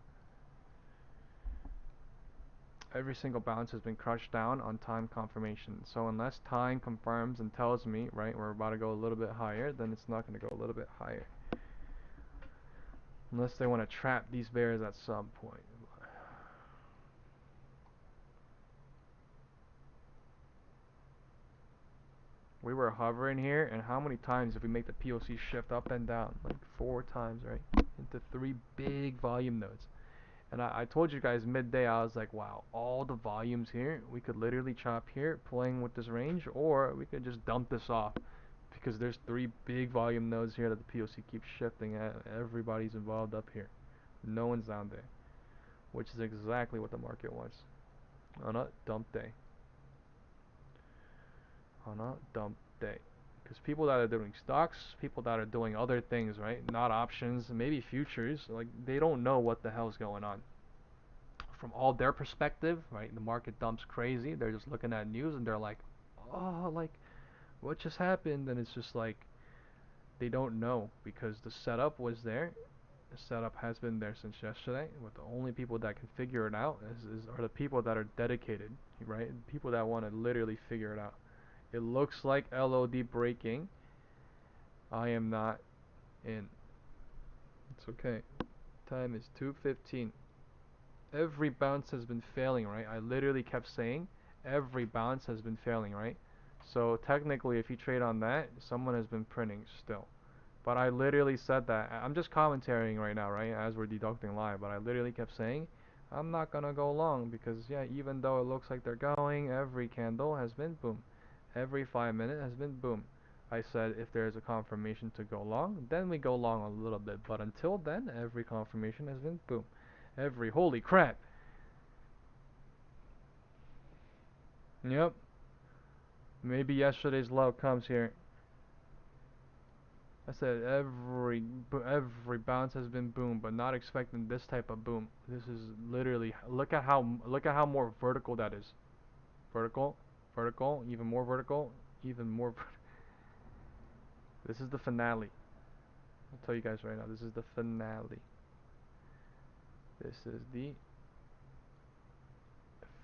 Every single bounce has been crushed down on time confirmation. So unless time confirms and tells me, right, we're about to go a little bit higher, then it's not going to go a little bit higher. Unless they want to trap these bears at some point. We were hovering here, and how many times did we make the POC shift up and down? Like 4 times, right? Into 3 big volume nodes. And I told you guys midday, I was like, wow, all the volumes here, we could literally chop here, playing with this range, or we could just dump this off. Because there's 3 big volume nodes here that the POC keeps shifting at. Everybody's involved up here. No one's down there. Which is exactly what the market wants. On a dump day. On a dump day. Because people that are doing stocks, people that are doing other things, right? Not options, maybe futures, like they don't know what the hell's going on. From all their perspective, right? The market dumps crazy. They're just looking at news and they're like, oh, like, what just happened? And it's just like, they don't know because the setup was there. The setup has been there since yesterday. But the only people that can figure it out are the people that are dedicated, right? People that want to literally figure it out. It looks like LOD breaking. I am not in. It's okay. Time is 2:15. Every bounce has been failing, right? I literally kept saying every bounce has been failing, right? So technically, if you trade on that, someone has been printing still. But I literally said that. I'm just commentating right now, right? As we're deducting live. But I literally kept saying, I'm not gonna go long because, yeah, even though it looks like they're going, every candle has been boom. Every 5 minute has been boom. I said if there's a confirmation to go long, then we go long a little bit. But until then, every confirmation has been boom. Holy crap. Yep. Maybe yesterday's low comes here. I said every bounce has been boom, but not expecting this type of boom. This is literally look at how more vertical that is. Vertical, vertical, even more vertical, even more. This is the finale. I'll tell you guys right now. This is the finale. This is the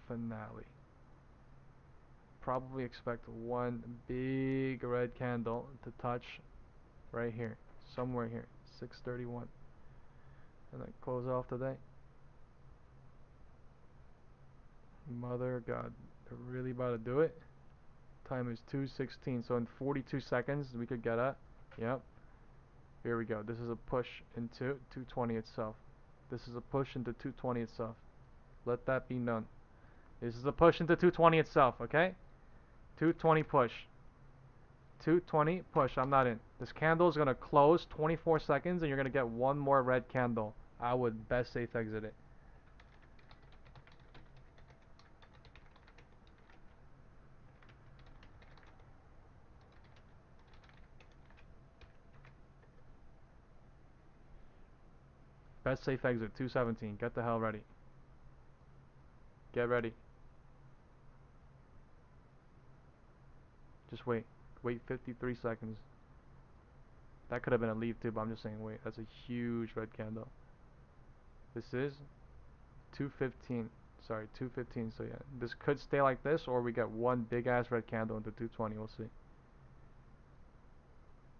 finale. Probably expect one big red candle to touch right here, somewhere here, 631, and then close off today. Mother God, they're really about to do it. Time is 2:16, so in 42 seconds we could get at. Yep. Here we go. This is a push into 220 itself. This is a push into 220 itself. Let that be known. This is a push into 220 itself, okay? 220 push. 220 push. I'm not in. This candle is going to close 24 seconds and you're going to get one more red candle. I would best safe exit it. Best safe exit 217. Get the hell ready. Get ready. Just wait. Wait 53 seconds. That could have been a leave too, but I'm just saying wait. That's a huge red candle. This is 215. Sorry, 215. So yeah, this could stay like this, or we get one big ass red candle into 220. We'll see.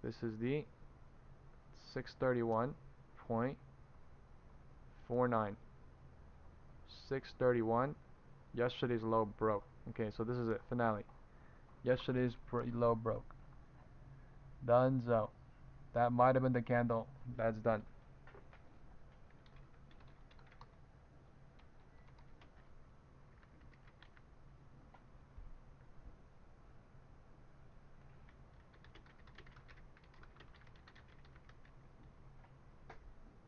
This is the 631.49. 631. Yesterday's low broke. Okay, so this is it. Finale. Yesterday's low broke. Donezo. That might have been the candle. That's done.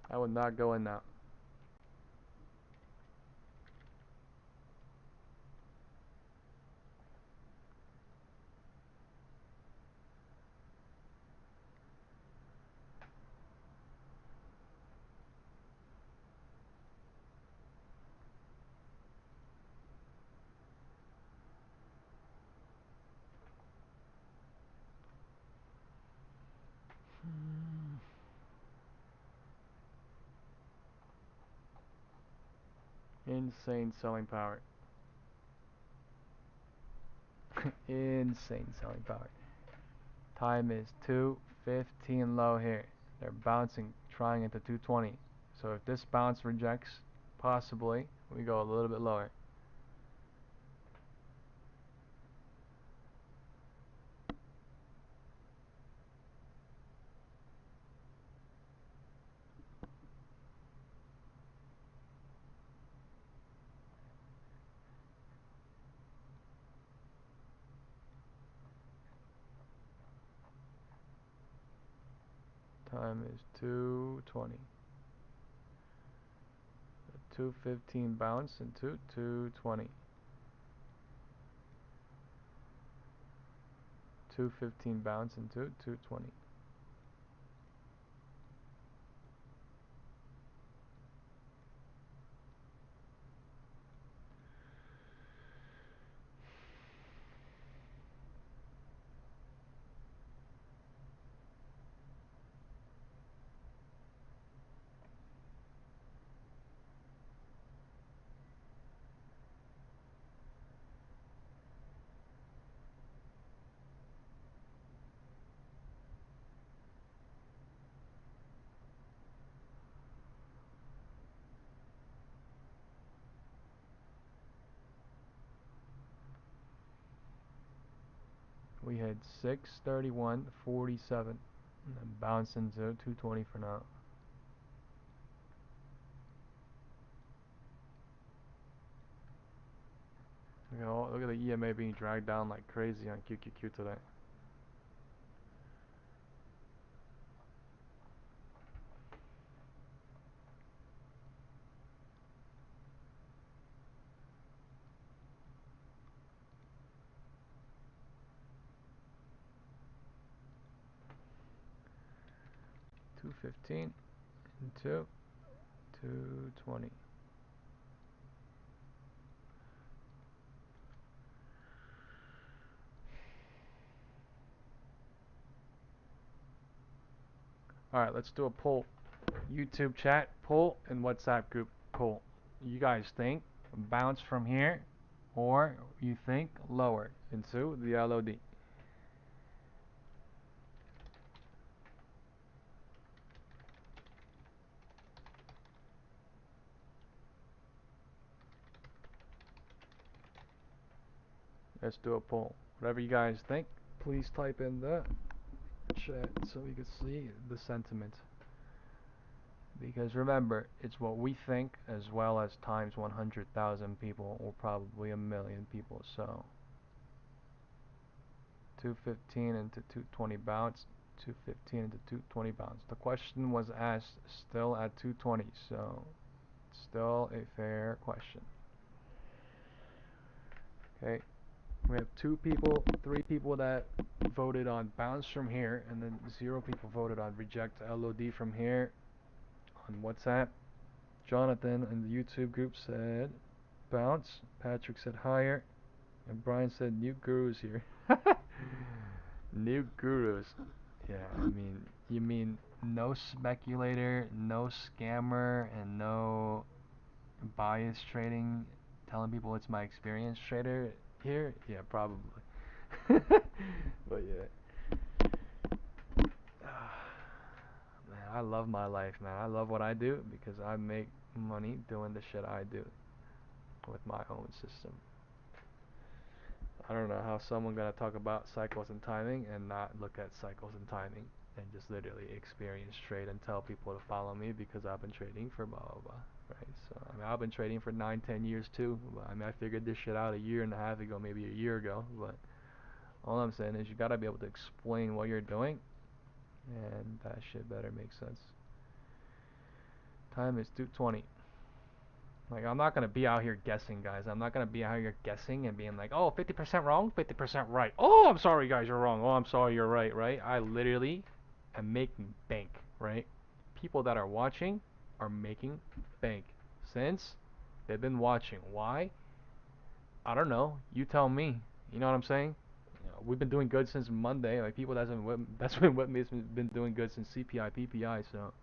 I would not go in now. Insane selling power. Insane selling power. Time is 2:15 low here. They're bouncing, trying into 220. So if this bounce rejects, possibly we go a little bit lower. Time is 2:20. 2:15 bounce into 2:20. 2:15 bounce into 2:20. hit 631.47 and then bounced into 220 for now. Look at the EMA being dragged down like crazy on QQQ today. $215 into 220. Alright, let's do a poll. YouTube chat poll and WhatsApp group poll. You guys think bounce from here or you think lower into the LOD? Let's do a poll. Whatever you guys think, please type in the chat so we can see the sentiment. Because remember, it's what we think as well as times 100,000 people or probably a million people. So 215 into 220 bounce, 215 into 220 bounce. The question was asked still at 220, so still a fair question. Okay, we have 2 people, 3 people that voted on bounce from here, and then 0 people voted on reject LOD from here. On WhatsApp, Jonathan in the YouTube group said bounce, Patrick said higher, and Brian said new gurus here. New gurus. Yeah, I mean, you mean no speculator, no scammer, and no bias trading, telling people it's my experience trader here? Yeah, probably. But yeah. Man, I love my life, man. I love what I do because I make money doing the shit I do with my own system. I don't know how someone gonna talk about cycles and timing and not look at cycles and timing and just literally experience trade and tell people to follow me because I've been trading for blah blah blah, right? So I mean, I've been trading for 9-10 years too. I mean, I figured this shit out a year and a half ago, maybe a year ago. But all I'm saying is you gotta be able to explain what you're doing, and that shit better make sense. Time is 2:20. Like, I'm not going to be out here guessing, guys. I'm not going to be out here guessing and being like, oh, 50% wrong, 50% right. Oh, I'm sorry, guys, you're wrong. Oh, I'm sorry, you're right, right? I literally am making bank, right? People that are watching are making bank since they've been watching. Why? I don't know. You tell me. You know what I'm saying? You know, we've been doing good since Monday. Like, people that's been with me has been doing good since CPI, PPI, so...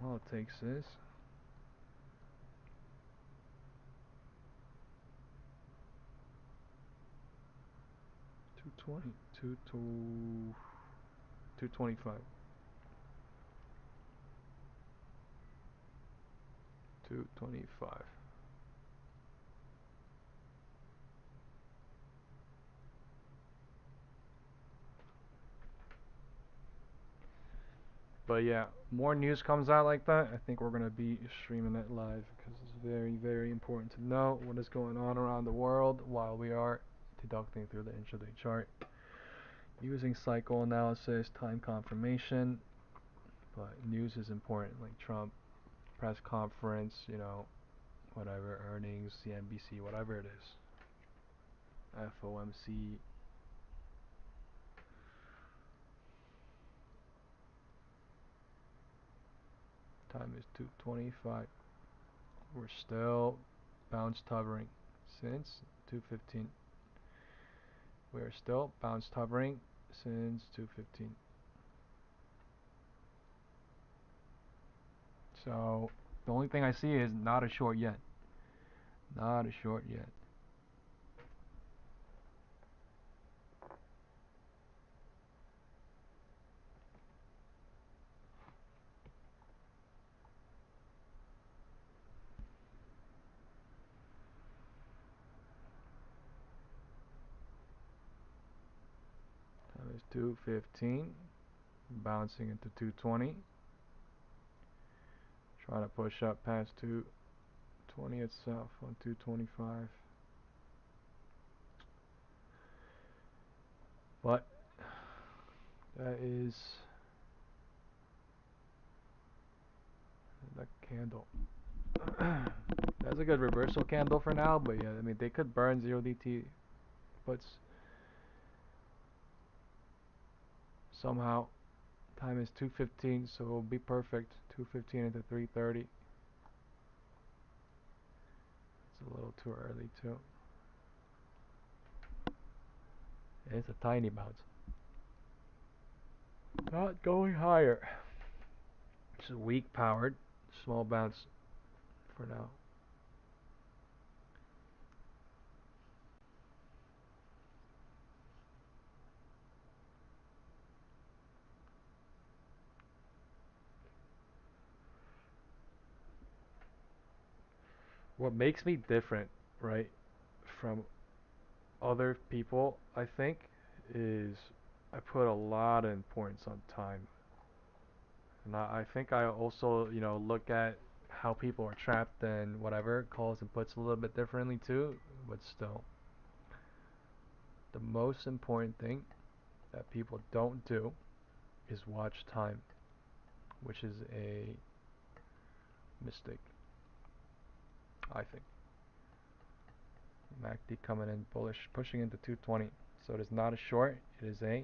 All it takes is 220, 225, 225. But yeah, more news comes out like that, I think we're going to be streaming it live because it's very, very important to know what is going on around the world while we are deducting through the intraday chart. Using cycle analysis, time confirmation, but news is important, like Trump press conference, you know, whatever, earnings, CNBC, whatever it is. FOMC. Time is 2:25. We're still bounced hovering since 2:15. We're still bounced hovering since 2:15. So the only thing I see is not a short yet. Not a short yet. 215, bouncing into 220, trying to push up past 220 itself on 225. But that is the candle. That's a good reversal candle for now, but yeah, I mean they could burn 0DT puts somehow. Time is 2:15, so it'll be perfect. 2:15 into 3:30. It's a little too early too. It's a tiny bounce. Not going higher. It's a weak powered, small bounce for now. What makes me different, right, from other people, I think, is I put a lot of importance on time. And I think I also, look at how people are trapped and whatever, calls and puts a little bit differently too, but still. The most important thing that people don't do is watch time, which is a mistake, I think. MACD coming in bullish, pushing into 220. So it is not a short, it is a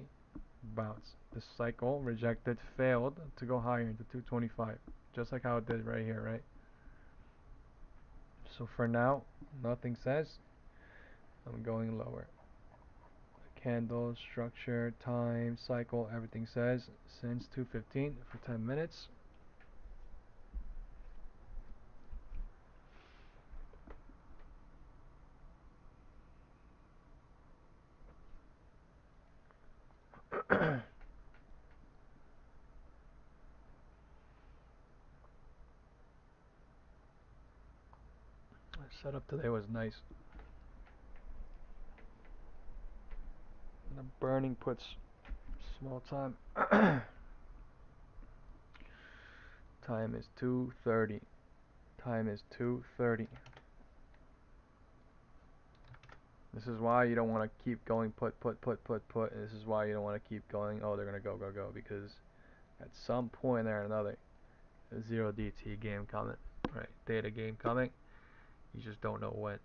bounce. This cycle rejected, failed to go higher into 225, just like how it did right here, right? So for now, nothing says I'm going lower. The candle, structure, time, cycle, everything says since 2:15 for 10 minutes. Setup today was nice. And the burning puts small time. Time is 2:30. Time is 2:30. This is why you don't want to keep going put. This is why you don't want to keep going, oh, they're going to go, because at some point or another, a 0DT game coming, right? Data game coming. You just don't know when.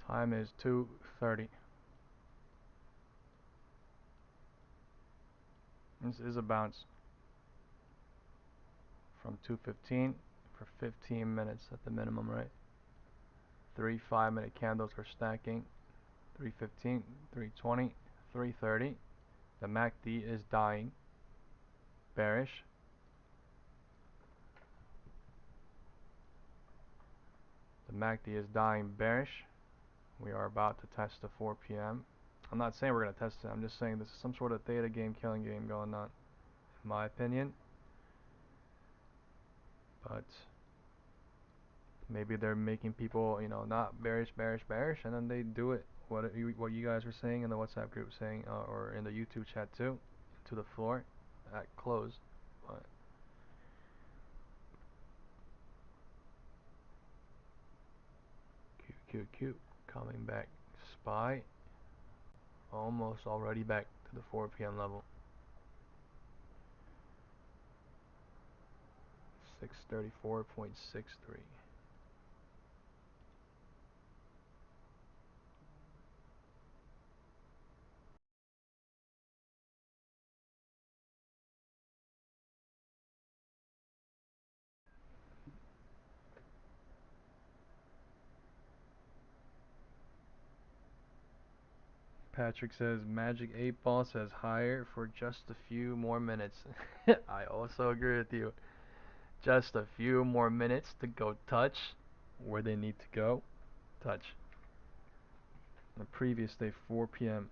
Time is 2:30. This is a bounce from 2:15 for 15 minutes at the minimum, right? 3 5-minute candles are stacking. 3:15, 3:20, 3:30. The MACD is dying, bearish. The MACD is dying, bearish. We are about to test the 4 p.m. I'm not saying we're going to test it. I'm just saying this is some sort of theta game, killing game going on, in my opinion. But maybe they're making people, not bearish, and then they do it. What you guys were saying in the WhatsApp group, saying, or in the YouTube chat too, to the floor at close. But Q coming back. SPY almost already back to the 4 p.m. level. 634.63. Patrick says Magic 8 Ball says higher for just a few more minutes. I also agree with you. Just a few more minutes to go touch where they need to go. Touch. The previous day, 4 p.m.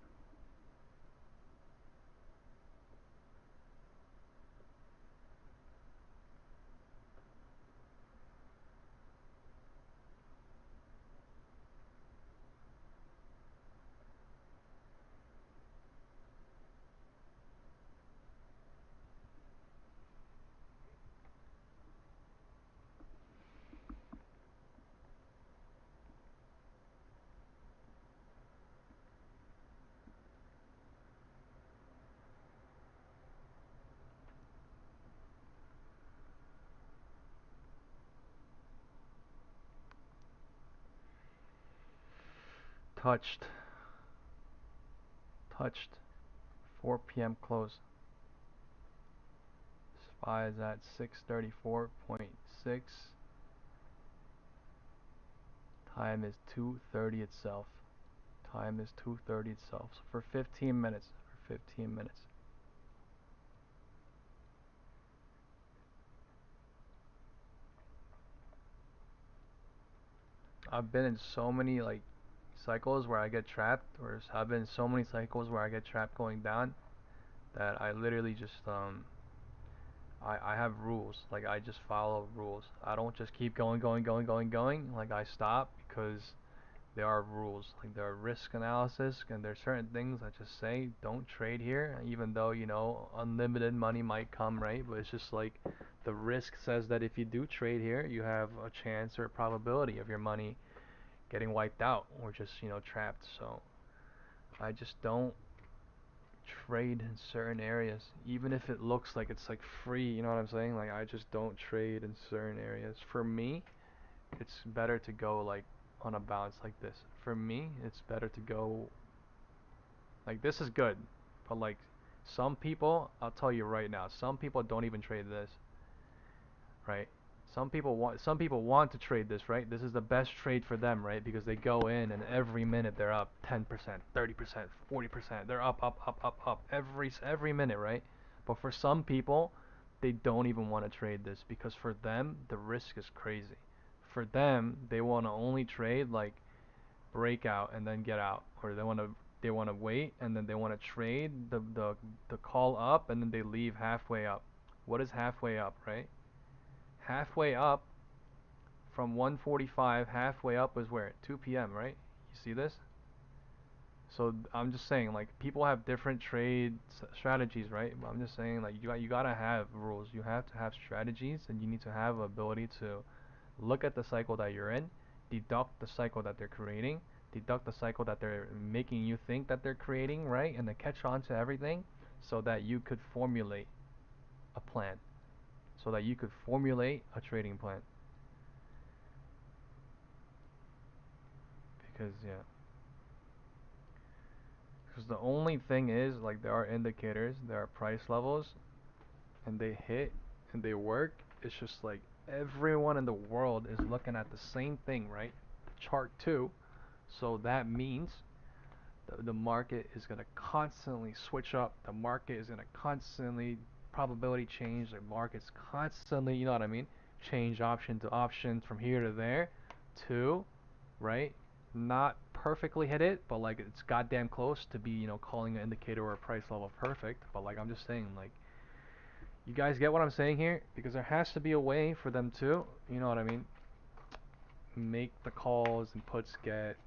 Touched. 4 p.m. close. SPY is at 634.6. Time is 2:30 itself. So for 15 minutes. I've been in so many like cycles where I get trapped, or I've been in so many cycles where I get trapped going down that I literally just I have rules. Like I just follow rules. I don't just keep going. Like I stop because there are rules. Like there are risk analysis and there are certain things that just say don't trade here, even though you know unlimited money might come, right? But it's just like the risk says that if you do trade here, you have a chance or a probability of your money getting wiped out or just trapped. So I just don't trade in certain areas, even if it looks like it's like free, you know what I'm saying? Like I just don't trade in certain areas. For me, it's better to go like on a bounce like this. For me, it's better to go like this is good, but like some people, I'll tell you right now, some people don't even trade this, right? Some people want to trade this, right? This is the best trade for them, right? Because they go in and every minute they're up 10%, 30%, 40%. They're up every minute, right? But for some people, they don't even want to trade this because for them the risk is crazy. For them, they want to only trade like breakout and then get out, or they want to wait and then they want to trade the call up and then they leave halfway up. What is halfway up, right? Halfway up from 145, halfway up is where? 2 p.m., right? You see this? So I'm just saying, like, people have different trade strategies, right? But I'm just saying, like, you gotta have rules. You have to have strategies, and you need to have ability to look at the cycle that you're in, deduct the cycle that they're creating, deduct the cycle that they're making you think that they're creating, right? And then catch on to everything so that you could formulate a plan. So that you could formulate a trading plan. Because the only thing is, like, there are indicators, there are price levels, and they hit and they work. It's just like everyone in the world is looking at the same thing, right? Chart 2. So that means the market is going to constantly switch up. The market is going to constantly probability change. The market's constantly, you know what I mean? Change option to option from here to there to, right? Not perfectly hit it, but like it's goddamn close to be, calling an indicator or a price level perfect. But like I'm just saying, like, you guys get what I'm saying here? Because there has to be a way for them to, you know what I mean, make the calls and puts get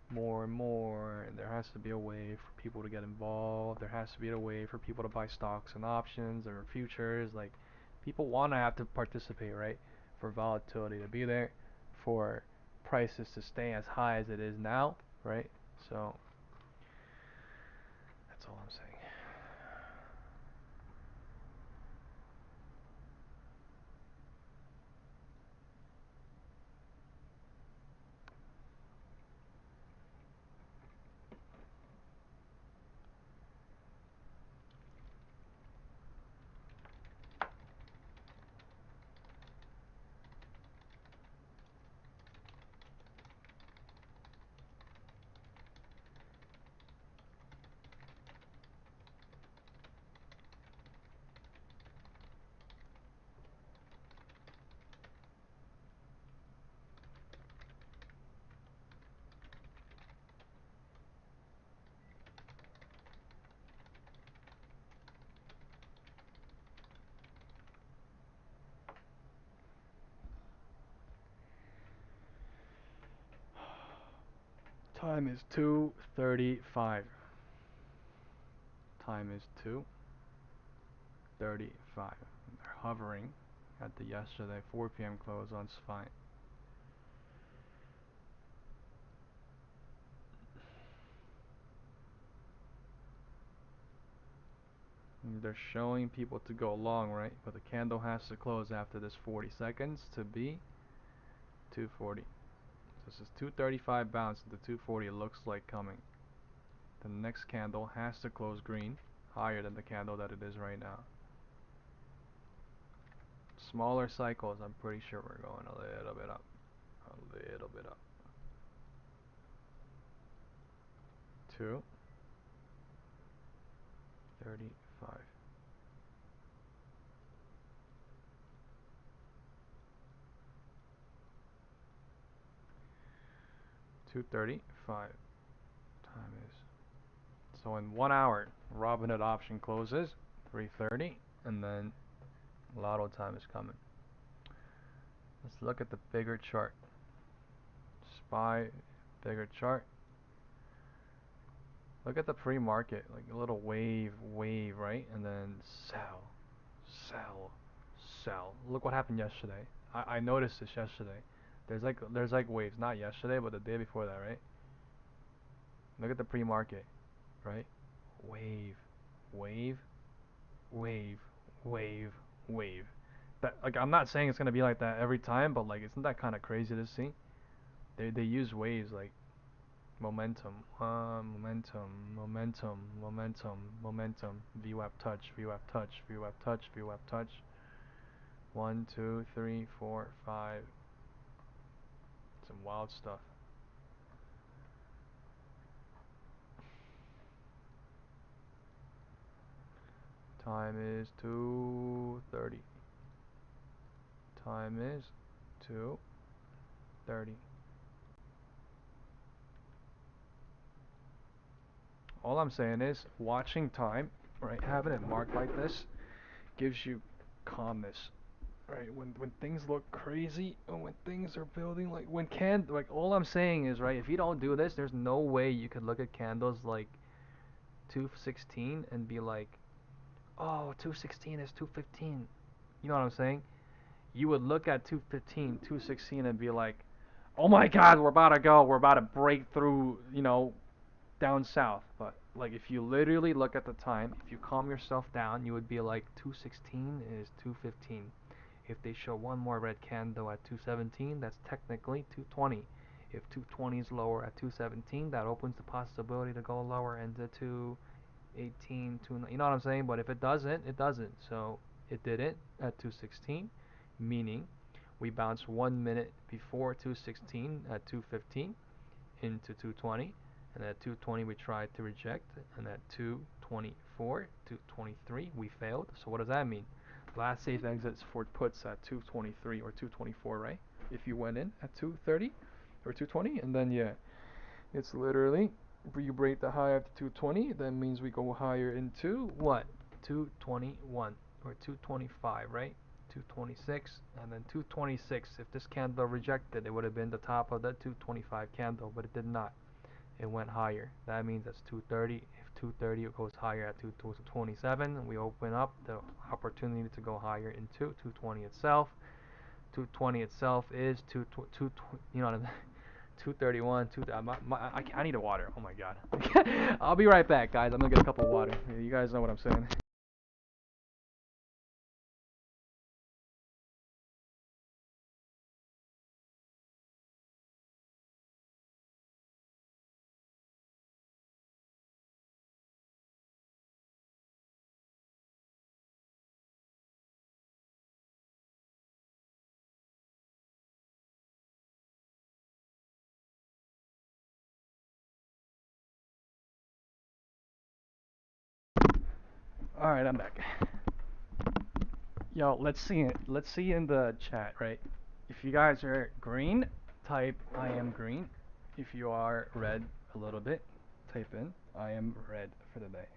more and more, and there has to be a way for people to get involved. There has to be a way for people to buy stocks and options or futures. Like, people want to have to participate, right? For volatility to be there, for prices to stay as high as it is now, right? So that's all I'm saying. Time is 2:35. Time is 2:35. They're hovering at the yesterday 4 p.m. close on SPY. They're showing people to go long, right? But the candle has to close after this 40 seconds to be 240. So this is 235 bounce to 240. It looks like coming. The next candle has to close green, higher than the candle that it is right now. Smaller cycles, I'm pretty sure we're going a little bit up. A little bit up. 2:35. $2:35. Time is. So in 1 hour, Robinhood option closes 3:30, and then lotto time is coming. Let's look at the bigger chart. SPY, bigger chart. Look at the pre-market, like a little wave, right? And then sell, sell, sell. Look what happened yesterday. I noticed this yesterday. There's like waves, not yesterday, but the day before that, right? Look at the pre-market, right? Wave, wave, wave, wave, wave. That, like, I'm not saying it's gonna be like that every time, but like, isn't that kind of crazy to see? They use waves like momentum, momentum, momentum, momentum, momentum, VWAP touch, VWAP touch, VWAP touch, VWAP touch. 1, 2, 3, 4, 5. Some wild stuff. Time is 2:30. Time is 2:30. All I'm saying is watching time, right? Having it marked like this gives you calmness, right? When things look crazy and when things are building, like like all I'm saying is, right, if you don't do this, there's no way you could look at candles like 216 and be like, oh, 216 is 215. You know what I'm saying? You would look at 215, 216 and be like, oh my God, we're about to go. We're about to break through, down south. But like if you literally look at the time, if you calm yourself down, you would be like 216 is 215. If they show one more red candle at 217, that's technically 220. If 220 is lower at 217, that opens the possibility to go lower into 218, you know what I'm saying? But if it doesn't, it doesn't. So it didn't at 216, meaning we bounced 1 minute before 216 at 215 into 220. And at 220 we tried to reject, and at 224, 223 we failed. So what does that mean? Last safe exits for puts at 223 or 224, right? If you went in at 230 or 220, and then yeah, it's literally you break the high after 220, that means we go higher into what? 221 or 225, right? 226 and then 226. If this candle rejected, it would have been the top of that 225 candle, but it did not. It went higher. That means that's 230. If 230 it goes higher at 227, we open up the opportunity to go higher into 220 itself. 220 itself is 231. I need a water. Oh my God. I'll be right back, guys. I'm gonna get a cup of water. You guys know what I'm saying. All right, I'm back. Yo, let's see it. Let's see in the chat, right? If you guys are green, type I am green. If you are red a little bit, type in I am red for the day.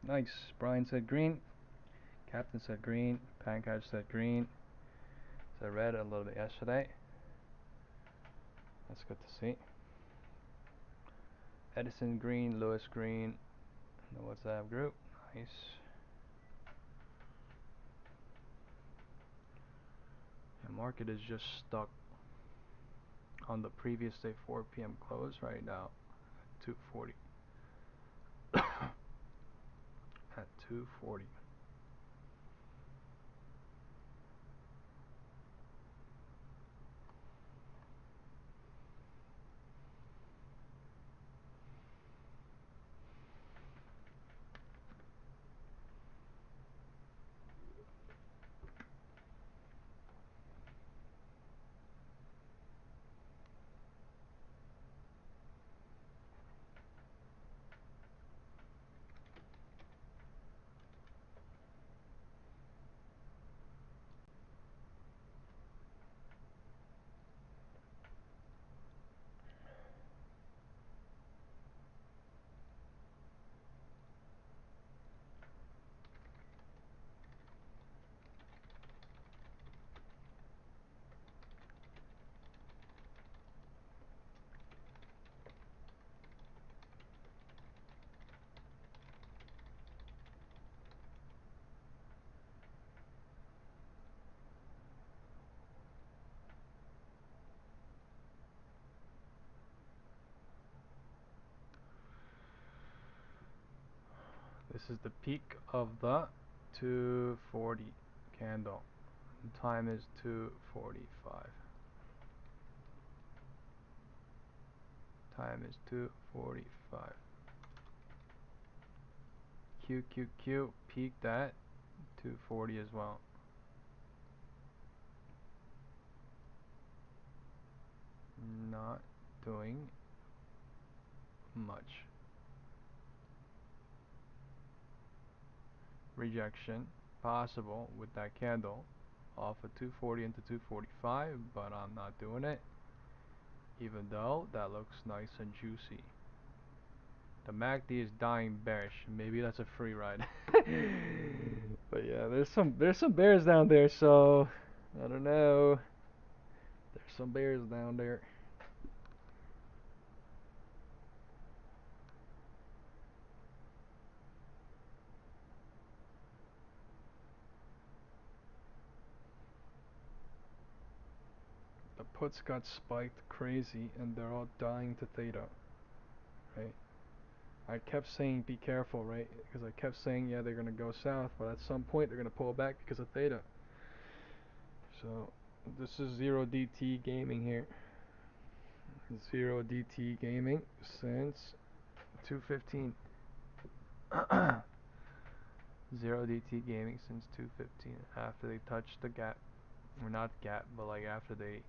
Nice. Brian said green. Captain said green. Pancake said green. So red a little bit yesterday. That's good to see. Edison green, Lewis green. The WhatsApp group. Nice. The market is just stuck on the previous day 4 p.m. close right now at 240. At 240. This is the peak of the 240 candle. And time is 2:45. Time is 2:45. QQQ peaked at 240 as well. Not doing much. Rejection possible with that candle off of 240 into 245, but I'm not doing it, even though that looks nice and juicy. The MACD is dying bearish. Maybe that's a free ride. But yeah, there's some bears down there, so I don't know. There's some bears down there. The puts got spiked crazy and they're all dying to theta, right? I kept saying be careful, right? Because I kept saying yeah, they're gonna go south, but at some point they're gonna pull back because of theta. So this is 0DT gaming here. 0DT gaming since 215. 0DT gaming since 215 after they touched the gap, or not gap, but like after they,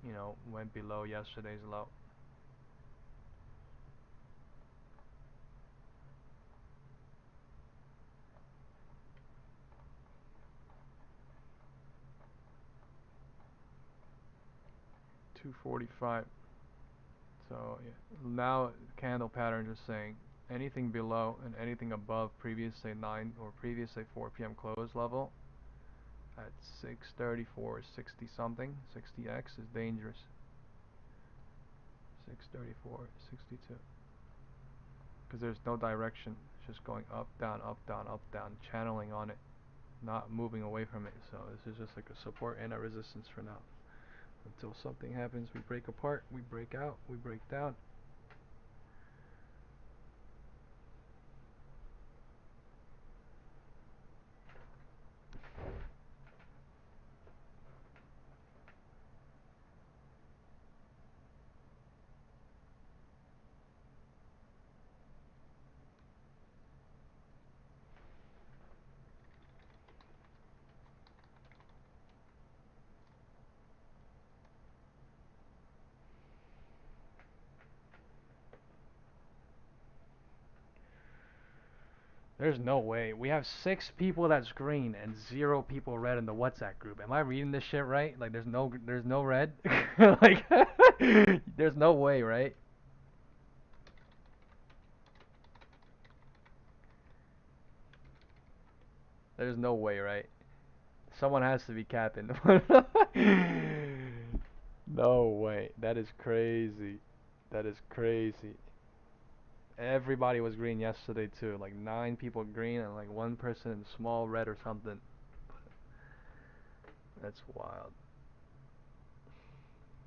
you know, went below yesterday's low. $245. So yeah, now candle patterns are saying anything below and anything above previous say 9 or previous say 4 p.m. close level at 634, 60 something, 60x is dangerous. 634, 62. Because there's no direction, it's just going up, down, up, down, up, down, channeling on it, not moving away from it. So this is just like a support and a resistance for now. Until something happens, we break apart, we break out, we break down. There's no way. We have 6 people that's green and 0 people red in the WhatsApp group. Am I reading this shit right? Like there's no red? Like there's no way, right? There's no way, right? Someone has to be capping. No way. That is crazy. That is crazy. Everybody was green yesterday too. Like 9 people green and like 1 person in small red or something. That's wild.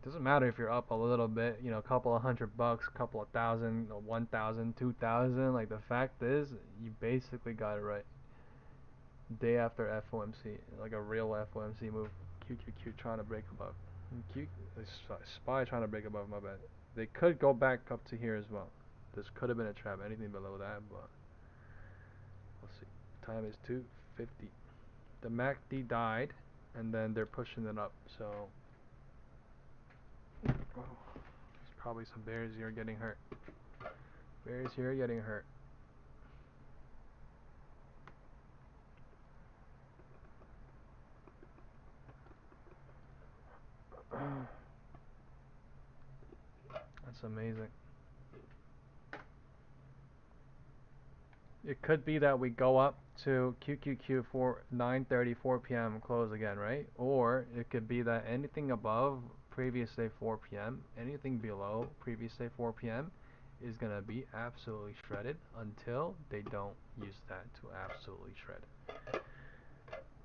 Doesn't matter if you're up a little bit, you know, a couple of $100, a couple of thousand, 1,000, 2,000. Like the fact is, you basically got it right. Day after FOMC, like a real FOMC move. QQQ trying to break above. SPY trying to break above, my bad. They could go back up to here as well. This could have been a trap, anything below that, but we'll see. Time is 2:50. The MACD died, and then they're pushing it up, so there's probably some bears here getting hurt. Bears here getting hurt. That's amazing. It could be that we go up to QQQ for 9:30, 4 p.m. close again, right? Or it could be that anything above previous day 4 p.m., anything below previous day 4 p.m. is going to be absolutely shredded until they don't use that to absolutely shred it.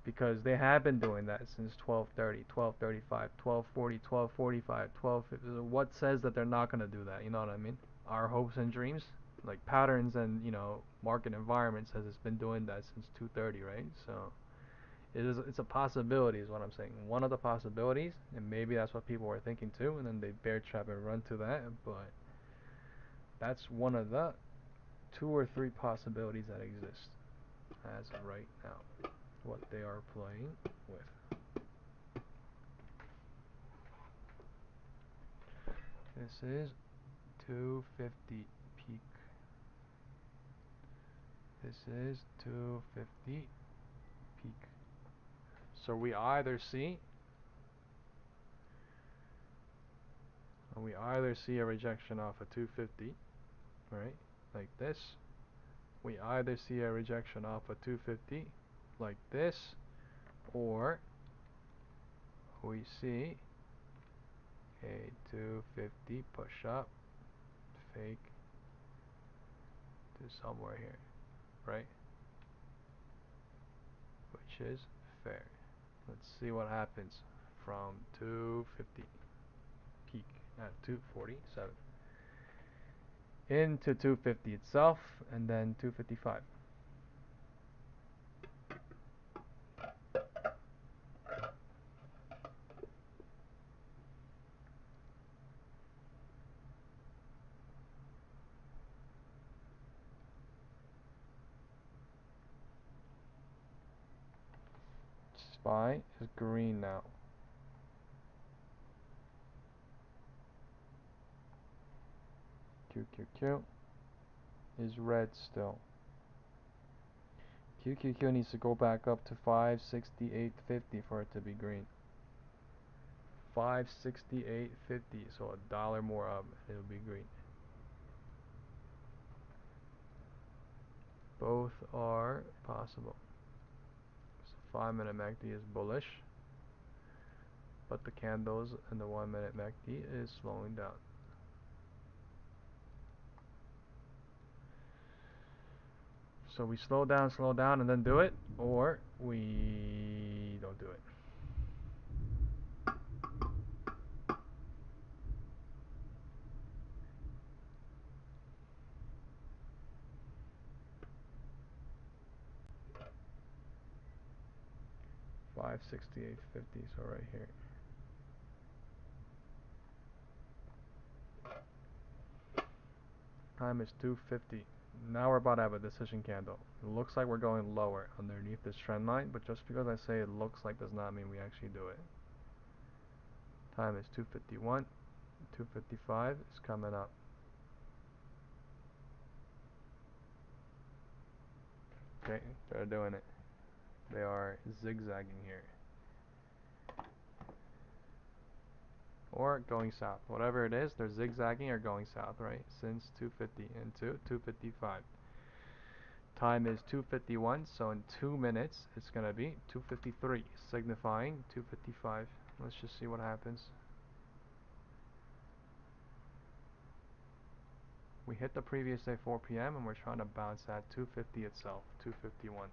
Because they have been doing that since 12:30, 12:35, 12:40, 12:45, 12:50. What says that they're not going to do that? You know what I mean? Our hopes and dreams, like patterns and, you know, market environment says it's been doing that since 2:30, right? So it's a possibility is what I'm saying. One of the possibilities, and maybe that's what people were thinking too, and then they bear trap and run to that, but that's one of the 2 or 3 possibilities that exist as of right now. What they are playing with. This is 250 peak. This is 250 peak. So we either see a rejection off of 250, right? Like this. We either see a rejection off of 250 like this, or we see a 250 push up, fake to somewhere here, right? Which is fair. Let's see what happens from 250 peak at 247 into 250 itself, and then 255. SPY is green now. QQQ is red still. QQQ needs to go back up to 568.50 for it to be green. 568.50, so $1 more up, and it'll be green. Both are possible. So 5-minute MACD is bullish, but the candles in the 1-minute MACD is slowing down. So we slow down, and then do it, or we don't do it. $568.50, so right here. Time is 2:50. Now we're about to have a decision candle. It looks like we're going lower underneath this trend line, but just because I say it looks like does not mean we actually do it. Time is 2:51. 2:55 is coming up. Okay, they're doing it. They are zigzagging here. Or going south. Whatever it is, they're zigzagging or going south, right? Since 250 into 255. Time is 2:51, so in 2 minutes it's gonna be 2:53, signifying 2:55. Let's just see what happens. We hit the previous day 4 p.m. and we're trying to bounce at 2:50 itself, 2:51.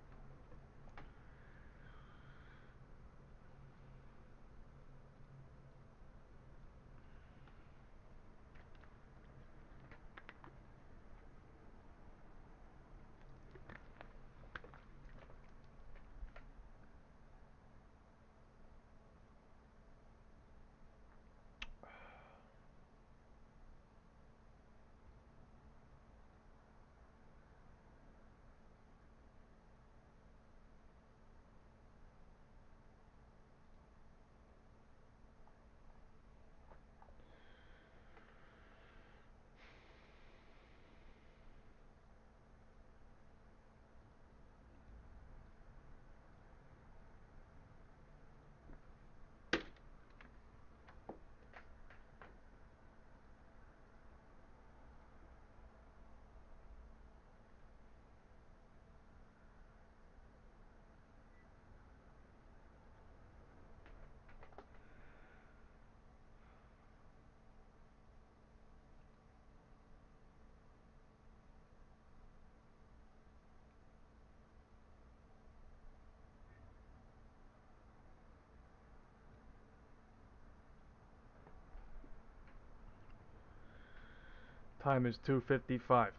Time is 2:55.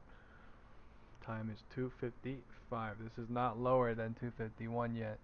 Time is 2:55. This is not lower than 2:51 yet.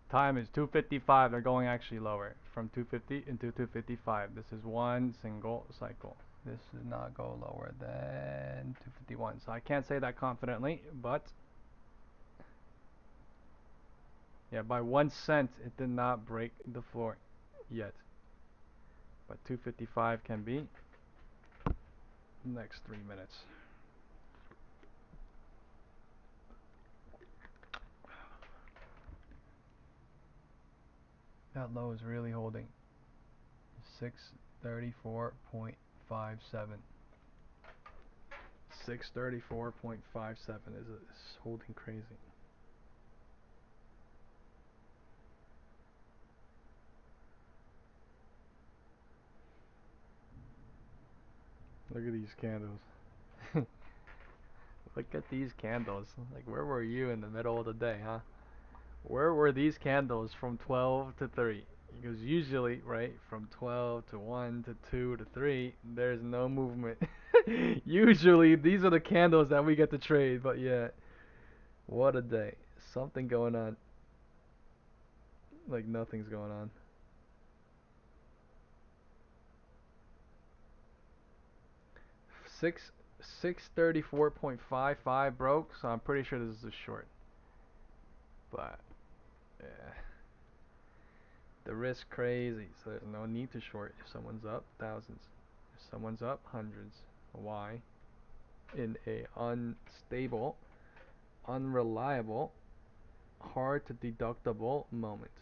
Time is 2:55. They're going actually lower from 250 into 2:55. This is one single cycle. This does not go lower than 2:51. So I can't say that confidently, but yeah, by 1 cent it did not break the floor yet. But 2:55 can be next 3 minutes. That low is really holding. 634.57. 634.57 is holding crazy. Look at these candles. Look at these candles. Like, where were you in the middle of the day, huh? Where were these candles from 12 to 3? Because usually, right, from 12 to 1 to 2 to 3, there's no movement. Usually, these are the candles that we get to trade, but yeah. What a day. Something going on. Like, nothing's going on. Six 634.55 broke, so I'm pretty sure this is a short. But yeah, the risk crazy, so there's no need to short if someone's up thousands, if someone's up hundreds. Why? In a unstable, unreliable, hard to deductible moment,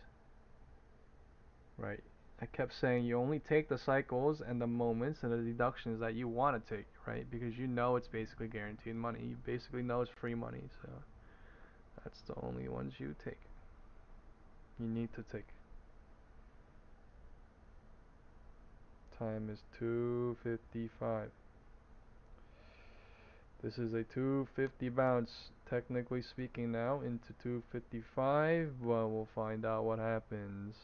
right? I kept saying you only take the cycles and the moments and the deductions that you want to take, right? Because you know it's basically guaranteed money. You basically know it's free money, so that's the only ones you take. You need to take. Time is 2:55. This is a 250 bounce, technically speaking now, into 255, but we'll find out what happens.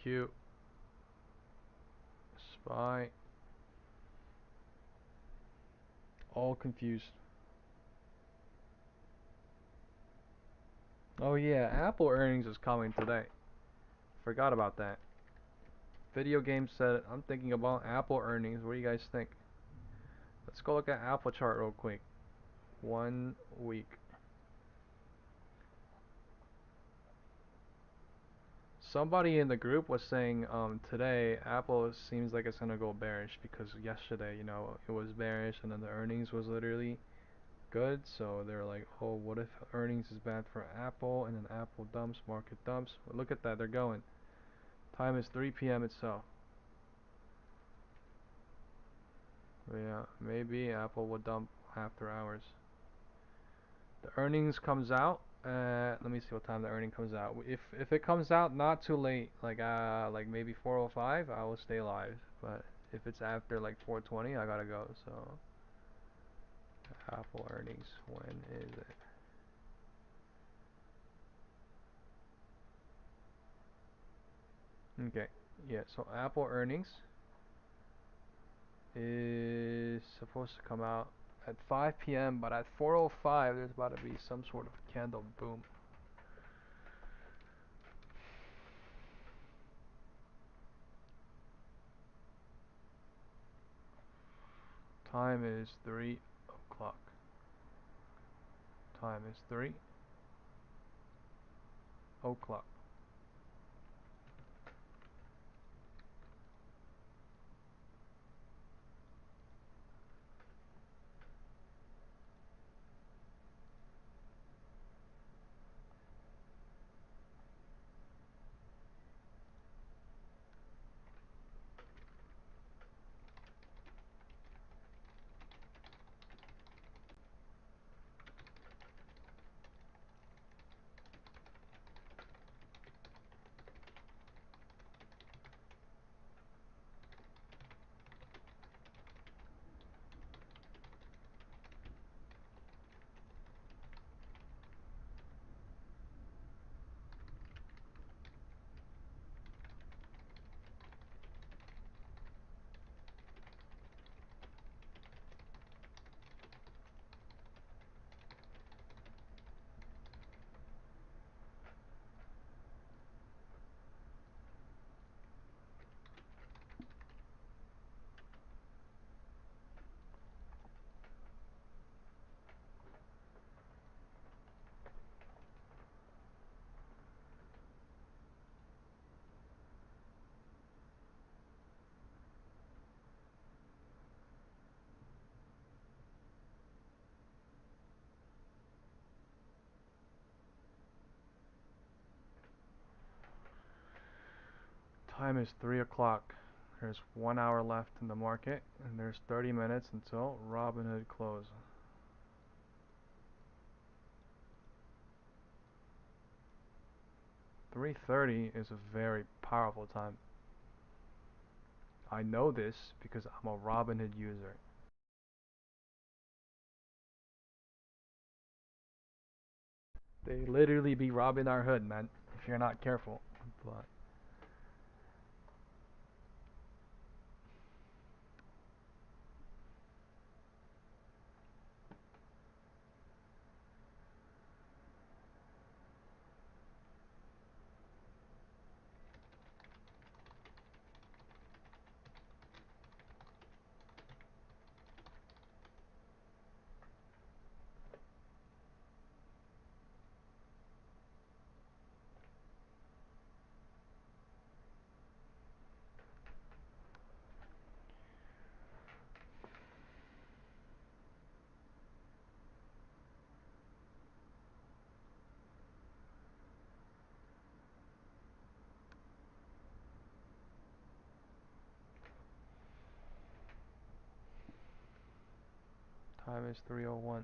Cute. SPY. All confused. Oh yeah, Apple earnings is coming today. Forgot about that. Video game said, I'm thinking about Apple earnings. What do you guys think? Let's go look at Apple chart real quick. 1 week. Somebody in the group was saying today Apple seems like it's gonna go bearish because yesterday, you know, it was bearish and then the earnings was literally good, so they're like, oh, what if earnings is bad for Apple, and then Apple dumps, market dumps. Well, look at that, they're going. Time is 3 p.m. itself. Yeah, maybe Apple will dump after hours. The earnings comes out. Let me see what time the earning comes out. If it comes out not too late, like maybe 4:05, I will stay live. But if it's after like 4:20, I gotta go. So Apple earnings, when is it? Okay, yeah. So Apple earnings is supposed to come out at 5 p.m. But at 4:05, there's about to be some sort of candle boom. Time is 3 o'clock. Time is 3 o'clock. Time is 3 o'clock. There's 1 hour left in the market, and there's 30 minutes until Robinhood close. $3:30 is a very powerful time. I know this because I'm a Robinhood user. They literally be robbing our hood, man, if you're not careful. But time is 3:01.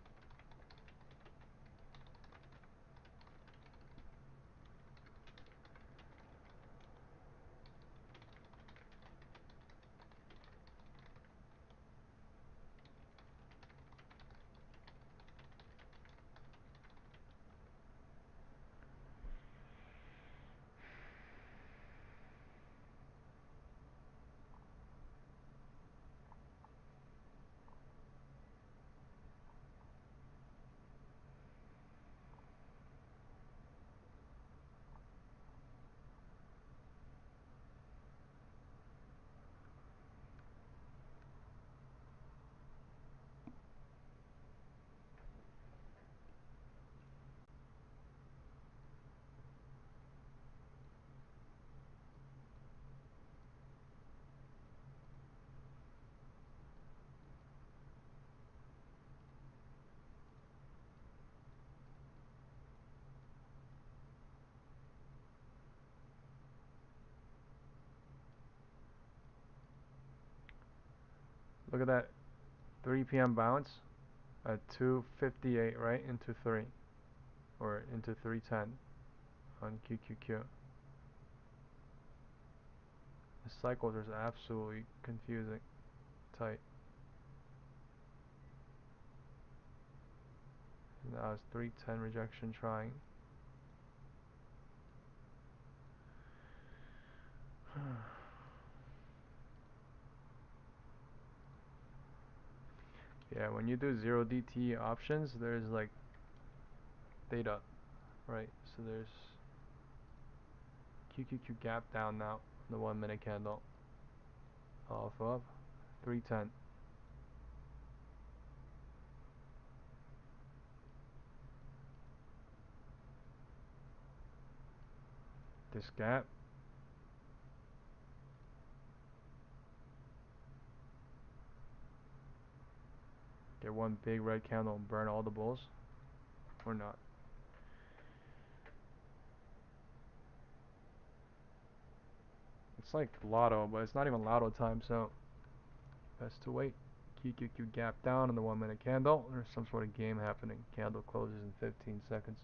Look at that 3 p.m. bounce at 258, right? Into 3. Or into 310 on QQQ. The cycles are absolutely confusing. Tight. Now it's 310 rejection trying. Yeah, when you do 0 DT options, there's like theta, right? So there's QQQ gap down now, the 1 minute candle, off of 310. This gap. Get one big red candle and burn all the bulls, or not. It's like lotto, but it's not even lotto time, so best to wait. QQQ gap down on the 1 minute candle. There's some sort of game happening. Candle closes in 15 seconds.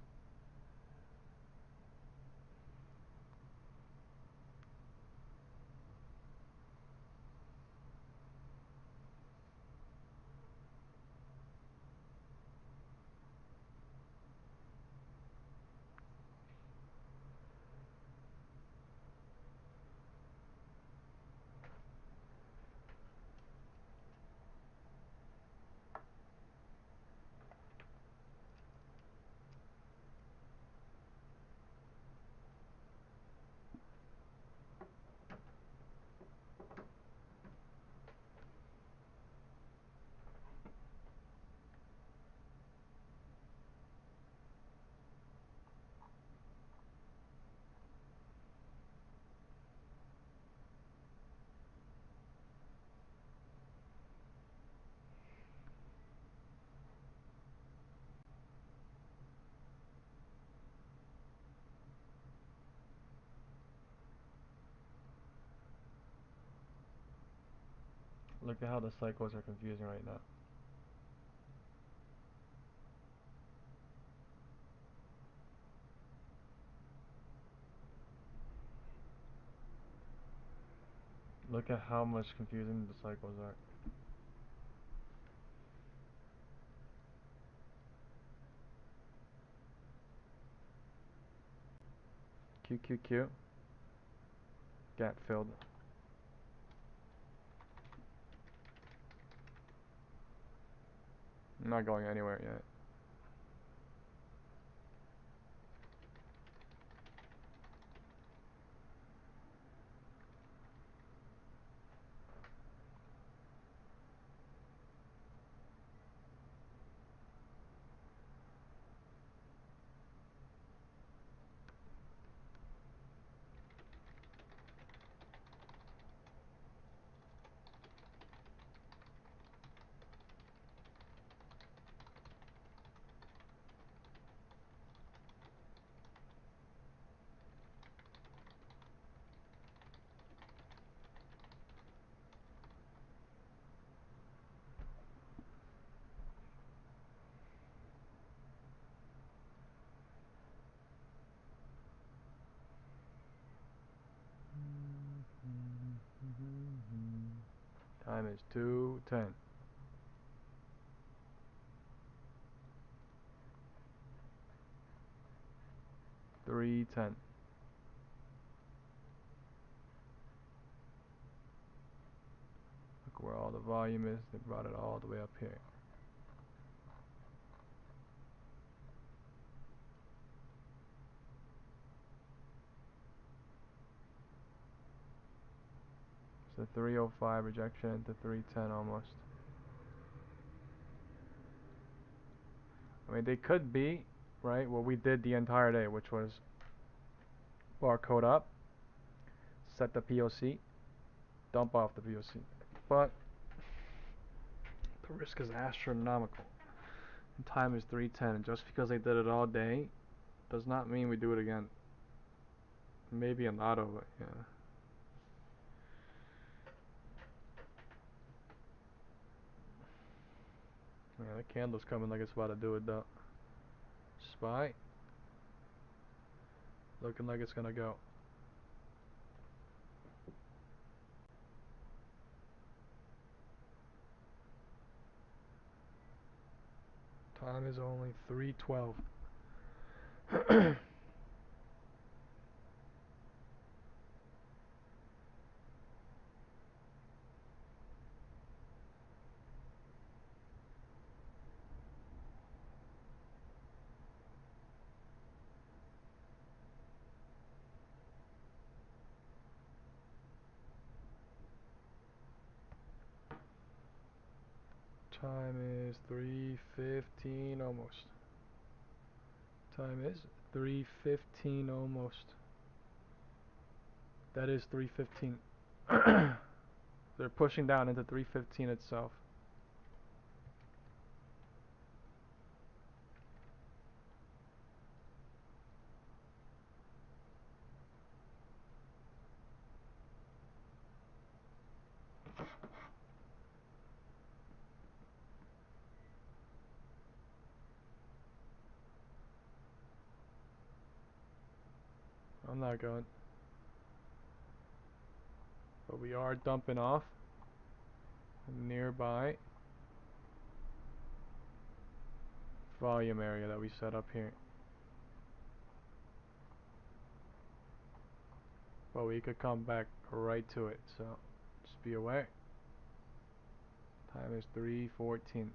Look at how the cycles are confusing right now. Look at how much confusing the cycles are. QQQ. Gap filled. I'm not going anywhere yet. Time is 2:10. Three 10. Look where all the volume is. They brought it all the way up here. So 305 rejection into 310 almost. I mean, they could be, right, what we did the entire day, which was barcode up, set the POC, dump off the POC. But the risk is astronomical. And time is 3:10. And just because they did it all day does not mean we do it again. Maybe in lotto, but yeah. Yeah, the candle's coming like it's about to do it though. SPY. Looking like it's gonna go. Time is only 3:12. Time is 3:15 almost. Time is 3:15 almost. That is 3:15. They're pushing down into 3:15 itself. I'm not going. But we are dumping off nearby volume area that we set up here. But we could come back right to it, so just be aware. Time is 3:14.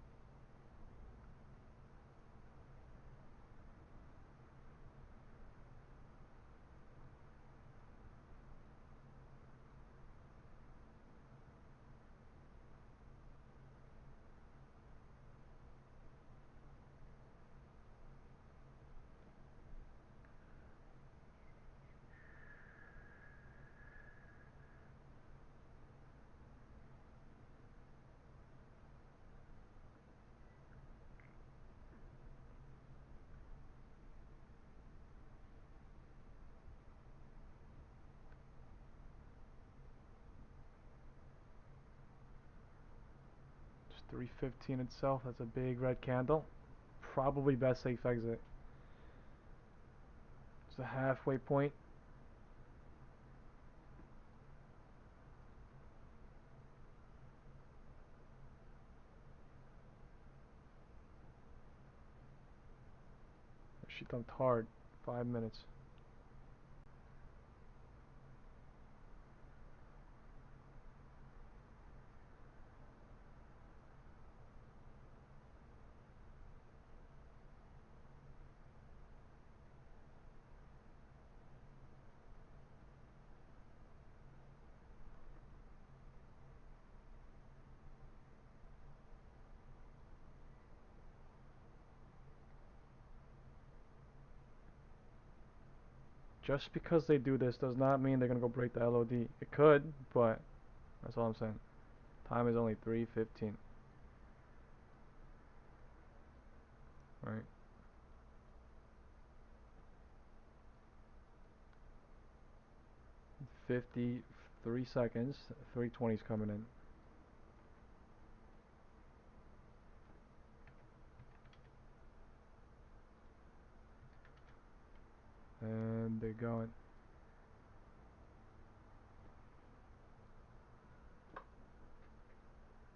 It's 3:15 itself. That's a big red candle. Probably best safe exit. It's a halfway point. She dumped hard. 5 minutes. Just because they do this does not mean they're gonna go break the LOD. It could, but that's all I'm saying. Time is only 3:15. Right. 53 seconds. 3:20 is coming in. And they're going.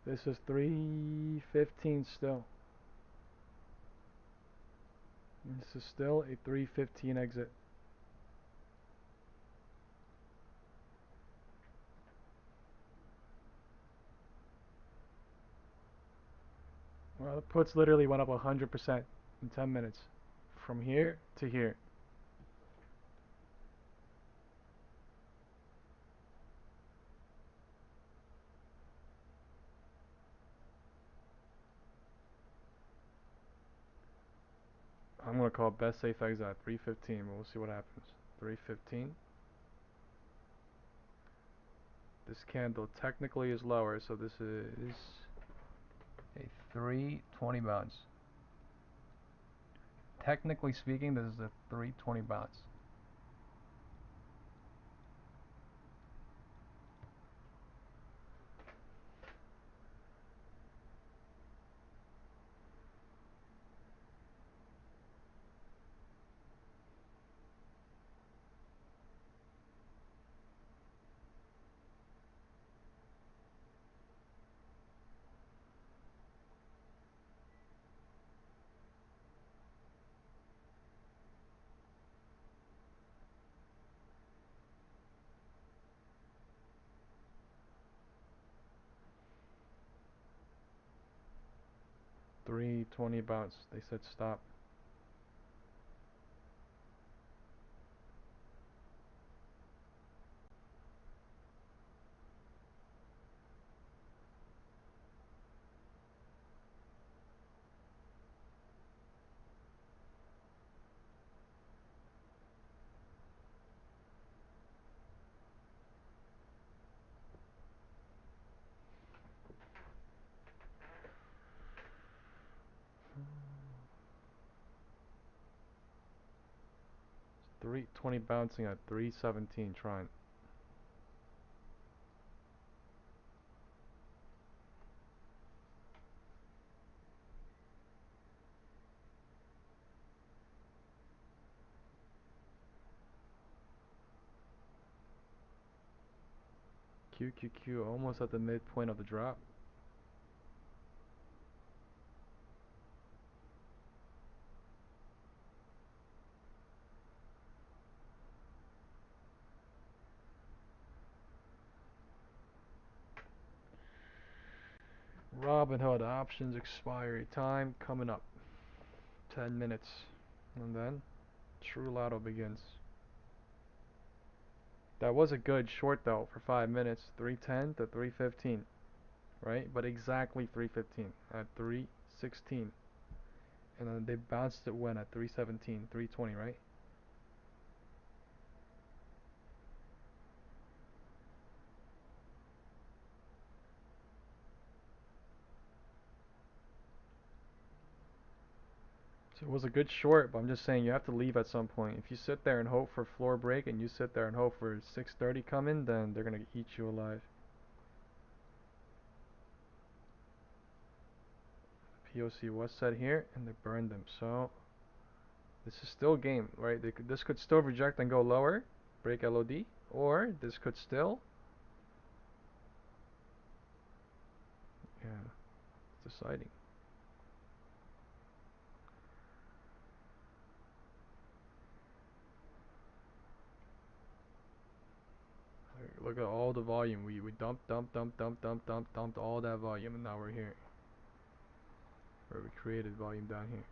This is 3:15 still. This is still a 3:15 exit. Well, the puts literally went up 100% in 10 minutes. From here to here. I'm gonna call best safe exit at 3:15. We'll see what happens. 3:15. This candle technically is lower, so this is a 3:20 bounce. Technically speaking, this is a 3:20 bounce. 320 bounce. They said stop. It's 320 bouncing at 317 trying. QQQ almost at the midpoint of the drop. Robinhood options expiry time coming up. 10 minutes. And then True Lotto begins. That was a good short though for 5 minutes. 310 to 315. Right? But exactly 315 at 316. And then they bounced it when at 317, 320, right? So it was a good short, but I'm just saying you have to leave at some point. If you sit there and hope for floor break and you sit there and hope for 630 coming, then they're going to eat you alive. POC was set here and they burned them. So this is still game, right? This could still reject and go lower, break LOD, or this could still, yeah, it's deciding. Look at all the volume. We dumped all that volume, and now we're here. Where we created volume down here.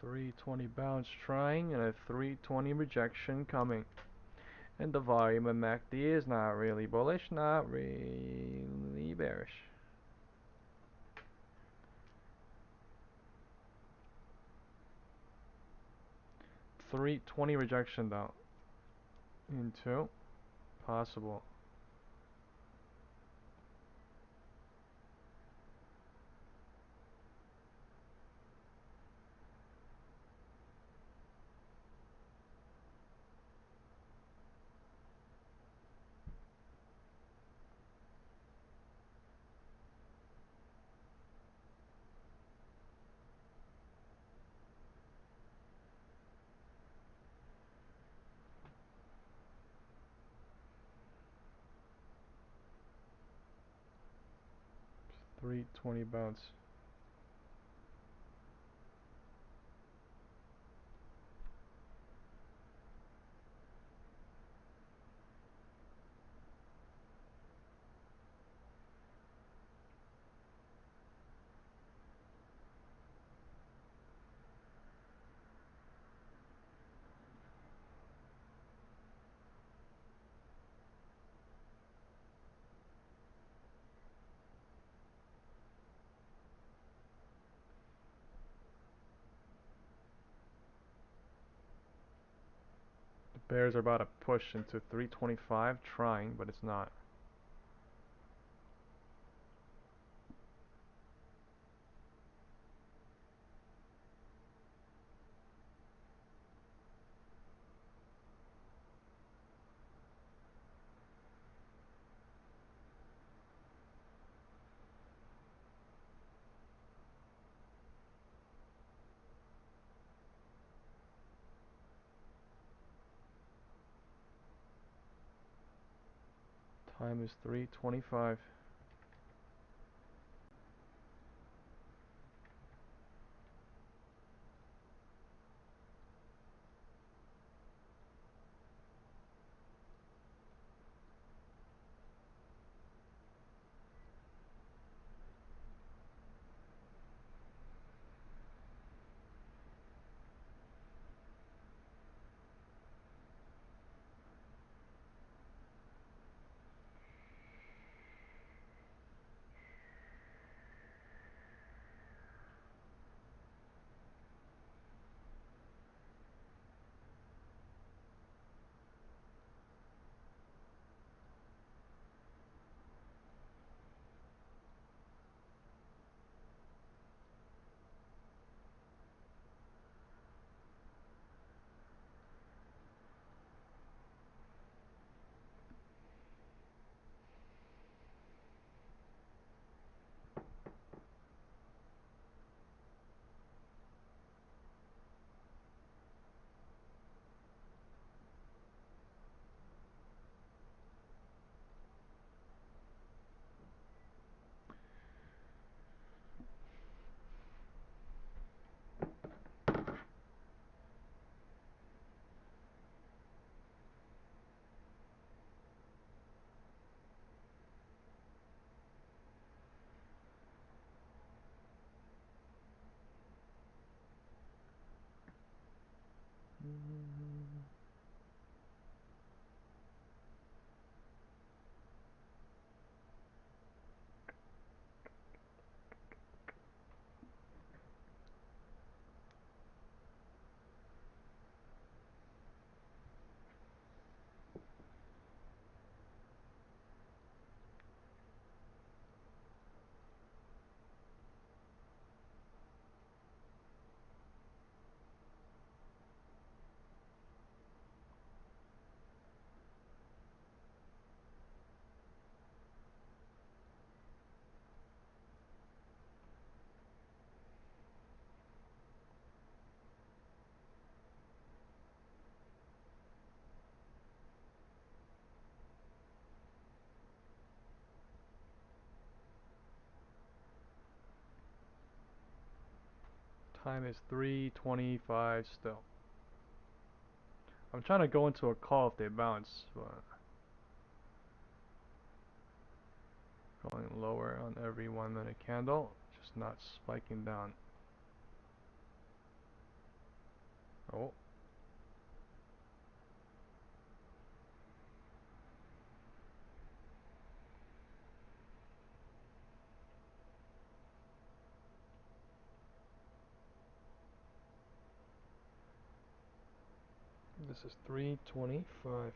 320 bounce trying and a 320 rejection coming. And the volume of MACD is not really bullish, not really bearish. $320 rejection though. Into possible. $320 bounce. Bears are about to push into 325 trying, but it's not. Time is 3:25. Time is 3:25 still. I'm trying to go into a call if they bounce, but going lower on every 1 minute candle, just not spiking down. Oh. This is 3:25.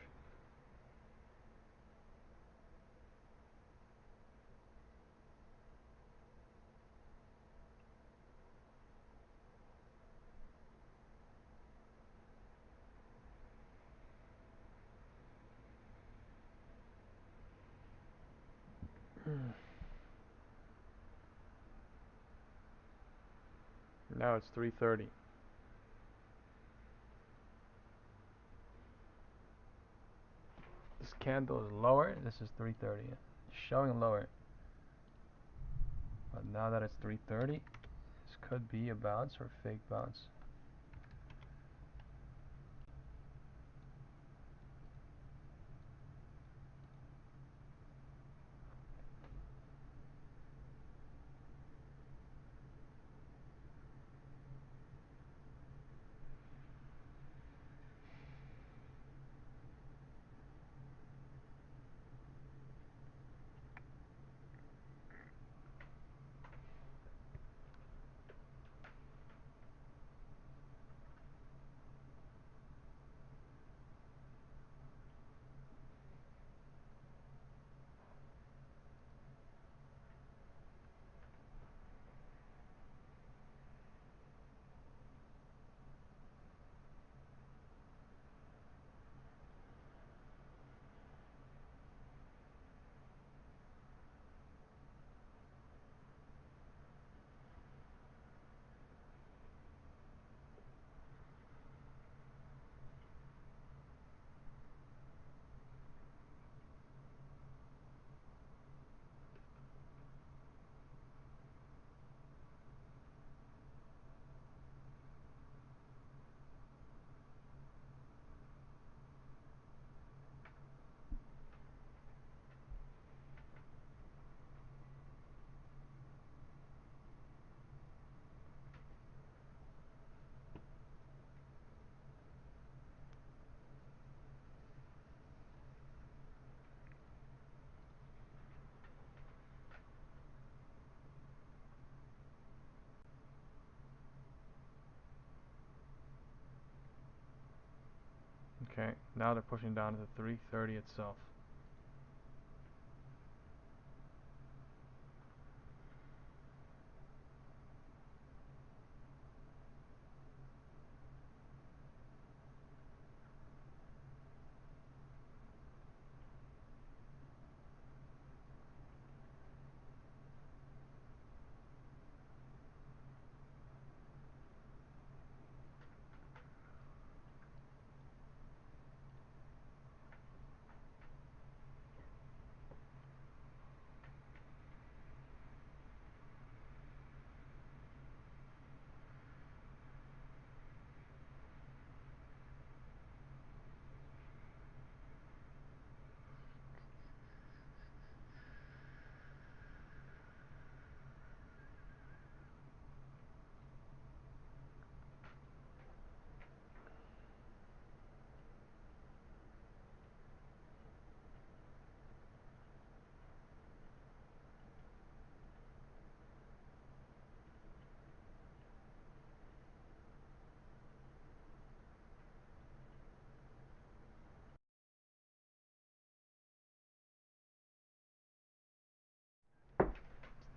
Now it's 3:30. This candle is lower. This is 3:30. Showing lower. But now that it's 3:30, this could be a bounce or fake bounce. Okay, now they're pushing down to 330 itself.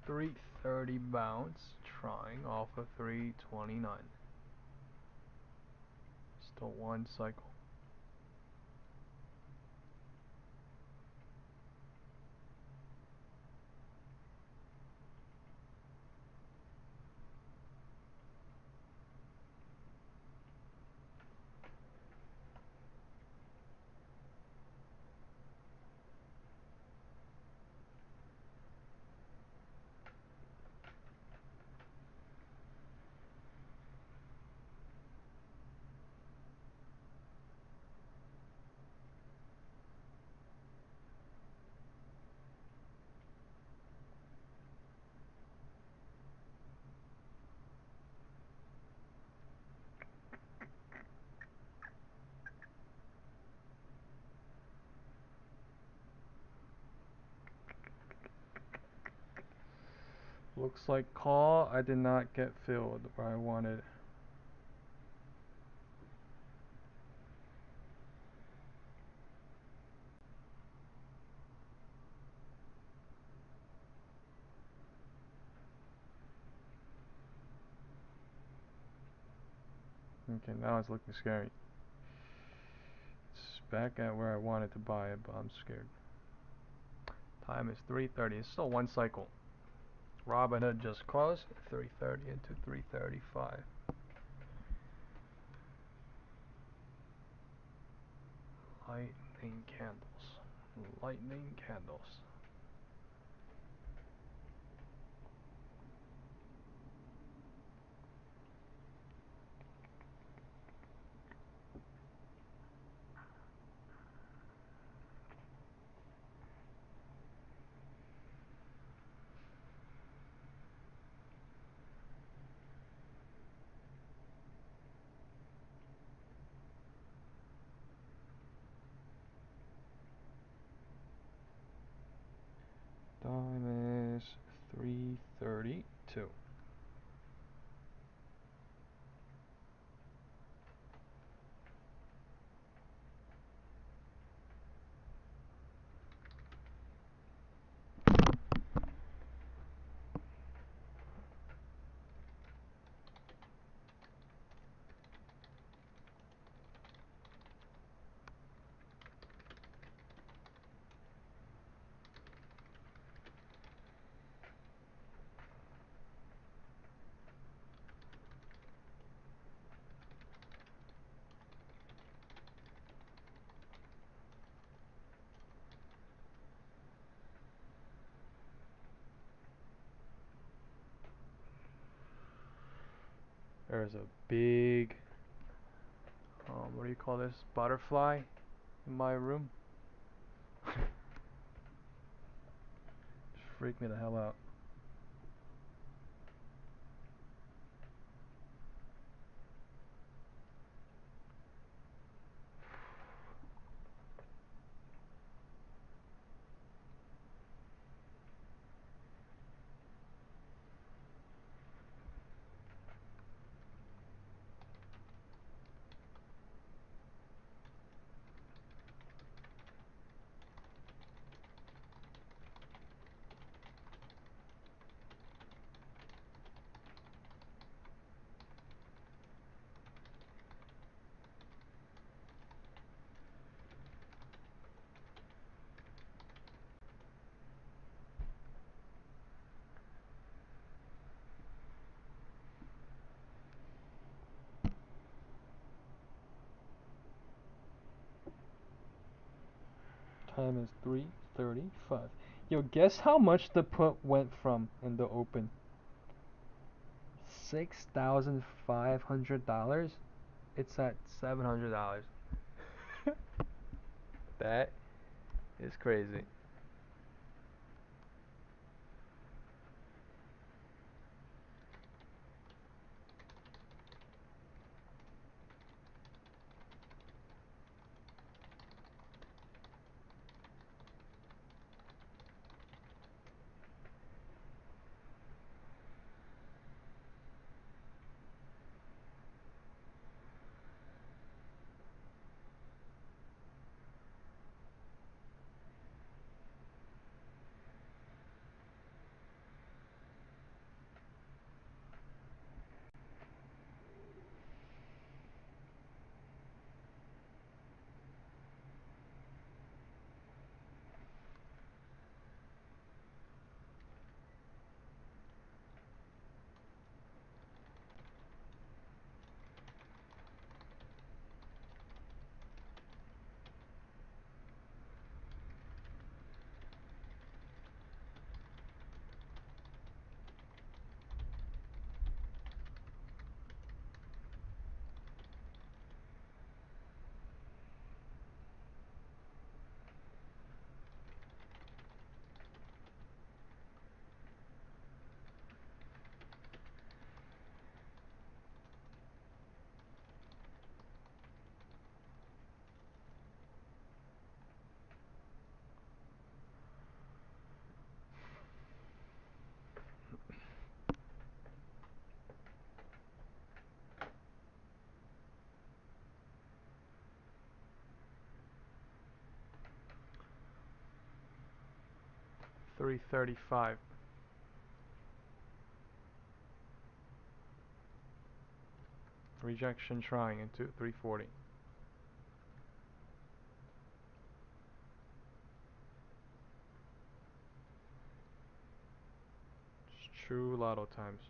$330 bounce, trying off of 329. Still one cycle. Looks like call. I did not get filled where I wanted. Okay, now it's looking scary. It's back at where I wanted to buy it, but I'm scared. Time is 3:30. It's still one cycle. Robinhood just closed 3:30 into 3:35. Lightning candles. Lightning candles. Time is 3:32. There's a big, what do you call this? Butterfly in my room. Just freaked me the hell out. Time is 3:35. Yo, guess how much the put went from in the open? $6,500. It's at $700. That is crazy. $335. Rejection trying into 340. It's true lotto times.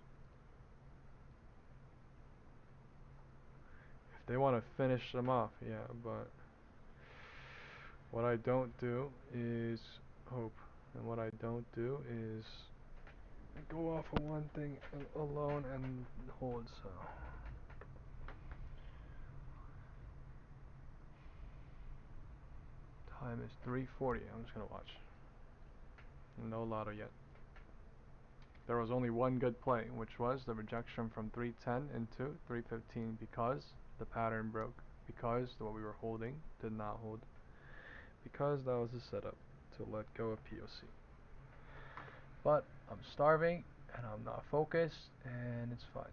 If they want to finish them off, yeah, but what I don't do is hope, and what I don't do is go off of one thing alone and hold. So time is 3:40. I'm just gonna watch. No lotto yet. There was only one good play, which was the rejection from 310 into 315 because the pattern broke, because what we were holding did not hold, because that was the setup to let go of POC. But I'm starving and I'm not focused and it's fine.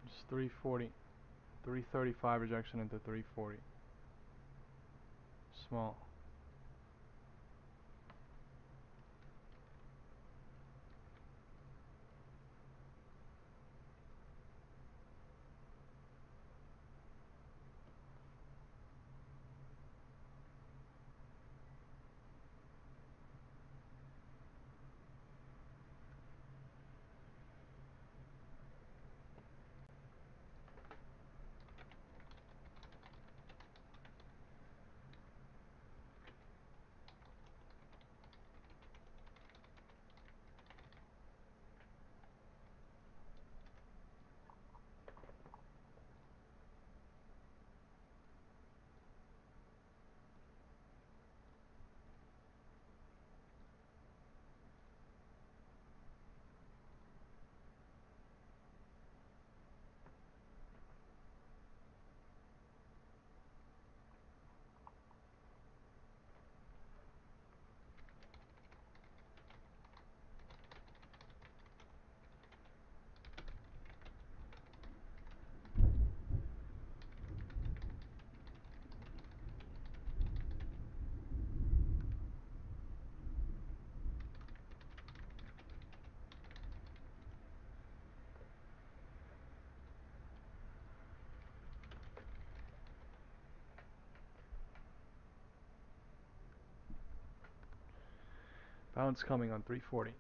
It's 340. 335 rejection into 340. Small. Bounce coming on 340.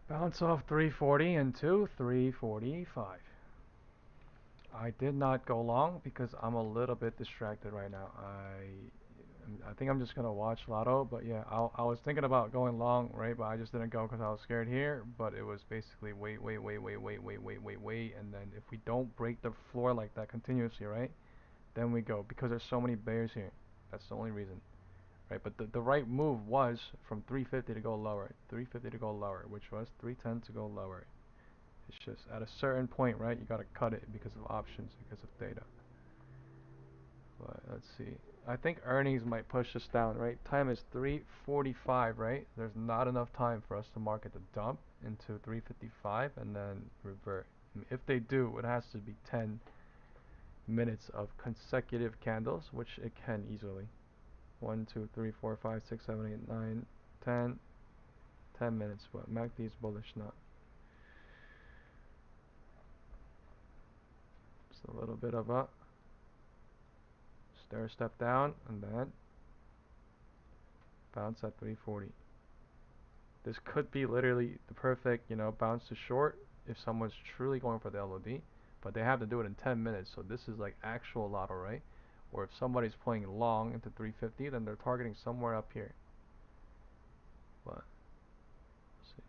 Bounce off 340 into 345. I did not go long because I'm a little bit distracted right now. I think I'm just gonna watch Lotto, but yeah, I was thinking about going long, right? But I just didn't go because I was scared here. But it was basically wait, and then if we don't break the floor like that continuously, right? Then we go because there's so many bears here. That's the only reason. Right, but the right move was from 350 to go lower, 350 to go lower, which was 310 to go lower. It's just at a certain point, right, you gotta cut it because of options, because of data. But let's see. I think earnings might push us down, right? Time is 3:45, right? There's not enough time for us to market the dump into 355 and then revert. I mean, if they do, it has to be 10 minutes of consecutive candles, which it can easily. 1, 2, 3, 4, 5, 6, 7, 8, 9, 10. 10 minutes, but MACD is bullish now. Just a little bit of a stair step down and then bounce at 340. This could be literally the perfect, bounce to short if someone's truly going for the LOD, but they have to do it in 10 minutes, so this is like actual lotto, right? Or if somebody's playing long into 350, then they're targeting somewhere up here. But let's see.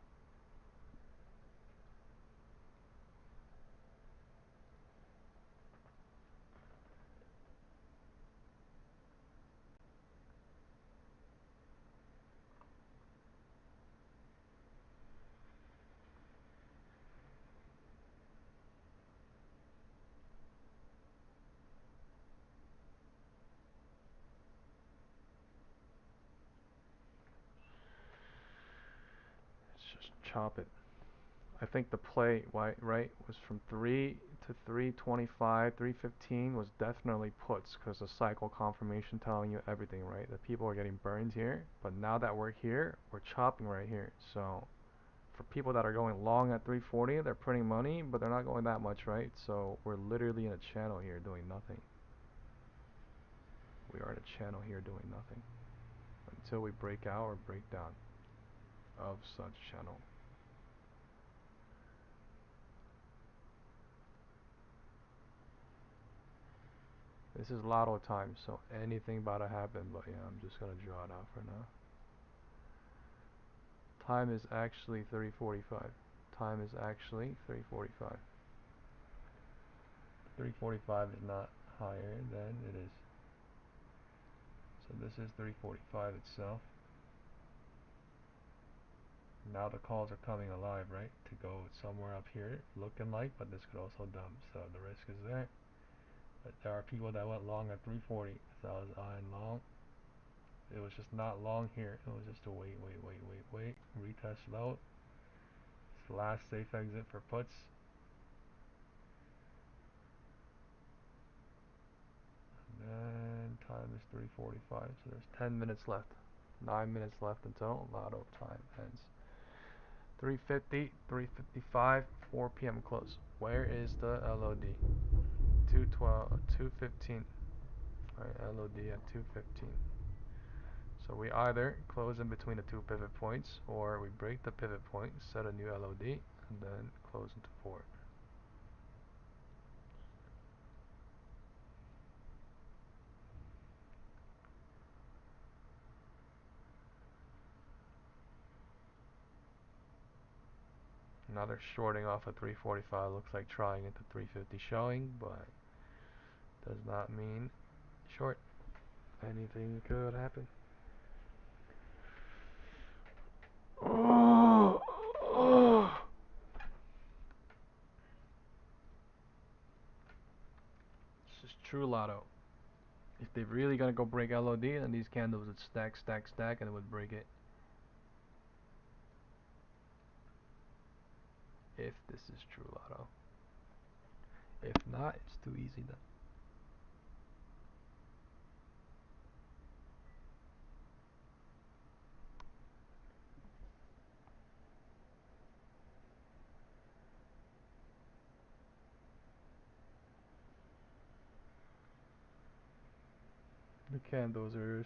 Let's just chop it. I think the play, right, was from 3 to 325, 315 was definitely puts because the cycle confirmation telling you everything, right? That people are getting burned here, but now that we're here, we're chopping right here. So for people that are going long at 340, they're printing money, but they're not going that much, right? So we're literally in a channel here doing nothing. We are in a channel here doing nothing until we break out or break down of such channel. This is lotto time, so anything about to happen, but yeah, I'm just gonna draw it out for now. Time is actually 3:45. Time is actually 3:45. 3:45 is not higher than it is. So this is 3:45 itself. Now the calls are coming alive, right? To go somewhere up here, looking like, but this could also dump, so the risk is there. But there are people that went long at 340, so I was eyeing long. It was just not long here. It was just a wait. Retest low. It's the last safe exit for puts. And then time is 3:45, so there's 10 minutes left. 9 minutes left until lotto time ends. 3:50, 3:55, 4 p.m. close. Where is the LOD? 2:12, 2:15. Alright, LOD at 2:15. So we either close in between the two pivot points, or we break the pivot point, set a new LOD, and then close into 4. Another shorting off of 345. Looks like trying into 350 showing, but does not mean short. Anything could happen. This is true lotto. If they're really gonna go break LOD, then these candles would stack, stack, stack, and it would break it. If this is true lotto. If not, it's too easy then. The candles are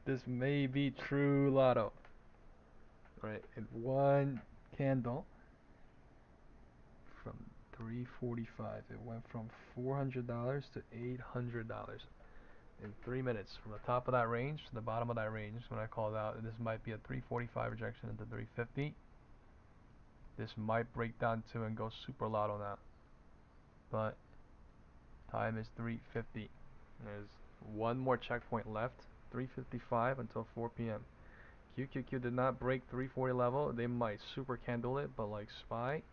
this may be true lotto. Right, in one candle from 345, it went from $400 to $800 in 3 minutes, from the top of that range to the bottom of that range. When I called out, this might be a 345 rejection into 350. This might break down to and go super lotto now, but time is 350. There's one more checkpoint left, 355 until 4 p.m. QQQ did not break 340 level. They might super candle it, but like SPY,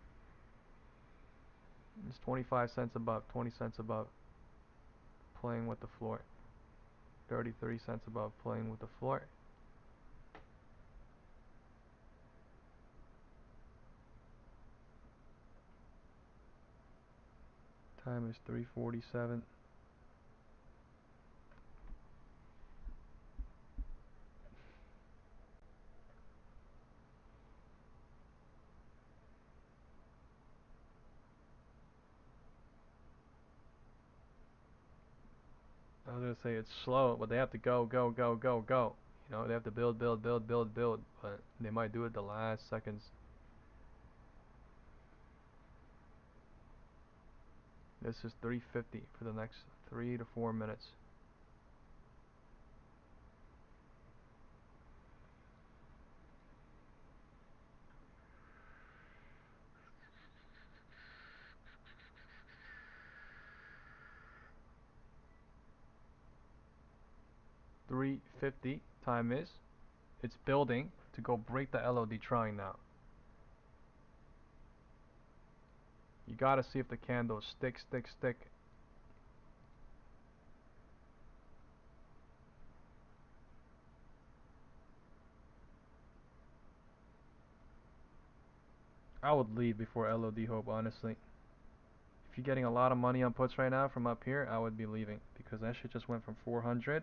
it's 25 cents above, 20 cents above, playing with the floor. 33 cents above, playing with the floor. Time is 3:47. I was gonna say it's slow, but they have to go, go, go, go, go. You know, they have to build, build, build, build, build, but they might do it the last seconds. This is 350 for the next 3 to 4 minutes. $3.50 time is. It's building to go break the LOD trying now. You gotta see if the candles stick, stick, stick. I would leave before LOD hope, honestly. If you're getting a lot of money on puts right now from up here, I would be leaving, because that shit just went from 400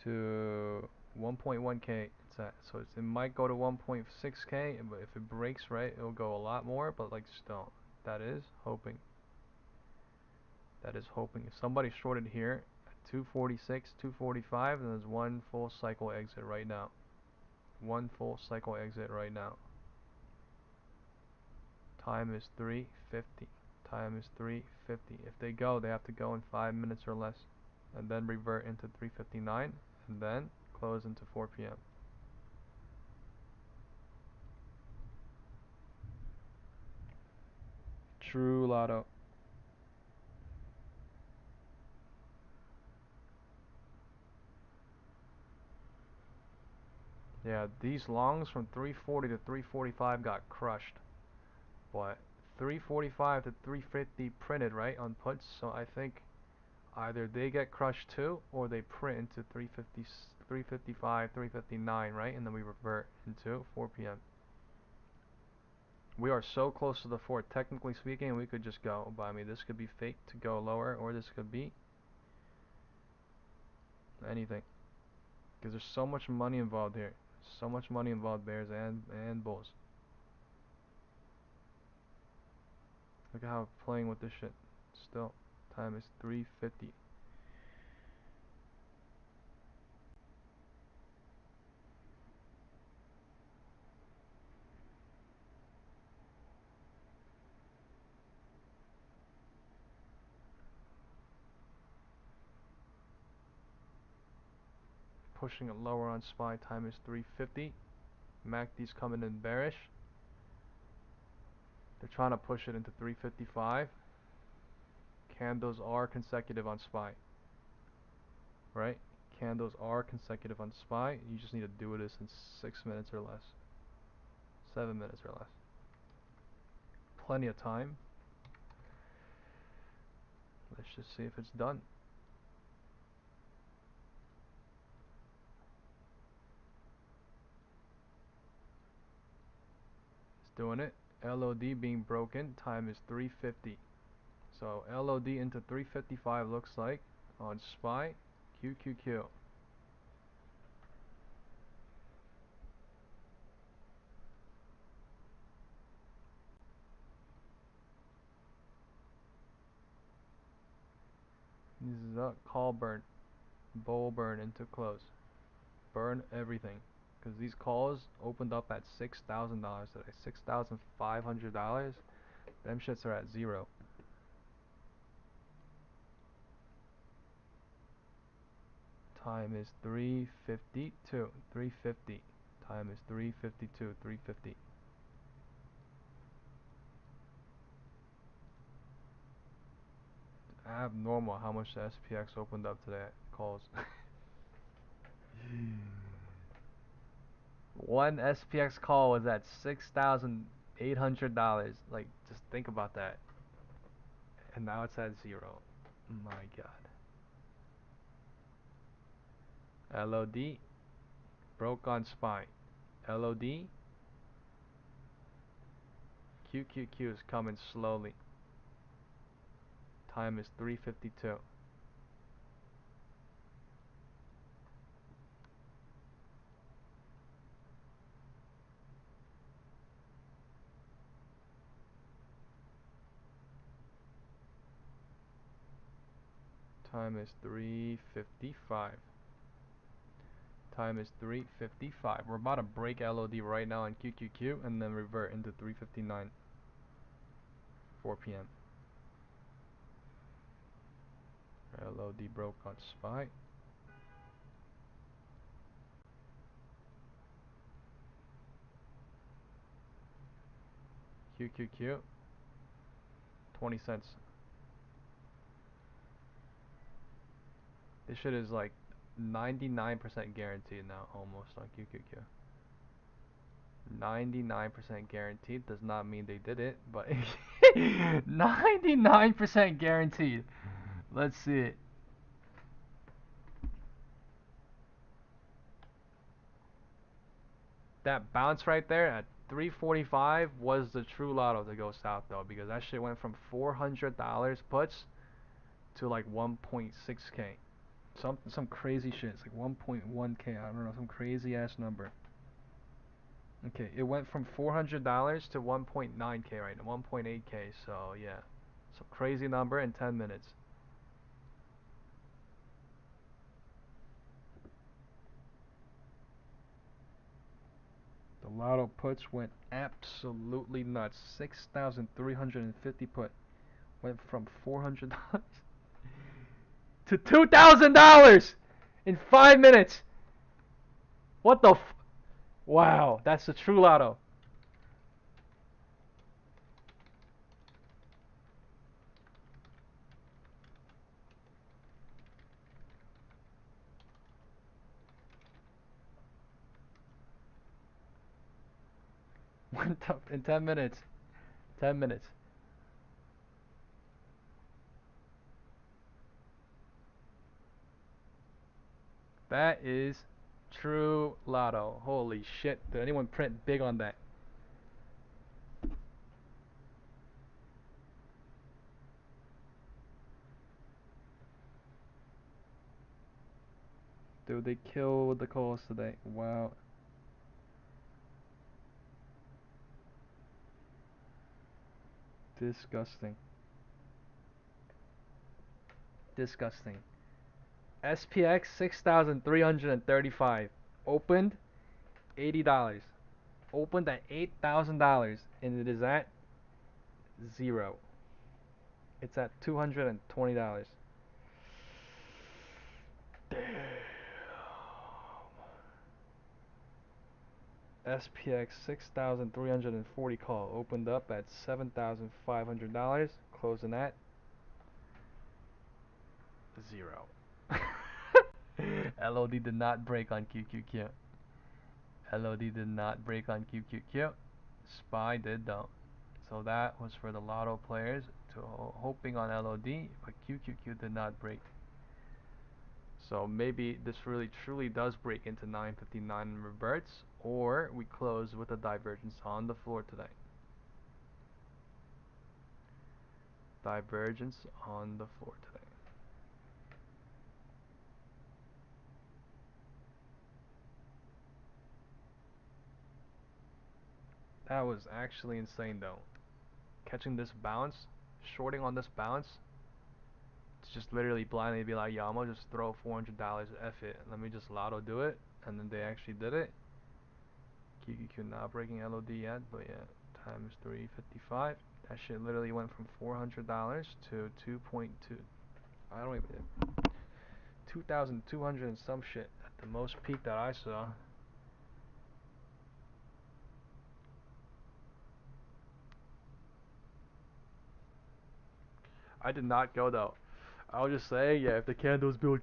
to 1.1k. It's at, so it might go to 1.6k, but if it breaks right, it'll go a lot more. But like, still, that is hoping. That is hoping. If somebody shorted here at 246, 245, then there's one full cycle exit right now. One full cycle exit right now. Time is 3:50. Time is 3:50. If they go, they have to go in 5 minutes or less, and then revert into 3:59, and then close into 4 p.m. True lotto. Yeah, these longs from 340 to 345 got crushed. But 345 to 350 printed, right, on puts, so I think either they get crushed too, or they print into 350, 355, 359, right, and then we revert into 4 p.m. We are so close to the 4, technically speaking, we could just go, but I mean, this could be fake to go lower, or this could be anything, because there's so much money involved here, so much money involved, bears and bulls. Look at how I'm playing with this shit. Still, time is 3:50. Pushing it lower on SPY, time is 3:50. MACD's coming in bearish. They're trying to push it into 355. Candles are consecutive on SPY. Right? Candles are consecutive on SPY. You just need to do this in 6 minutes or less. 7 minutes or less. Plenty of time. Let's just see if it's done. It's doing it. LOD being broken. Time is 3:50. So LOD into 355 looks like on SPY. QQQ. This is a call burn. Bull burn into close. Burn everything. Because these calls opened up at $6,000 today. $6,500. Them shits are at zero. Time is 3:52. 3:50. Time is 3:52. 3:50. Abnormal how much the SPX opened up today. Calls. One SPX call was at $6,800. Like, just think about that. And now it's at zero. My God. LOD broke on SPY. LOD. QQQ is coming slowly. Time is 3:52. Time is 3:55. Time is 3:55. We're about to break LOD right now on QQQ and then revert into 3:59. 4 p.m. LOD broke on SPY. QQQ. 20 cents. This shit is like 99% guaranteed now, almost on QQQ. 99% guaranteed does not mean they did it, but 99% guaranteed. Let's see it. That bounce right there at 345 was the true lotto to go south though, because that shit went from $400 puts to like 1.6k. Some crazy shit. It's like 1.1k. I don't know, some crazy ass number. Okay, it went from $400 to 1.9k right now, 1.8k. So yeah, some crazy number in 10 minutes. The lotto puts went absolutely nuts. 6,350 put went from $400 to $2,000 in 5 minutes. What the f? Wow, that's the true lotto. Went up in 10 minutes. 10 minutes. That is true lotto. Holy shit. Did anyone print big on that? Dude, they killed the calls today. Wow. Disgusting. Disgusting. SPX 6,335. Opened $80. Opened at $8,000 and it is at zero. It's at $220. Damn. SPX 6,340 call opened up at $7,500, closing at 0. LOD did not break on QQQ. LOD did not break on QQQ. SPY did though. So that was for the lotto players hoping on LOD, but QQQ did not break. So maybe this really truly does break into 959 and reverts, or we close with a divergence on the floor today. Divergence on the floor today. That was actually insane though. Catching this bounce, shorting on this bounce, it's just literally blindly be like, yo, I'm gonna just throw $400, F it, let me just lotto do it, and then they actually did it. QQQ not breaking LOD yet, but yeah, times 355. That shit literally went from $400 to 2.2. I don't even 2,200 and some shit at the most peak that I saw. I did not go though. I was just saying, yeah, if the candles build,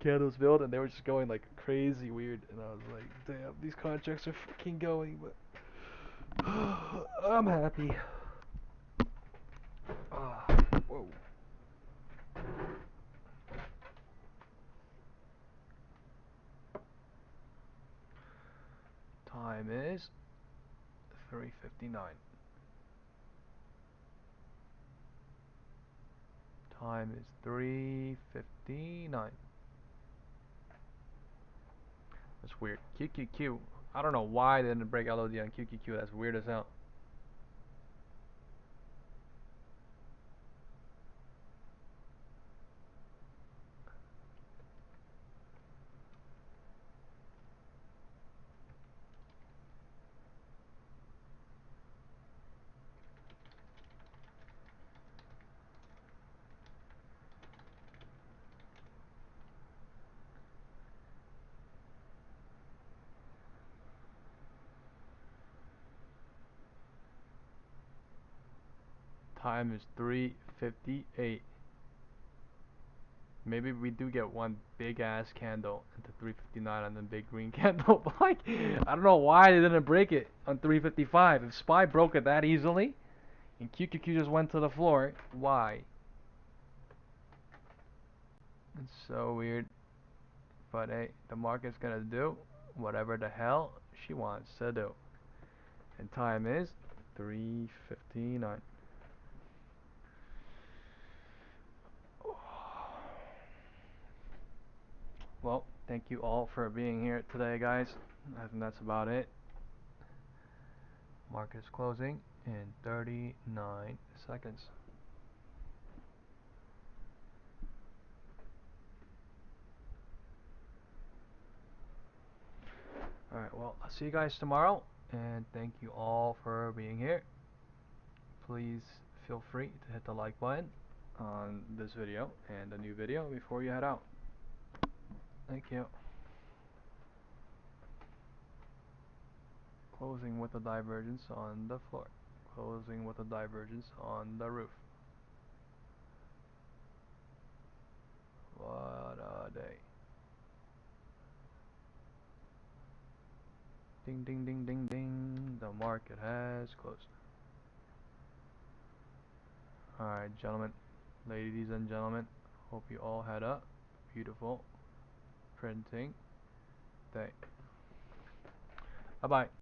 and they were just going like crazy weird, and I was like, damn, these contracts are freaking going, but I'm happy. Whoa. Time is 3:59. Time is 3:59. That's weird. QQQ. I don't know why they didn't break LOD on QQQ. That's weird as hell. Time is 3:58. Maybe we do get one big ass candle into 3:59 and then big green candle. But like, I don't know why they didn't break it on 3:55. If SPY broke it that easily, and QQQ just went to the floor, why? It's so weird. But hey, the market's gonna do whatever the hell she wants to do. And time is 3:59. Well, thank you all for being here today, guys. I think that's about it. Market is closing in 39 seconds. Alright, well, I'll see you guys tomorrow, and thank you all for being here. Please feel free to hit the like button on this video and the new video before you head out. Thank you. Closing with a divergence on the floor. Closing with a divergence on the roof. What a day. Ding ding ding ding ding. The market has closed. Alright, gentlemen, ladies and gentlemen, hope you all had a beautiful printing day. Bye bye.